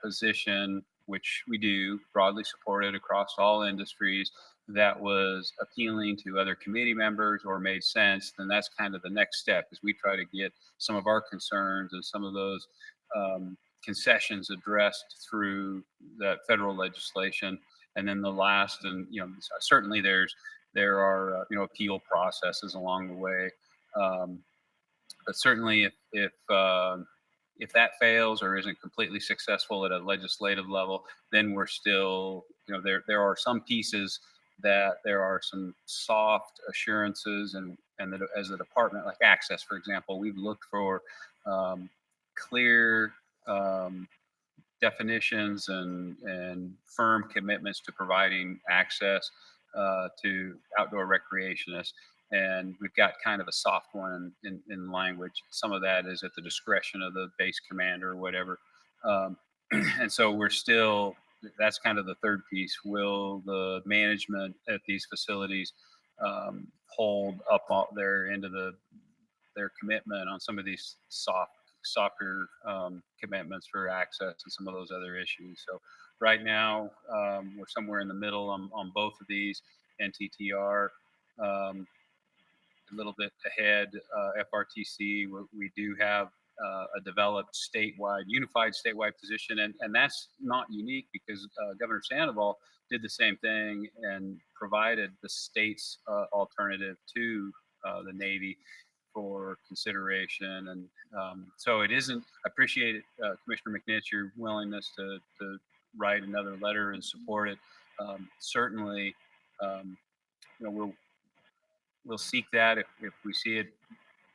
position, which we do, broadly supported across all industries, that was appealing to other committee members or made sense, then that's kind of the next step, is we try to get some of our concerns and some of those concessions addressed through that federal legislation. And then the last, and certainly there are appeal processes along the way, but certainly if that fails or isn't completely successful at a legislative level, then we're still, there are some pieces that there are some soft assurances, and that as a department, like access, for example, we've looked for clear definitions and firm commitments to providing access to outdoor recreationists. And we've got kind of a soft one in language. Some of that is at the discretion of the base commander or whatever. And so we're still, that's kind of the third piece. Will the management at these facilities hold up their end of their commitment on some of these softer commitments for access and some of those other issues? So right now, we're somewhere in the middle on both of these. NTTR, a little bit ahead. FRTC, we do have a developed unified statewide position, and that's not unique, because Governor Sandoval did the same thing and provided the state's alternative to the Navy for consideration. And so it isn't, I appreciate it, Commissioner McNish, your willingness to write another letter and support it. Certainly, we'll seek that if we see it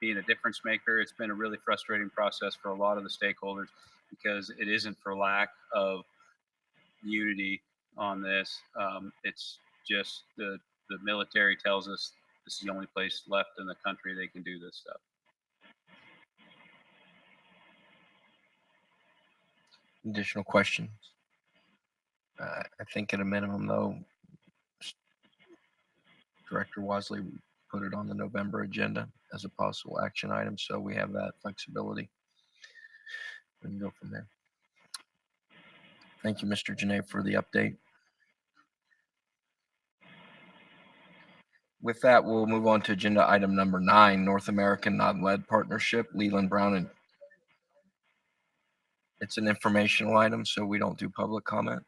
being a difference maker. It's been a really frustrating process for a lot of the stakeholders, because it isn't for lack of unity on this. It's just the military tells us this is the only place left in the country they can do this stuff. Additional questions? I think at a minimum, though, Director Wasley put it on the November agenda as a possible action item, so we have that flexibility. We can go from there. Thank you, Mr. Janae, for the update. With that, we'll move on to agenda item number 9, North American Non-Lead Partnership, Leland Brown. And it's an informational item, so we don't do public comment.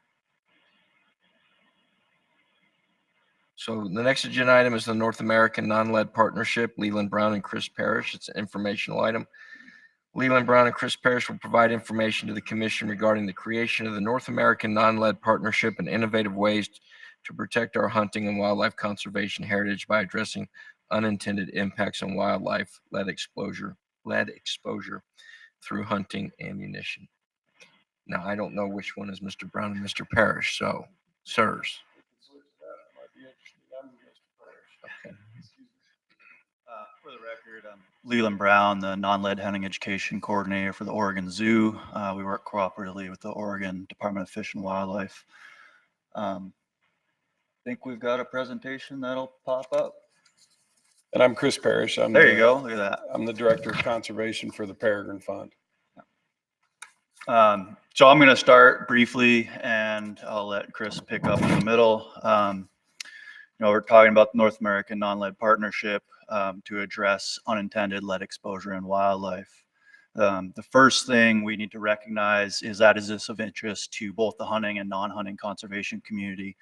So the next agenda item is the North American Non-Lead Partnership, Leland Brown and Chris Parrish. It's an informational item. Leland Brown and Chris Parrish will provide information to the commission regarding the creation of the North American Non-Lead Partnership and innovative ways to protect our hunting and wildlife conservation heritage by addressing unintended impacts on wildlife, lead exposure through hunting ammunition. Now, I don't know which one is Mr. Brown and Mr. Parrish, so sirs. Okay. For the record, I'm Leland Brown, the non-lead hunting education coordinator for the Oregon Zoo. We work cooperatively with the Oregon Department of Fish and Wildlife. I think we've got a presentation that'll pop up. And I'm Chris Parrish. There you go. Look at that. I'm the Director of Conservation for the Peregrine Fund. So I'm going to start briefly, and I'll let Chris pick up in the middle. We're talking about the North American Non-Lead Partnership to address unintended lead exposure in wildlife. The first thing we need to recognize is that is this of interest to both the hunting and non-hunting conservation community.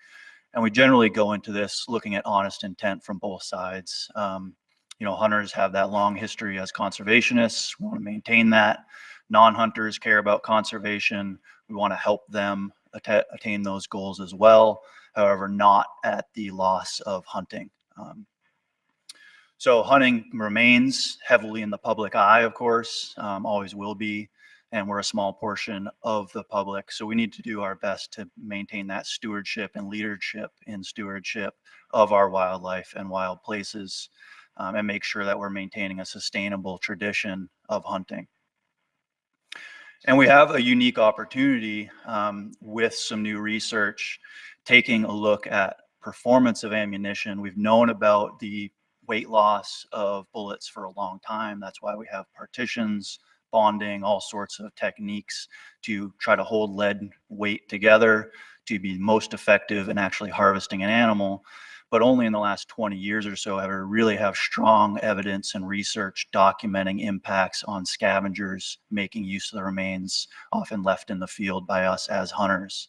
And we generally go into this looking at honest intent from both sides. Hunters have that long history as conservationists. We want to maintain that. Non-hunters care about conservation. We want to help them attain those goals as well. However, not at the loss of hunting. So hunting remains heavily in the public eye, of course, always will be. And we're a small portion of the public. So we need to do our best to maintain that stewardship and leadership in stewardship of our wildlife and wild places, and make sure that we're maintaining a sustainable tradition of hunting. And we have a unique opportunity with some new research, taking a look at performance of ammunition. We've known about the weight loss of bullets for a long time. That's why we have partitions, bonding, all sorts of techniques to try to hold lead weight together to be most effective in actually harvesting an animal. But only in the last 20 years or so have we really have strong evidence and research documenting impacts on scavengers making use of the remains often left in the field by us as hunters.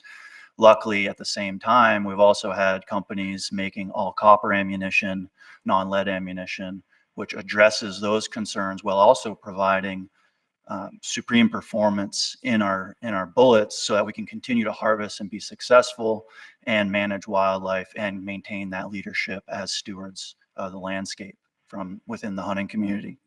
Luckily, at the same time, we've also had companies making all copper ammunition, non-lead ammunition, which addresses those concerns while also providing supreme performance in our bullets so that we can continue to harvest and be successful and manage wildlife and maintain that leadership as stewards of the landscape from within the hunting community.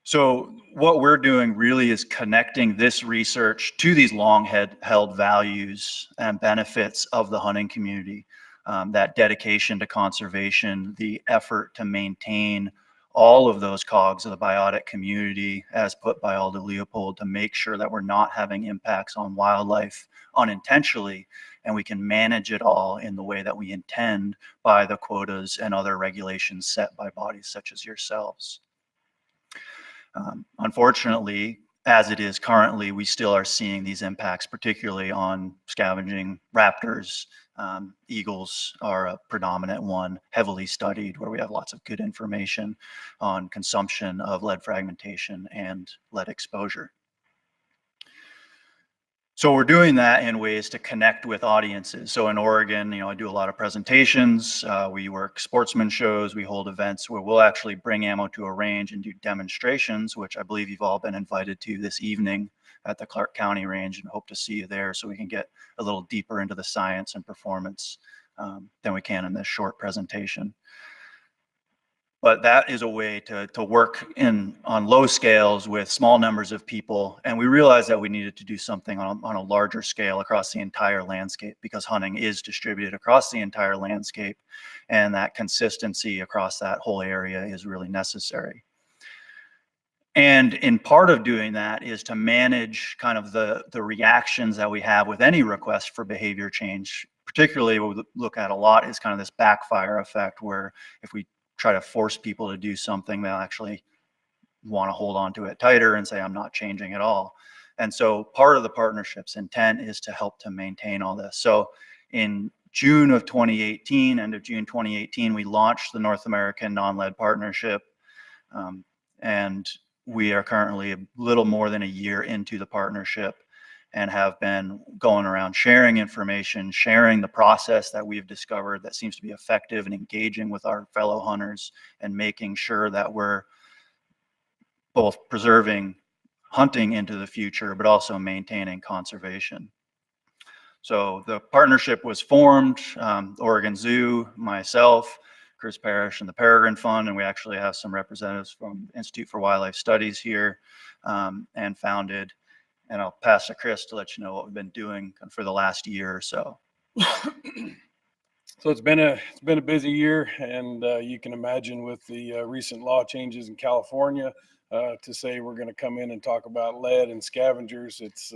So what we're doing really is connecting this research to these long held values and benefits of the hunting community, that dedication to conservation, the effort to maintain all of those cogs of the biotic community as put by Aldo Leopold to make sure that we're not having impacts on wildlife unintentionally, and we can manage it all in the way that we intend by the quotas and other regulations set by bodies such as yourselves. Unfortunately, as it is currently, we still are seeing these impacts, particularly on scavenging raptors. Eagles are a predominant one, heavily studied, where we have lots of good information on consumption of lead fragmentation and lead exposure. So we're doing that in ways to connect with audiences. So in Oregon, I do a lot of presentations. We work sportsman shows. We hold events where we'll actually bring ammo to a range and do demonstrations, which I believe you've all been invited to this evening at the Clark County range, and hope to see you there so we can get a little deeper into the science and performance than we can in this short presentation. But that is a way to work on low scales with small numbers of people. And we realized that we needed to do something on a larger scale across the entire landscape, because hunting is distributed across the entire landscape, and that consistency across that whole area is really necessary. And in part of doing that is to manage kind of the reactions that we have with any request for behavior change. Particularly what we look at a lot is kind of this backfire effect, where if we try to force people to do something, they'll actually want to hold on to it tighter and say, I'm not changing at all. And so part of the partnership's intent is to help to maintain all this. So in June of 2018, end of June 2018, we launched the North American Non-Lead Partnership. And we are currently a little more than a year into the partnership and have been going around sharing information, sharing the process that we've discovered that seems to be effective and engaging with our fellow hunters, and making sure that we're both preserving hunting into the future, but also maintaining conservation. So the partnership was formed, Oregon Zoo, myself, Chris Parrish, and the Peregrine Fund, and we actually have some representatives from Institute for Wildlife Studies here, and founded. And I'll pass to Chris to let you know what we've been doing for the last year or so. So it's been a busy year, and you can imagine with the recent law changes in California, to say we're going to come in and talk about lead and scavengers, it's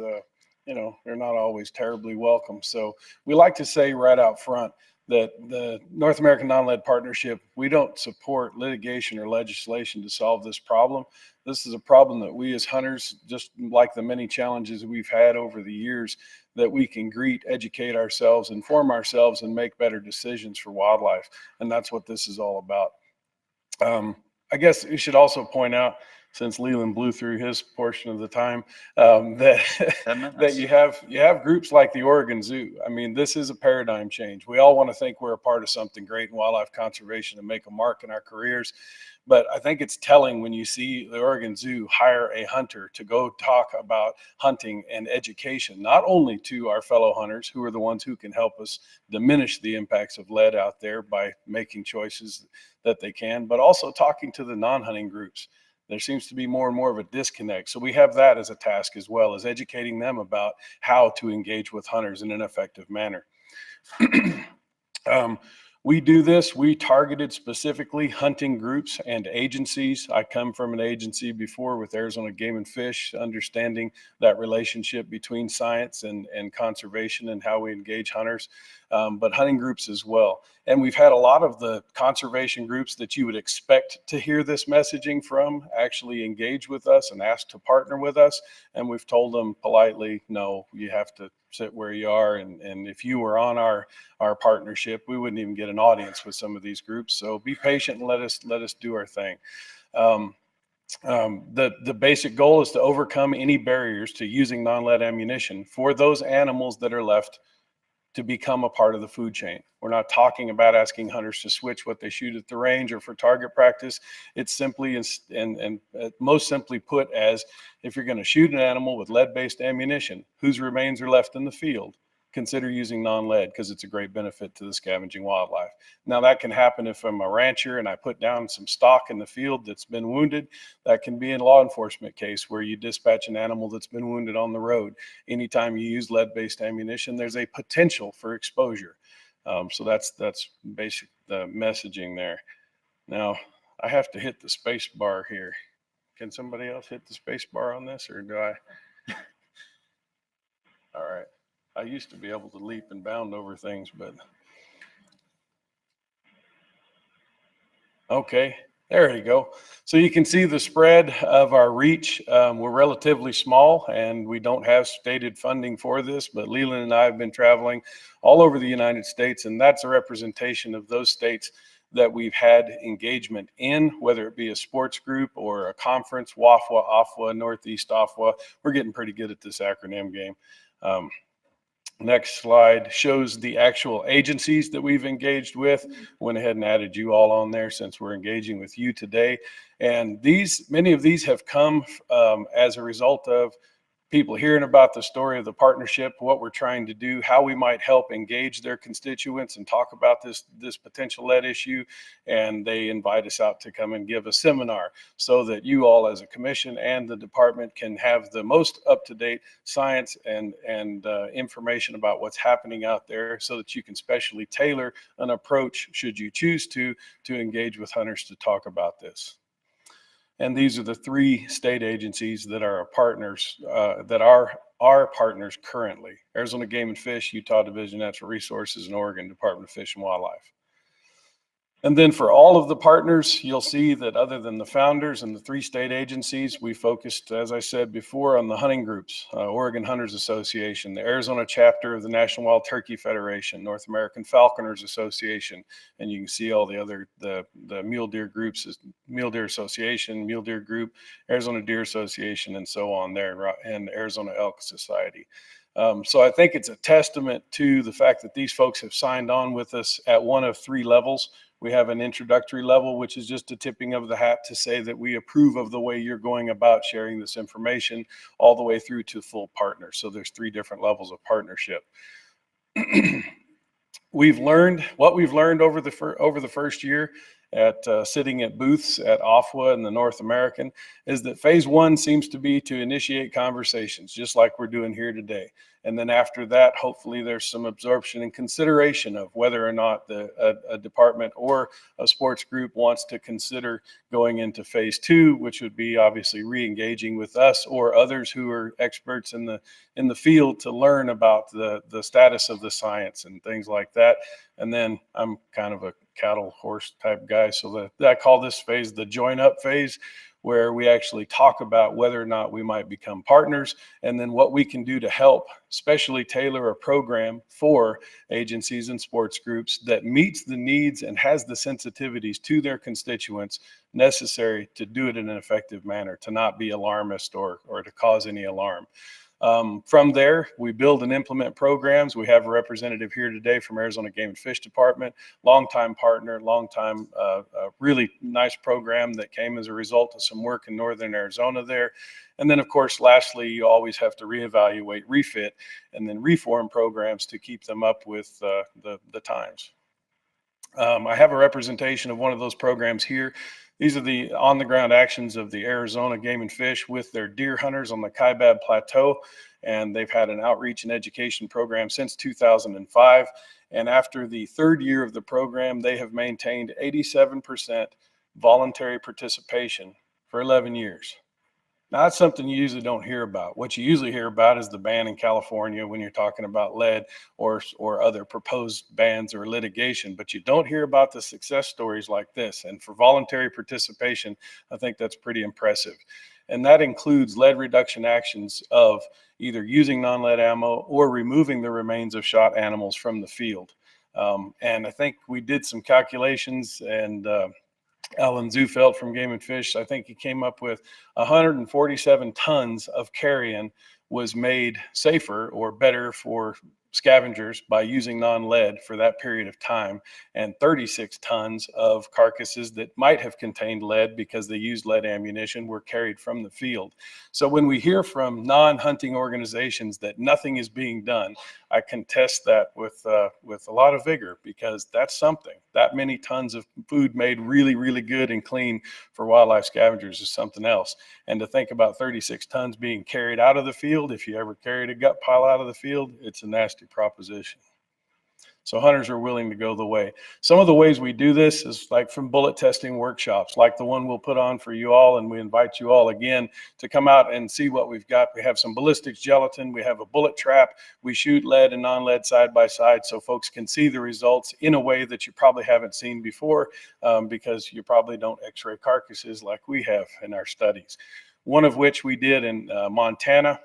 they're not always terribly welcome. So we like to say right out front that the North American Non-Lead Partnership, we don't support litigation or legislation to solve this problem. This is a problem that we as hunters, just like the many challenges we've had over the years, that we can greet, educate ourselves, inform ourselves, and make better decisions for wildlife. And that's what this is all about. I guess we should also point out, since Leland blew through his portion of the time, that you have groups like the Oregon Zoo. I mean, this is a paradigm change. We all want to think we're a part of something great in wildlife conservation and make a mark in our careers. But I think it's telling when you see the Oregon Zoo hire a hunter to go talk about hunting and education, not only to our fellow hunters, who are the ones who can help us diminish the impacts of lead out there by making choices that they can, but also talking to the non-hunting groups. There seems to be more and more of a disconnect. So we have that as a task, as well as educating them about how to engage with hunters in an effective manner. We do this, we targeted specifically hunting groups and agencies. I come from an agency before with Arizona Game and Fish, understanding that relationship between science and conservation and how we engage hunters, but hunting groups as well. And we've had a lot of the conservation groups that you would expect to hear this messaging from actually engage with us and ask to partner with us. And we've told them politely, no, you have to sit where you are. And if you were on our partnership, we wouldn't even get an audience with some of these groups. So be patient and let us do our thing. The basic goal is to overcome any barriers to using non-lead ammunition for those animals that are left to become a part of the food chain. We're not talking about asking hunters to switch what they shoot at the range or for target practice. It's simply, and most simply put, as if you're going to shoot an animal with lead-based ammunition, whose remains are left in the field, consider using non-lead, because it's a great benefit to the scavenging wildlife. Now, that can happen if I'm a rancher and I put down some stock in the field that's been wounded. That can be a law enforcement case where you dispatch an animal that's been wounded on the road. Anytime you use lead-based ammunition, there's a potential for exposure. So that's basic messaging there. Now, I have to hit the space bar here. Can somebody else hit the space bar on this, or do I? All right. I used to be able to leap and bound over things, but okay, there you go. So you can see the spread of our reach. We're relatively small and we don't have stated funding for this, but Leland and I have been traveling all over the United States, and that's a representation of those states that we've had engagement in, whether it be a sports group or a conference, WAFWA, AFWA, Northeast AFWA. We're getting pretty good at this acronym game. Next slide shows the actual agencies that we've engaged with. Went ahead and added you all on there since we're engaging with you today. And many of these have come as a result of people hearing about the story of the partnership, what we're trying to do, how we might help engage their constituents and talk about this potential lead issue. And they invite us out to come and give a seminar so that you all as a commission and the department can have the most up-to-date science and information about what's happening out there, so that you can specially tailor an approach, should you choose to engage with hunters to talk about this. And these are the 3 state agencies that are our partners, that are our partners currently: Arizona Game and Fish, Utah Division of Natural Resources, and Oregon Department of Fish and Wildlife. And then for all of the partners, you'll see that other than the founders and the 3 state agencies, we focused, as I said before, on the hunting groups: Oregon Hunters Association, the Arizona chapter of the National Wild Turkey Federation, North American Falconers Association, and you can see all the other, the mule deer groups: Mule Deer Association, Mule Deer Group, Arizona Deer Association, and so on there, and Arizona Elk Society. So I think it's a testament to the fact that these folks have signed on with us at one of 3 levels. We have an introductory level, which is just a tipping of the hat to say that we approve of the way you're going about sharing this information, all the way through to full partner. So there's 3 different levels of partnership. We've learned over the first year at sitting at booths at AFWA and the North American is that phase 1 seems to be to initiate conversations, just like we're doing here today. And then after that, hopefully there's some absorption and consideration of whether or not a department or a sports group wants to consider going into phase 2, which would be obviously re-engaging with us or others who are experts in the field to learn about the status of the science and things like that. And then I'm kind of a cattle horse type guy. So I call this phase the join up phase, where we actually talk about whether or not we might become partners, and then what we can do to help, especially tailor a program for agencies and sports groups that meets the needs and has the sensitivities to their constituents necessary to do it in an effective manner, to not be alarmist or to cause any alarm. From there, we build and implement programs. We have a representative here today from Arizona Game and Fish Department, longtime partner, longtime, really nice program that came as a result of some work in Northern Arizona there. And then, of course, lastly, you always have to reevaluate, refit, and then reform programs to keep them up with the times. I have a representation of one of those programs here. These are the on-the-ground actions of the Arizona Game and Fish with their deer hunters on the Kaibab Plateau, and they've had an outreach and education program since 2005. And after the third year of the program, they have maintained 87% voluntary participation for 11 years. Now, that's something you usually don't hear about. What you usually hear about is the ban in California when you're talking about lead or other proposed bans or litigation, but you don't hear about the success stories like this. And for voluntary participation, I think that's pretty impressive. And that includes lead reduction actions of either using non-lead ammo or removing the remains of shot animals from the field. And I think we did some calculations, and Alan Zufeld from Game and Fish, I think he came up with 147 tons of carrion was made safer or better for scavengers by using non-lead for that period of time, and 36 tons of carcasses that might have contained lead because they used lead ammunition were carried from the field. So when we hear from non-hunting organizations that nothing is being done, I contest that with a lot of vigor, because that's something. That many tons of food made really, really good and clean for wildlife scavengers is something else. And to think about 36 tons being carried out of the field, if you ever carried a gut pile out of the field, it's a nasty proposition. So hunters are willing to go the way. Some of the ways we do this is like from bullet testing workshops, like the one we'll put on for you all, and we invite you all again to come out and see what we've got. We have some ballistics gelatin, we have a bullet trap, we shoot lead and non-lead side by side so folks can see the results in a way that you probably haven't seen before, because you probably don't x-ray carcasses like we have in our studies. One of which we did in Montana,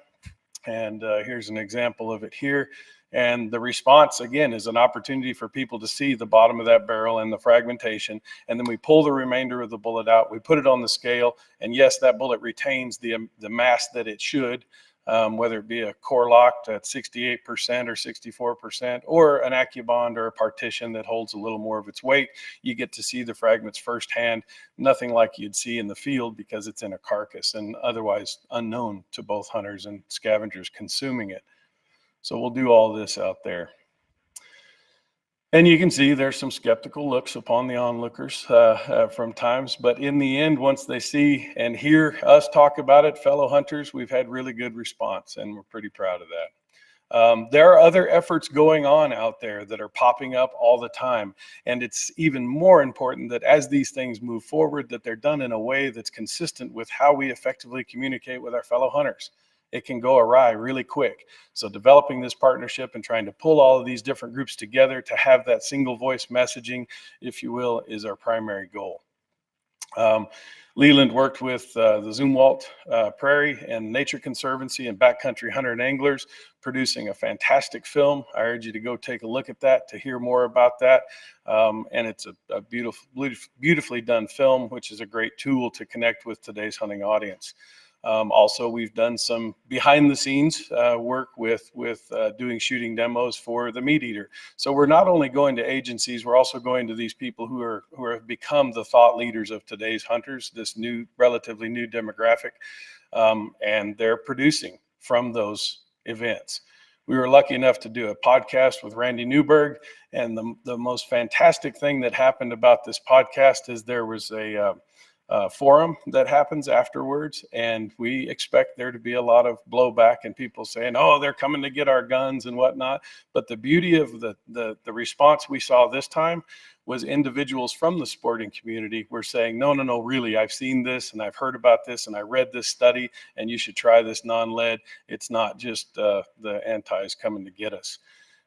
and here's an example of it here. And the response, again, is an opportunity for people to see the bottom of that barrel and the fragmentation. And then we pull the remainder of the bullet out, we put it on the scale, and yes, that bullet retains the mass that it should, whether it be a core locked at 68% or 64%, or an AccuBond or a partition that holds a little more of its weight. You get to see the fragments firsthand, nothing like you'd see in the field because it's in a carcass and otherwise unknown to both hunters and scavengers consuming it. So we'll do all this out there. And you can see there's some skeptical looks upon the onlookers from times, but in the end, once they see and hear us talk about it, fellow hunters, we've had really good response, and we're pretty proud of that. There are other efforts going on out there that are popping up all the time, and it's even more important that as these things move forward, that they're done in a way that's consistent with how we effectively communicate with our fellow hunters. It can go awry really quick. So developing this partnership and trying to pull all of these different groups together to have that single voice messaging, if you will, is our primary goal. Leland worked with the Zumwalt Prairie and Nature Conservancy and Backcountry Hunter and Anglers, producing a fantastic film. I urge you to go take a look at that to hear more about that. And it's a beautifully done film, which is a great tool to connect with today's hunting audience. Also, we've done some behind the scenes work with doing shooting demos for the Meat Eater. So we're not only going to agencies, we're also going to these people who have become the thought leaders of today's hunters, this relatively new demographic, and they're producing from those events. We were lucky enough to do a podcast with Randy Newberg, and the most fantastic thing that happened about this podcast is there was a forum that happens afterwards, and we expect there to be a lot of blowback and people saying, oh, they're coming to get our guns and whatnot. But the beauty of the response we saw this time was individuals from the sporting community were saying, no, really, I've seen this and I've heard about this and I read this study, and you should try this non-lead. It's not just the antis coming to get us.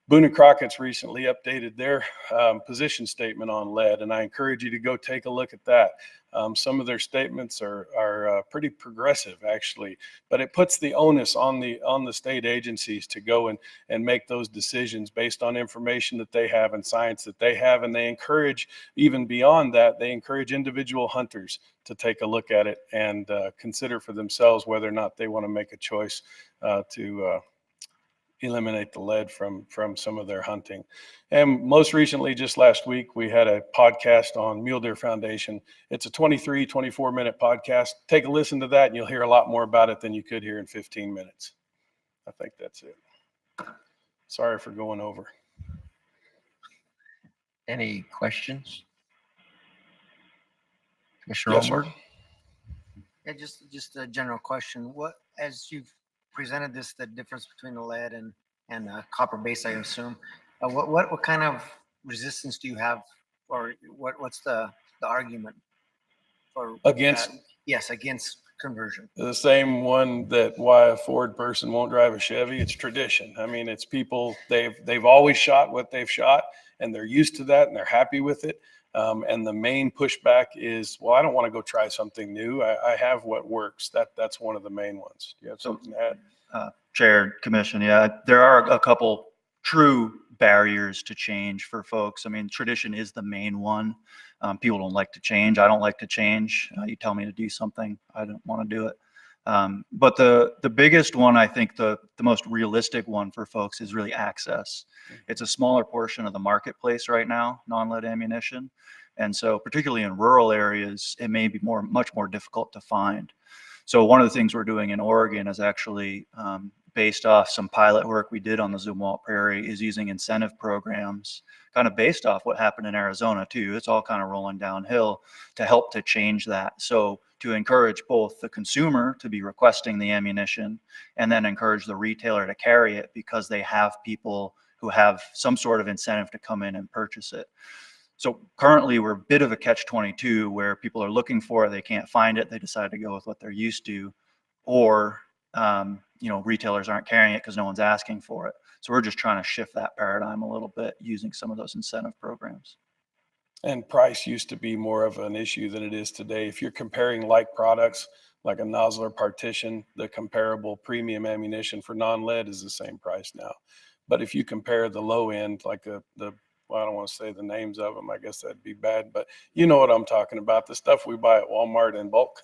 Boone and Crockett's recently updated their position statement on lead, and I encourage you to go take a look at that. Some of their statements are pretty progressive, actually, but it puts the onus on the state agencies to go and make those decisions based on information that they have and science that they have. And they encourage, even beyond that, they encourage individual hunters to take a look at it and consider for themselves whether or not they want to make a choice to eliminate the lead from some of their hunting. And most recently, just last week, we had a podcast on Mule Deer Foundation. It's a 24-minute podcast. Take a listen to that and you'll hear a lot more about it than you could hear in 15 minutes. I think that's it. Sorry for going over. Any questions? Commissioner Yes, sir. Olberg? Yeah, just a general question. What, as you've presented this, the difference between the lead and copper base, I assume, what kind of resistance do you have, or what's the argument for Against? Yes, against conversion. The same one that why a Ford person won't drive a Chevy. It's tradition. I mean, it's people, they've always shot what they've shot and they're used to that and they're happy with it. And the main pushback is, well, I don't want to go try something new. I have what works. That's one of the main ones. Do you have something to add? Chair, Commission, yeah, there are a couple true barriers to change for folks. I mean, tradition is the main one. People don't like to change. I don't like to change. You tell me to do something, I don't want to do it. But the biggest one, I think the most realistic one for folks is really access. It's a smaller portion of the marketplace right now, non-lead ammunition. And so particularly in rural areas, it may be much more difficult to find. So one of the things we're doing in Oregon is actually based off some pilot work we did on the Zumwalt Prairie, is using incentive programs kind of based off what happened in Arizona too. It's all kind of rolling downhill to help to change that. So to encourage both the consumer to be requesting the ammunition and then encourage the retailer to carry it because they have people who have some sort of incentive to come in and purchase it. So currently we're a bit of a catch-22 where people are looking for it, they can't find it, they decide to go with what they're used to, or retailers aren't carrying it because no one's asking for it. So we're just trying to shift that paradigm a little bit using some of those incentive programs. And price used to be more of an issue than it is today. If you're comparing like products, like a Nosler partition, the comparable premium ammunition for non-lead is the same price now. But if you compare the low end, like well, I don't want to say the names of them, I guess that'd be bad, but you know what I'm talking about. The stuff we buy at Walmart in bulk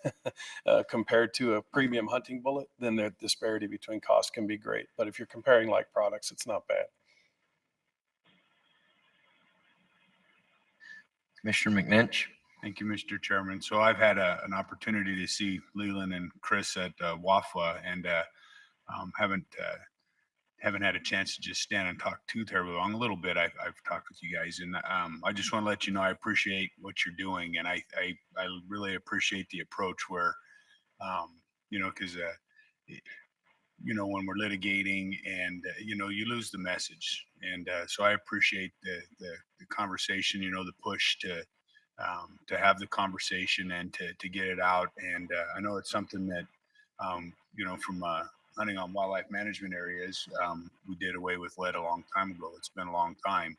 compared to a premium hunting bullet, then the disparity between costs can be great. But if you're comparing like products, it's not bad. Commissioner McNinch? Thank you, Mr. Chairman. So I've had an opportunity to see Leland and Chris at WAFA, and haven't had a chance to just stand and talk too terribly long. A little bit I've talked with you guys, and I just want to let you know I appreciate what you're doing, and I really appreciate the approach where because when we're litigating and you lose the message, and so I appreciate the conversation, the push to have the conversation and to get it out. And I know it's something that from hunting on wildlife management areas, we did away with lead a long time ago. It's been a long time.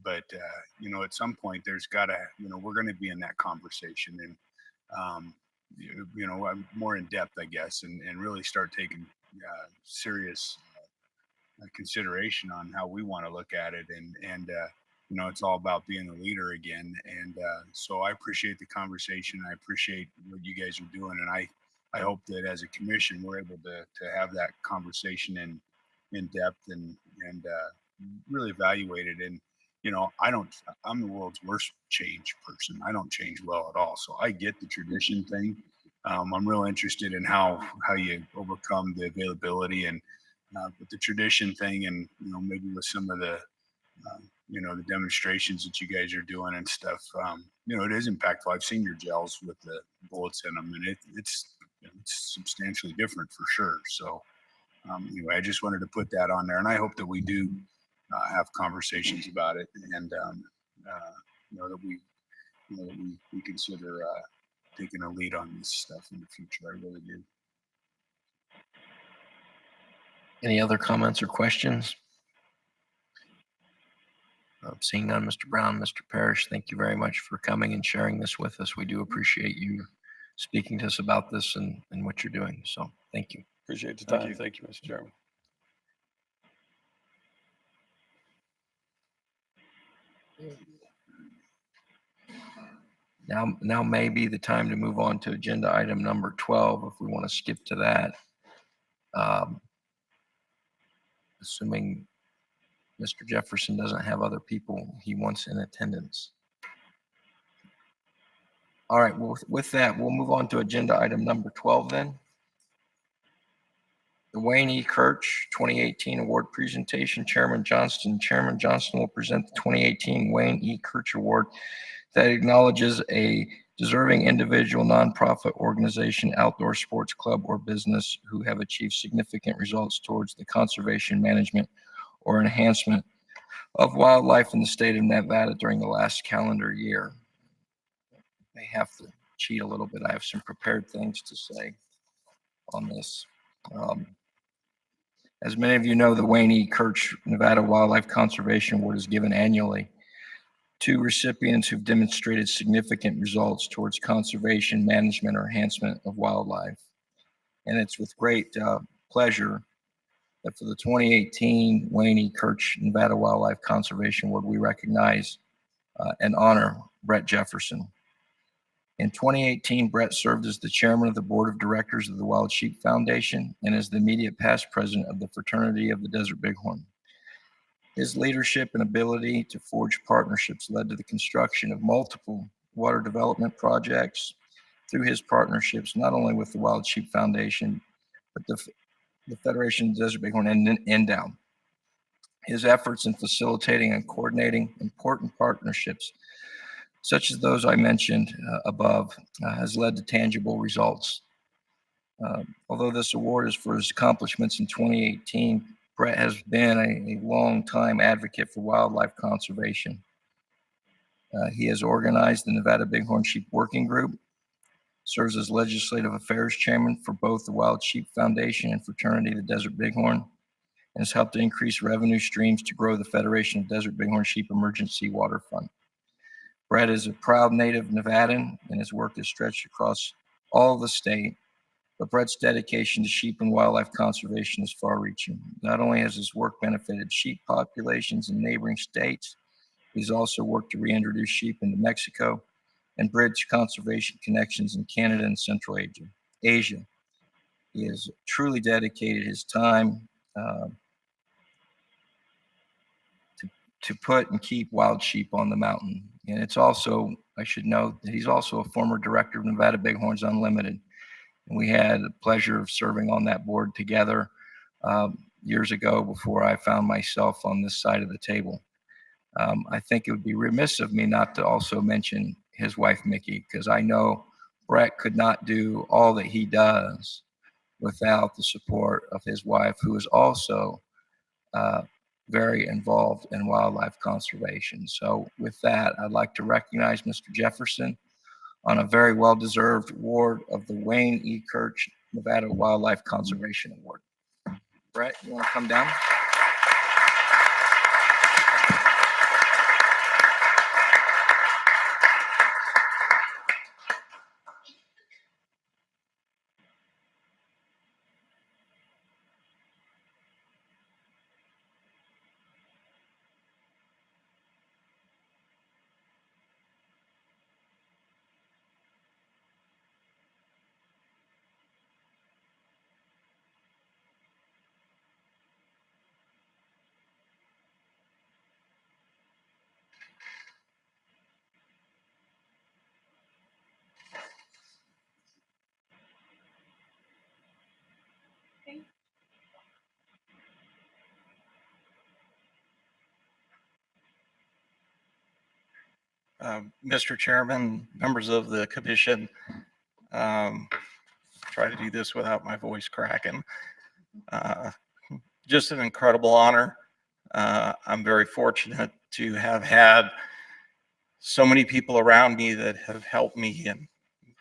But at some point there's gotta, we're going to be in that conversation and, more in depth, I guess, and really start taking serious consideration on how we want to look at it. And it's all about being a leader again. And so I appreciate the conversation. I appreciate what you guys are doing. And I hope that as a commission, we're able to have that conversation in depth and really evaluate it. And, I'm the world's worst change person. I don't change well at all. So I get the tradition thing. I'm real interested in how you overcome the availability and with the tradition thing, and, maybe with some of the, the demonstrations that you guys are doing and stuff, it is impactful. I've seen your gels with the bullets in them, and it's substantially different for sure. So anyway, I just wanted to put that on there, and I hope that we do have conversations about it, and that we consider taking a lead on this stuff in the future. I really do. Any other comments or questions? Seeing none, Mr. Brown, Mr. Parrish, thank you very much for coming and sharing this with us. We do appreciate you speaking to us about this and what you're doing. So thank you. Appreciate the Thank time. you. Thank you, Mr. Chairman. Now may be the time to move on to agenda item number 12, if we want to skip to that. Assuming Mr. Jefferson doesn't have other people he wants in attendance. All right, well, with that, we'll move on to agenda item number 12 then. The Wayne E. Kirch 2018 award presentation. Chairman Johnston will present the 2018 Wayne E. Kirch Award that acknowledges a deserving individual, nonprofit organization, outdoor sports club, or business who have achieved significant results towards the conservation, management, or enhancement of wildlife in the state of Nevada during the last calendar year. I have to cheat a little bit. I have some prepared things to say on this. As many of you know, the Wayne E. Kirch Nevada Wildlife Conservation Award is given annually to recipients who've demonstrated significant results towards conservation, management, or enhancement of wildlife. And it's with great pleasure that for the 2018 Wayne E. Kirch Nevada Wildlife Conservation Award, we recognize and honor Brett Jefferson. In 2018, Brett served as the chairman of the board of directors of the Wild Sheep Foundation and as the immediate past president of the Fraternity of the Desert Bighorn. His leadership and ability to forge partnerships led to the construction of multiple water development projects through his partnerships, not only with the Wild Sheep Foundation, but the Federation of the Desert Bighorn and NDOW. His efforts in facilitating and coordinating important partnerships, such as those I mentioned above, has led to tangible results. Although this award is for his accomplishments in 2018, Brett has been a long-time advocate for wildlife conservation. He has organized the Nevada Bighorn Sheep Working Group, serves as legislative affairs chairman for both the Wild Sheep Foundation and Fraternity of the Desert Bighorn, and has helped to increase revenue streams to grow the Federation of Desert Bighorn Sheep Emergency Water Fund. Brett is a proud native Nevadan, and his work is stretched across all of the state. But Brett's dedication to sheep and wildlife conservation is far-reaching. Not only has his work benefited sheep populations in neighboring states, he's also worked to reintroduce sheep into Mexico and bridge conservation connections in Canada and Central Asia. He has truly dedicated his time to put and keep wild sheep on the mountain. And it's also, I should note that he's also a former director of Nevada Bighorns Unlimited. And we had the pleasure of serving on that board together years ago before I found myself on this side of the table. I think it would be remiss of me not to also mention his wife, Mickey, because I know Brett could not do all that he does without the support of his wife, who is also very involved in wildlife conservation. So with that, I'd like to recognize Mr. Jefferson on a very well-deserved award of the Wayne E. Kirch Nevada Wildlife Conservation Award. Brett, you want to come down? Mr. Chairman, members of the commission, try to do this without my voice cracking. Just an incredible honor. I'm very fortunate to have had so many people around me that have helped me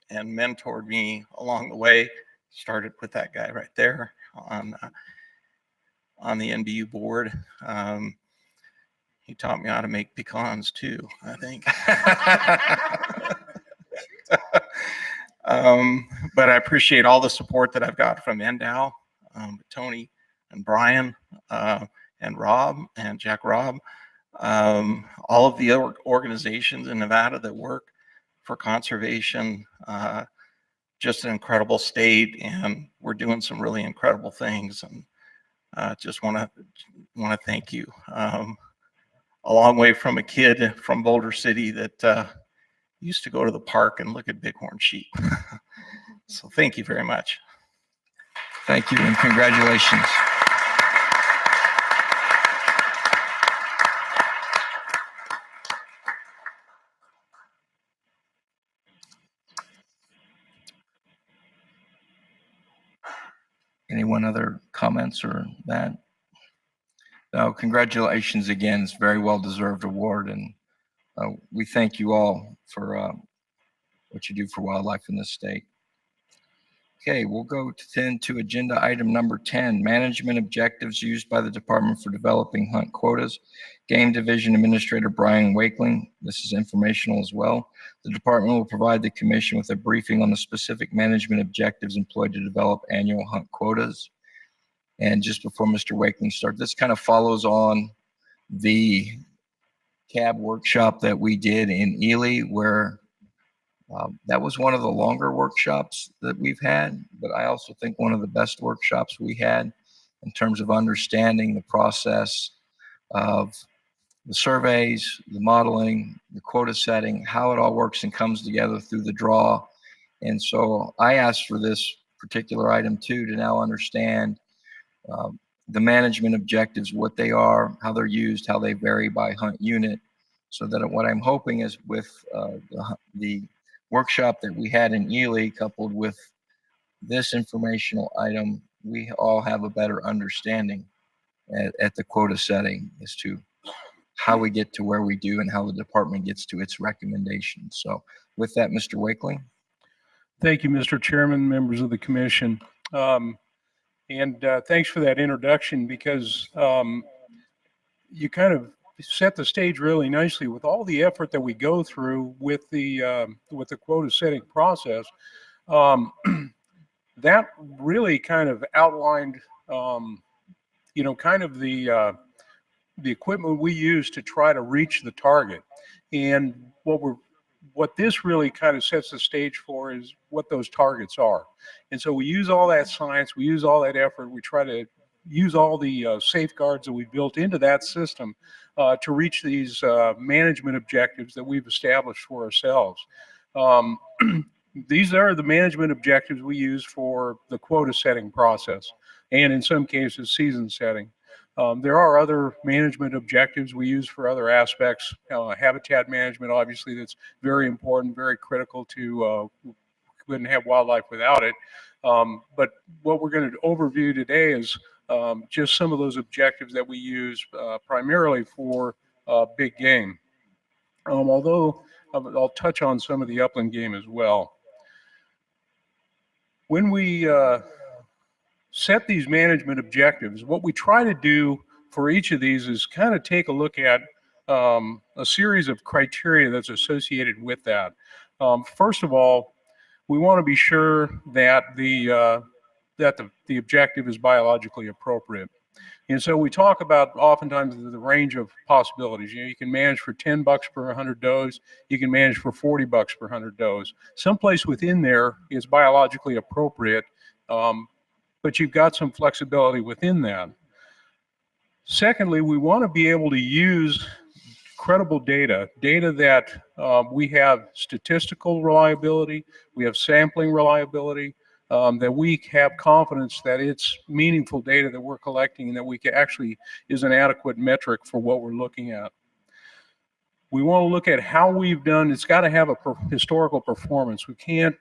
and mentored me along the way. Started with that guy right there on the NDU board. He taught me how to make pecans too, I think. But I appreciate all the support that I've got from NDOW, Tony and Brian, and Rob and Jack Rob, all of the other organizations in Nevada that work for conservation. Just an incredible state, and we're doing some really incredible things. And just want to thank you. A long way from a kid from Boulder City that used to go to the park and look at bighorn sheep. So thank you very much. Thank you and congratulations. Anyone other comments or that? No, congratulations again. It's a very well-deserved award, and we thank you all for what you do for wildlife in this state. Okay, we'll go to agenda item number 10, management objectives used by the Department for Developing Hunt Quotas. Game Division Administrator Brian Wakeling. This is informational as well. The department will provide the commission with a briefing on the specific management objectives employed to develop annual hunt quotas. And just before Mr. Wakeling starts, this kind of follows on the CAB workshop that we did in Ely, where that was one of the longer workshops that we've had, but I also think one of the best workshops we had in terms of understanding the process of the surveys, the modeling, the quota setting, how it all works and comes together through the draw. And so I asked for this particular item too, to now understand the management objectives, what they are, how they're used, how they vary by hunt unit, so that what I'm hoping is with the workshop that we had in Ely coupled with this informational item, we all have a better understanding at the quota setting as to how we get to where we do and how the department gets to its recommendations. So with that, Mr. Wakeling. Thank you, Mr. Chairman, members of the commission. Thanks for that introduction, because you kind of set the stage really nicely with all the effort that we go through with the quota setting process. That really kind of outlined, kind of the equipment we use to try to reach the target. And what this really kind of sets the stage for is what those targets are. And so we use all that science, we use all that effort, we try to use all the safeguards that we built into that system to reach these management objectives that we've established for ourselves. These are the management objectives we use for the quota setting process, and in some cases, season setting. There are other management objectives we use for other aspects. Habitat management, obviously, that's very important, very critical to, couldn't have wildlife without it. But what we're going to overview today is just some of those objectives that we use primarily for big game. Although I'll touch on some of the upland game as well. When we set these management objectives, what we try to do for each of these is kind of take a look at a series of criteria that's associated with that. First of all, we want to be sure that the objective is biologically appropriate. And so we talk about oftentimes the range of possibilities. You can manage for $10 per 100 does. You can manage for $40 per 100 does. Someplace within there is biologically appropriate, but you've got some flexibility within that. Secondly, we want to be able to use credible data that we have statistical reliability, we have sampling reliability, that we have confidence that it's meaningful data that we're collecting and that we can actually is an adequate metric for what we're looking at. We want to look at how we've done. It's got to have a historical performance. We can't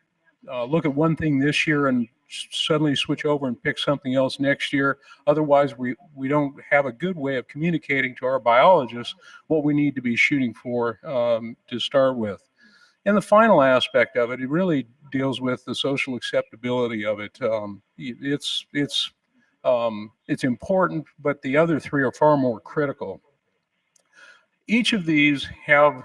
look at one thing this year and suddenly switch over and pick something else next year. Otherwise, we don't have a good way of communicating to our biologists what we need to be shooting for to start with. And the final aspect of it, it really deals with the social acceptability of it. It's important, but the other three are far more critical. each of these have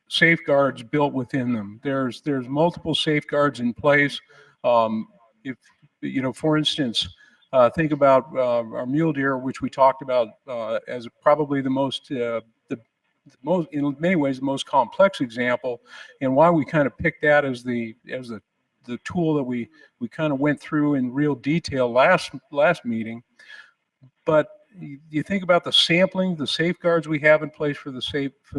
safeguards built within them. There's multiple safeguards in place. If you know, for instance, think about our mule deer, which we talked about as probably the most in many ways the most complex example, and why we kind of picked that as the tool that we kind of went through in real detail last meeting. But you think about the sampling, the safeguards we have in place for the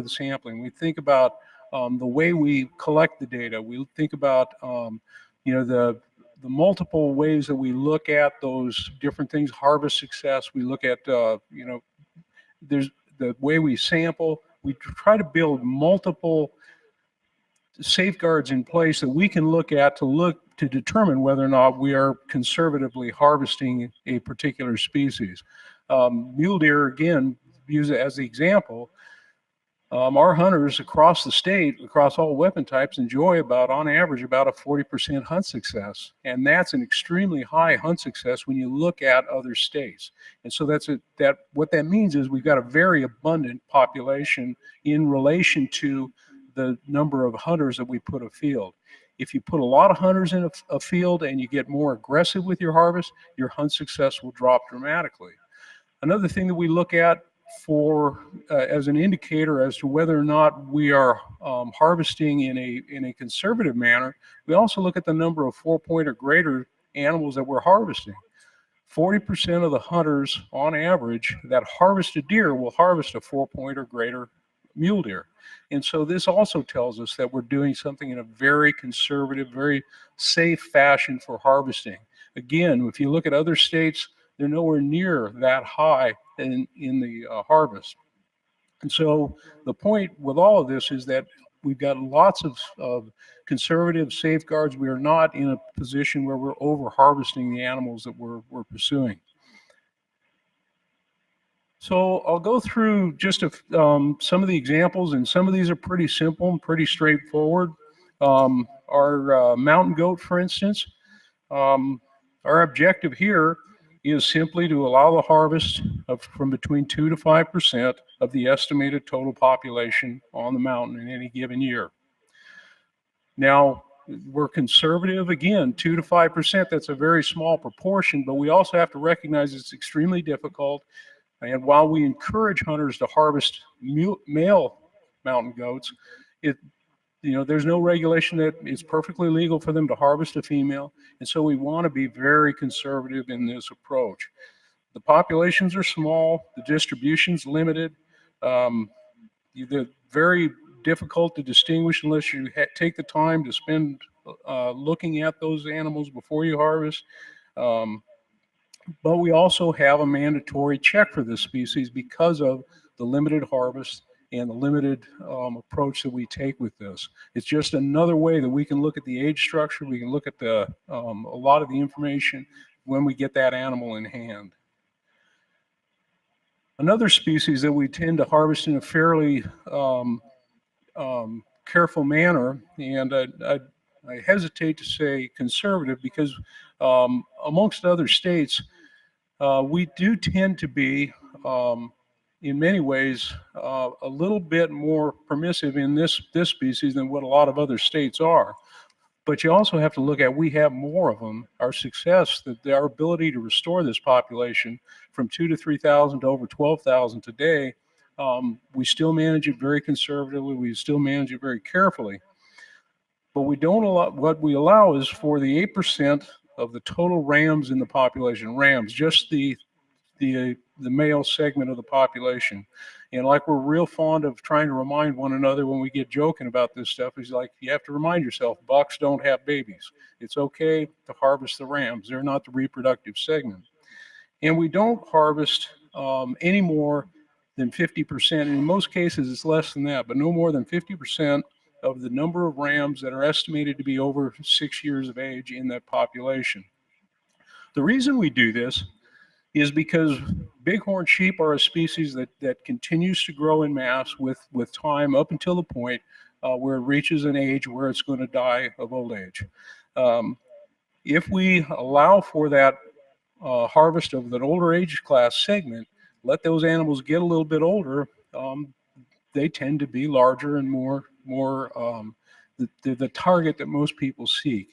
sampling. We think about the way we collect the data. We think about you know, the multiple ways that we look at those different things. Harvest success. We look at you know, there's the way we sample. We try to build multiple safeguards in place that we can look at to determine whether or not we are conservatively harvesting a particular species. Mule deer, again, use it as the example. Our hunters across the state, across all weapon types, enjoy on average, about a 40% hunt success. And that's an extremely high hunt success when you look at other states. And so what that means is we've got a very abundant population in relation to the number of hunters that we put afield. If you put a lot of hunters in a field and you get more aggressive with your harvest, your hunt success will drop dramatically. Another thing that we look at as an indicator as to whether or not we are harvesting in a conservative manner, we also look at the number of 4-point or greater animals that we're harvesting. 40% of the hunters on average that harvest a deer will harvest a 4-point or greater mule deer. And so this also tells us that we're doing something in a very conservative, very safe fashion for harvesting. Again, if you look at other states, they're nowhere near that high in the harvest. And so the point with all of this is that we've got lots of conservative safeguards. We are not in a position where we're over harvesting the animals that we're pursuing. So I'll go through just some of the examples, and some of these are pretty simple and pretty straightforward. Our mountain goat, for instance, our objective here is simply to allow the harvest from between 2 to 5% of the estimated total population on the mountain in any given year. Now, we're conservative, again, 2 to 5%. That's a very small proportion, but we also have to recognize it's extremely difficult. And while we encourage hunters to harvest male mountain goats, there's no regulation that it's perfectly legal for them to harvest a female. And so we want to be very conservative in this approach. The populations are small, the distribution's limited. They're very difficult to distinguish unless you take the time to spend looking at those animals before you harvest. But we also have a mandatory check for this species because of the limited harvest and the limited approach that we take with this. It's just another way that we can look at the age structure. We can look at a lot of the information when we get that animal in hand. Another species that we tend to harvest in a fairly careful manner, and I hesitate to say conservative because amongst other states, we do tend to be in many ways a little bit more permissive in this species than what a lot of other states are. But you also have to look at, we have more of them. Our success, our ability to restore this population from 2,000 to 3,000 to over 12,000 today, we still manage it very conservatively. We still manage it very carefully. But we don't allow, what we allow is for the 8% of the total rams in the population, rams, just the male segment of the population. And like we're real fond of trying to remind one another when we get joking about this stuff, is like, you have to remind yourself, bucks don't have babies. It's okay to harvest the rams. They're not the reproductive segment. And we don't harvest any more than 50%. In most cases, it's less than that, but no more than 50% of the number of rams that are estimated to be over 6 years of age in that population. The reason we do this is because bighorn sheep are a species that continues to grow in mass with time up until the point where it reaches an age where it's going to die of old age. If we allow for that harvest of an older age class segment, let those animals get a little bit older, they tend to be larger and more the target that most people seek.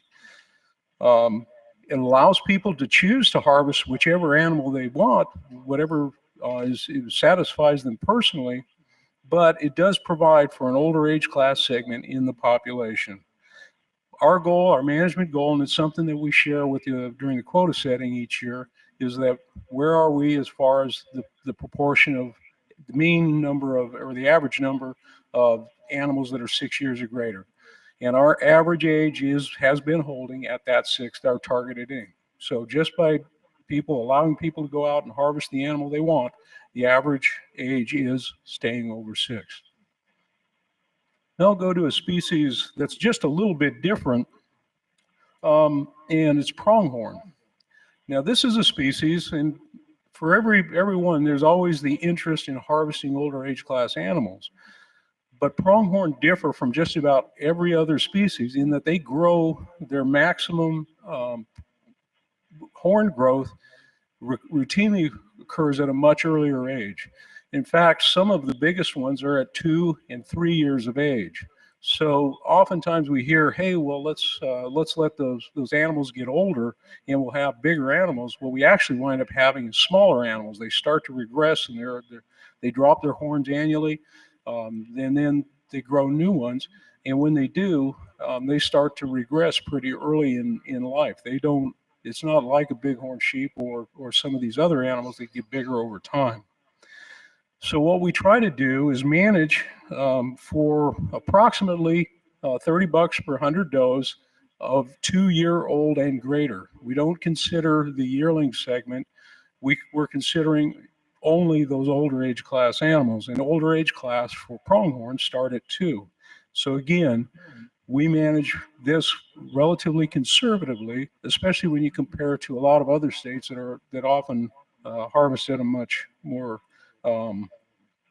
It allows people to choose to harvest whichever animal they want, whatever satisfies them personally, but it does provide for an older age class segment in the population. Our goal, our management goal, and it's something that we share with you during the quota setting each year, is that where are we as far as the proportion of the mean number of, or the average number of animals that are 6 years or greater. And our average age has been holding at that 6, our targeted age. So just by allowing people to go out and harvest the animal they want, the average age is staying over 6. Now I'll go to a species that's just a little bit different, and it's pronghorn. Now this is a species, and for everyone, there's always the interest in harvesting older age class animals. But pronghorn differ from just about every other species in that they grow their maximum horn growth routinely occurs at a much earlier age. In fact, some of the biggest ones are at 2 and 3 years of age. So oftentimes we hear, hey, well, let's let those animals get older and we'll have bigger animals. Well, we actually wind up having smaller animals. They start to regress and they drop their horns annually, and then they grow new ones. And when they do, they start to regress pretty early in life. It's not like a bighorn sheep or some of these other animals that get bigger over time. So what we try to do is manage for approximately $30 per 100 does of 2-year-old and greater. We don't consider the yearling segment. We're considering only those older age class animals. And older age class for pronghorn start at 2. So again, we manage this relatively conservatively, especially when you compare it to a lot of other states that often harvest at a much more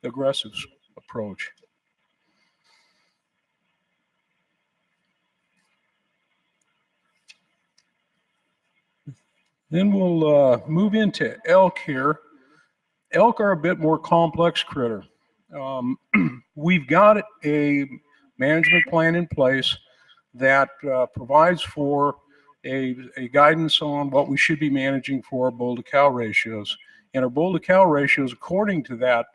aggressive approach. Then we'll move into elk here. Elk are a bit more complex critter. We've got a management plan in place that provides for a guidance on what we should be managing for our bull to cow ratios. And our bull to cow ratios, according to that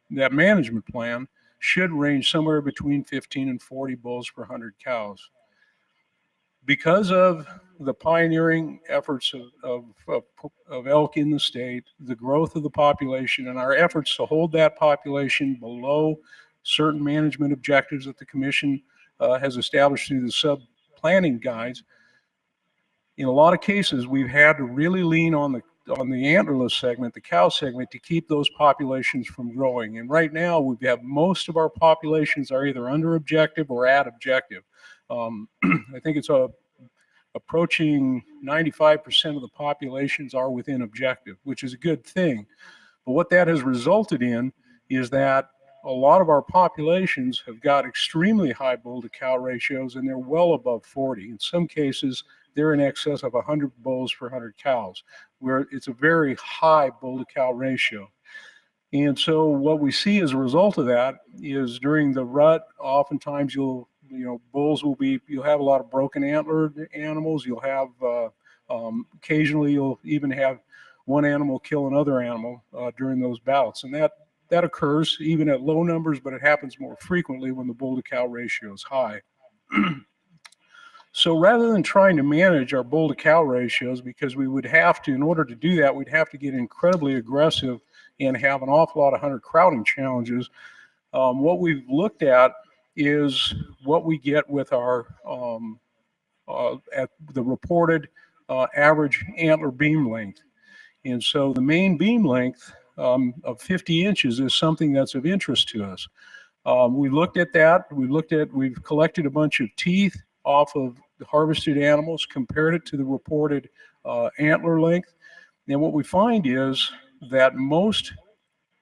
management plan, should range somewhere between 15 and 40 bulls per 100 cows. Because of the pioneering efforts of elk in the state, the growth of the population, and our efforts to hold that population below certain management objectives that the commission has established through the sub-planning guides, in a lot of cases, we've had to really lean on the antlerless segment, the cow segment, to keep those populations from growing. And right now, we have most of our populations are either under objective or at objective. I think it's approaching 95% of the populations are within objective, which is a good thing. But what that has resulted in is that a lot of our populations have got extremely high bull to cow ratios, and they're well above 40. In some cases, they're in excess of 100 bulls per 100 cows, where it's a very high bull to cow ratio. And so what we see as a result of that is during the rut, oftentimes you'll have a lot of broken antlered animals. You'll have occasionally you'll even have one animal kill another animal during those bouts, and that occurs even at low numbers, but it happens more frequently when the bull to cow ratio is high. So rather than trying to manage our bull to cow ratios, because we would have to, in order to do that, we'd have to get incredibly aggressive and have an awful lot of hunter crowding challenges. What we've looked at is what we get with our at the reported average antler beam length. And so the main beam length of 50 inches is something that's of interest to us. We looked at that. We've collected a bunch of teeth off of the harvested animals, compared it to the reported antler length. And what we find is that most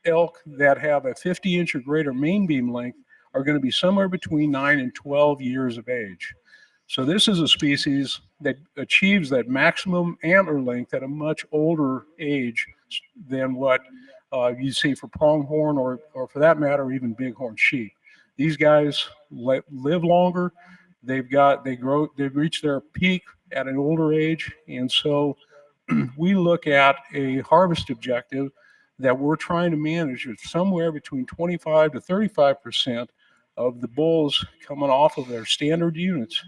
elk that have a 50-inch or greater main beam length are going to be somewhere between 9 and 12 years of age. So this is a species that achieves that maximum antler length at a much older age than what you see for pronghorn or for that matter, even bighorn sheep. These guys live longer. They grow, they've reached their peak at an older age. And so we look at a harvest objective that we're trying to manage with somewhere between 25 to 35% of the bulls coming off of their standard units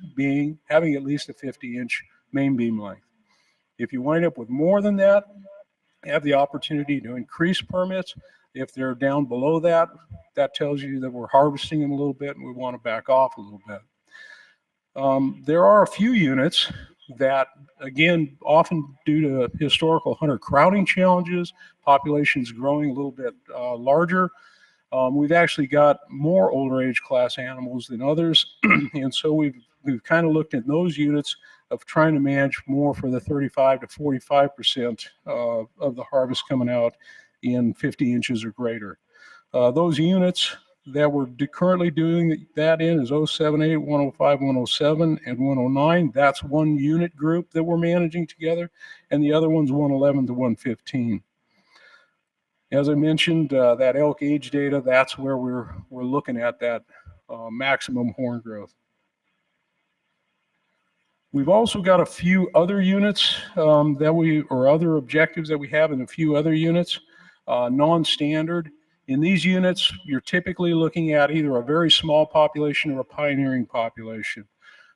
having at least a 50-inch main beam length. If you wind up with more than that, have the opportunity to increase permits. If they're down below that, that tells you that we're harvesting them a little bit and we want to back off a little bit. There are a few units that, again, often due to historical hunter crowding challenges, populations growing a little bit larger. We've actually got more older age class animals than others. And so we've kind of looked at those units of trying to manage more for the 35 to 45% of the harvest coming out in 50 inches or greater. Those units that we're currently doing that in is 078, 105, 107, and 109. That's one unit group that we're managing together, and the other one's 111 to 115. As I mentioned, that elk age data, that's where we're looking at that maximum horn growth. We've also got a few other units or other objectives that we have in a few other units, non-standard. In these units, you're typically looking at either a very small population or a pioneering population.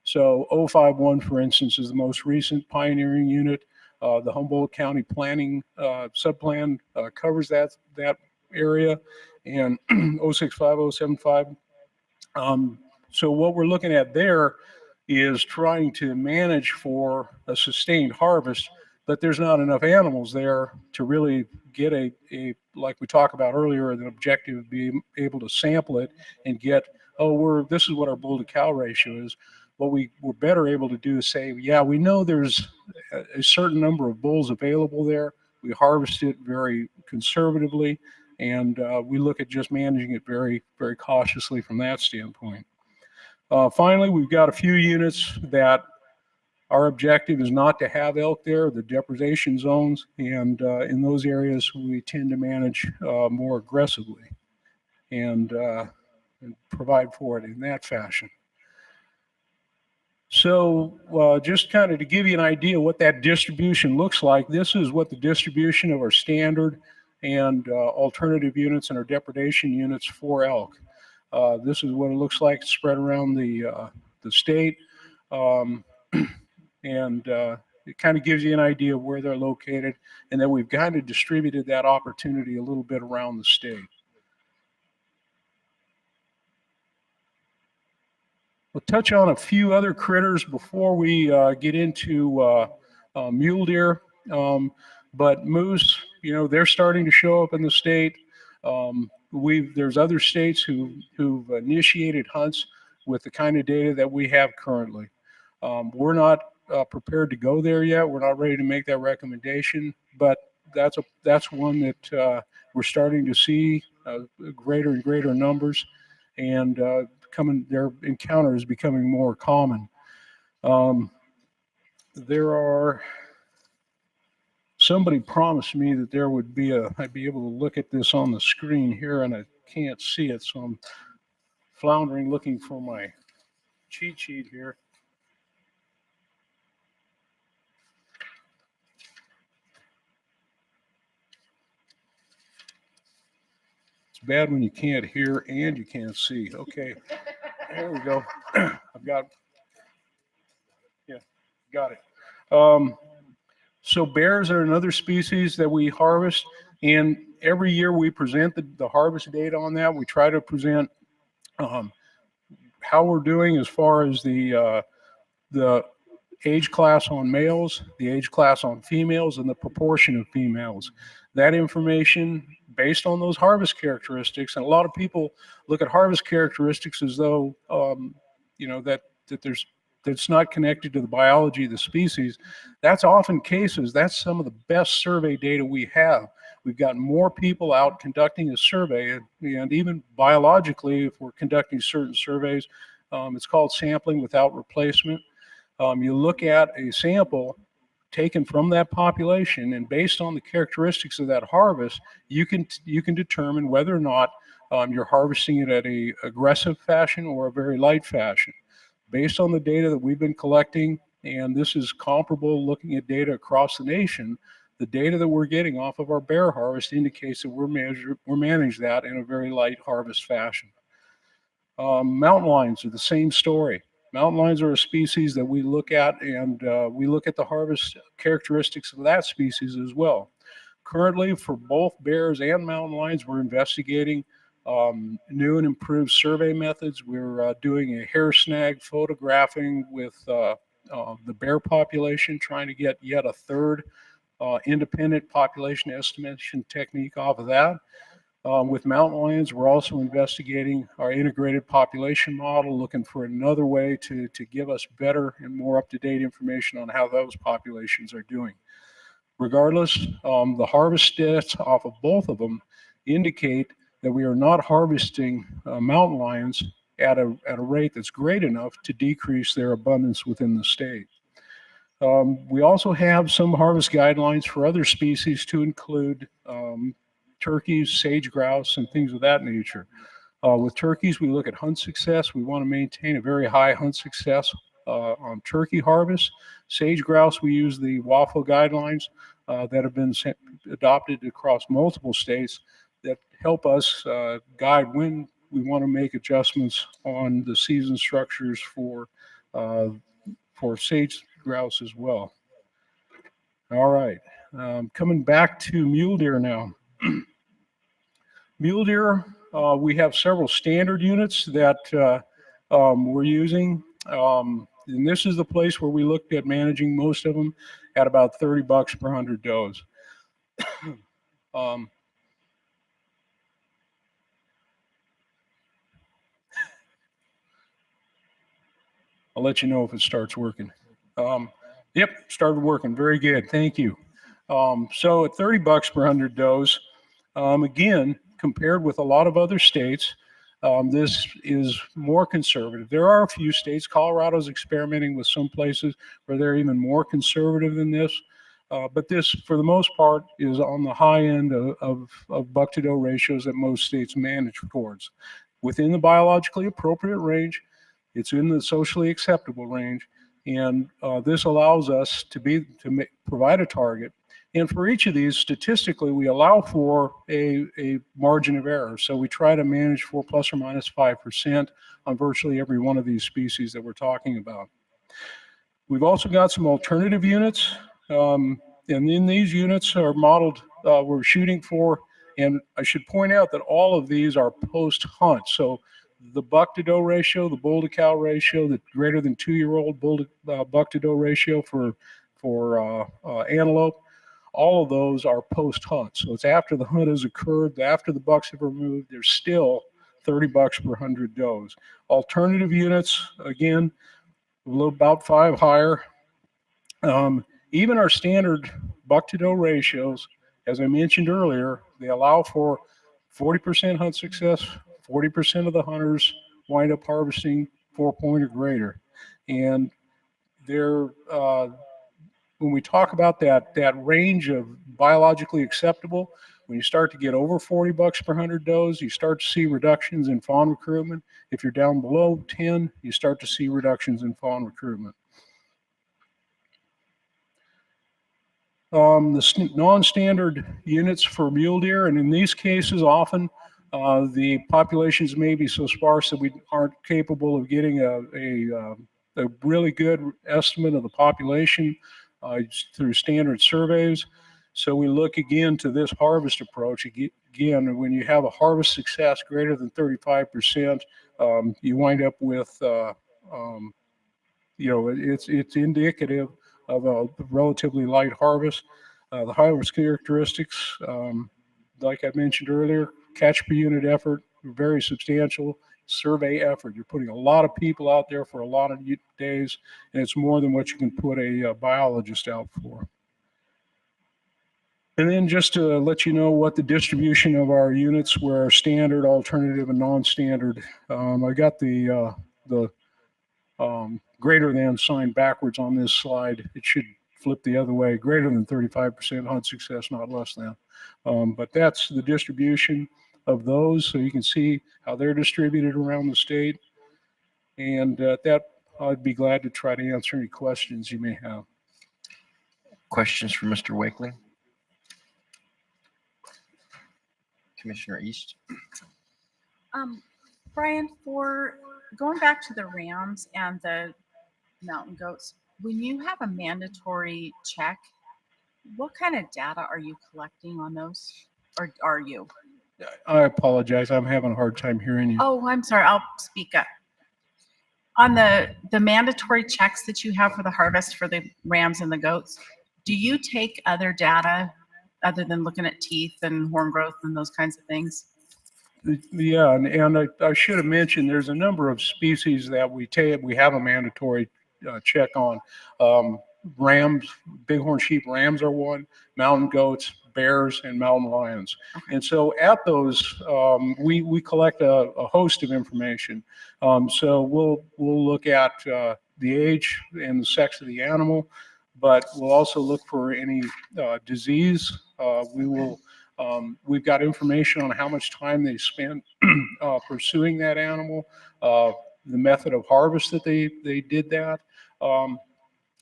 So 051, for instance, is the most recent pioneering unit. The Humboldt County Planning Subplan covers that area, and 065, 075. So what we're looking at there is trying to manage for a sustained harvest, but there's not enough animals there to really get like we talked about earlier, an objective of being able to sample it and get, this is what our bull to cow ratio is. What we're better able to do is say, yeah, we know there's a certain number of bulls available there. We harvest it very conservatively, and we look at just managing it very, very cautiously from that standpoint. Finally, we've got a few units that our objective is not to have elk there, the depredation zones, and in those areas we tend to manage more aggressively and provide for it in that fashion. So just kind of to give you an idea what that distribution looks like, this is what the distribution of our standard and alternative units and our depredation units for elk. This is what it looks like spread around the state. And it kind of gives you an idea of where they're located, and then we've kind of distributed that opportunity a little bit around the state. We'll touch on a few other critters before we get into mule deer. But moose, they're starting to show up in the state. There's other states who've initiated hunts with the kind of data that we have currently. We're not prepared to go there yet. We're not ready to make that recommendation, but that's one that we're starting to see greater and greater numbers, and their encounter is becoming more common. Somebody promised me that there would be I'd be able to look at this on the screen here, and I can't see it, so I'm floundering looking for my cheat sheet here. It's bad when you can't hear and you can't see. Okay, there we go. I've got it. So bears are another species that we harvest, and every year we present the harvest data on that. We try to present how we're doing as far as the age class on males, the age class on females, and the proportion of females. That information based on those harvest characteristics, and a lot of people look at harvest characteristics as though that's not connected to the biology of the species. That's often cases. That's some of the best survey data we have. We've got more people out conducting a survey, and even biologically, if we're conducting certain surveys, it's called sampling without replacement. You look at a sample taken from that population, and based on the characteristics of that harvest, you can determine whether or not you're harvesting it at a aggressive fashion or a very light fashion. Based on the data that we've been collecting, and this is comparable looking at data across the nation, the data that we're getting off of our bear harvest indicates that we're managing that in a very light harvest fashion. Mountain lions are the same story. Mountain lions are a species that we look at, and we look at the harvest characteristics of that species as well. Currently, for both bears and mountain lions, we're investigating new and improved survey methods. We're doing a hair snag photographing with the bear population, trying to get yet a third independent population estimation technique off of that. With mountain lions, we're also investigating our integrated population model, looking for another way to give us better and more up-to-date information on how those populations are doing. Regardless, the harvest stats off of both of them indicate that we are not harvesting mountain lions at a rate that's great enough to decrease their abundance within the state. We also have some harvest guidelines for other species to include turkeys, sage grouse, and things of that nature. With turkeys, we look at hunt success. We want to maintain a very high hunt success on turkey harvest. Sage grouse, we use the WAFO guidelines that have been adopted across multiple states that help us guide when we want to make adjustments on the season structures for sage grouse as well. All right, coming back to mule deer now. Mule deer, we have several standard units that we're using. And this is the place where we looked at managing most of them at about $30 per 100 does. I'll let you know if it starts working. Yep, started working. Very good. Thank you. So at $30 per 100 does, again, compared with a lot of other states, this is more conservative. There are a few states, Colorado's experimenting with some places where they're even more conservative than this. But this, for the most part, is on the high end of buck to doe ratios that most states manage towards. Within the biologically appropriate range, it's in the socially acceptable range, and this allows us to provide a target. And for each of these, statistically, we allow for a margin of error. So we try to manage for plus or minus 5% on virtually every one of these species that we're talking about. We've also got some alternative units. And in these units are modeled, we're shooting for, and I should point out that all of these are post-hunt. So the buck to doe ratio, the bull to cow ratio, the greater than 2-year-old bull to buck to doe ratio for antelope, all of those are post-hunt. So it's after the hunt has occurred, after the bucks have removed, there's still $30 per 100 does. Alternative units, again, about 5 higher. Even our standard buck to doe ratios, as I mentioned earlier, they allow for 40% hunt success, 40% of the hunters wind up harvesting 4-point or greater. And they're, when we talk about that range of biologically acceptable, when you start to get over $40 per 100 does, you start to see reductions in fawn recruitment. If you're down below 10, you start to see reductions in fawn recruitment. The non-standard units for mule deer, and in these cases, often the populations may be so sparse that we aren't capable of getting a really good estimate of the population through standard surveys. So we look again to this harvest approach. Again, when you have a harvest success greater than 35%, you wind up with, it's indicative of a relatively light harvest. The harvest characteristics, like I mentioned earlier, catch per unit effort, very substantial. Survey effort. You're putting a lot of people out there for a lot of days, and it's more than what you can put a biologist out for. And then just to let you know what the distribution of our units were, standard, alternative, and non-standard. I got the greater than sign backwards on this slide. It should flip the other way, greater than 35% hunt success, not less than. But that's the distribution of those. So you can see how they're distributed around the state. And that I'd be glad to try to answer any questions you may have. Questions for Mr. Wakely? Commissioner East? Brian, for going back to the rams and the mountain goats, when you have a mandatory check, what kind of data are you collecting on those? Or are you? I apologize. I'm having a hard time hearing you. Oh, I'm sorry. I'll speak up. On the mandatory checks that you have for the harvest for the rams and the goats, do you take other data other than looking at teeth and horn growth and those kinds of things? Yeah, and I should have mentioned there's a number of species that we have a mandatory check on. Rams, bighorn sheep rams are one, mountain goats, bears, and mountain lions. And so at those, we collect a host of information. So we'll look at the age and the sex of the animal, but we'll also look for any disease. We've got information on how much time they spent pursuing that animal, the method of harvest that they did that.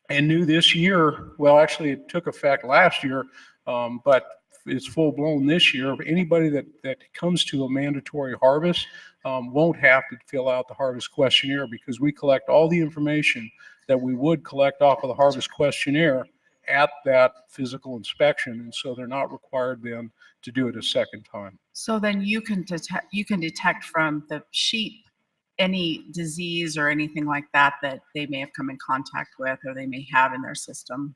And new this year, well, actually it took effect last year, but it's full blown this year. Anybody that comes to a mandatory harvest won't have to fill out the harvest questionnaire, because we collect all the information that we would collect off of the harvest questionnaire at that physical inspection. And so they're not required then to do it a second time. So then you can detect from the sheep any disease or anything like that that they may have come in contact with or they may have in their system.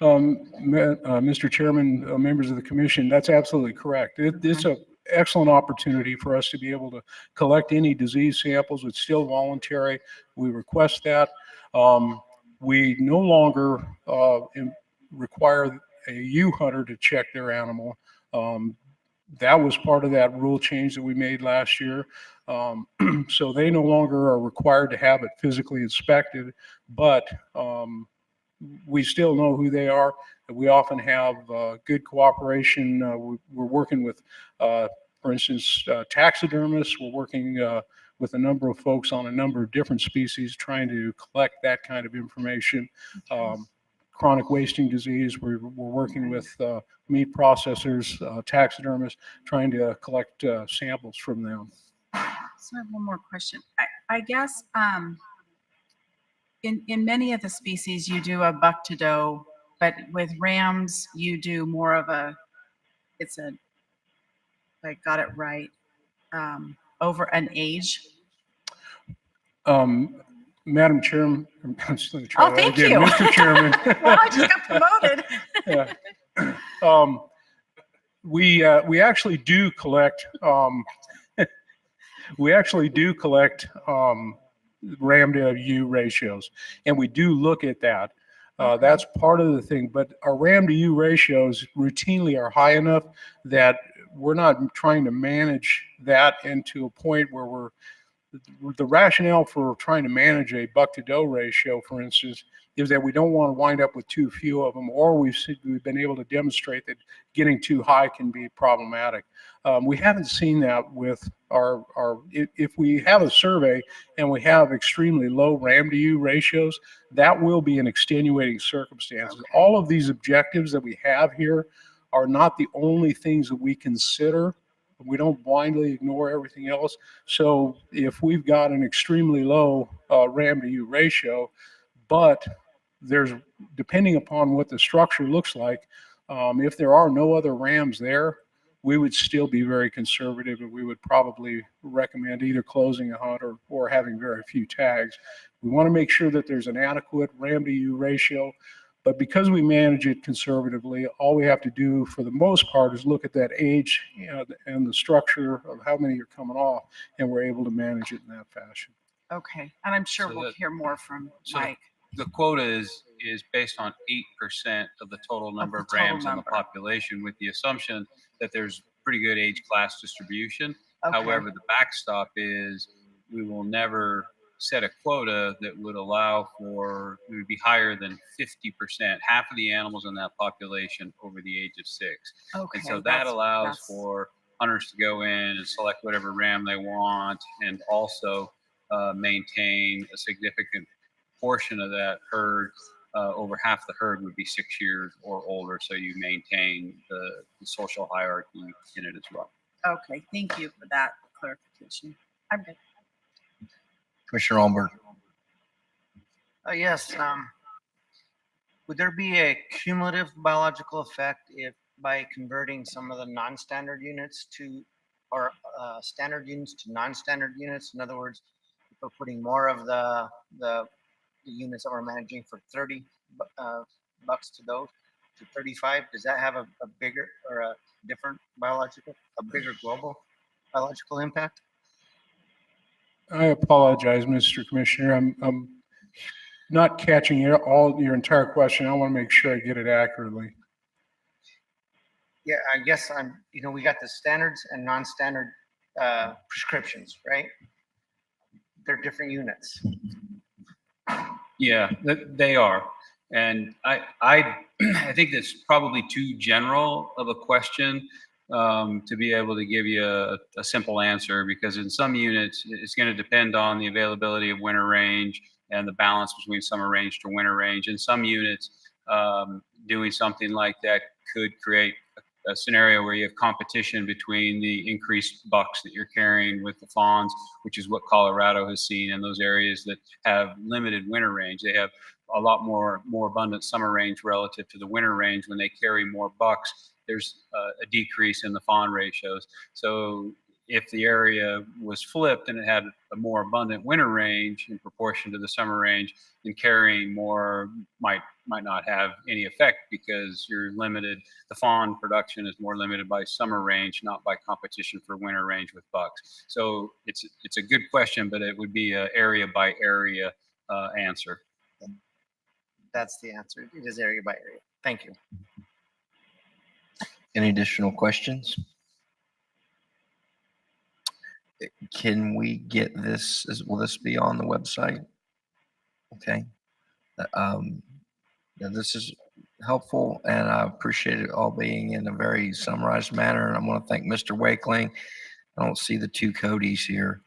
Mr. Chairman, members of the commission, that's absolutely correct. It's an excellent opportunity for us to be able to collect any disease samples. It's still voluntary. We request that. We no longer require a U-hunter to check their animal. That was part of that rule change that we made last year. So they no longer are required to have it physically inspected, but we still know who they are. We often have good cooperation. We're working with, for instance, taxidermists. We're working with a number of folks on a number of different species, trying to collect that kind of information. Chronic wasting disease, we're working with meat processors, taxidermists, trying to collect samples from them. So I have one more question. I guess in many of the species you do a buck to doe, but with rams you do more of a, if I got it right, over an age. Madam Chairman, oh, thank you. Mr. Chairman. Well, I just got promoted. Yeah. We actually do collect ram to ewe ratios, and we do look at that. That's part of the thing, but our ram to ewe ratios routinely are high enough that we're not trying to manage that into a point where the rationale for trying to manage a buck to doe ratio, for instance, is that we don't want to wind up with too few of them, or we've been able to demonstrate that getting too high can be problematic. We haven't seen that with if we have a survey and we have extremely low ram to ewe ratios, that will be an extenuating circumstance. All of these objectives that we have here are not the only things that we consider. We don't blindly ignore everything else. So if we've got an extremely low ram to ewe ratio, but there's, depending upon what the structure looks like, if there are no other rams there, we would still be very conservative, and we would probably recommend either closing a hunt or having very few tags. We want to make sure that there's an adequate ram to ewe ratio. But because we manage it conservatively, all we have to do for the most part is look at that age and the structure of how many are coming off, and we're able to manage it in that fashion. Okay, and I'm sure we'll hear more from Mike. The quota is based on 8% of the total number of rams in the population, with the assumption that there's pretty good age class distribution. Okay. However, the backstop is we will never set a quota that would allow for, it would be higher than 50%, half of the animals in that population over the age of 6. And so that allows for hunters to go in and select whatever ram they want, and also maintain a significant portion of that herd. Over half the herd would be 6 years or older, so you maintain the social hierarchy in it as well. Okay, thank you for that clarification. I'm good. Commissioner Olberg. Yes, would there be a cumulative biological effect if by converting some of the non-standard units to, or standard units to non-standard units? In other words, if we're putting more of the units that we're managing for 30 bucks to those to 35, does that have a bigger or a different a bigger global biological impact? I apologize, Mr. Commissioner. I'm not catching your entire question. I want to make sure I get it accurately. Yeah, I guess we got the standards and non-standard prescriptions, right? They're different units. Yeah, they are. And I think that's probably too general of a question to be able to give you a simple answer, because in some units, it's going to depend on the availability of winter range and the balance between summer range to winter range. In some units, doing something like that could create a scenario where you have competition between the increased bucks that you're carrying with the fawns, which is what Colorado has seen in those areas that have limited winter range. They have a lot more abundant summer range relative to the winter range. When they carry more bucks, there's a decrease in the fawn ratios. So if the area was flipped and it had a more abundant winter range in proportion to the summer range, then carrying more might not have any effect, because you're limited. The fawn production is more limited by summer range, not by competition for winter range with bucks. So it's a good question, but it would be a area by area answer. That's the answer. It is area by area. Thank you. Any additional questions? Can we get this, will this be on the website? Okay. This is helpful, and I appreciate it all being in a very summarized manner. And I want to thank Mr. Wakeling. I don't see the two Codys here.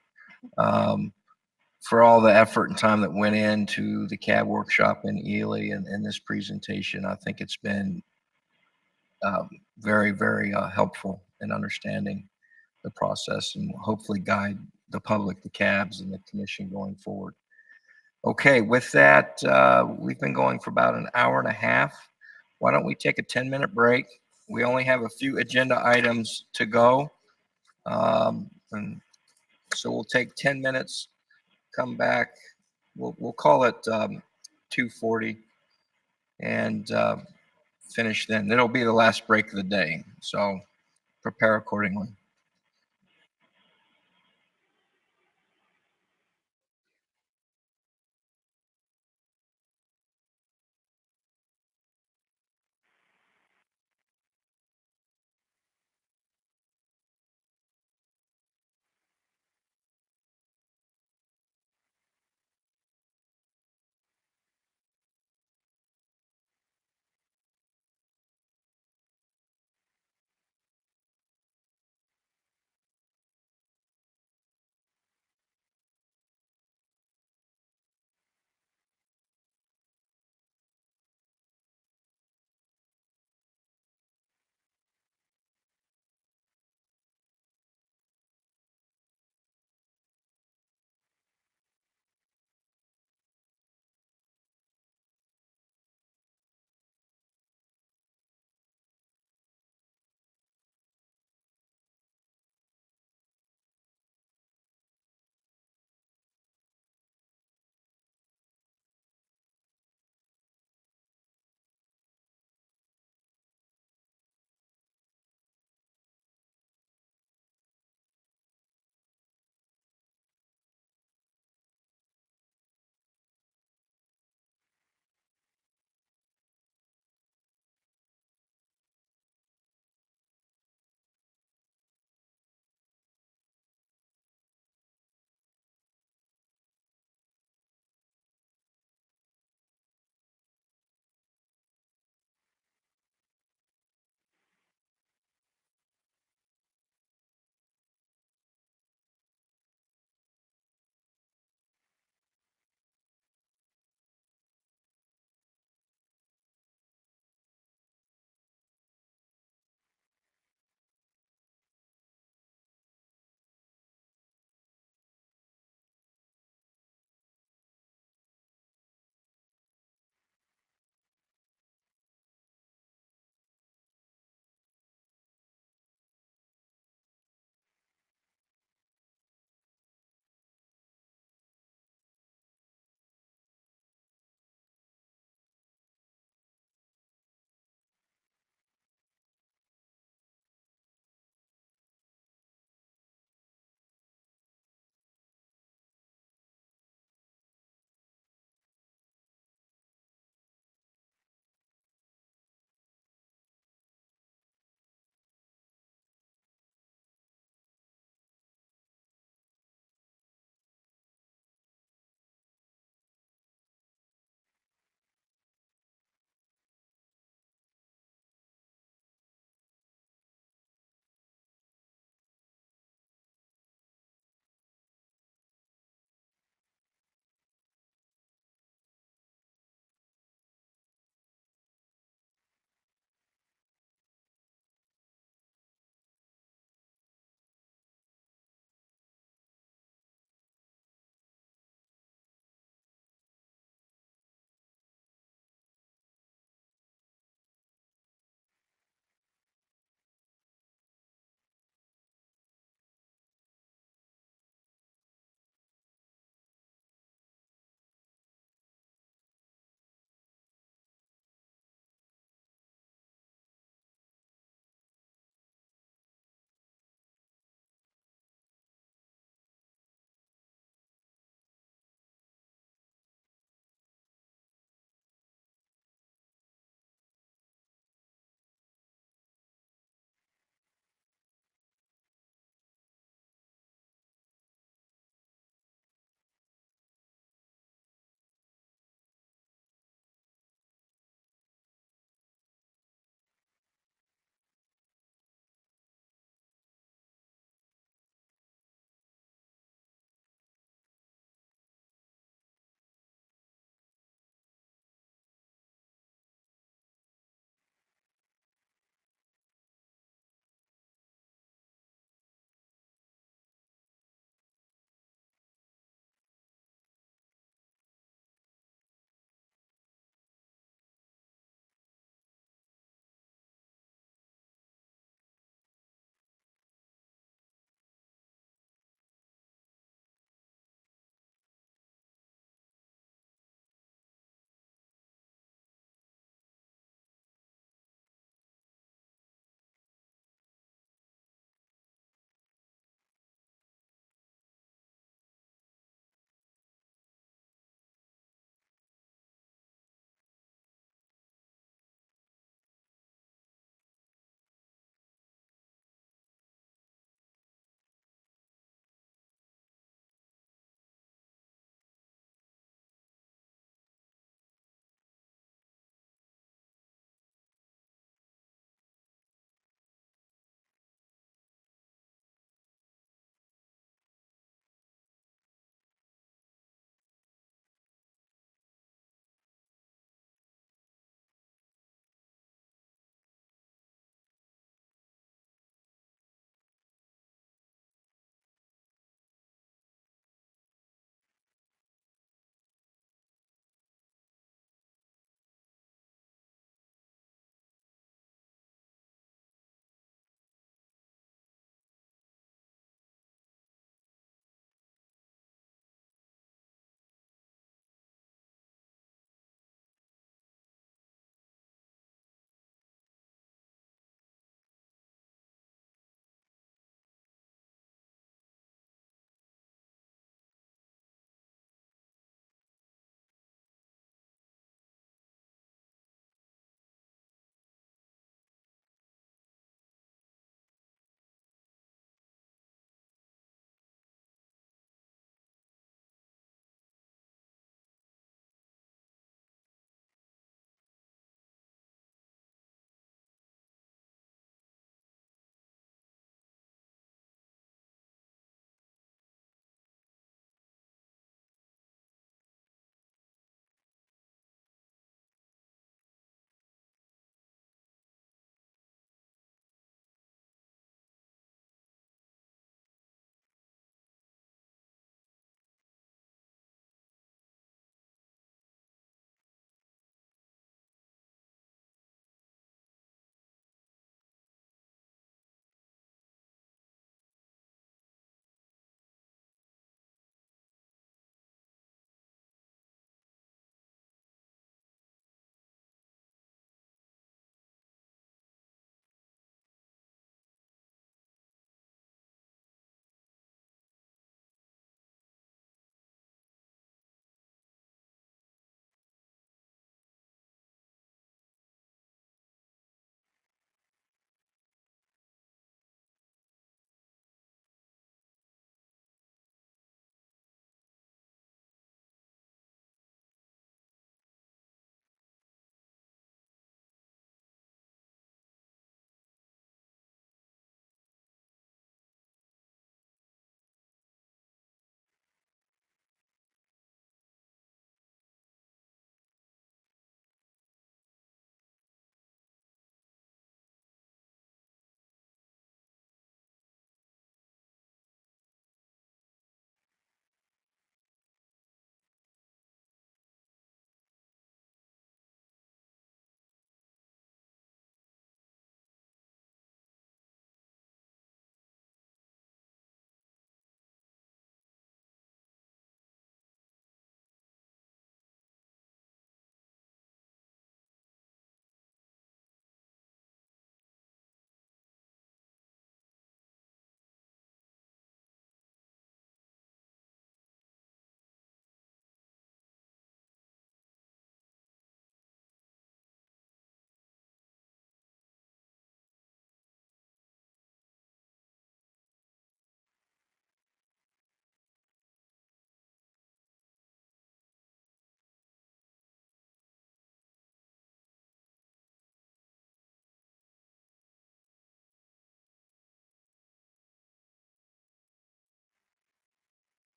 For all the effort and time that went into the CAB workshop in Ely and this presentation. I think it's been very, very helpful in understanding the process, and hopefully guide the public, the CABs, and the commission going forward. Okay, with that, we've been going for about an hour and a half. Why don't we take a 10-minute break? We only have a few agenda items to go. And so we'll take 10 minutes, come back. We'll call it 2:40 and finish then. It'll be the last break of the day, so prepare accordingly.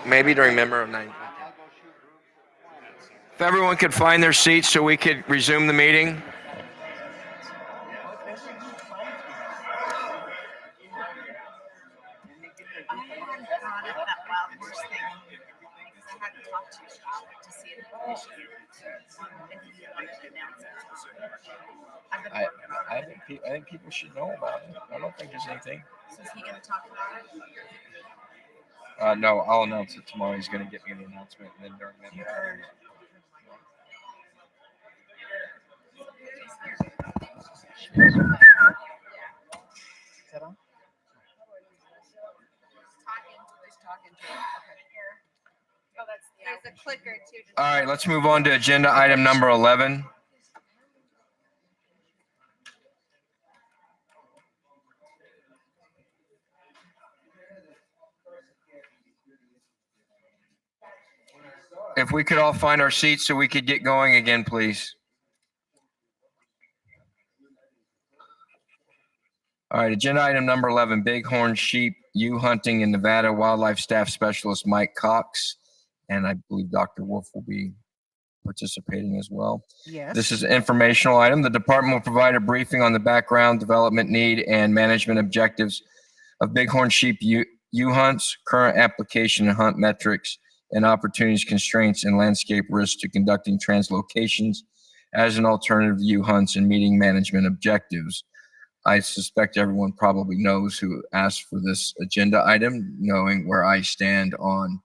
Maybe during member of night. If everyone could find their seats so we could resume the meeting. I think people should know about it. I don't think there's anything. So is he going to talk about it? No, I'll announce it tomorrow. He's going to get me the announcement, and then during that. There's a clicker too. All right, let's move on to agenda item number 11. If we could all find our seats so we could get going again, please. All right, agenda item number 11, bighorn sheep, ewe hunting in Nevada, Wildlife Staff Specialist Mike Cox. And I believe Dr. Wolf will be participating as well. Yes. This is an informational item. The department will provide a briefing on the background, development need, and management objectives of bighorn sheep ewe hunts, current application and hunt metrics, and opportunities, constraints, and landscape risks to conducting translocations as an alternative to ewe hunts and meeting management objectives. I suspect everyone probably knows who asked for this agenda item, knowing where I stand on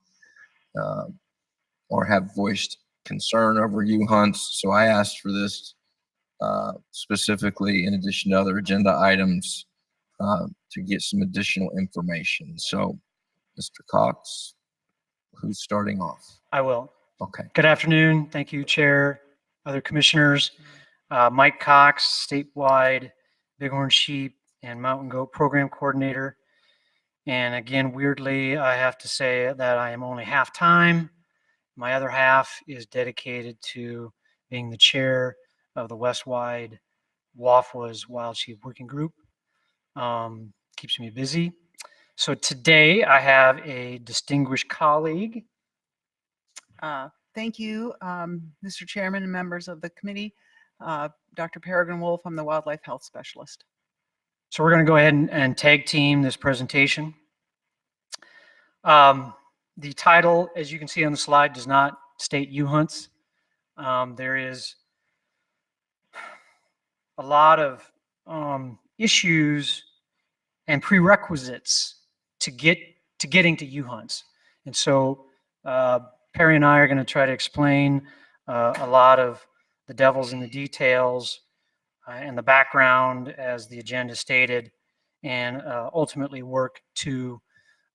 or have voiced concern over ewe hunts. So I asked for this specifically in addition to other agenda items to get some additional information. So, Mr. Cox, who's starting off? I will. Okay. Good afternoon. Thank you, Chair, other commissioners. Mike Cox, statewide bighorn sheep and mountain goat program coordinator. And again, weirdly, I have to say that I am only half-time. My other half is dedicated to being the chair of the West-wide WAFWA's Wild Sheep Working Group. Keeps me busy. So today I have a distinguished colleague. Thank you, Mr. Chairman and members of the committee. Dr. Peregrine Wolf, I'm the Wildlife Health Specialist. So we're going to go ahead and tag team this presentation. The title, as you can see on the slide, does not state ewe hunts. There is a lot of issues and prerequisites to getting to ewe hunts. And so Perry and I are going to try to explain a lot of the devils in the details and the background as the agenda stated, and ultimately work to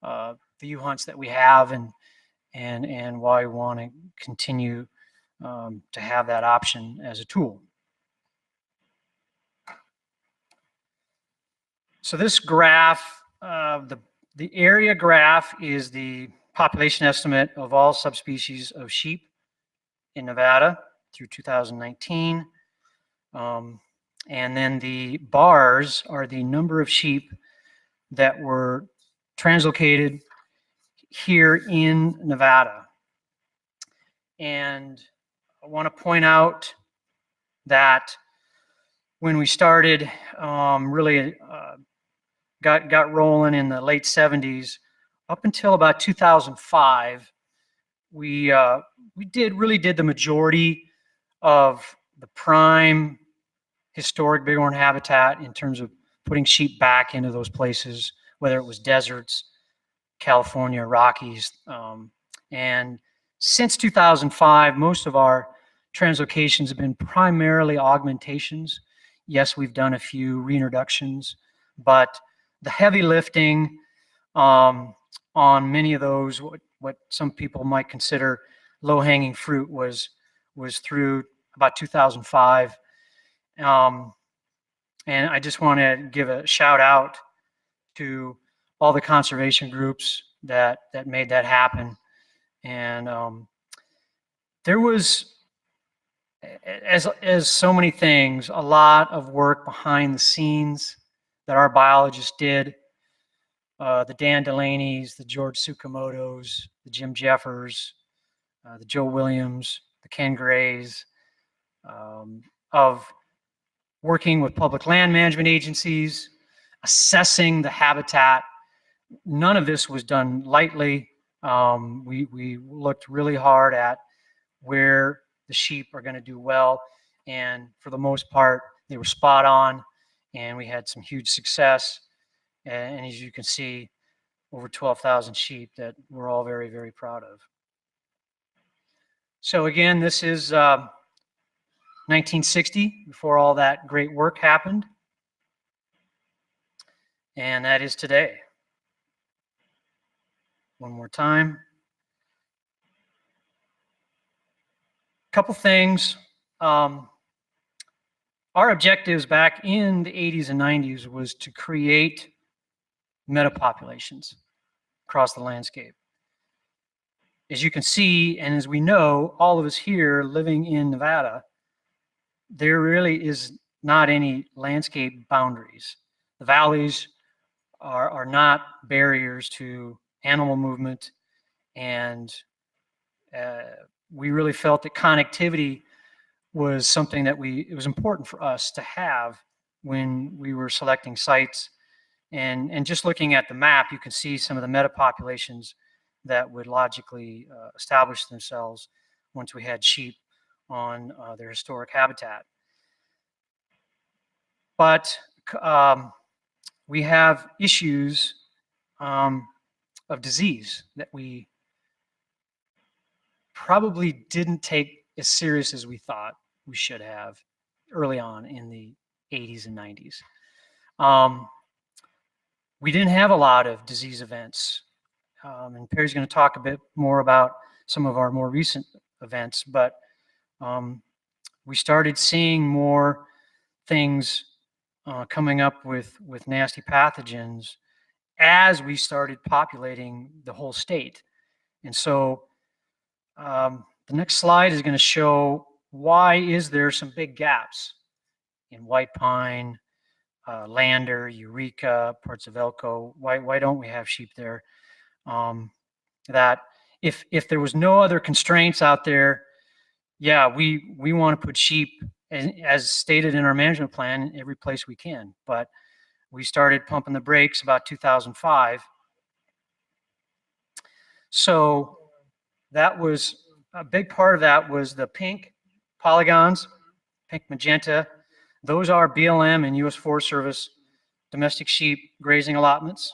the ewe hunts that we have and why we want to continue to have that option as a tool. So this graph, the area graph is the population estimate of all subspecies of sheep in Nevada through 2019. And then the bars are the number of sheep that were translocated here in Nevada. And I want to point out that when we started, really got rolling in the late 70s, up until about 2005, we really did the majority of the prime historic bighorn habitat in terms of putting sheep back into those places, whether it was deserts, California, Rockies. And since 2005, most of our translocations have been primarily augmentations. Yes, we've done a few reintroductions, but the heavy lifting on many of those, what some people might consider low-hanging fruit, was through about 2005. And I just want to give a shout out to all the conservation groups that made that happen. And there was, as so many things, a lot of work behind the scenes that our biologists did the Dan Delaney's, the George Tsukamoto's, the Jim Jeffers, the Joe Williams, the Ken Grays, of working with public land management agencies, assessing the habitat. None of this was done lightly. We looked really hard at where the sheep are going to do well, and for the most part, they were spot on, and we had some huge success. And as you can see, over 12,000 sheep that we're all very, very proud of. So again, this is 1960, before all that great work happened. And that is today. One more time. Couple things. Our objectives back in the 80s and 90s was to create metapopulations across the landscape. As you can see, and as we know, all of us here living in Nevada, there really is not any landscape boundaries. The valleys are not barriers to animal movement, and we really felt that connectivity was something that it was important for us to have when we were selecting sites. And just looking at the map, you can see some of the metapopulations that would logically establish themselves once we had sheep on their historic habitat. But we have issues of disease that we probably didn't take as serious as we thought we should have early on in the 80s and 90s. We didn't have a lot of disease events. And Perry's going to talk a bit more about some of our more recent events, but we started seeing more things coming up with nasty pathogens as we started populating the whole state. And so the next slide is going to show why is there some big gaps in white pine, Lander, Eureka, parts of Elko. Why don't we have sheep there? That if there was no other constraints out there, yeah, we want to put sheep as stated in our management plan in every place we can. But we started pumping the brakes about 2005. So that was a big part of that was the pink polygons, pink magenta. Those are BLM and U.S. Forest Service domestic sheep grazing allotments.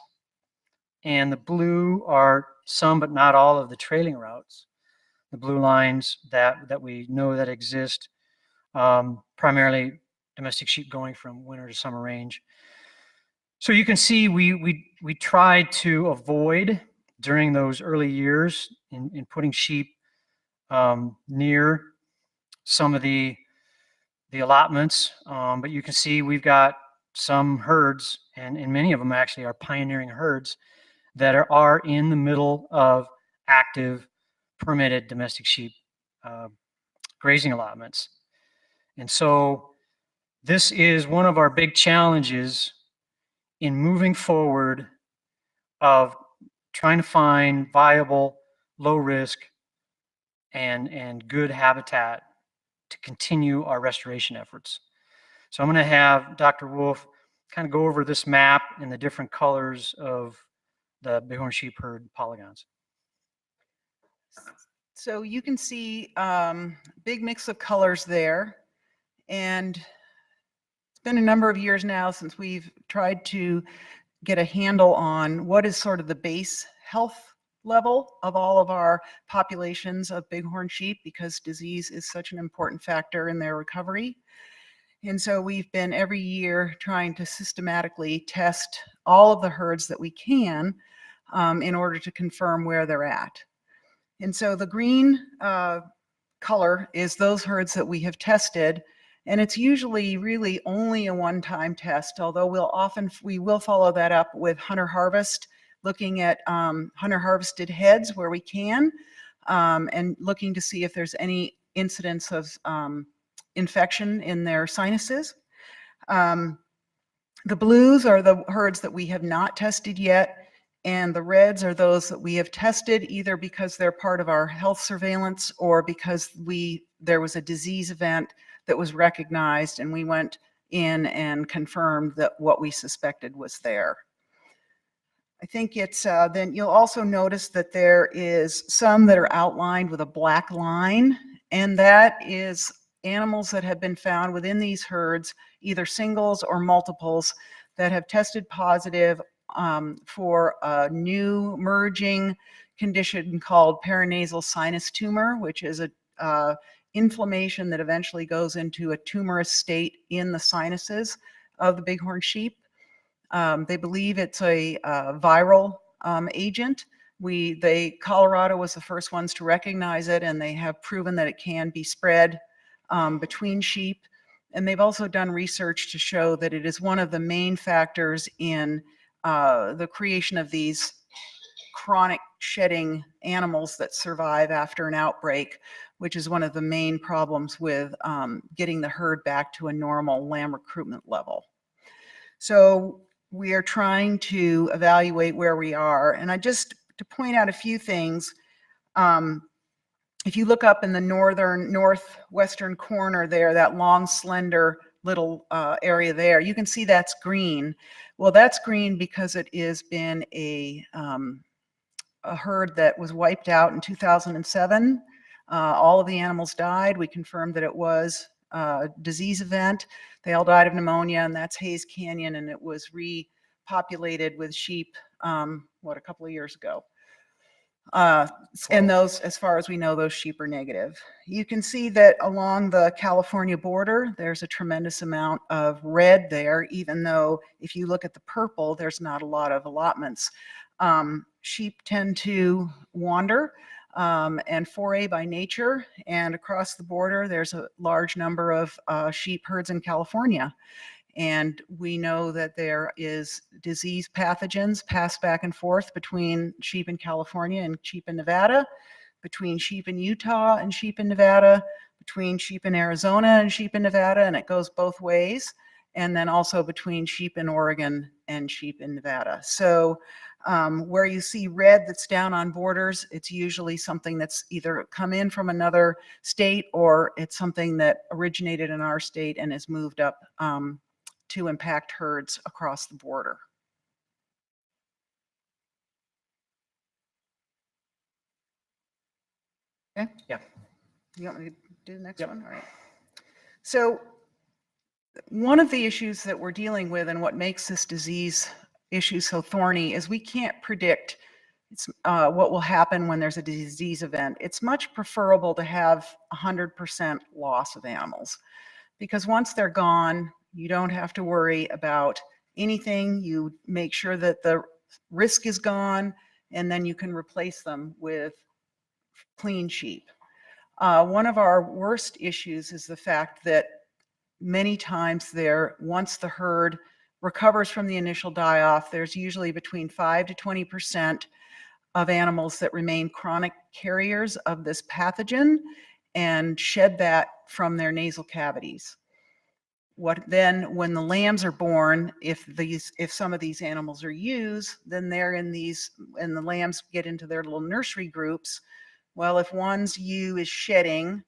And the blue are some but not all of the trailing routes. The blue lines that we know that exist, primarily domestic sheep going from winter to summer range. So you can see we tried to avoid during those early years in putting sheep near some of the allotments, but you can see we've got some herds, and many of them actually are pioneering herds that are in the middle of active permitted domestic sheep grazing allotments. And so this is one of our big challenges in moving forward of trying to find viable, low risk, and good habitat to continue our restoration efforts. So I'm going to have Dr. Wolf kind of go over this map and the different colors of the bighorn sheep herd polygons. So you can see big mix of colors there. And it's been a number of years now since we've tried to get a handle on what is sort of the base health level of all of our populations of bighorn sheep, because disease is such an important factor in their recovery. And so we've been every year trying to systematically test all of the herds that we can in order to confirm where they're at. And so the green color is those herds that we have tested, and it's usually really only a one-time test, although we will follow that up with hunter harvest, looking at hunter harvested heads where we can, and looking to see if there's any incidence of infection in their sinuses. The blues are the herds that we have not tested yet, And the reds are those that we have tested either because they're part of our health surveillance or because there was a disease event that was recognized and we went in and confirmed that what we suspected was there. I think it's, then you'll also notice that there is some that are outlined with a black line, and that is animals that have been found within these herds, either singles or multiples, that have tested positive for a new merging condition called paranasal sinus tumor, which is a inflammation that eventually goes into a tumorous state in the sinuses of the bighorn sheep. They believe it's a viral agent. Colorado was the first ones to recognize it, and they have proven that it can be spread between sheep. And they've also done research to show that it is one of the main factors in the creation of these chronic shedding animals that survive after an outbreak, which is one of the main problems with getting the herd back to a normal lamb recruitment level. So we are trying to evaluate where we are. And just to point out a few things, if you look up in the northwestern corner there, that long, slender little area there, you can see that's green. Well, that's green because it has been a herd that was wiped out in 2007. All of the animals died. We confirmed that it was a disease event. They all died of pneumonia, and that's Hayes Canyon, and it was repopulated with sheep, a couple of years ago. And those, as far as we know, those sheep are negative. You can see that along the California border, there's a tremendous amount of red there, even though if you look at the purple, there's not a lot of allotments. Sheep tend to wander and foray by nature, and across the border, there's a large number of sheep herds in California. And we know that there is disease pathogens passed back and forth between sheep in California and sheep in Nevada, between sheep in Utah and sheep in Nevada, between sheep in Arizona and sheep in Nevada, and it goes both ways, and then also between sheep in Oregon and sheep in Nevada. So where you see red that's down on borders, it's usually something that's either come in from another state or it's something that originated in our state and has moved up to impact herds across the border. Okay? Yeah. You want me to do the next one? All right. So one of the issues that we're dealing with and what makes this disease issue so thorny is we can't predict what will happen when there's a disease event. It's much preferable to have 100% loss of animals, because once they're gone, you don't have to worry about anything. You make sure that the risk is gone, and then you can replace them with clean sheep. One of our worst issues is the fact that many times once the herd recovers from the initial die-off, there's usually between 5 to 20% of animals that remain chronic carriers of this pathogen and shed that from their nasal cavities. Then when the lambs are born, if some of these animals are ewes, then they're in these, and the lambs get into their little nursery groups. Well, if one's ewe is shedding,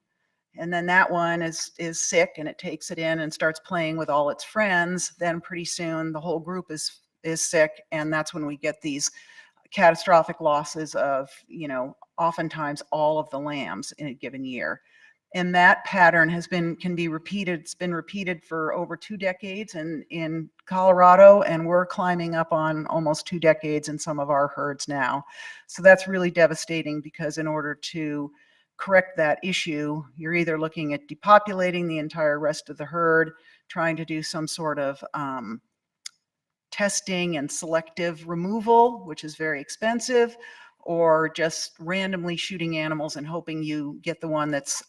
and then that one is sick and it takes it in and starts playing with all its friends, then pretty soon the whole group is sick, and that's when we get these catastrophic losses of, oftentimes all of the lambs in a given year. And that pattern can be repeated. It's been repeated for over 2 decades in Colorado, and we're climbing up on almost 2 decades in some of our herds now. So that's really devastating, because in order to correct that issue, you're either looking at depopulating the entire rest of the herd, trying to do some sort of testing and selective removal, which is very expensive, or just randomly shooting animals and hoping you get the one that's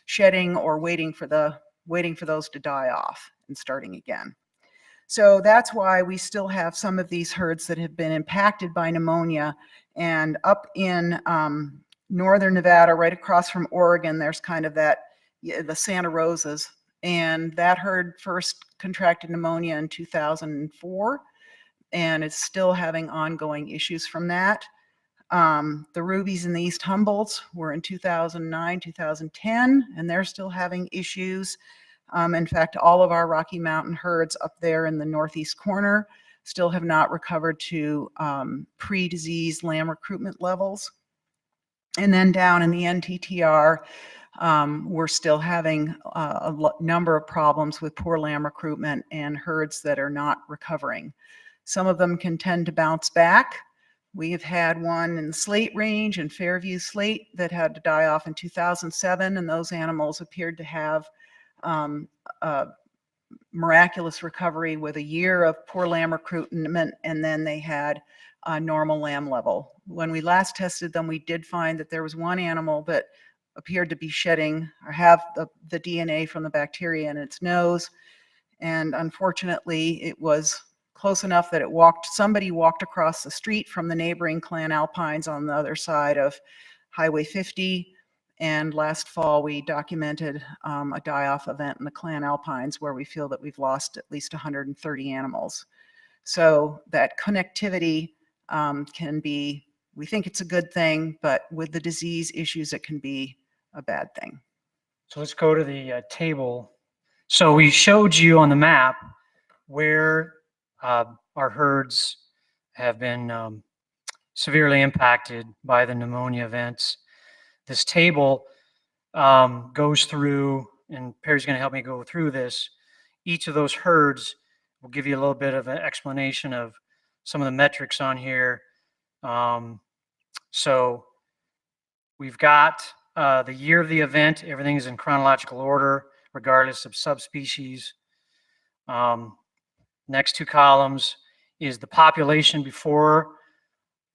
shedding, or waiting for those to die off and starting again. So that's why we still have some of these herds that have been impacted by pneumonia. And up in northern Nevada, right across from Oregon, there's kind of the Santa Rosas, and that herd first contracted pneumonia in 2004. and it's still having ongoing issues from that. The rubies in the East Humboldts were in 2009, 2010, and they're still having issues. In fact, all of our Rocky Mountain herds up there in the northeast corner still have not recovered to pre-disease lamb recruitment levels. And then down in the NTTR, we're still having a number of problems with poor lamb recruitment and herds that are not recovering. Some of them can tend to bounce back. We have had one in the Slate Range and Fairview Slate that had to die off in 2007, and those animals appeared to have a miraculous recovery with a year of poor lamb recruitment, and then they had a normal lamb level. When we last tested them, we did find that there was one animal that appeared to be shedding or have the DNA from the bacteria in its nose, and unfortunately it was close enough that somebody walked across the street from the neighboring Clan Alpines on the other side of Highway 50. And last fall, we documented a die-off event in the Clan Alpines where we feel that we've lost at least 130 animals. So that connectivity can be, we think it's a good thing, but with the disease issues, it can be a bad thing. So let's go to the table. So we showed you on the map where our herds have been severely impacted by the pneumonia events. This table goes through, and Perry's going to help me go through this. Each of those herds will give you a little bit of an explanation of some of the metrics on here. So we've got the year of the event. Everything is in chronological order, regardless of subspecies. Next two columns is the population before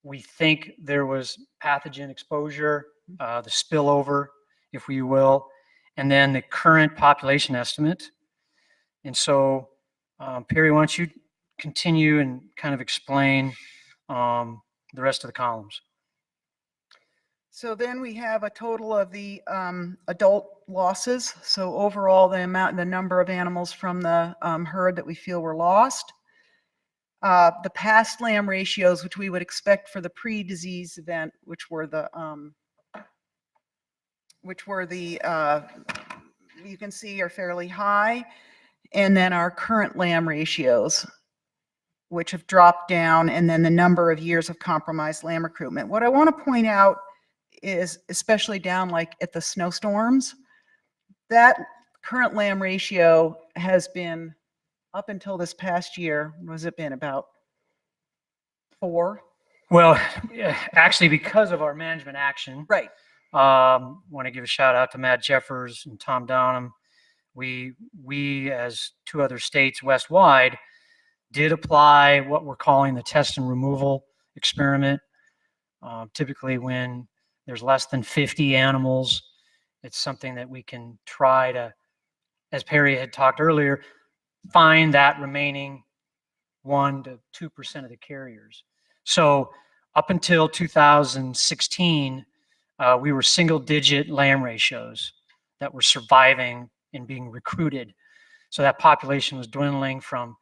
we think there was pathogen exposure, the spillover, if you will, and then the current population estimate. And so, Perry, why don't you continue and kind of explain the rest of the columns? So then we have a total of the adult losses. So overall, the number of animals from the herd that we feel were lost. The past lamb ratios, which we would expect for the pre-disease event, which were the you can see are fairly high, and then our current lamb ratios, which have dropped down, and then the number of years of compromised lamb recruitment. What I want to point out is, especially down like at the snowstorms, that current lamb ratio has been, up until this past year, was it been about 4? Well, actually, because of our management action, right? Want to give a shout out to Matt Jeffers and Tom Downham. We, as 2 other states west-wide, did apply what we're calling the test and removal experiment. Typically, when there's less than 50 animals, it's something that we can try to, as Perry had talked earlier, find that remaining 1 to 2% of the carriers. So up until 2016, we were single-digit lamb ratios that were surviving and being recruited. So that population was dwindling from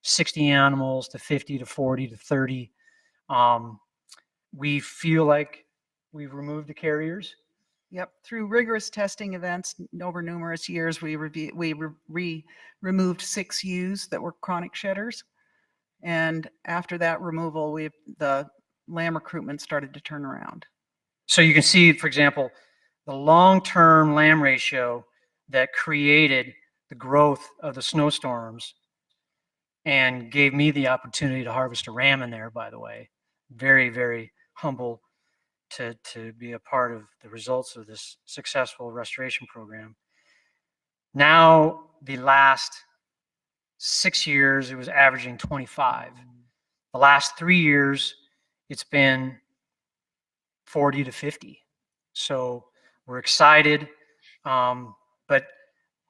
60 animals to 50 to 40 to 30. We feel like we've removed the carriers. Yep, through rigorous testing events over numerous years, we removed 6 ewes that were chronic shedders. And after that removal, the lamb recruitment started to turn around. So you can see, for example, the long-term lamb ratio that created the growth of the snowstorms and gave me the opportunity to harvest a ram in there, by the way. Very, very humble to be a part of the results of this successful restoration program. Now, the last 6 years, it was averaging 25. The last 3 years, it's been 40 to 50. So we're excited, but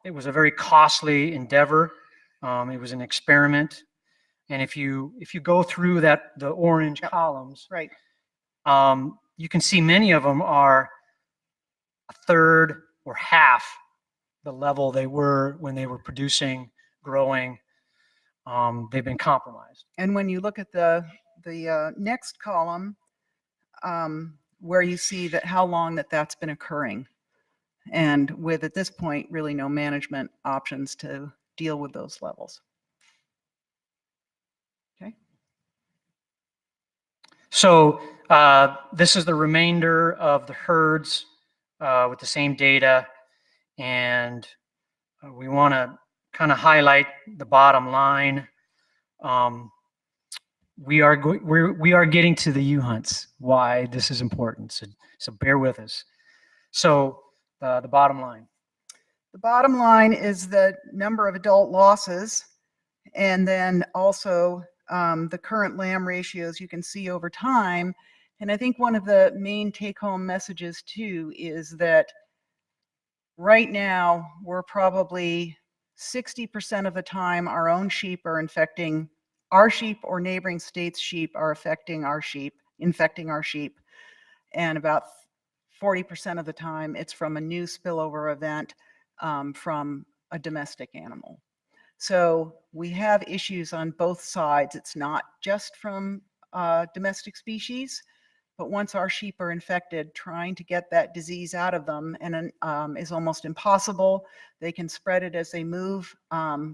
it was a very costly endeavor. It was an experiment. And if you go through the orange columns, right, you can see many of them are a third or half the level they were when they were producing, growing. they've been compromised. And when you look at the next column, where you see that how long that's been occurring, and with at this point really no management options to deal with those levels. Okay. So this is the remainder of the herds with the same data, and we want to kind of highlight the bottom line. We are getting to the U-hunts. Why this is important. So bear with us. So the bottom line. The bottom line is the number of adult losses, and then also the current lamb ratios you can see over time. And I think one of the main take-home messages too is that right now we're probably 60% of the time our own sheep are infecting our sheep, or neighboring states' sheep are infecting our sheep, and about 40% of the time it's from a new spillover event from a domestic animal. So we have issues on both sides. It's not just from domestic species, but once our sheep are infected, trying to get that disease out of them is almost impossible. They can spread it as they move,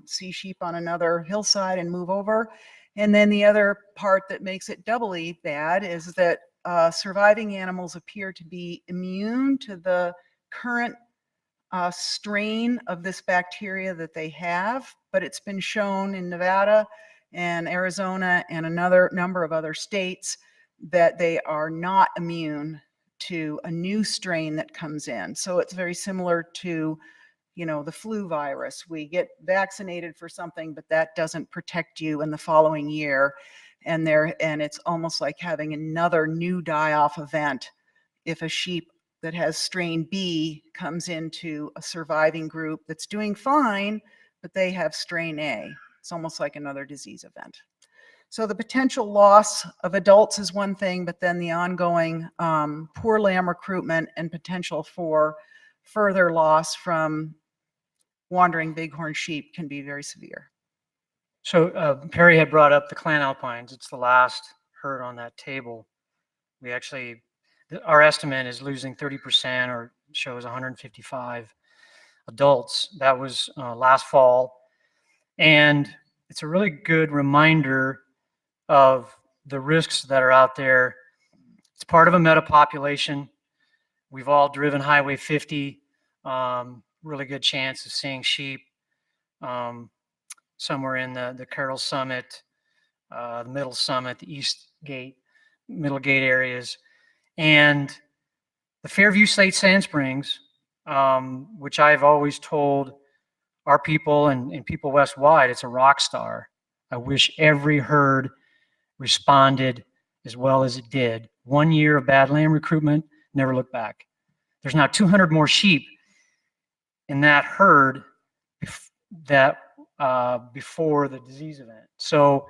see sheep on another hillside and move over. And then the other part that makes it doubly bad is that surviving animals appear to be immune to the current strain of this bacteria that they have, but it's been shown in Nevada and Arizona and another number of other states that they are not immune to a new strain that comes in. So it's very similar to, you know, the flu virus. We get vaccinated for something, but that doesn't protect you in the following year. And it's almost like having another new die-off event if a sheep that has strain B comes into a surviving group that's doing fine, but they have strain A. It's almost like another disease event. So the potential loss of adults is one thing, but then the ongoing poor lamb recruitment and potential for further loss from wandering bighorn sheep can be very severe. So Perry had brought up the Clan Alpines. It's the last herd on that table. We actually, our estimate is losing 30%, or shows 155 adults. That was last fall. And it's a really good reminder of the risks that are out there. It's part of a metapopulation. We've all driven Highway 50. Really good chance of seeing sheep somewhere in the Carroll Summit, the Middle Summit, the East Gate, Middle Gate areas. And the Fairview State Sand Springs, which I've always told our people and people west-wide, it's a rock star. I wish every herd responded as well as it did. 1 year of bad lamb recruitment, never look back. There's now 200 more sheep in that herd before the disease event. So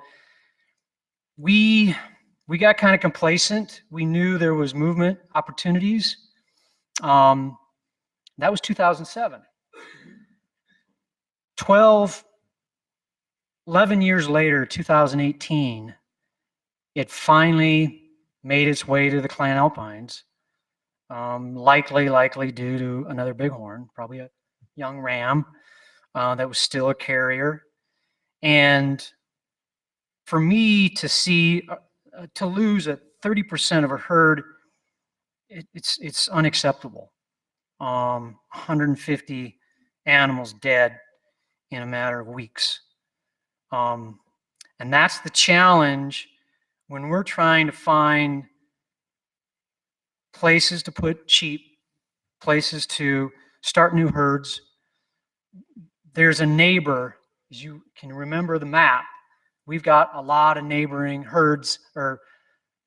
we got kind of complacent. We knew there was movement opportunities. That was 2007. 11 years later, 2018, it finally made its way to the Clan Alpines, likely due to another bighorn, probably a young ram that was still a carrier. And for me to see, to lose 30% of a herd, it's unacceptable. 150 animals dead in a matter of weeks. And that's the challenge when we're trying to find places to put sheep, places to start new herds. There's a neighbor, as you can remember the map, we've got a lot of neighboring herds or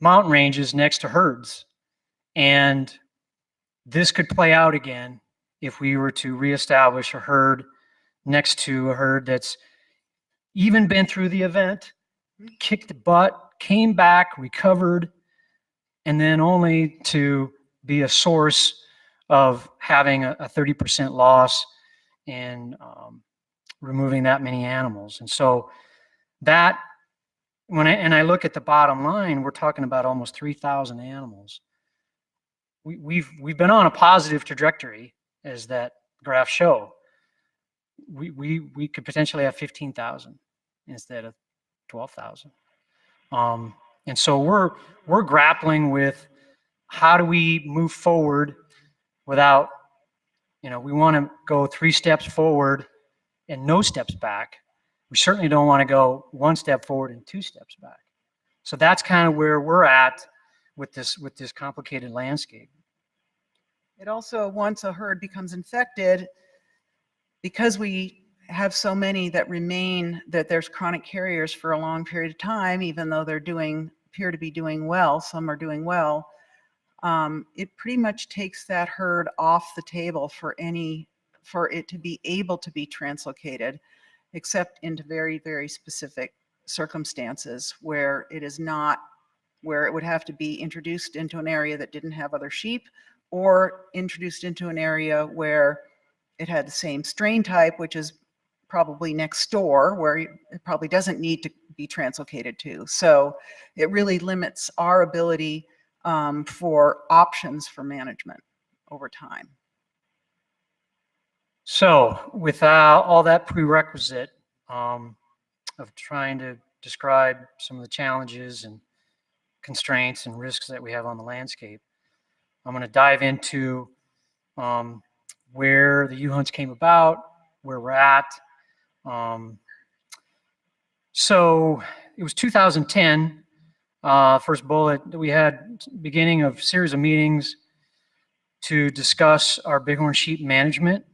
mountain ranges next to herds. And this could play out again if we were to reestablish a herd next to a herd that's even been through the event, kicked the butt, came back, recovered, and then only to be a source of having a 30% loss in removing that many animals. And so that, and I look at the bottom line, we're talking about almost 3,000 animals. We've been on a positive trajectory, as that graph show. We could potentially have 15,000 instead of 12,000. And so we're grappling with how do we move forward without, we want to go 3 steps forward and no steps back. We certainly don't want to go 1 step forward and 2 steps back. So that's kind of where we're at with this complicated landscape. It also, once a herd becomes infected, because we have so many that remain, that there's chronic carriers for a long period of time, even though they're appear to be doing well, some are doing well, it pretty much takes that herd off the table for it to be able to be translocated, except into very, very specific circumstances where it is not, where it would have to be introduced into an area that didn't have other sheep, or introduced into an area where it had the same strain type, which is probably next door, where it probably doesn't need to be translocated to. So it really limits our ability for options for management over time. So without all that prerequisite of trying to describe some of the challenges and constraints and risks that we have on the landscape, I'm going to dive into where the U-hunts came about, where we're at. So it was 2010, first bullet, that we had beginning of series of meetings to discuss our bighorn sheep management.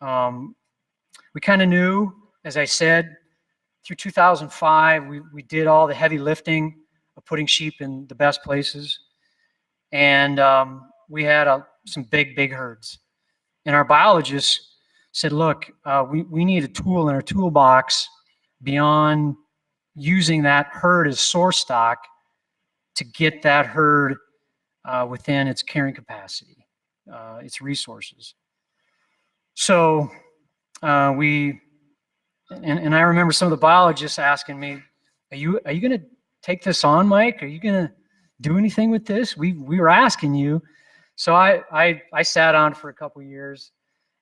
We kind of knew, as I said, through 2005, we did all the heavy lifting of putting sheep in the best places. And we had some big herds. And our biologists said, look, we need a tool in our toolbox beyond using that herd as source stock to get that herd within its carrying capacity, its resources. So and I remember some of the biologists asking me, are you going to take this on, Mike? Are you going to do anything with this? We were asking you. So I sat on for a couple of years,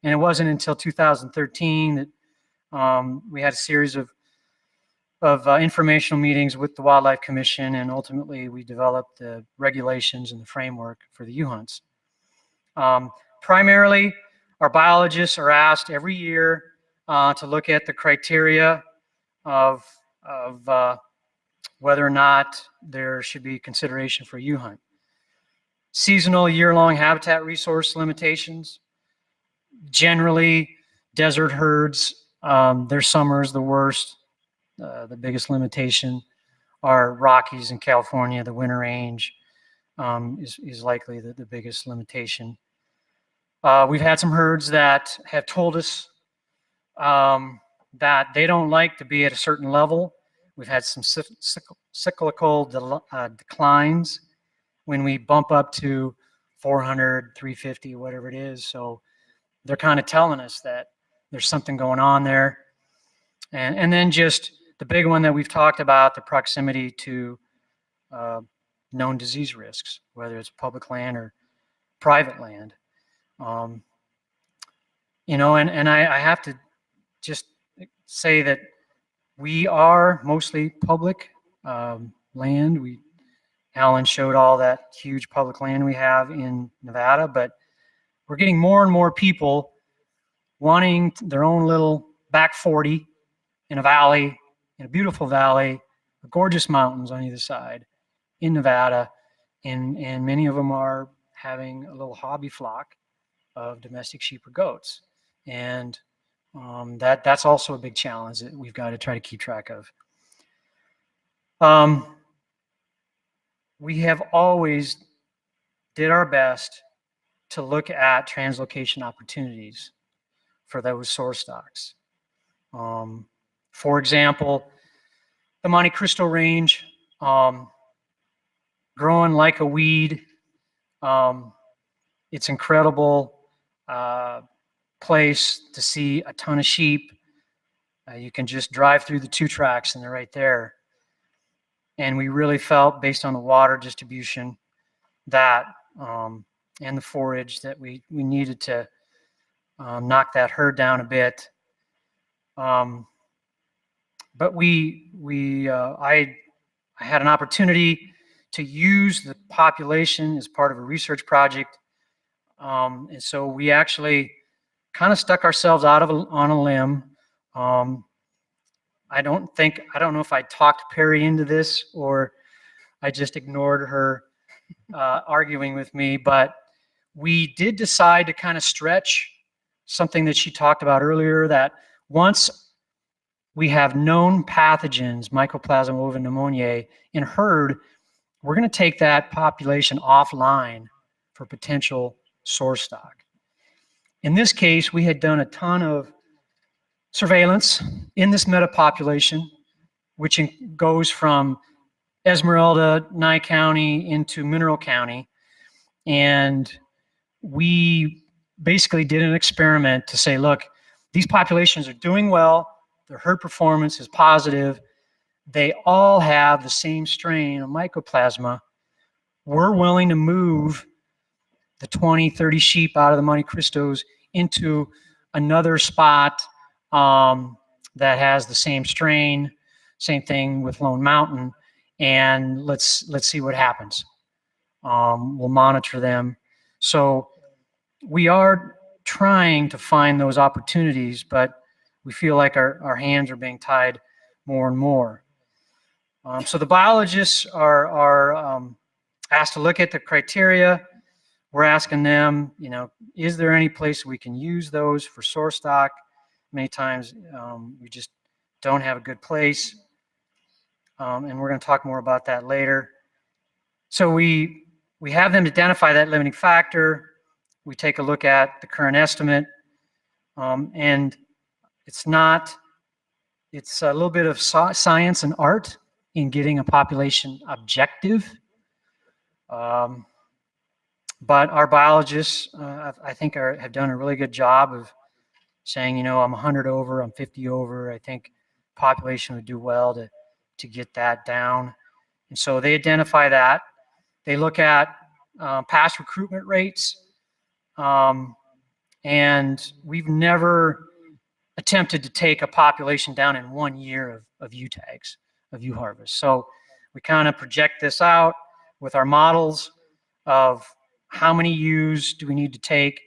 and it wasn't until 2013 that we had a series of informational meetings with the Wildlife Commission, and ultimately we developed the regulations and the framework for the U-hunts. Primarily, our biologists are asked every year to look at the criteria of whether or not there should be consideration for U-hunt. Seasonal, year-long habitat resource limitations. Generally, desert herds, their summer is the worst. The biggest limitation are Rockies in California. The winter range is likely the biggest limitation. We've had some herds that have told us that they don't like to be at a certain level. We've had some cyclical declines when we bump up to 400, 350, whatever it is. So they're kind of telling us that there's something going on there. And then just the big one that we've talked about, the proximity to known disease risks, whether it's public land or private land. And I have to just say that we are mostly public land. Alan showed all that huge public land we have in Nevada, but we're getting more and more people wanting their own little back 40 in a valley, in a beautiful valley, with gorgeous mountains on either side in Nevada. And many of them are having a little hobby flock of domestic sheep or goats. And that's also a big challenge that we've got to try to keep track of. We have always did our best to look at translocation opportunities for those source stocks. For example, the Monte Cristo range, growing like a weed. It's incredible place to see a ton of sheep, You can just drive through the 2 tracks and they're right there. And we really felt, based on the water distribution, that and the forage, that we needed to knock that herd down a bit. But I had an opportunity to use the population as part of a research project. And so we actually kind of stuck ourselves out on a limb. I don't know if I talked Perry into this or I just ignored her arguing with me, but we did decide to kind of stretch something that she talked about earlier, that once we have known pathogens, Mycoplasma ovis pneumoniae, in herd, we're going to take that population offline for potential source stock. In this case, we had done a ton of surveillance in this metapopulation, which goes from Esmeralda, Nye County into Mineral County. And we basically did an experiment to say, look, these populations are doing well. Their herd performance is positive. They all have the same strain of mycoplasma. We're willing to move the 20, 30 sheep out of the Monte Cristos into another spot that has the same strain. Same thing with Lone Mountain. And let's see what happens. We'll monitor them. So we are trying to find those opportunities, but we feel like our hands are being tied more and more. So the biologists are asked to look at the criteria. We're asking them, is there any place we can use those for source stock? Many times we just don't have a good place. And we're going to talk more about that later. So we have them identify that limiting factor. We take a look at the current estimate. And it's a little bit of science and art in getting a population objective. But our biologists, I think, have done a really good job of saying, I'm 100 over, I'm 50 over. I think population would do well to get that down. And so they identify that. They look at past recruitment rates. And we've never attempted to take a population down in 1 year of ewe tags, of ewe harvest. So we kind of project this out with our models of how many ewes do we need to take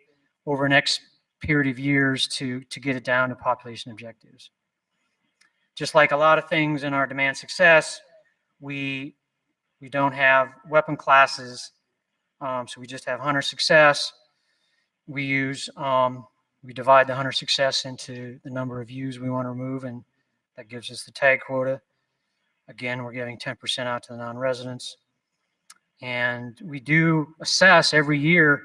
over the next period of years to get it down to population objectives. Just like a lot of things in our demand success, we don't have weapon classes, so we just have hunter success. We divide the hunter success into the number of ewes we want to remove, and that gives us the tag quota. Again, we're giving 10% out to the non-residents. And we do assess every year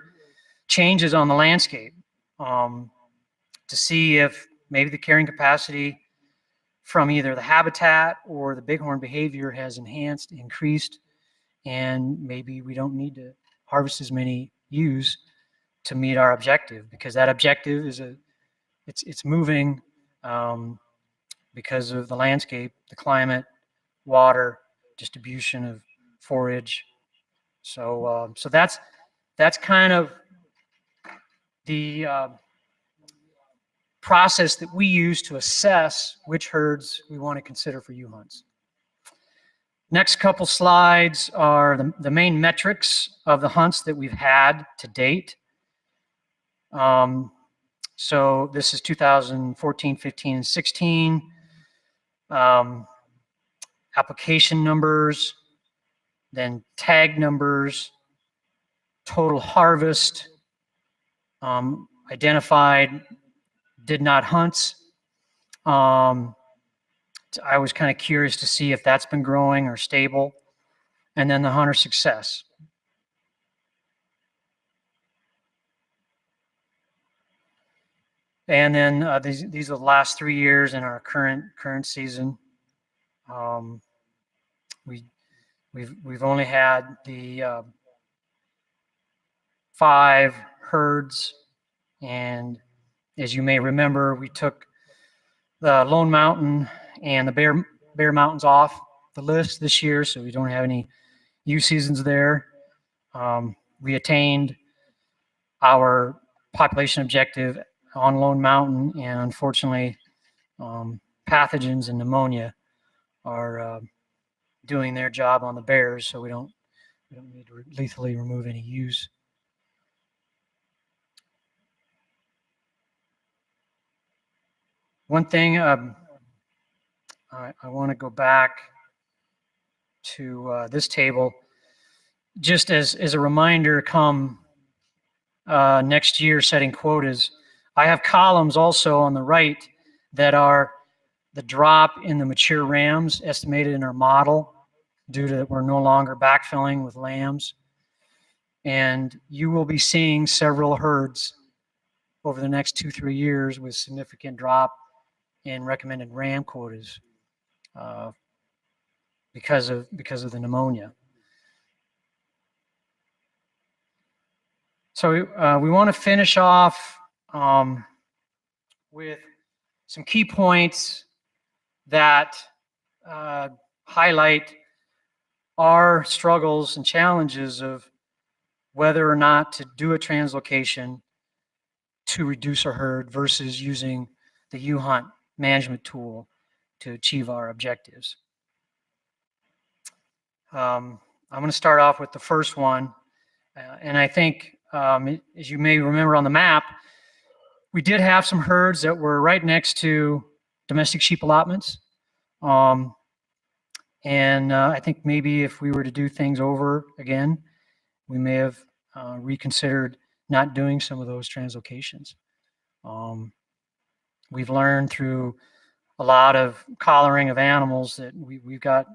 changes on the landscape to see if maybe the carrying capacity from either the habitat or the bighorn behavior has enhanced, increased, and maybe we don't need to harvest as many ewes to meet our objective, because that objective is it's moving because of the landscape, the climate, water, distribution of forage. So that's kind of the process that we use to assess which herds we want to consider for ewe hunts. Next couple slides are the main metrics of the hunts that we've had to date. So this is 2014, 15, and 16. Application numbers, then tag numbers, total harvest, identified did not hunts. I was kind of curious to see if that's been growing or stable. And then the hunter success. And then these are the last 3 years in our current season. We've only had the 5 herds, and as you may remember, we took the Lone Mountain and the Bear Mountains off the list this year, so we don't have any youth seasons there. We attained our population objective on Lone Mountain, and unfortunately, pathogens and pneumonia are doing their job on the bears, so we don't need to lethally remove any ewes. One thing I want to go back to this table, just as a reminder, come next year setting quotas. I have columns also on the right that are the drop in the mature rams estimated in our model due to we're no longer backfilling with lambs. And you will be seeing several herds over the next 2-3 years with significant drop in recommended ram quotas because of the pneumonia. So we want to finish off with some key points that highlight our struggles and challenges of whether or not to do a translocation to reduce our herd versus using the U-Hunt management tool to achieve our objectives. I'm going to start off with the first one. And I think, as you may remember on the map, we did have some herds that were right next to domestic sheep allotments. And I think maybe if we were to do things over again, we may have reconsidered not doing some of those translocations. We've learned through a lot of collaring of animals that we've got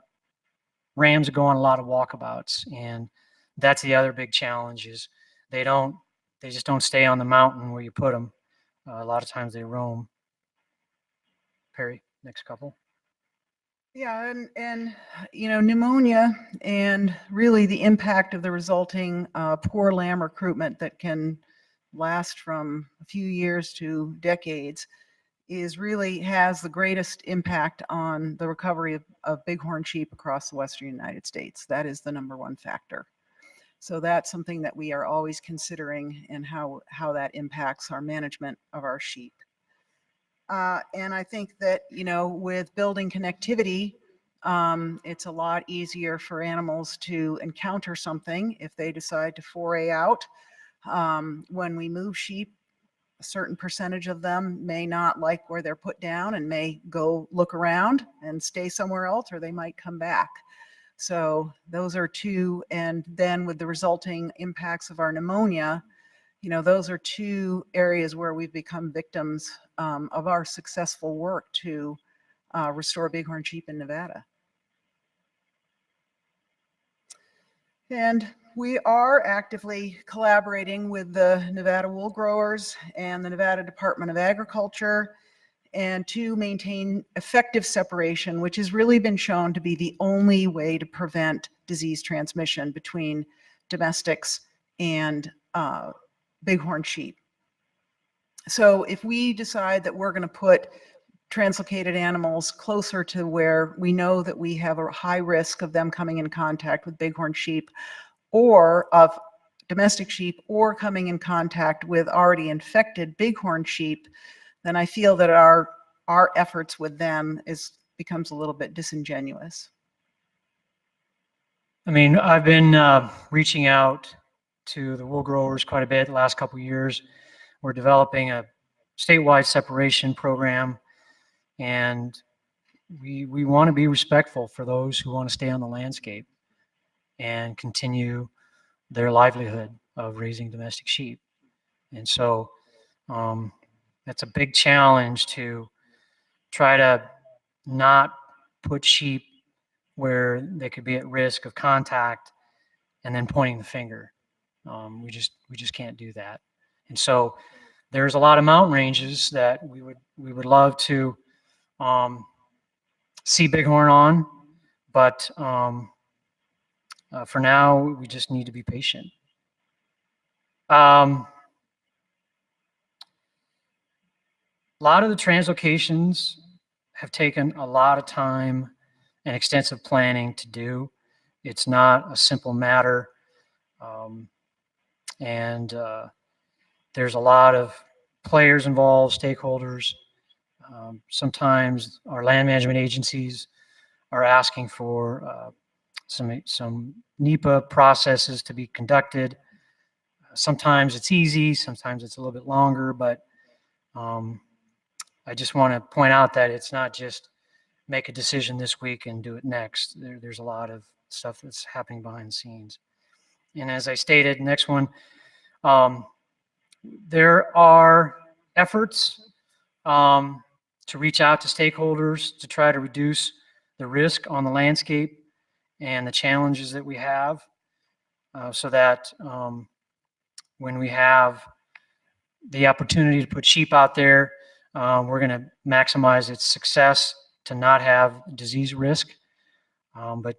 rams that go on a lot of walkabouts, and that's the other big challenge is they just don't stay on the mountain where you put them. A lot of times they roam. Perry, next couple. Yeah, and you know, pneumonia and really the impact of the resulting poor lamb recruitment that can last from a few years to decades has the greatest impact on the recovery of bighorn sheep across the western United States. That is the #1 factor. So that's something that we are always considering and how that impacts our management of our sheep. And I think that, you know, with building connectivity, it's a lot easier for animals to encounter something if they decide to foray out. When we move sheep, a certain percentage of them may not like where they're put down and may go look around and stay somewhere else, or they might come back. So those are two. And then with the resulting impacts of our pneumonia, you know, those are two areas where we've become victims of our successful work to restore bighorn sheep in Nevada. And we are actively collaborating with the Nevada wool growers and the Nevada Department of Agriculture and to maintain effective separation, which has really been shown to be the only way to prevent disease transmission between domestics and bighorn sheep. So if we decide that we're going to put translocated animals closer to where we know that we have a high risk of them coming in contact with bighorn sheep or of domestic sheep or coming in contact with already infected bighorn sheep, then I feel that our efforts with them becomes a little bit disingenuous. I mean, I've been reaching out to the wool growers quite a bit the last couple of years. We're developing a statewide separation program, and we want to be respectful for those who want to stay on the landscape and continue their livelihood of raising domestic sheep. And so that's a big challenge to try to not put sheep where they could be at risk of contact and then pointing the finger. We just can't do that. And so there's a lot of mountain ranges that we would love to see bighorn on, but for now we just need to be patient. A lot of the translocations have taken a lot of time and extensive planning to do. It's not a simple matter. And there's a lot of players involved, stakeholders. Sometimes our land management agencies are asking for some NEPA processes to be conducted. Sometimes it's easy, sometimes it's a little bit longer, but I just want to point out that it's not just make a decision this week and do it next. There's a lot of stuff that's happening behind the scenes. And as I stated, next one, there are efforts to reach out to stakeholders to try to reduce the risk on the landscape and the challenges that we have, so that when we have the opportunity to put sheep out there, we're going to maximize its success to not have disease risk. But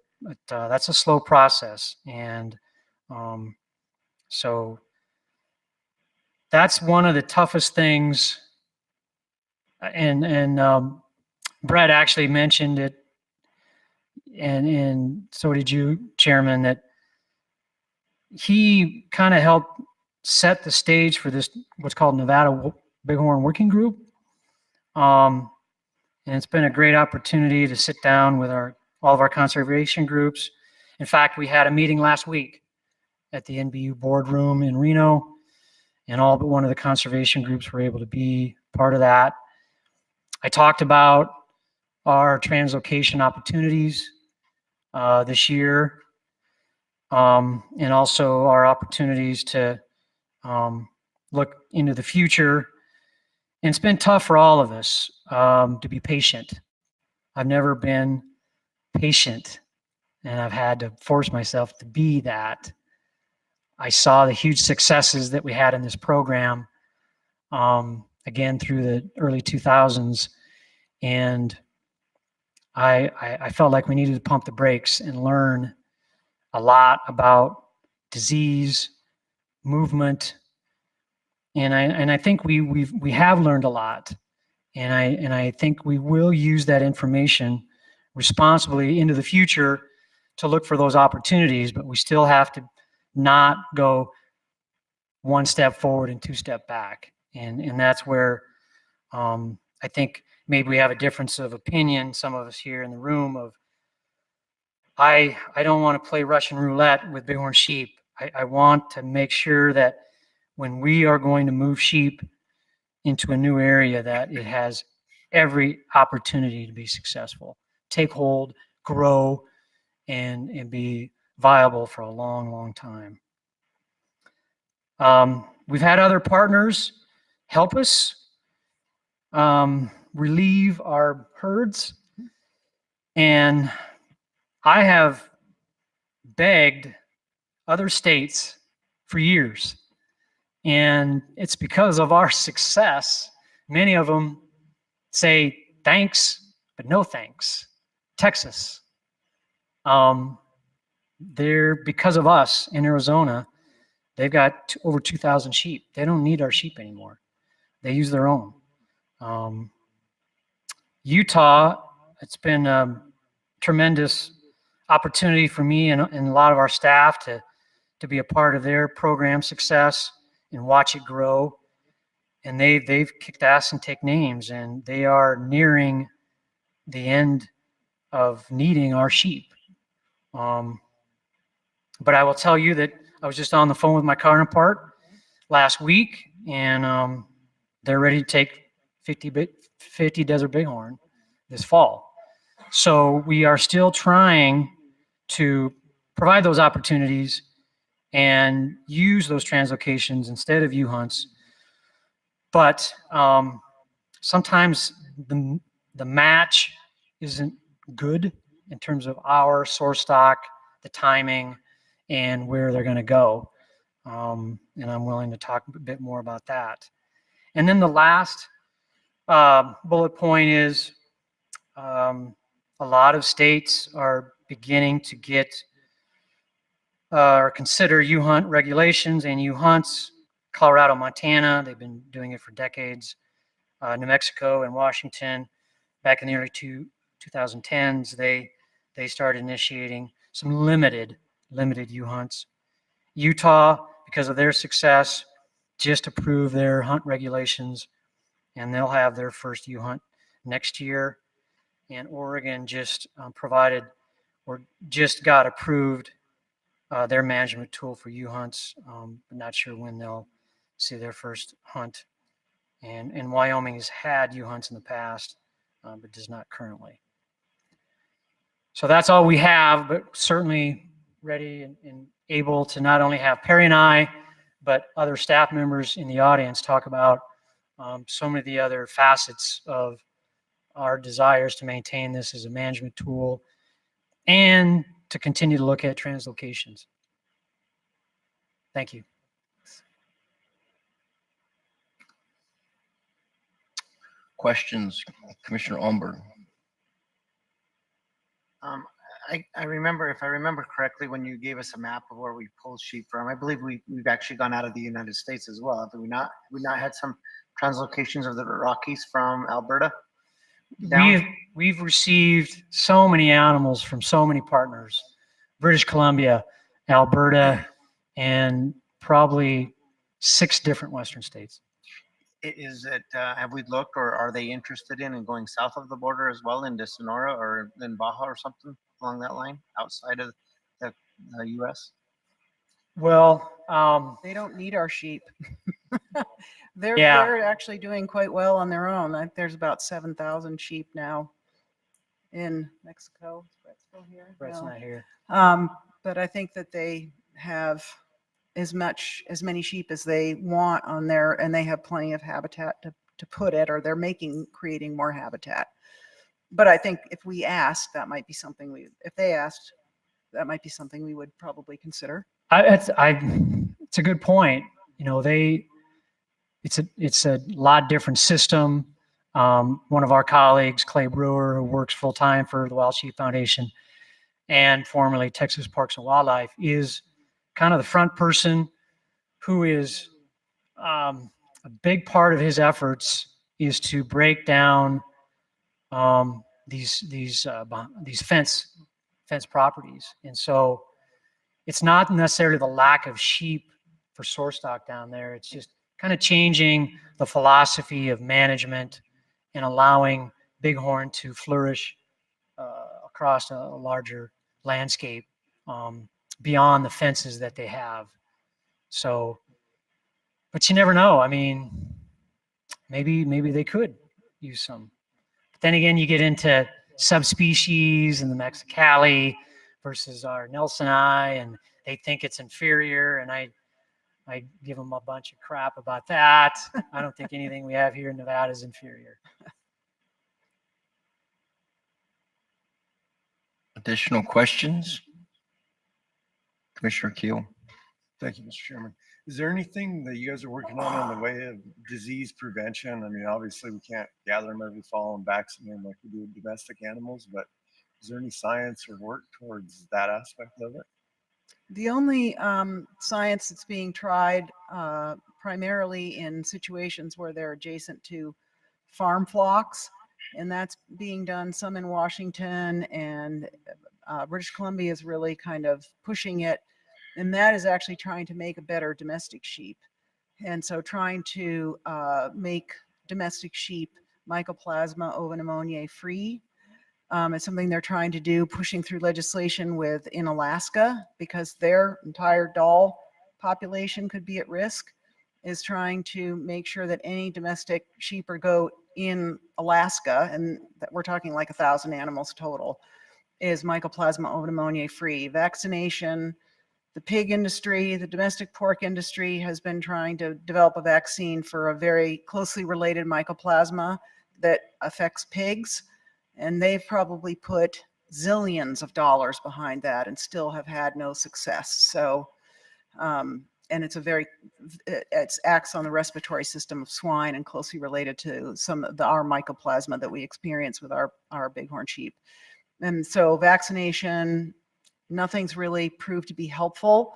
that's a slow process. And so that's one of the toughest things. And Brett actually mentioned it, and so did you, Chairman, that he kind of helped set the stage for this, what's called Nevada Bighorn Working Group. And it's been a great opportunity to sit down with all of our conservation groups. In fact, we had a meeting last week at the NBU boardroom in Reno, and all but one of the conservation groups were able to be part of that. I talked about our translocation opportunities this year, and also our opportunities to look into the future. And it's been tough for all of us to be patient. I've never been patient, and I've had to force myself to be that. I saw the huge successes that we had in this program, again, through the early 2000s. And I felt like we needed to pump the brakes and learn a lot about disease, movement. And I think we have learned a lot. And I think we will use that information responsibly into the future to look for those opportunities, but we still have to not go one step forward and two step back. And that's where I think maybe we have a difference of opinion, some of us here in the room, of I don't want to play Russian roulette with bighorn sheep. I want to make sure that when we are going to move sheep into a new area, that it has every opportunity to be successful, take hold, grow, and be viable for a long, long time. We've had other partners help us relieve our herds, and I have begged other states for years, and it's because of our success. Many of them say thanks, but no thanks. Texas, they're, because of us in Arizona, they've got over 2,000 sheep. They don't need our sheep anymore. They use their own. Utah, it's been a tremendous opportunity for me and a lot of our staff to be a part of their program success and watch it grow. And they've kicked ass and take names, and they are nearing the end of needing our sheep. But I will tell you that I was just on the phone with my counterpart last week, and they're ready to take 50 desert bighorn this fall. So we are still trying to provide those opportunities and use those translocations instead of U-hunts. But sometimes the match isn't good in terms of our source stock, the timing, and where they're going to go. And I'm willing to talk a bit more about that. And then the last bullet point is a lot of states are beginning to get or consider U-hunt regulations and U-hunts. Colorado, Montana, they've been doing it for decades. New Mexico and Washington, back in the early 2010s, they started initiating some limited U hunts. Utah, because of their success, just approved their hunt regulations, and they'll have their first U hunt next year. And Oregon just provided or just got approved their management tool for U hunts. But not sure when they'll see their first hunt. And Wyoming has had U hunts in the past, but does not currently. So that's all we have, but certainly ready and able to not only have Perry and I, but other staff members in the audience talk about so many of the other facets of our desires to maintain this as a management tool and to continue to look at translocations. Thank you. Questions, Commissioner Omberg? I remember, if I remember correctly, when you gave us a map of where we pulled sheep from, I believe we've actually gone out of the United States as well. Have we not? We not had some translocations of the Rockies from Alberta? We've received so many animals from so many partners: British Columbia, Alberta, and probably 6 different Western states. Is it, have we looked, or are they interested in going south of the border as well, into Sonora or in Baja or something along that line, outside of the U.S.? Well, they don't need our sheep. They're actually doing quite well on their own. There's about 7,000 sheep now in Mexico. Is Brett still here? Brett's No. not here. But I think that they have as many sheep as they want on there, and they have plenty of habitat to put it, or they're creating more habitat. But I think if we asked, that might be something if they asked, that might be something we would probably consider. It's a good point. You know, it's a lot different system. One of our colleagues, Clay Brewer, who works full time for the Wild Sheep Foundation and formerly Texas Parks and Wildlife, is kind of the front person who is a big part of his efforts is to break down these fence properties. And so it's not necessarily the lack of sheep for source stock down there. It's just kind of changing the philosophy of management and allowing bighorn to flourish across a larger landscape beyond the fences that they have. So, but you never know. I mean, maybe they could use some. But then again, you get into subspecies and the Mexicali versus our Nelsoni, and they think it's inferior, and I give them a bunch of crap about that. I don't think anything we have here in Nevada is inferior. Additional questions? Commissioner Keel. Thank you, Mr. Chairman. Is there anything that you guys are working on in the way of disease prevention? I mean, obviously we can't gather them every fall and vaccinate them like we do with domestic animals, but is there any science or work towards that aspect of it? The only science that's being tried primarily in situations where they're adjacent to farm flocks, and that's being done some in Washington, and British Columbia is really kind of pushing it, and that is actually trying to make a better domestic sheep. And so trying to make domestic sheep Mycoplasma ovipneumonia free. It's something they're trying to do, pushing through legislation in Alaska, because their entire doll population could be at risk, is trying to make sure that any domestic sheep or goat in Alaska, and that we're talking like 1,000 animals total, is Mycoplasma ovipneumonia free. Vaccination, the pig industry, the domestic pork industry has been trying to develop a vaccine for a very closely related mycoplasma that affects pigs. And they've probably put zillions of dollars behind that and still have had no success. So, and it acts on the respiratory system of swine and closely related to some of our mycoplasma that we experience with our bighorn sheep. And so vaccination, nothing's really proved to be helpful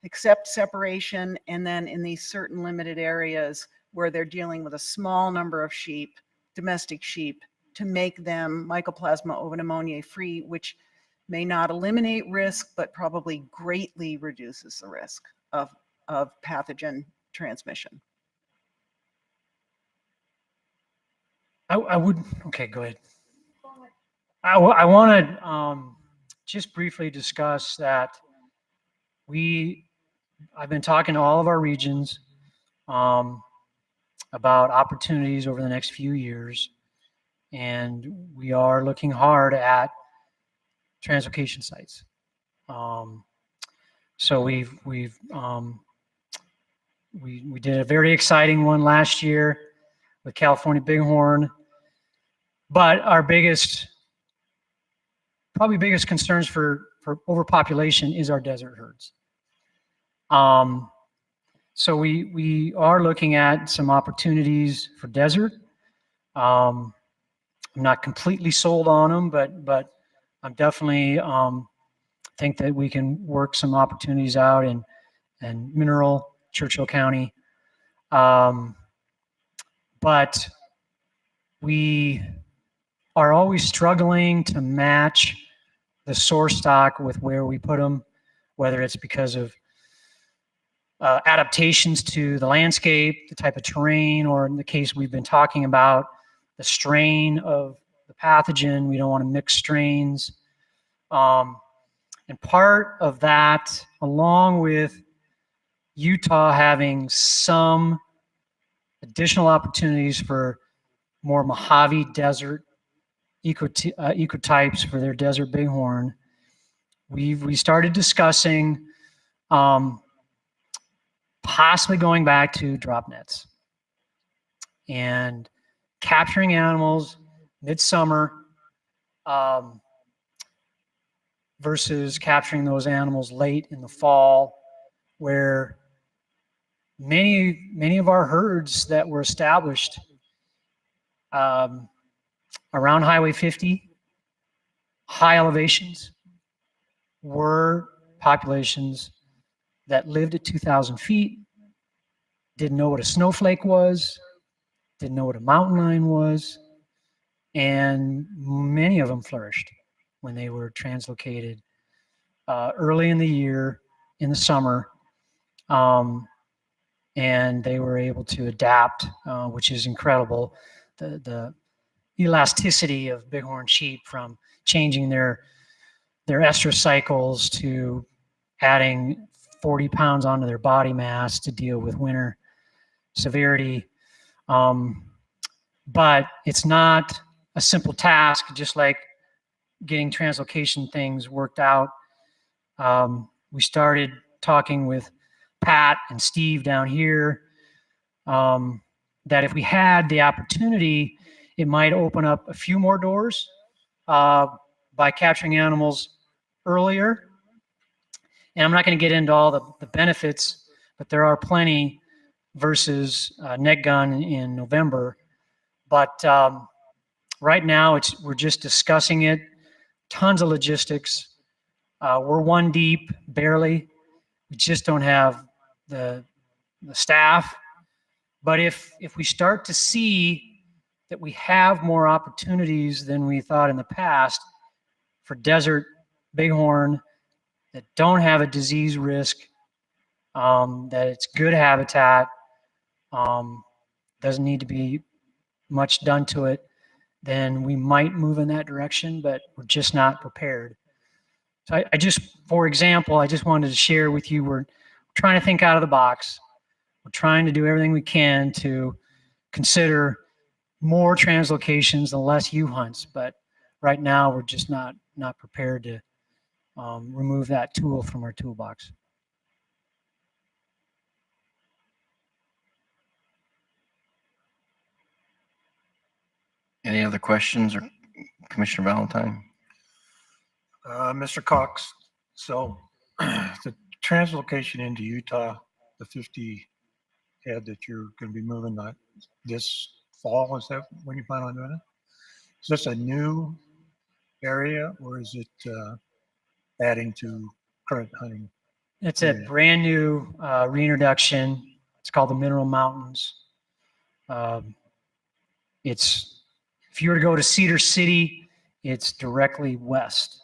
except separation. And then in these certain limited areas where they're dealing with a small number of sheep, domestic sheep, to make them Mycoplasma pneumoniae free, which may not eliminate risk, but probably greatly reduces the risk of pathogen transmission. I would, okay, go ahead. I want to just briefly discuss that I've been talking to all of our regions about opportunities over the next few years, and we are looking hard at translocation sites. So we did a very exciting one last year with California bighorn, but our probably biggest concerns for overpopulation is our desert herds. So we are looking at some opportunities for desert. I'm not completely sold on them, but I'm definitely think that we can work some opportunities out in Mineral, Churchill County. But we are always struggling to match the source stock with where we put them, whether it's because of adaptations to the landscape, the type of terrain, or in the case we've been talking about, the strain of the pathogen. We don't want to mix strains. And part of that, along with Utah having some additional opportunities for more Mojave Desert ecotypes for their desert bighorn, we started discussing possibly going back to drop nets and capturing animals midsummer versus capturing those animals late in the fall, where many of our herds that were established around Highway 50, high elevations, were populations that lived at 2,000 feet, didn't know what a snowflake was, didn't know what a mountain lion was, and many of them flourished when they were translocated early in the year, in the summer, and they were able to adapt, which is incredible. The elasticity of bighorn sheep from changing their estrus cycles to adding 40 pounds onto their body mass to deal with winter severity. But it's not a simple task, just like getting translocation things worked out. We started talking with Pat and Steve down here that if we had the opportunity, it might open up a few more doors by capturing animals earlier. And I'm not going to get into all the benefits, but there are plenty versus net gun in November. But right now, we're just discussing it. Tons of logistics. We're one deep, barely. We just don't have the staff. But if we start to see that we have more opportunities than we thought in the past for desert bighorn that don't have a disease risk, that it's good habitat, doesn't need to be much done to it, then we might move in that direction, but we're just not prepared. So I just, for example, I just wanted to share with you, we're trying to think out of the box. We're trying to do everything we can to consider more translocations and less U-hunts, but right now we're just not prepared to remove that tool from our toolbox. Any other questions, or Commissioner Valentine? Mr. Cox, so the translocation into Utah, the 50 head that you're going to be moving this fall, is that when you plan on doing it? Is this a new area, or is it adding to current hunting? It's a brand new reintroduction. It's called the Mineral Mountains. It's If you were to go to Cedar City, it's directly west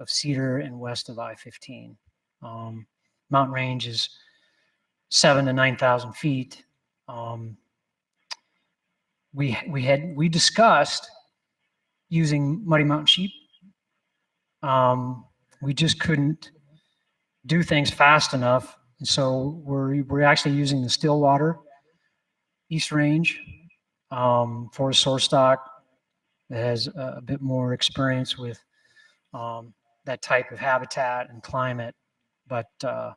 of Cedar and west of I-15. Mountain range is 7,000 to 9,000 feet. We discussed using Muddy Mountain sheep. We just couldn't do things fast enough, and so we're actually using the Stillwater East Range forest source stock that has a bit more experience with that type of habitat and climate. But that's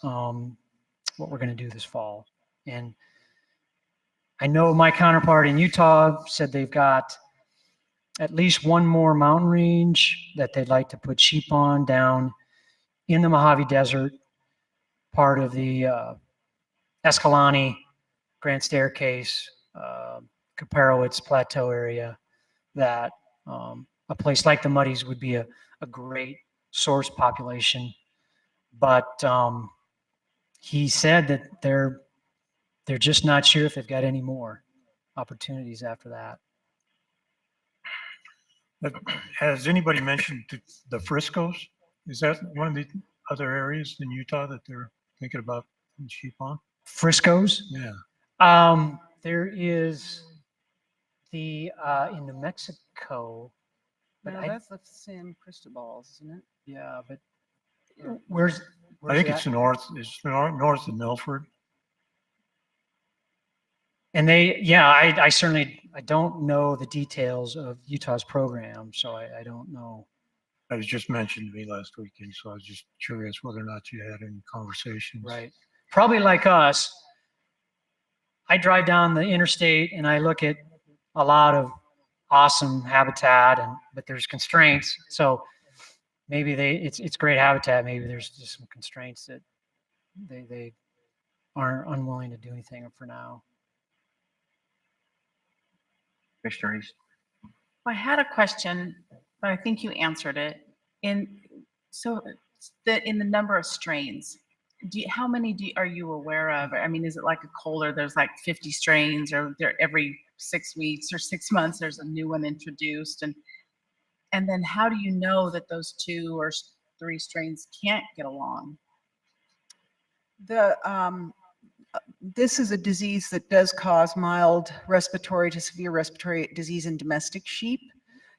what we're going to do this fall. And I know my counterpart in Utah said they've got at least one more mountain range that they'd like to put sheep on down in the Mojave Desert, part of the Escalante, Grand Staircase, Kaparowitz Plateau area, that a place like the Muddies would be a great source population. But he said that they're just not sure if they've got any more opportunities after that. Has anybody mentioned the Friscoes? Is that one of the other areas in Utah that they're thinking about putting sheep on? Friscoes? Yeah. There is the in New Mexico. But No, that's the San Cristobal's, isn't it? Yeah, but where's I think that? it's north. It's north of Milford. And I certainly don't know the details of Utah's program, so I don't know. It was just mentioned to me last weekend, so I was just curious whether or not you had any conversations. Right. Probably like us, I drive down the interstate and I look at a lot of awesome habitat, but there's constraints. So maybe it's great habitat. Maybe there's just some constraints that they aren't unwilling to do anything for now. Commissioner East. I had a question, but I think you answered it. In the number of strains, how many are you aware of? I mean, is it like a Kohler? There's like 50 strains, or every 6 weeks or 6 months there's a new one introduced, and then how do you know that those 2 or 3 strains can't get along? This is a disease that does cause mild respiratory to severe respiratory disease in domestic sheep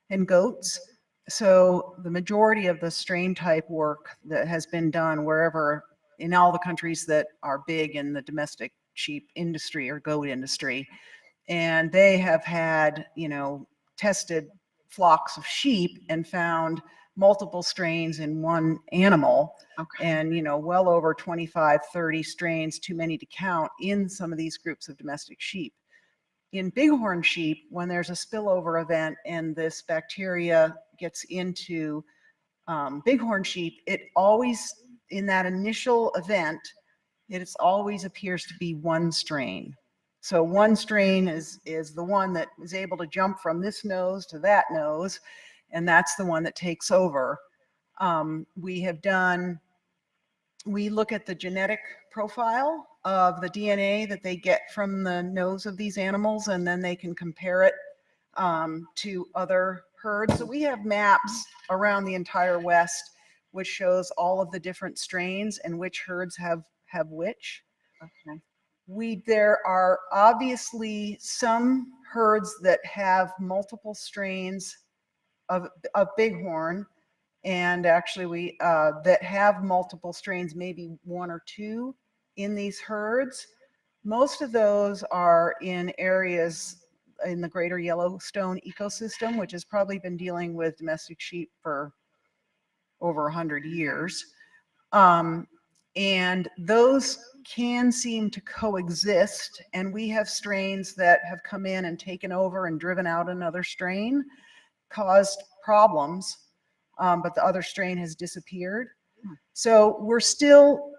and goats. So the majority of the strain type work that has been done wherever in all the countries that are big in the domestic sheep industry or goat industry, and they have had, tested flocks of sheep and found multiple strains in one animal. Okay. And well over 25, 30 strains, too many to count, in some of these groups of domestic sheep. In bighorn sheep, when there's a spillover event and this bacteria gets into bighorn sheep, it always, in that initial event, it always appears to be one strain. So one strain is the one that is able to jump from this nose to that nose, and that's the one that takes over. We look at the genetic profile of the DNA that they get from the nose of these animals, and then they can compare it to other herds. So we have maps around the entire West, which shows all of the different strains and which herds have which. Okay. There are obviously some herds that have multiple strains of bighorn, and actually that have multiple strains, maybe 1 or 2 in these herds. Most of those are in areas in the greater Yellowstone ecosystem, which has probably been dealing with domestic sheep for over 100 years. And those can seem to coexist, and we have strains that have come in and taken over and driven out another strain, caused problems, but the other strain has disappeared. So we're still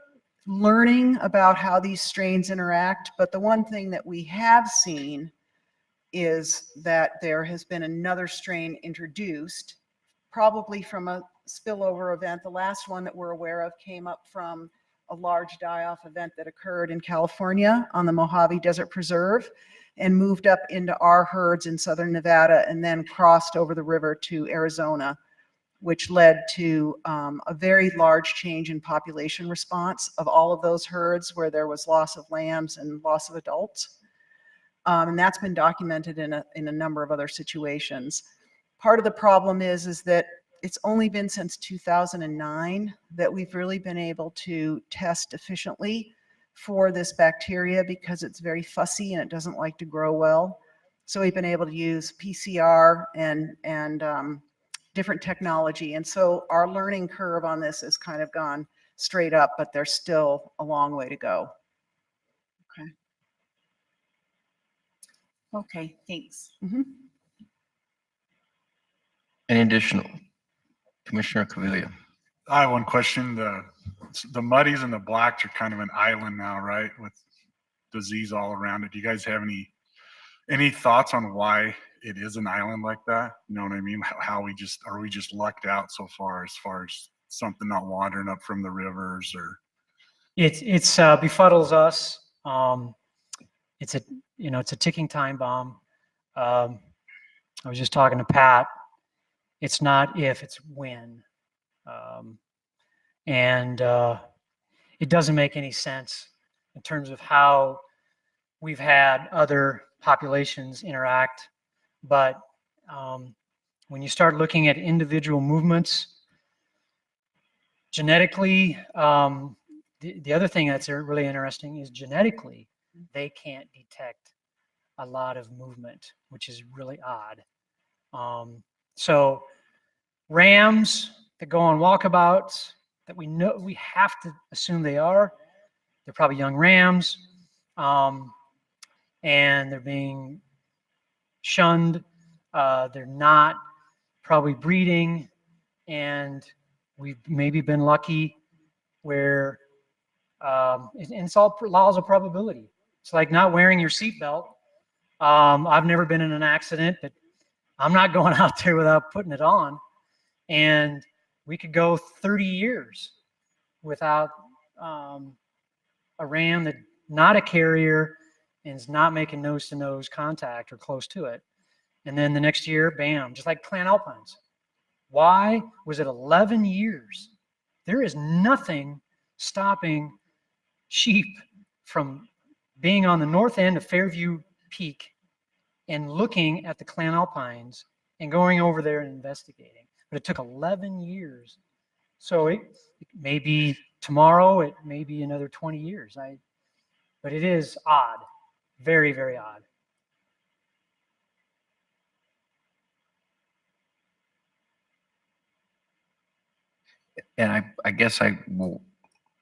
learning about how these strains interact, but the one thing that we have seen is that there has been another strain introduced, probably from a spillover event. The last one that we're aware of came up from a large die-off event that occurred in California on the Mojave Desert Preserve and moved up into our herds in southern Nevada and then crossed over the river to Arizona, which led to a very large change in population response of all of those herds where there was loss of lambs and loss of adults. And that's been documented in a number of other situations. Part of the problem is that it's only been since 2009 that we've really been able to test efficiently for this bacteria because it's very fussy and it doesn't like to grow well. So we've been able to use PCR and different technology. And so our learning curve on this has kind of gone straight up, but there's still a long way to go. Okay. Okay, thanks. Any additional? Commissioner Caviglia. I have one question. The muddies and the blacks are kind of an island now, right? With disease all around it. Do you guys have any thoughts on why it is an island like that? You know what I mean? How are we just lucked out so far as something not wandering up from the rivers or? It's befuddles us. It's a ticking time bomb. I was just talking to Pat. It's not if, it's when. It doesn't make any sense in terms of how we've had other populations interact. But when you start looking at individual movements, genetically, the other thing that's really interesting is genetically, they can't detect a lot of movement, which is really odd. So rams that go on walkabouts that we know, we have to assume they're probably young rams, and they're being shunned. They're not probably breeding, and we've maybe been lucky where, and it's all laws of probability. It's like not wearing your seatbelt. I've never been in an accident, but I'm not going out there without putting it on. And we could go 30 years without a ram that not a carrier and is not making nose-to-nose contact or close to it. And then the next year, bam, just like Clan Alpines. Why was it 11 years? There is nothing stopping sheep from being on the north end of Fairview Peak and looking at the Clan Alpines and going over there and investigating. But it took 11 years. So it may be tomorrow, it may be another 20 years. But it is odd, very, very odd. And I guess I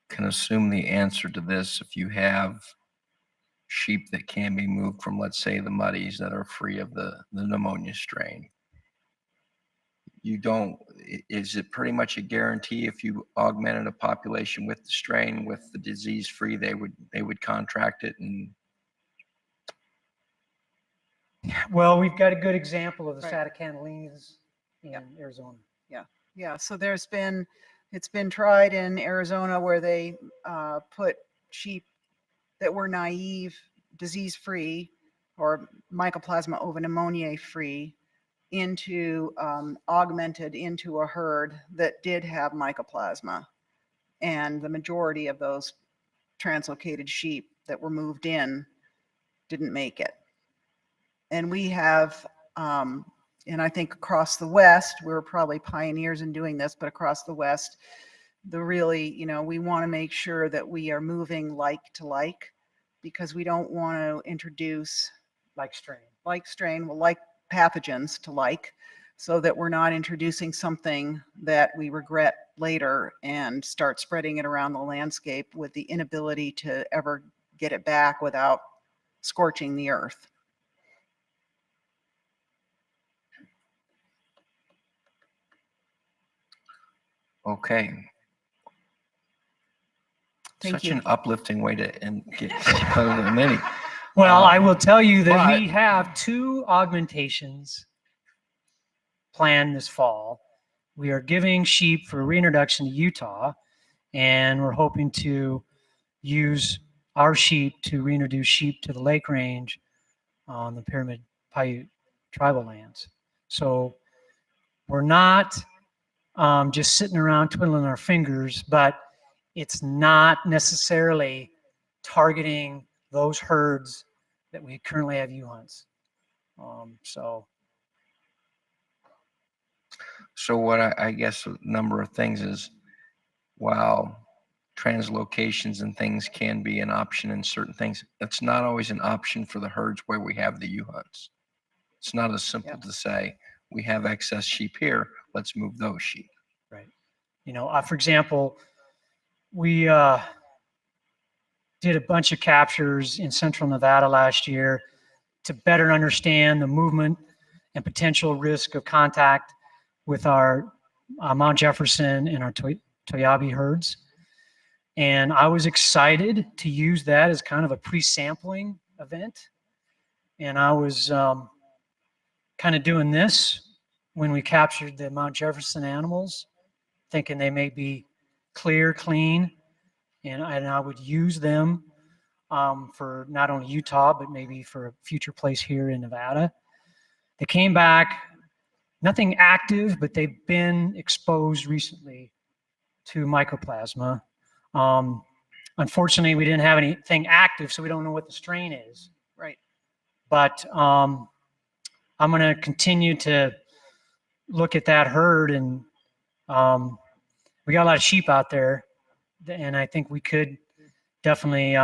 can assume the answer to this. If you have sheep that can be moved from, let's say, the muddies that are free of the pneumonia strain, is it pretty much a guarantee if you augmented a population with the strain, with the disease free, they would contract it? And well, we've got a good example of the Right. Satacanalines in Arizona. Yeah, so it's been tried in Arizona where they put sheep that were naive, disease-free, or Mycoplasma ovipneumoniae-free into augmented into a herd that did have mycoplasma. And the majority of those translocated sheep that were moved in didn't make it. And we have, and I think across the West, we're probably pioneers in doing this, but across the West, we want to make sure that we are moving like to like, because we don't want to introduce like pathogens to like, so that we're not introducing something that we regret later and start spreading it around the landscape with the inability to ever get it back without scorching the earth. okay. Thank Such you. an uplifting way to get other than many. Well, I will tell you that we have 2 augmentations planned this fall. We are giving sheep for reintroduction to Utah, And we're hoping to use our sheep to reintroduce sheep to the lake range on the Pyramid Paiute tribal lands. So we're not just sitting around twiddling our fingers, but it's not necessarily targeting those herds that we currently have U-hunts. So what I guess a number of things is, while translocations and things can be an option in certain things, it's not always an option for the herds where we have the U-hunts. It's not as simple to say, we have excess sheep here, let's move those sheep. Right. You know, for example, we did a bunch of captures in central Nevada last year to better understand the movement and potential risk of contact with our Mount Jefferson and our Toyabe herds. And I was excited to use that as kind of a pre-sampling event. And I was kind of doing this when we captured the Mount Jefferson animals, thinking they may be clear, clean, and I would use them for not only Utah, but maybe for a future place here in Nevada. They came back, nothing active, but they've been exposed recently to mycoplasma. Unfortunately, we didn't have anything active, so we don't know what the strain is. Right. But I'm going to continue to look at that herd, and we got a lot of sheep out there, and I think we could definitely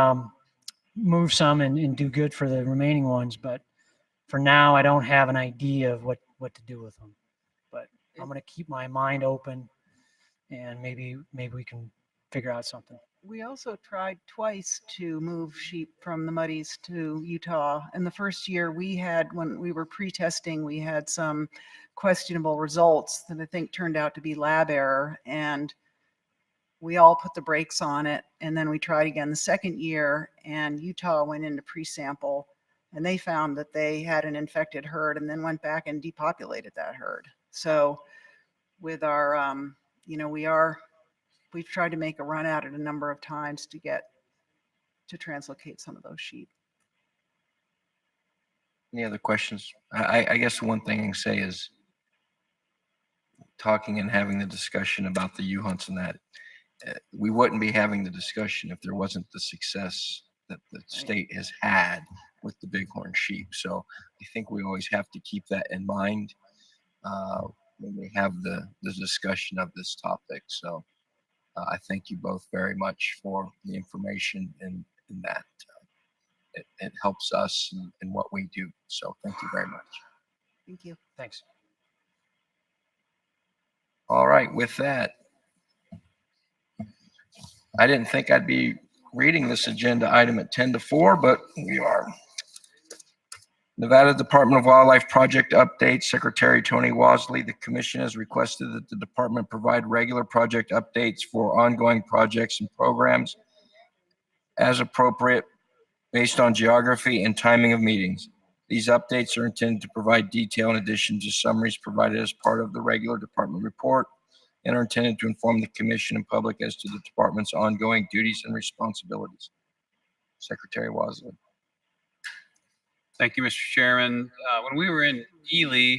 move some and do good for the remaining ones. But for now, I don't have an idea of what to do with them. But I'm going to keep my mind open, and maybe we can figure out something. We also tried twice to move sheep from the Muddies to Utah. And the first year when we were pre-testing, we had some questionable results that I think turned out to be lab error. And we all put the brakes on it. And then we tried again the second year, and Utah went into pre-sample, and they found that they had an infected herd, and then went back and depopulated that herd. So with our, we've tried to make a run at it a number of times to translocate some of those sheep. Any other questions? I guess the one thing I can say is, talking and having the discussion about the U-hunts and that, we wouldn't be having the discussion if there wasn't the success that the state has had with the bighorn sheep. So I think we always have to keep that in mind when we have the discussion of this topic. So I thank you both very much for the information and that. It helps us in what we do. So thank you very much. Thank you. Thanks. All right, with that, I didn't think I'd be reading this agenda item at 10 to 4, but we are. Nevada Department of Wildlife project update. Secretary Tony Wasley. The commission has requested that the department provide regular project updates for ongoing projects and programs as appropriate based on geography and timing of meetings. These updates are intended to provide detail in addition to summaries provided as part of the regular department report, and are intended to inform the commission and public as to the department's ongoing duties and responsibilities. Secretary Wasley. Thank you, Mr. Chairman. When we were in Ely,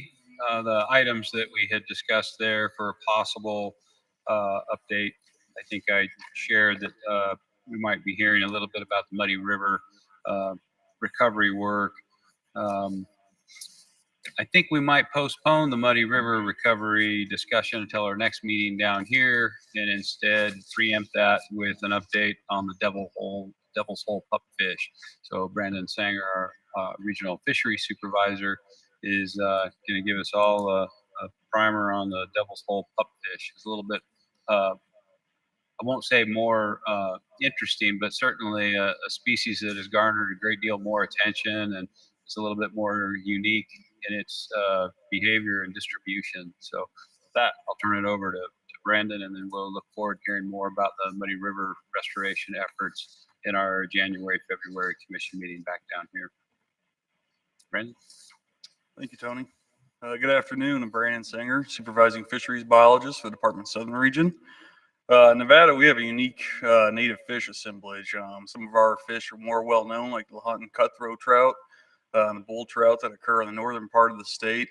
the items that we had discussed there for a possible update, I think I shared that we might be hearing a little bit about the Muddy River recovery work. I think we might postpone the Muddy River recovery discussion until our next meeting down here, and instead preempt that with an update on the Devil's Hole pupfish. So Brandon Sanger, our regional fishery supervisor, is going to give us all a primer on the Devil's Hole pupfish. It's a little bit, I won't say more interesting, but certainly a species that has garnered a great deal more attention, and it's a little bit more unique in its behavior and distribution. So with that, I'll turn it over to Brandon, and then we'll look forward to hearing more about the Muddy River restoration efforts in our January, February commission meeting back down here. Brandon? Thank you, Tony. Good afternoon. I'm Brandon Sanger, supervising fisheries biologist for the Department of Southern Region. Nevada, we have a unique native fish assemblage. Some of our fish are more well known, like the hunt and cutthroat trout, and the bull trout that occur in the northern part of the state.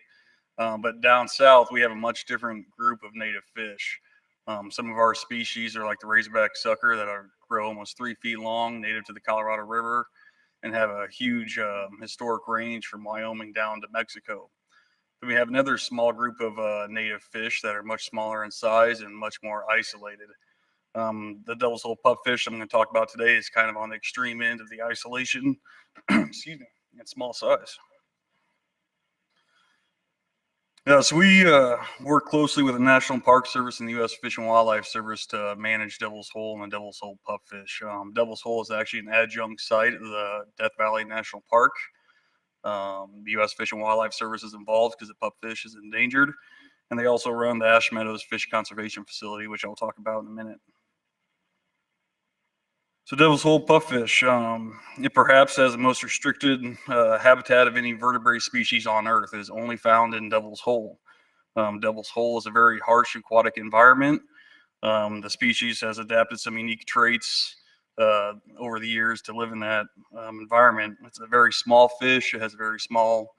But down south, we have a much different group of native fish. Some of our species are like the razorback sucker that grow almost 3 feet long, native to the Colorado River, and have a huge historic range from Wyoming down to Mexico. Then we have another small group of native fish that are much smaller in size and much more isolated. The devil's hole pupfish I'm going to talk about today is kind of on the extreme end of the isolation, excuse me, and small size. Yeah, so we work closely with the National Park Service and the U.S. Fish and Wildlife Service to manage Devil's Hole and the Devil's Hole pupfish. Devil's Hole is actually an adjunct site of the Death Valley National Park. The U.S. Fish and Wildlife Service is involved because the pupfish is endangered, and they also run the Ash Meadows Fish Conservation Facility, which I'll talk about in a minute. So Devil's Hole pupfish, it perhaps has the most restricted habitat of any vertebrate species on Earth. It is only found in Devil's Hole. Devil's Hole is a very harsh aquatic environment. The species has adapted some unique traits over the years to live in that environment. It's a very small fish. It has a very small,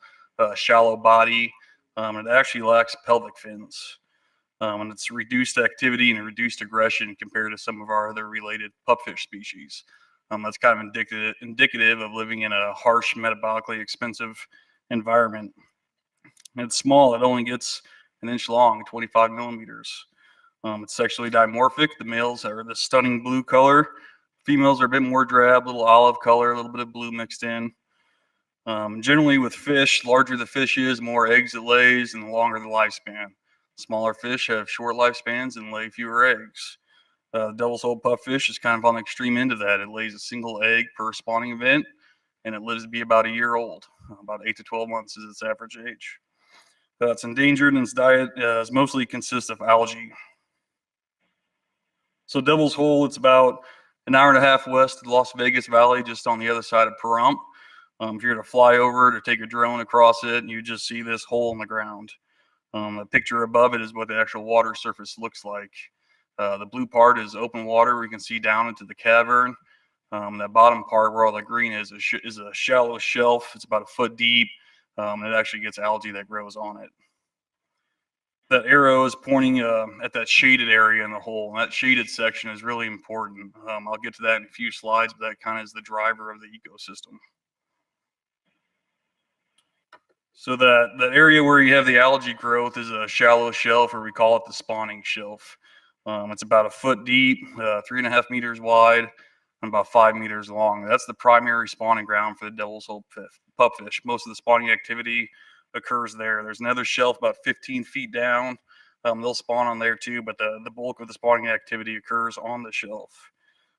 shallow body. It actually lacks pelvic fins. And it's reduced activity and reduced aggression compared to some of our other related pupfish species. That's kind of indicative of living in a harsh, metabolically expensive environment. And it's small. It only gets 1 inch long, 25 millimeters. It's sexually dimorphic. The males are the stunning blue color. Females are a bit more drab, a little olive color, a little bit of blue mixed in. Generally with fish, larger the fish is, more eggs it lays, and the longer the lifespan. Smaller fish have short lifespans and lay fewer eggs. Devil's Hole pupfish is kind of on the extreme end of that. It lays a single egg per spawning event, and it lives to be about 1 year old. About 8 to 12 months is its average age. It's endangered, and its diet mostly consists of algae. So Devil's Hole, it's about 1.5 hours west of the Las Vegas Valley, just on the other side of Pahrump. If you were to fly over it or take a drone across it, you just see this hole in the ground. The picture above it is what the actual water surface looks like. The blue part is open water where you can see down into the cavern. That bottom part where all the green is a shallow shelf. It's about 1 foot deep. It actually gets algae that grows on it. That arrow is pointing at that shaded area in the hole. And that shaded section is really important. I'll get to that in a few slides, but that kind of is the driver of the ecosystem. So that area where you have the algae growth is a shallow shelf, or we call it the spawning shelf. It's about 1 foot deep, 3.5 meters wide, and about 5 meters long. That's the primary spawning ground for the Devil's Hole pupfish. Most of the spawning activity occurs there. There's another shelf about 15 feet down. They'll spawn on there too, but the bulk of the spawning activity occurs on the shelf.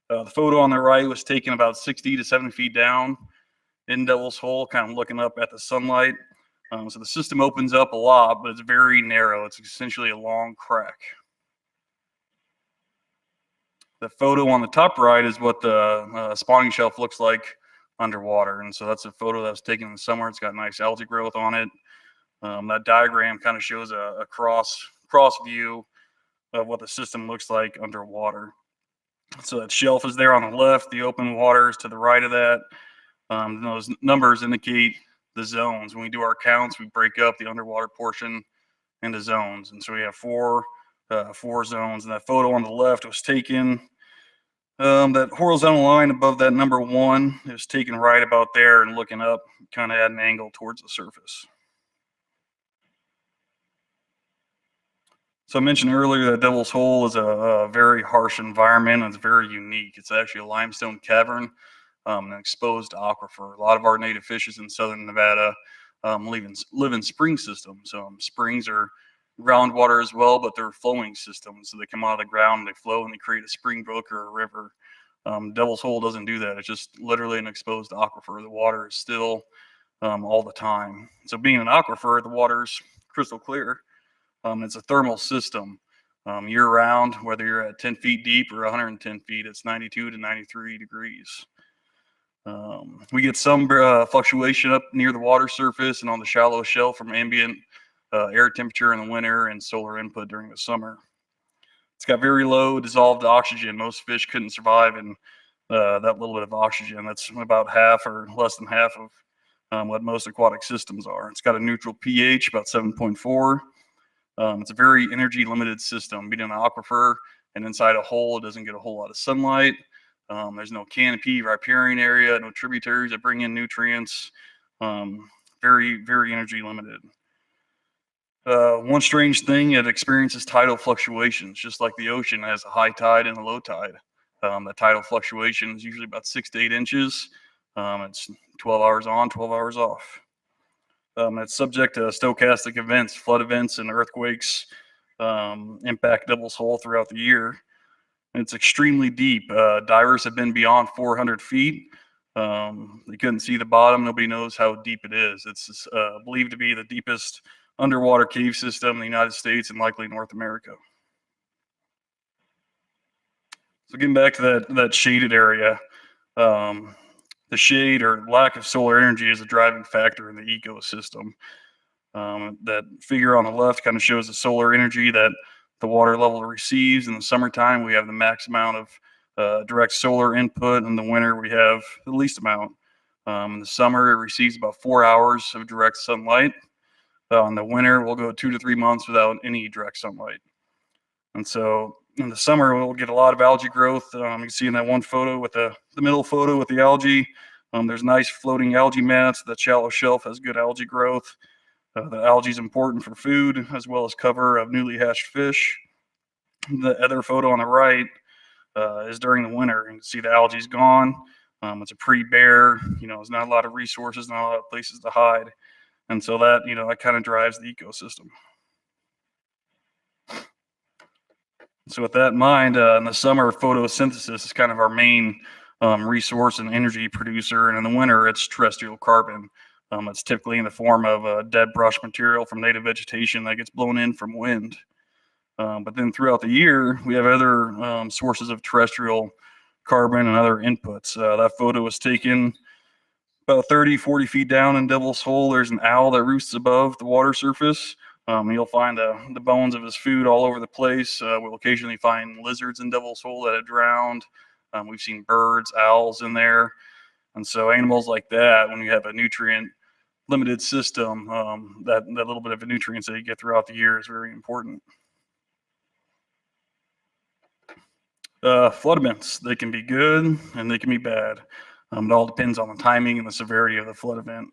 The photo on the right was taken about 60 to 70 feet down in Devil's Hole, kind of looking up at the sunlight. So the system opens up a lot, but it's very narrow. It's essentially a long crack. The photo on the top right is what the spawning shelf looks like underwater. And so that's a photo that was taken in the summer. It's got nice algae growth on it. That diagram kind of shows a cross view of what the system looks like underwater. So that shelf is there on the left, the open water is to the right of that. Those numbers indicate the zones. When we do our counts, we break up the underwater portion into zones. And so we have four zones. And that photo on the left was taken, that horizontal line above that number 1, it was taken right about there and looking up kind of at an angle towards the surface. So I mentioned earlier that Devil's Hole is a very harsh environment. And it's very unique. It's actually a limestone cavern, an exposed aquifer. A lot of our native fishes in southern Nevada live in spring systems. Springs are groundwater as well, but they're flowing systems. So they come out of the ground, they flow, and they create a spring brook or a river. Devil's Hole doesn't do that. It's just literally an exposed aquifer. The water is still all the time. So being an aquifer, the water's crystal clear. It's a thermal system. Year round, whether you're at 10 feet deep or 110 feet, it's 92 to 93 degrees. We get some fluctuation up near the water surface and on the shallow shelf from ambient air temperature in the winter and solar input during the summer. It's got very low dissolved oxygen. Most fish couldn't survive in that little bit of oxygen. That's about half or less than half of what most aquatic systems are. It's got a neutral pH, about 7.4. It's a very energy limited system. Being an aquifer and inside a hole, it doesn't get a whole lot of sunlight. There's no canopy, riparian area, no tributaries that bring in nutrients. Very, very energy limited. One strange thing, it experiences tidal fluctuations, just like the ocean has a high tide and a low tide. The tidal fluctuation is usually about 6 to 8 inches. It's 12 hours on, 12 hours off. It's subject to stochastic events, flood events, and earthquakes impact Devil's Hole throughout the year. It's extremely deep. Divers have been beyond 400 feet. They couldn't see the bottom. Nobody knows how deep it is. It's believed to be the deepest underwater cave system in the United States and likely North America. So getting back to that shaded area, the shade or lack of solar energy is a driving factor in the ecosystem. That figure on the left kind of shows the solar energy that the water level receives. In the summertime, we have the max amount of direct solar input. In the winter, we have the least amount. In the summer, it receives about 4 hours of direct sunlight. In the winter, we'll go 2 to 3 months without any direct sunlight. And so in the summer, we'll get a lot of algae growth. You can see in that one photo with the middle photo with the algae, there's nice floating algae mats. The shallow shelf has good algae growth. The algae is important for food as well as cover of newly hatched fish. The other photo on the right is during the winter. You can see the algae's gone. It's a pretty bare, there's not a lot of resources, not a lot of places to hide. And so that, that kind of drives the ecosystem. So with that in mind, in the summer, photosynthesis is kind of our main resource and energy producer. And in the winter, it's terrestrial carbon. It's typically in the form of dead brush material from native vegetation that gets blown in from wind. But then throughout the year, we have other sources of terrestrial carbon and other inputs. That photo was taken about 30, 40 feet down in Devil's Hole. There's an owl that roosts above the water surface. You'll find the bones of his food all over the place. We'll occasionally find lizards in Devil's Hole that have drowned. We've seen birds, owls in there. And so animals like that, when you have a nutrient limited system, that little bit of nutrients that you get throughout the year is very important. Flood events, they can be good and they can be bad. It all depends on the timing and the severity of the flood event.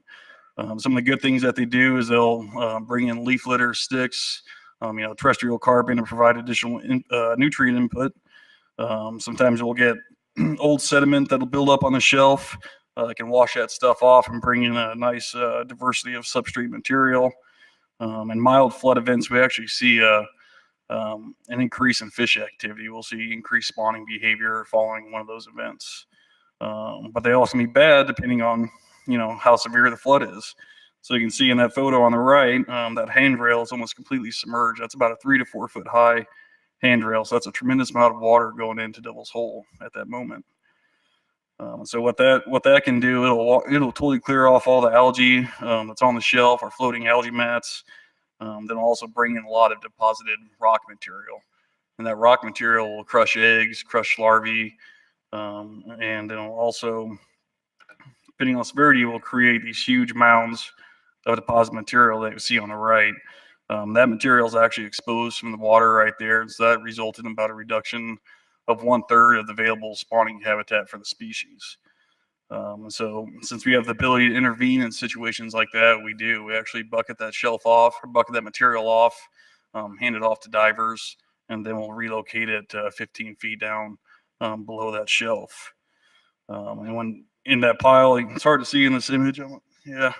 Some of the good things that they do is they'll bring in leaf litter, sticks, terrestrial carbon, and provide additional nutrient input. Sometimes we'll get old sediment that'll build up on the shelf. Can wash that stuff off and bring in a nice diversity of substrate material. In mild flood events, we actually see an increase in fish activity. We'll see increased spawning behavior following one of those events. But they also can be bad depending on how severe the flood is. So you can see in that photo on the right, that handrail is almost completely submerged. That's about a 3 to 4 foot high handrail. So that's a tremendous amount of water going into Devil's Hole at that moment. So what that can do, it'll totally clear off all the algae that's on the shelf, our floating algae mats. Then also bring in a lot of deposited rock material, and that rock material will crush eggs, crush larvae, and then also, depending on severity, will create these huge mounds of deposit material that you see on the right. That material is actually exposed from the water right there, and so that resulted in about a reduction of 1/3 of the available spawning habitat for the species. So since we have the ability to intervene in situations like that, we do. We actually bucket that shelf off, or bucket that material off, hand it off to divers, and then we'll relocate it 15 feet down below that shelf. And when in that pile, it's hard to see in this image. Yeah,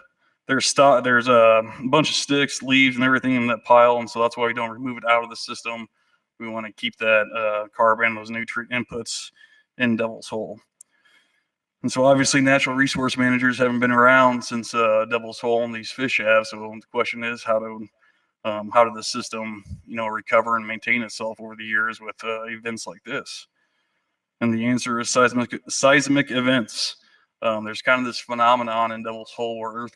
there's a bunch of sticks, leaves, and everything in that pile, and so that's why we don't remove it out of the system. We want to keep that carbon, those nutrient inputs in Devil's Hole. And so obviously natural resource managers haven't been around since Devil's Hole and these fish have. So the question is how did the system, recover and maintain itself over the years with events like this? And the answer is seismic events. There's kind of this phenomenon in Devil's Hole where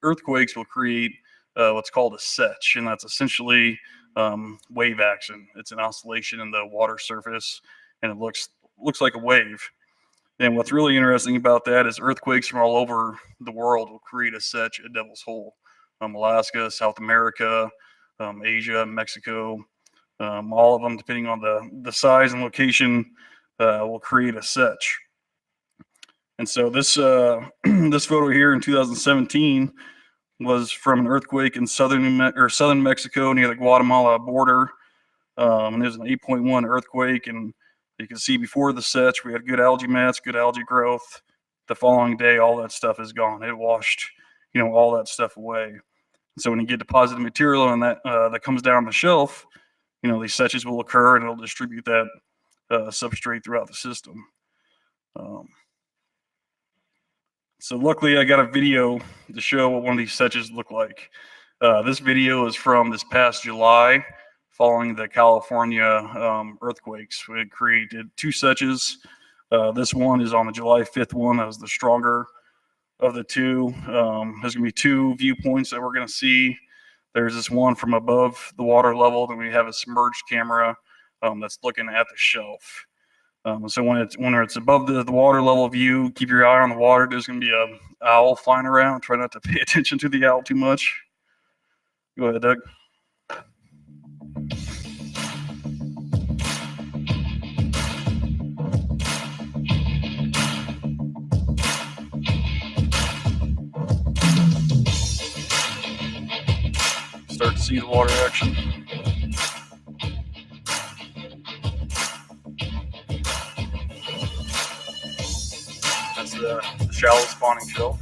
earthquakes will create what's called a setch, and that's essentially wave action. It's an oscillation in the water surface, and it looks like a wave. And what's really interesting about that is earthquakes from all over the world will create a such at Devil's Hole. Alaska, South America, Asia, Mexico, all of them, depending on the size and location, will create a such. And so this this photo here in 2017 was from an earthquake in southern Mexico near the Guatemala border. And there's an 8.1 earthquake, and you can see before the such we had good algae mats, good algae growth. The following day, all that stuff is gone. It washed, all that stuff away. So when you get deposited material and that comes down the shelf, these suches will occur, and it'll distribute that substrate throughout the system. So luckily, I got a video to show what one of these suches look like. This video is from this past July, following the California earthquakes. We had created 2 suches. This one is on the July 5th one. That was the stronger of the 2. There's going to be 2 viewpoints that we're going to see. There's this one from above the water level. Then we have a submerged camera that's looking at the shelf. So when it's above the water level view, keep your eye on the water. There's going to be an owl flying around. Try not to pay attention to the owl too much. Go ahead, Doug. Start to see the water action. That's the shallow spawning shelf.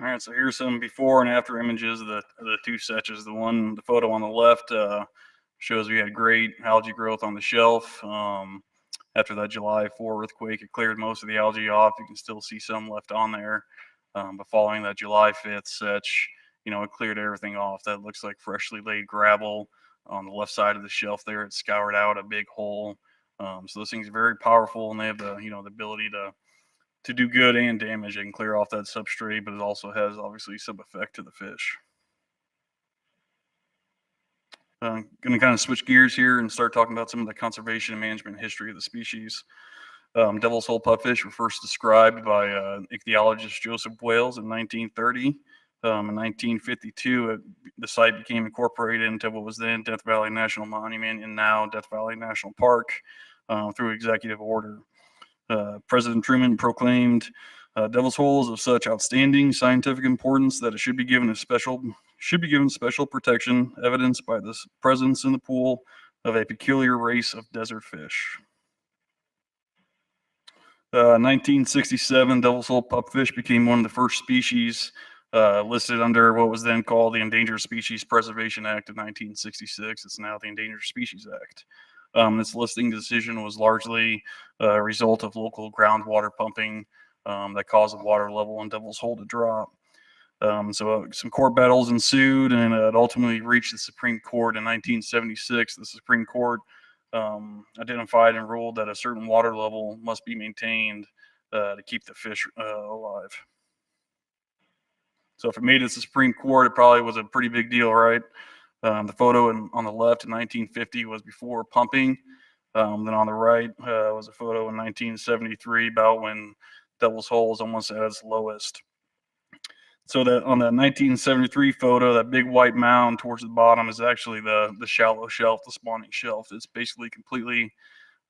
All right, so here's some before and after images of the 2 suches. The photo on the left shows we had great algae growth on the shelf. After that July 4 earthquake, it cleared most of the algae off. You can still see some left on there. But following that July 5th such, it cleared everything off. That looks like freshly laid gravel. On the left side of the shelf there, it scoured out a big hole. So those things are very powerful, and they have the ability to do good and damage. They can clear off that substrate, but it also has obviously some effect to the fish. I'm going to kind of switch gears here and start talking about some of the conservation and management history of the species. Devil's Hole pupfish were first described by ichthyologist Joseph Wales in 1930. In 1952, the site became incorporated into what was then Death Valley National Monument and now Death Valley National Park through executive order. President Truman proclaimed Devil's Hole is of such outstanding scientific importance that it should be given special protection, evidenced by the presence in the pool of a peculiar race of desert fish. 1967, Devil's Hole pupfish became one of the first species listed under what was then called the Endangered Species Preservation Act of 1966. It's now the Endangered Species Act. This listing decision was largely a result of local groundwater pumping that caused the water level in Devil's Hole to drop. So some court battles ensued, and it ultimately reached the Supreme Court in 1976. The Supreme Court identified and ruled that a certain water level must be maintained to keep the fish alive. So if it made it to the Supreme Court, it probably was a pretty big deal, right? The photo on the left in 1950 was before pumping. Then on the right was a photo in 1973 about when Devil's Hole was almost at its lowest. So that on that 1973 photo, that big white mound towards the bottom is actually the shallow shelf, the spawning shelf. It's basically completely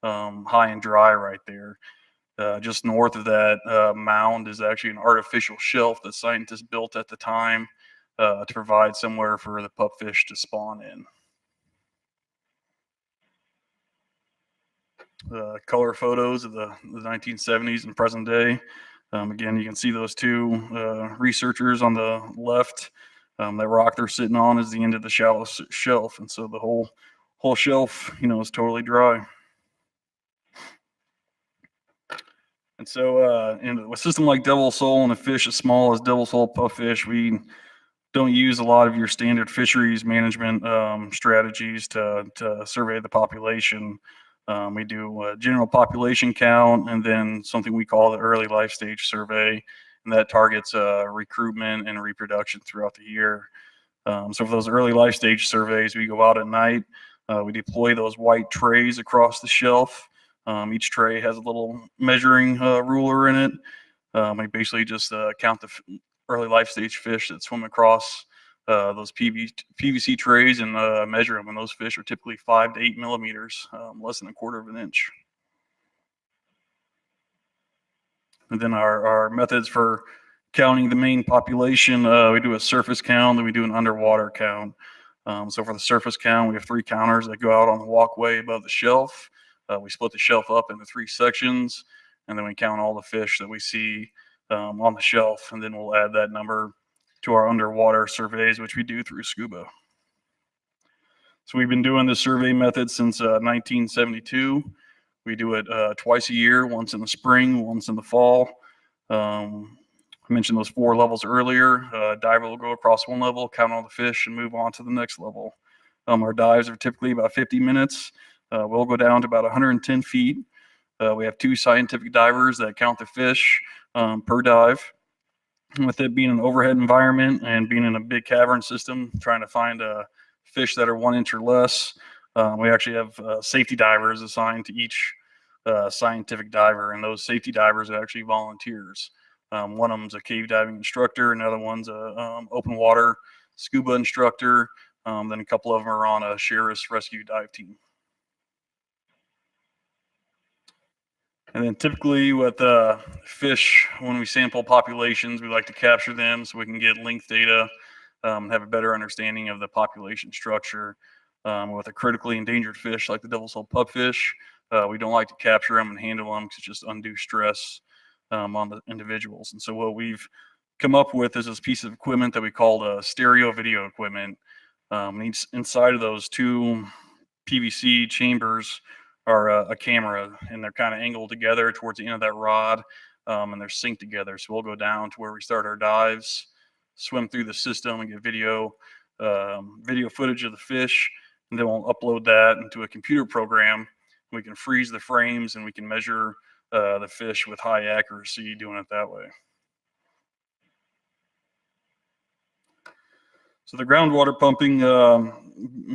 high and dry right there. Just north of that mound is actually an artificial shelf that scientists built at the time to provide somewhere for the pupfish to spawn in. Color photos of the 1970s and present day. Again, you can see those two researchers on the left. That rock they're sitting on is the end of the shallow shelf, and so the whole shelf, is totally dry. And so, in a system like Devil's Hole and a fish as small as Devil's Hole pupfish, we don't use a lot of your standard fisheries management strategies to survey the population. We do a general population count and then something we call the early life stage survey, and that targets recruitment and reproduction throughout the year. So for those early life stage surveys, we go out at night, we deploy those white trays across the shelf. Each tray has a little measuring ruler in it. We basically just count the early life stage fish that swim across those PVC trays and measure them. And those fish are typically 5 to 8 millimeters, less than 1/4 of an inch. And then our methods for counting the main population, we do a surface count, then we do an underwater count. So for the surface count, we have 3 counters that go out on the walkway above the shelf. We split the shelf up into 3 sections, and then we count all the fish that we see on the shelf, and then we'll add that number to our underwater surveys, which we do through scuba. So we've been doing this survey method since 1972. We do it twice a year, once in the spring, once in the fall. I mentioned those 4 levels earlier. Diver will go across one level, count all the fish, and move on to the next level. Our dives are typically about 50 minutes. We'll go down to about 110 feet. We have 2 scientific divers that count the fish per dive. With it being an overhead environment and being in a big cavern system, trying to find fish that are 1 inch or less, we actually have safety divers assigned to each scientific diver, and those safety divers are actually volunteers. One of them's a cave diving instructor, another one's a open water scuba instructor, then a couple of them are on a Sheriff's rescue dive team. And then typically with fish, when we sample populations, we like to capture them so we can get length data, have a better understanding of the population structure. With a critically endangered fish like the Devil's Hole pupfish, we don't like to capture them and handle them because it's just undue stress on the individuals. And so what we've come up with is this piece of equipment that we call stereo video equipment. Inside of those 2 PVC chambers are a camera, and they're kind of angled together towards the end of that rod, and they're synced together. So we'll go down to where we start our dives, swim through the system, and get video footage of the fish, and then we'll upload that into a computer program. We can freeze the frames, and we can measure the fish with high accuracy doing it that way. So the groundwater pumping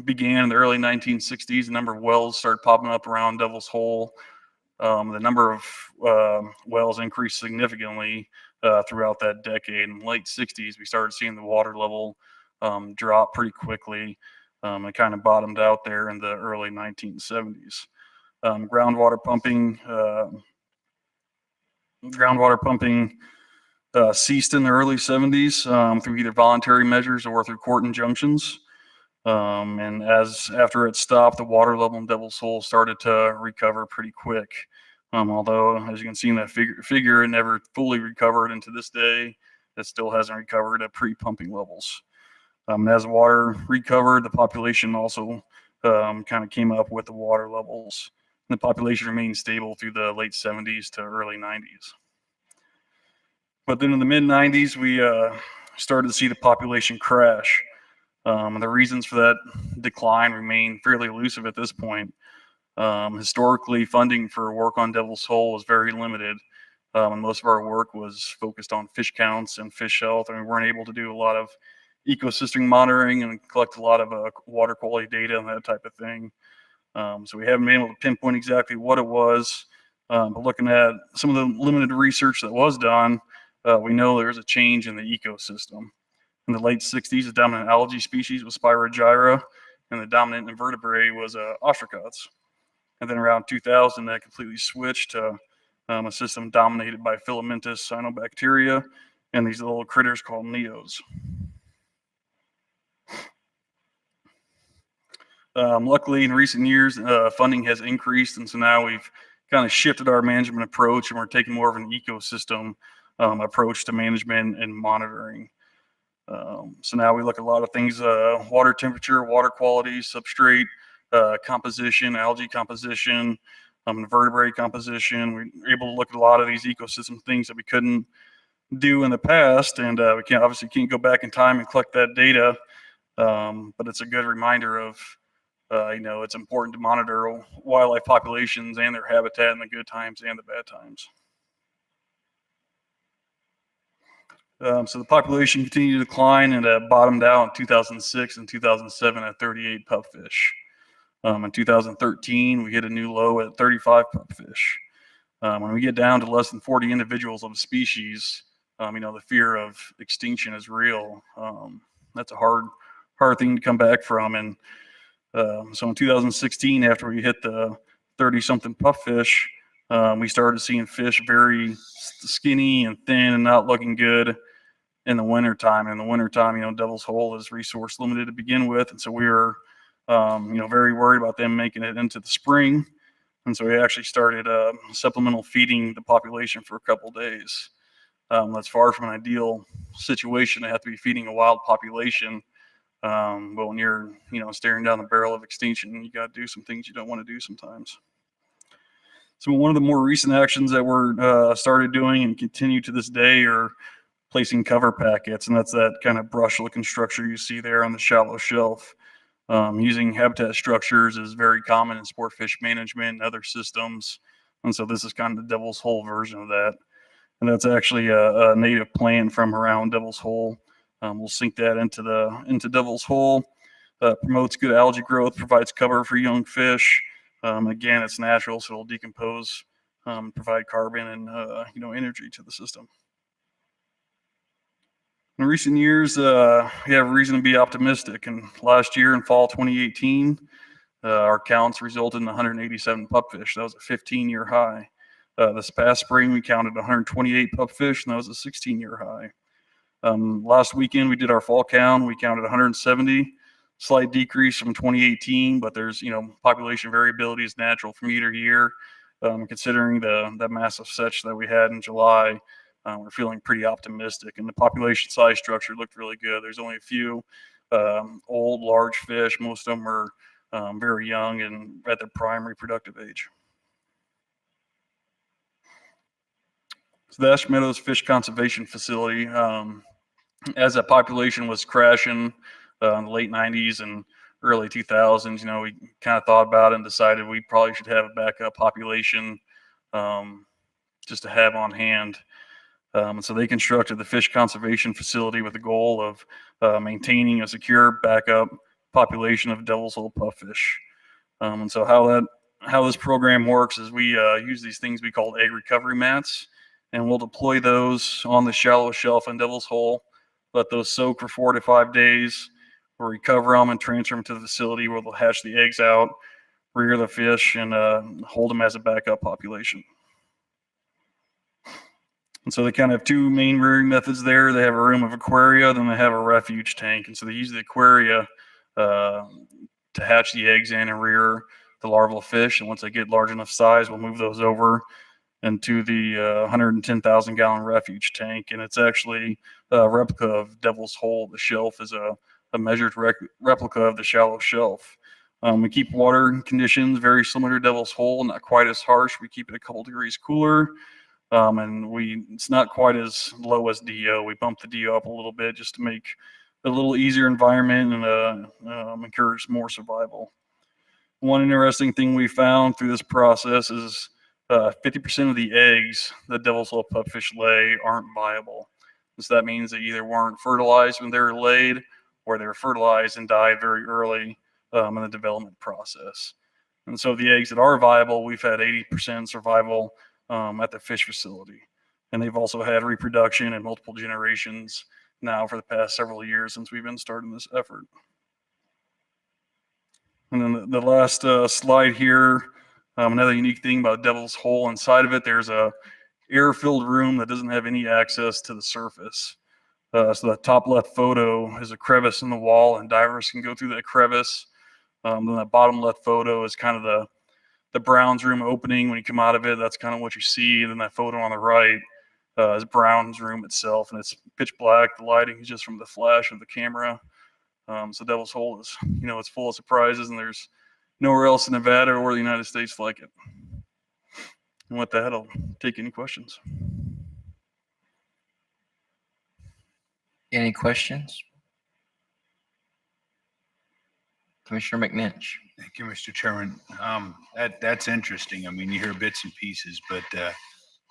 began in the early 1960s. A number of wells started popping up around Devil's Hole. The number of wells increased significantly throughout that decade. In the late 60s, we started seeing the water level drop pretty quickly. It kind of bottomed out there in the early 1970s. Groundwater pumping ceased in the early 70s through either voluntary measures or through court injunctions. And after it stopped, the water level in Devil's Hole started to recover pretty quick. Although, as you can see in that figure, it never fully recovered, and to this day, it still hasn't recovered at pre-pumping levels. As water recovered, the population also kind of came up with the water levels. And the population remained stable through the late 70s to early 90s. But then in the mid 90s, we started to see the population crash. And the reasons for that decline remain fairly elusive at this point. Historically, funding for work on Devil's Hole was very limited. And most of our work was focused on fish counts and fish health, and we weren't able to do a lot of ecosystem monitoring and collect a lot of water quality data and that type of thing. So we haven't been able to pinpoint exactly what it was, but looking at some of the limited research that was done, we know there's a change in the ecosystem. In the late 60s, the dominant algae species was Spirogyra, and the dominant invertebrate was ostracods. And then around 2000, that completely switched to a system dominated by filamentous cyanobacteria and these little critters called NDOWs. Luckily, in recent years, funding has increased, and so now we've kind of shifted our management approach, and we're taking more of an ecosystem approach to management and monitoring. So now we look at a lot of things: water temperature, water quality, substrate composition, algae composition, invertebrate composition. We're able to look at a lot of these ecosystem things that we couldn't do in the past, and we can't go back in time and collect that data. But it's a good reminder of it's important to monitor wildlife populations and their habitat in the good times and the bad times. So the population continued to decline and bottomed out in 2006 and 2007 at 38 pupfish. In 2013, we hit a new low at 35 pupfish. When we get down to less than 40 individuals of a species, the fear of extinction is real. That's a hard thing to come back from. And so in 2016, after we hit the 30-something pupfish, we started seeing fish very skinny and thin and not looking good in the wintertime. In the wintertime, Devil's Hole is resource limited to begin with. And so we were, very worried about them making it into the spring. And so we actually started supplemental feeding the population for a couple days. That's far from an ideal situation to have to be feeding a wild population. But when you're, staring down the barrel of extinction, you got to do some things you don't want to do sometimes. So one of the more recent actions that we're started doing and continue to this day are placing cover packets, and that's that kind of brush-looking structure you see there on the shallow shelf. Using habitat structures is very common in sport fish management and other systems, and so this is kind of the Devil's Hole version of that. And that's actually a native plant from around Devil's Hole. We'll sink that into Devil's Hole. Promotes good algae growth, provides cover for young fish. Again, it's natural, so it'll decompose, provide carbon and energy to the system. In recent years, we have reason to be optimistic. And last year in fall 2018, our counts resulted in 187 pupfish. That was a 15-year high. This past spring, we counted 128 pupfish, and that was a 16-year high. Last weekend, we did our fall count. We counted 170, slight decrease from 2018, but there's, population variability is natural from year to year. Considering the massive setch that we had in July, we're feeling pretty optimistic, and the population size structure looked really good. There's only a few old, large fish. Most of them are very young and at their prime reproductive age. So the Ash Meadows Fish Conservation Facility, as that population was crashing in the late 90s and early 2000s, we kind of thought about it and decided we probably should have a backup population just to have on hand. And so they constructed the Fish Conservation Facility with the goal of maintaining a secure backup population of Devil's Hole pupfish. And so how this program works is we use these things we call egg recovery mats, and we'll deploy those on the shallow shelf in Devil's Hole, let those soak for 4 to 5 days. We'll recover them and transfer them to the facility where they'll hatch the eggs out, rear the fish, and hold them as a backup population. And so they kind of have two main rearing methods there. They have a room of aquaria, then they have a refuge tank. And so they use the aquaria to hatch the eggs in and rear the larval fish. And once they get large enough size, we'll move those over into the 110,000 gallon refuge tank. And it's actually a replica of Devil's Hole. The shelf is a measured replica of the shallow shelf. We keep water conditions very similar to Devil's Hole, not quite as harsh. We keep it a couple degrees cooler. And it's not quite as low as DO. We bump the DO up a little bit just to make it a little easier environment and encourage more survival. One interesting thing we found through this process is 50% of the eggs that Devil's Hole pupfish lay aren't viable. So that means they either weren't fertilized when they were laid, or they were fertilized and died very early in the development process. And so the eggs that are viable, we've had 80% survival at the fish facility. And they've also had reproduction in multiple generations now for the past several years since we've been starting this effort. And then the last slide here, another unique thing about Devil's Hole, inside of it, there's a air-filled room that doesn't have any access to the surface. So that top left photo is a crevice in the wall, and divers can go through that crevice. Then that bottom left photo is kind of the Brown's room opening. When you come out of it, that's kind of what you see. And then that photo on the right is Brown's room itself, and it's pitch black. The lighting is just from the flash of the camera. So Devil's Hole is, it's full of surprises, and there's nowhere else in Nevada or the United States like it. And with that, I'll take any questions. Any questions? Commissioner McNinch. Thank you, Mr. Chairman. That's interesting. I mean, you hear bits and pieces, but that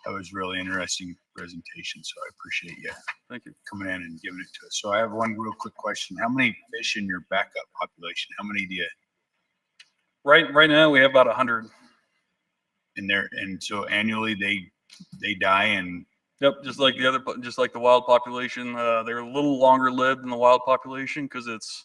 was really interesting presentation. So I appreciate you. Thank you. Coming in and giving it to us. So I have one real quick question. How many fish in your backup population? How many do you? Right now we have about 100. In there, and so annually they die and. Yep, just like the wild population. They're a little longer lived than the wild population because it's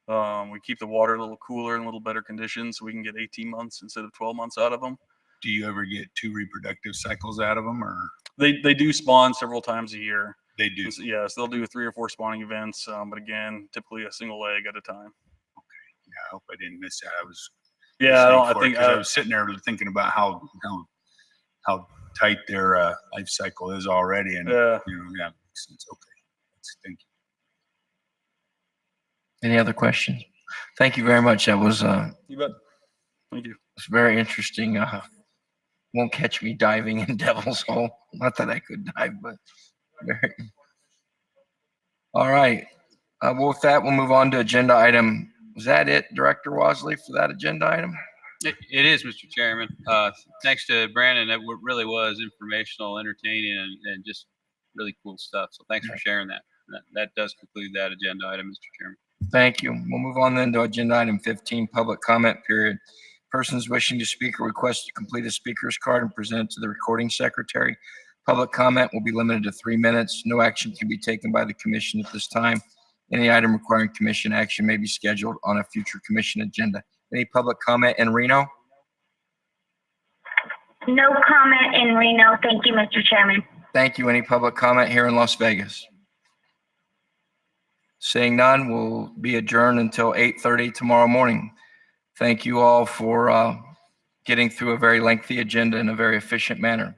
we keep the water a little cooler and a little better conditions, so we can get 18 months instead of 12 months out of them. Do you ever get 2 reproductive cycles out of them, or? They do spawn several times a year. They do. So, yes, they'll do 3 or 4 spawning events, but again, typically a single egg at a time. Okay, yeah, I hope I didn't miss that. I was. Yeah, I think I was sitting there thinking about how tight their life cycle is already, and yeah, yeah, makes sense. Okay, thank you. Any other questions? Thank you very much. That was you bet. Thank you. It's very interesting. Won't catch me diving in Devil's Hole. Not that I could dive, but very. All right. Well, with that, we'll move on to agenda item. Was that it, Director Wasley, for that agenda item? It is, Mr. Chairman. Thanks to Brandon, that really was informational, entertaining, and just really cool stuff. So thanks for sharing that. That does conclude that agenda item, Mr. Chairman. Thank you. We'll move on then to agenda item 15, public comment period. Persons wishing to speak are requested to complete a speaker's card and present it to the recording secretary. Public comment will be limited to 3 minutes. No action can be taken by the commission at this time. Any item requiring commission action may be scheduled on a future commission agenda. Any public comment in Reno? No comment in Reno. Thank you, Mr. Chairman. Thank you. Any public comment here in Las Vegas? Seeing none, we'll be adjourned until 8:30 tomorrow morning. Thank you all for getting through a very lengthy agenda in a very efficient manner.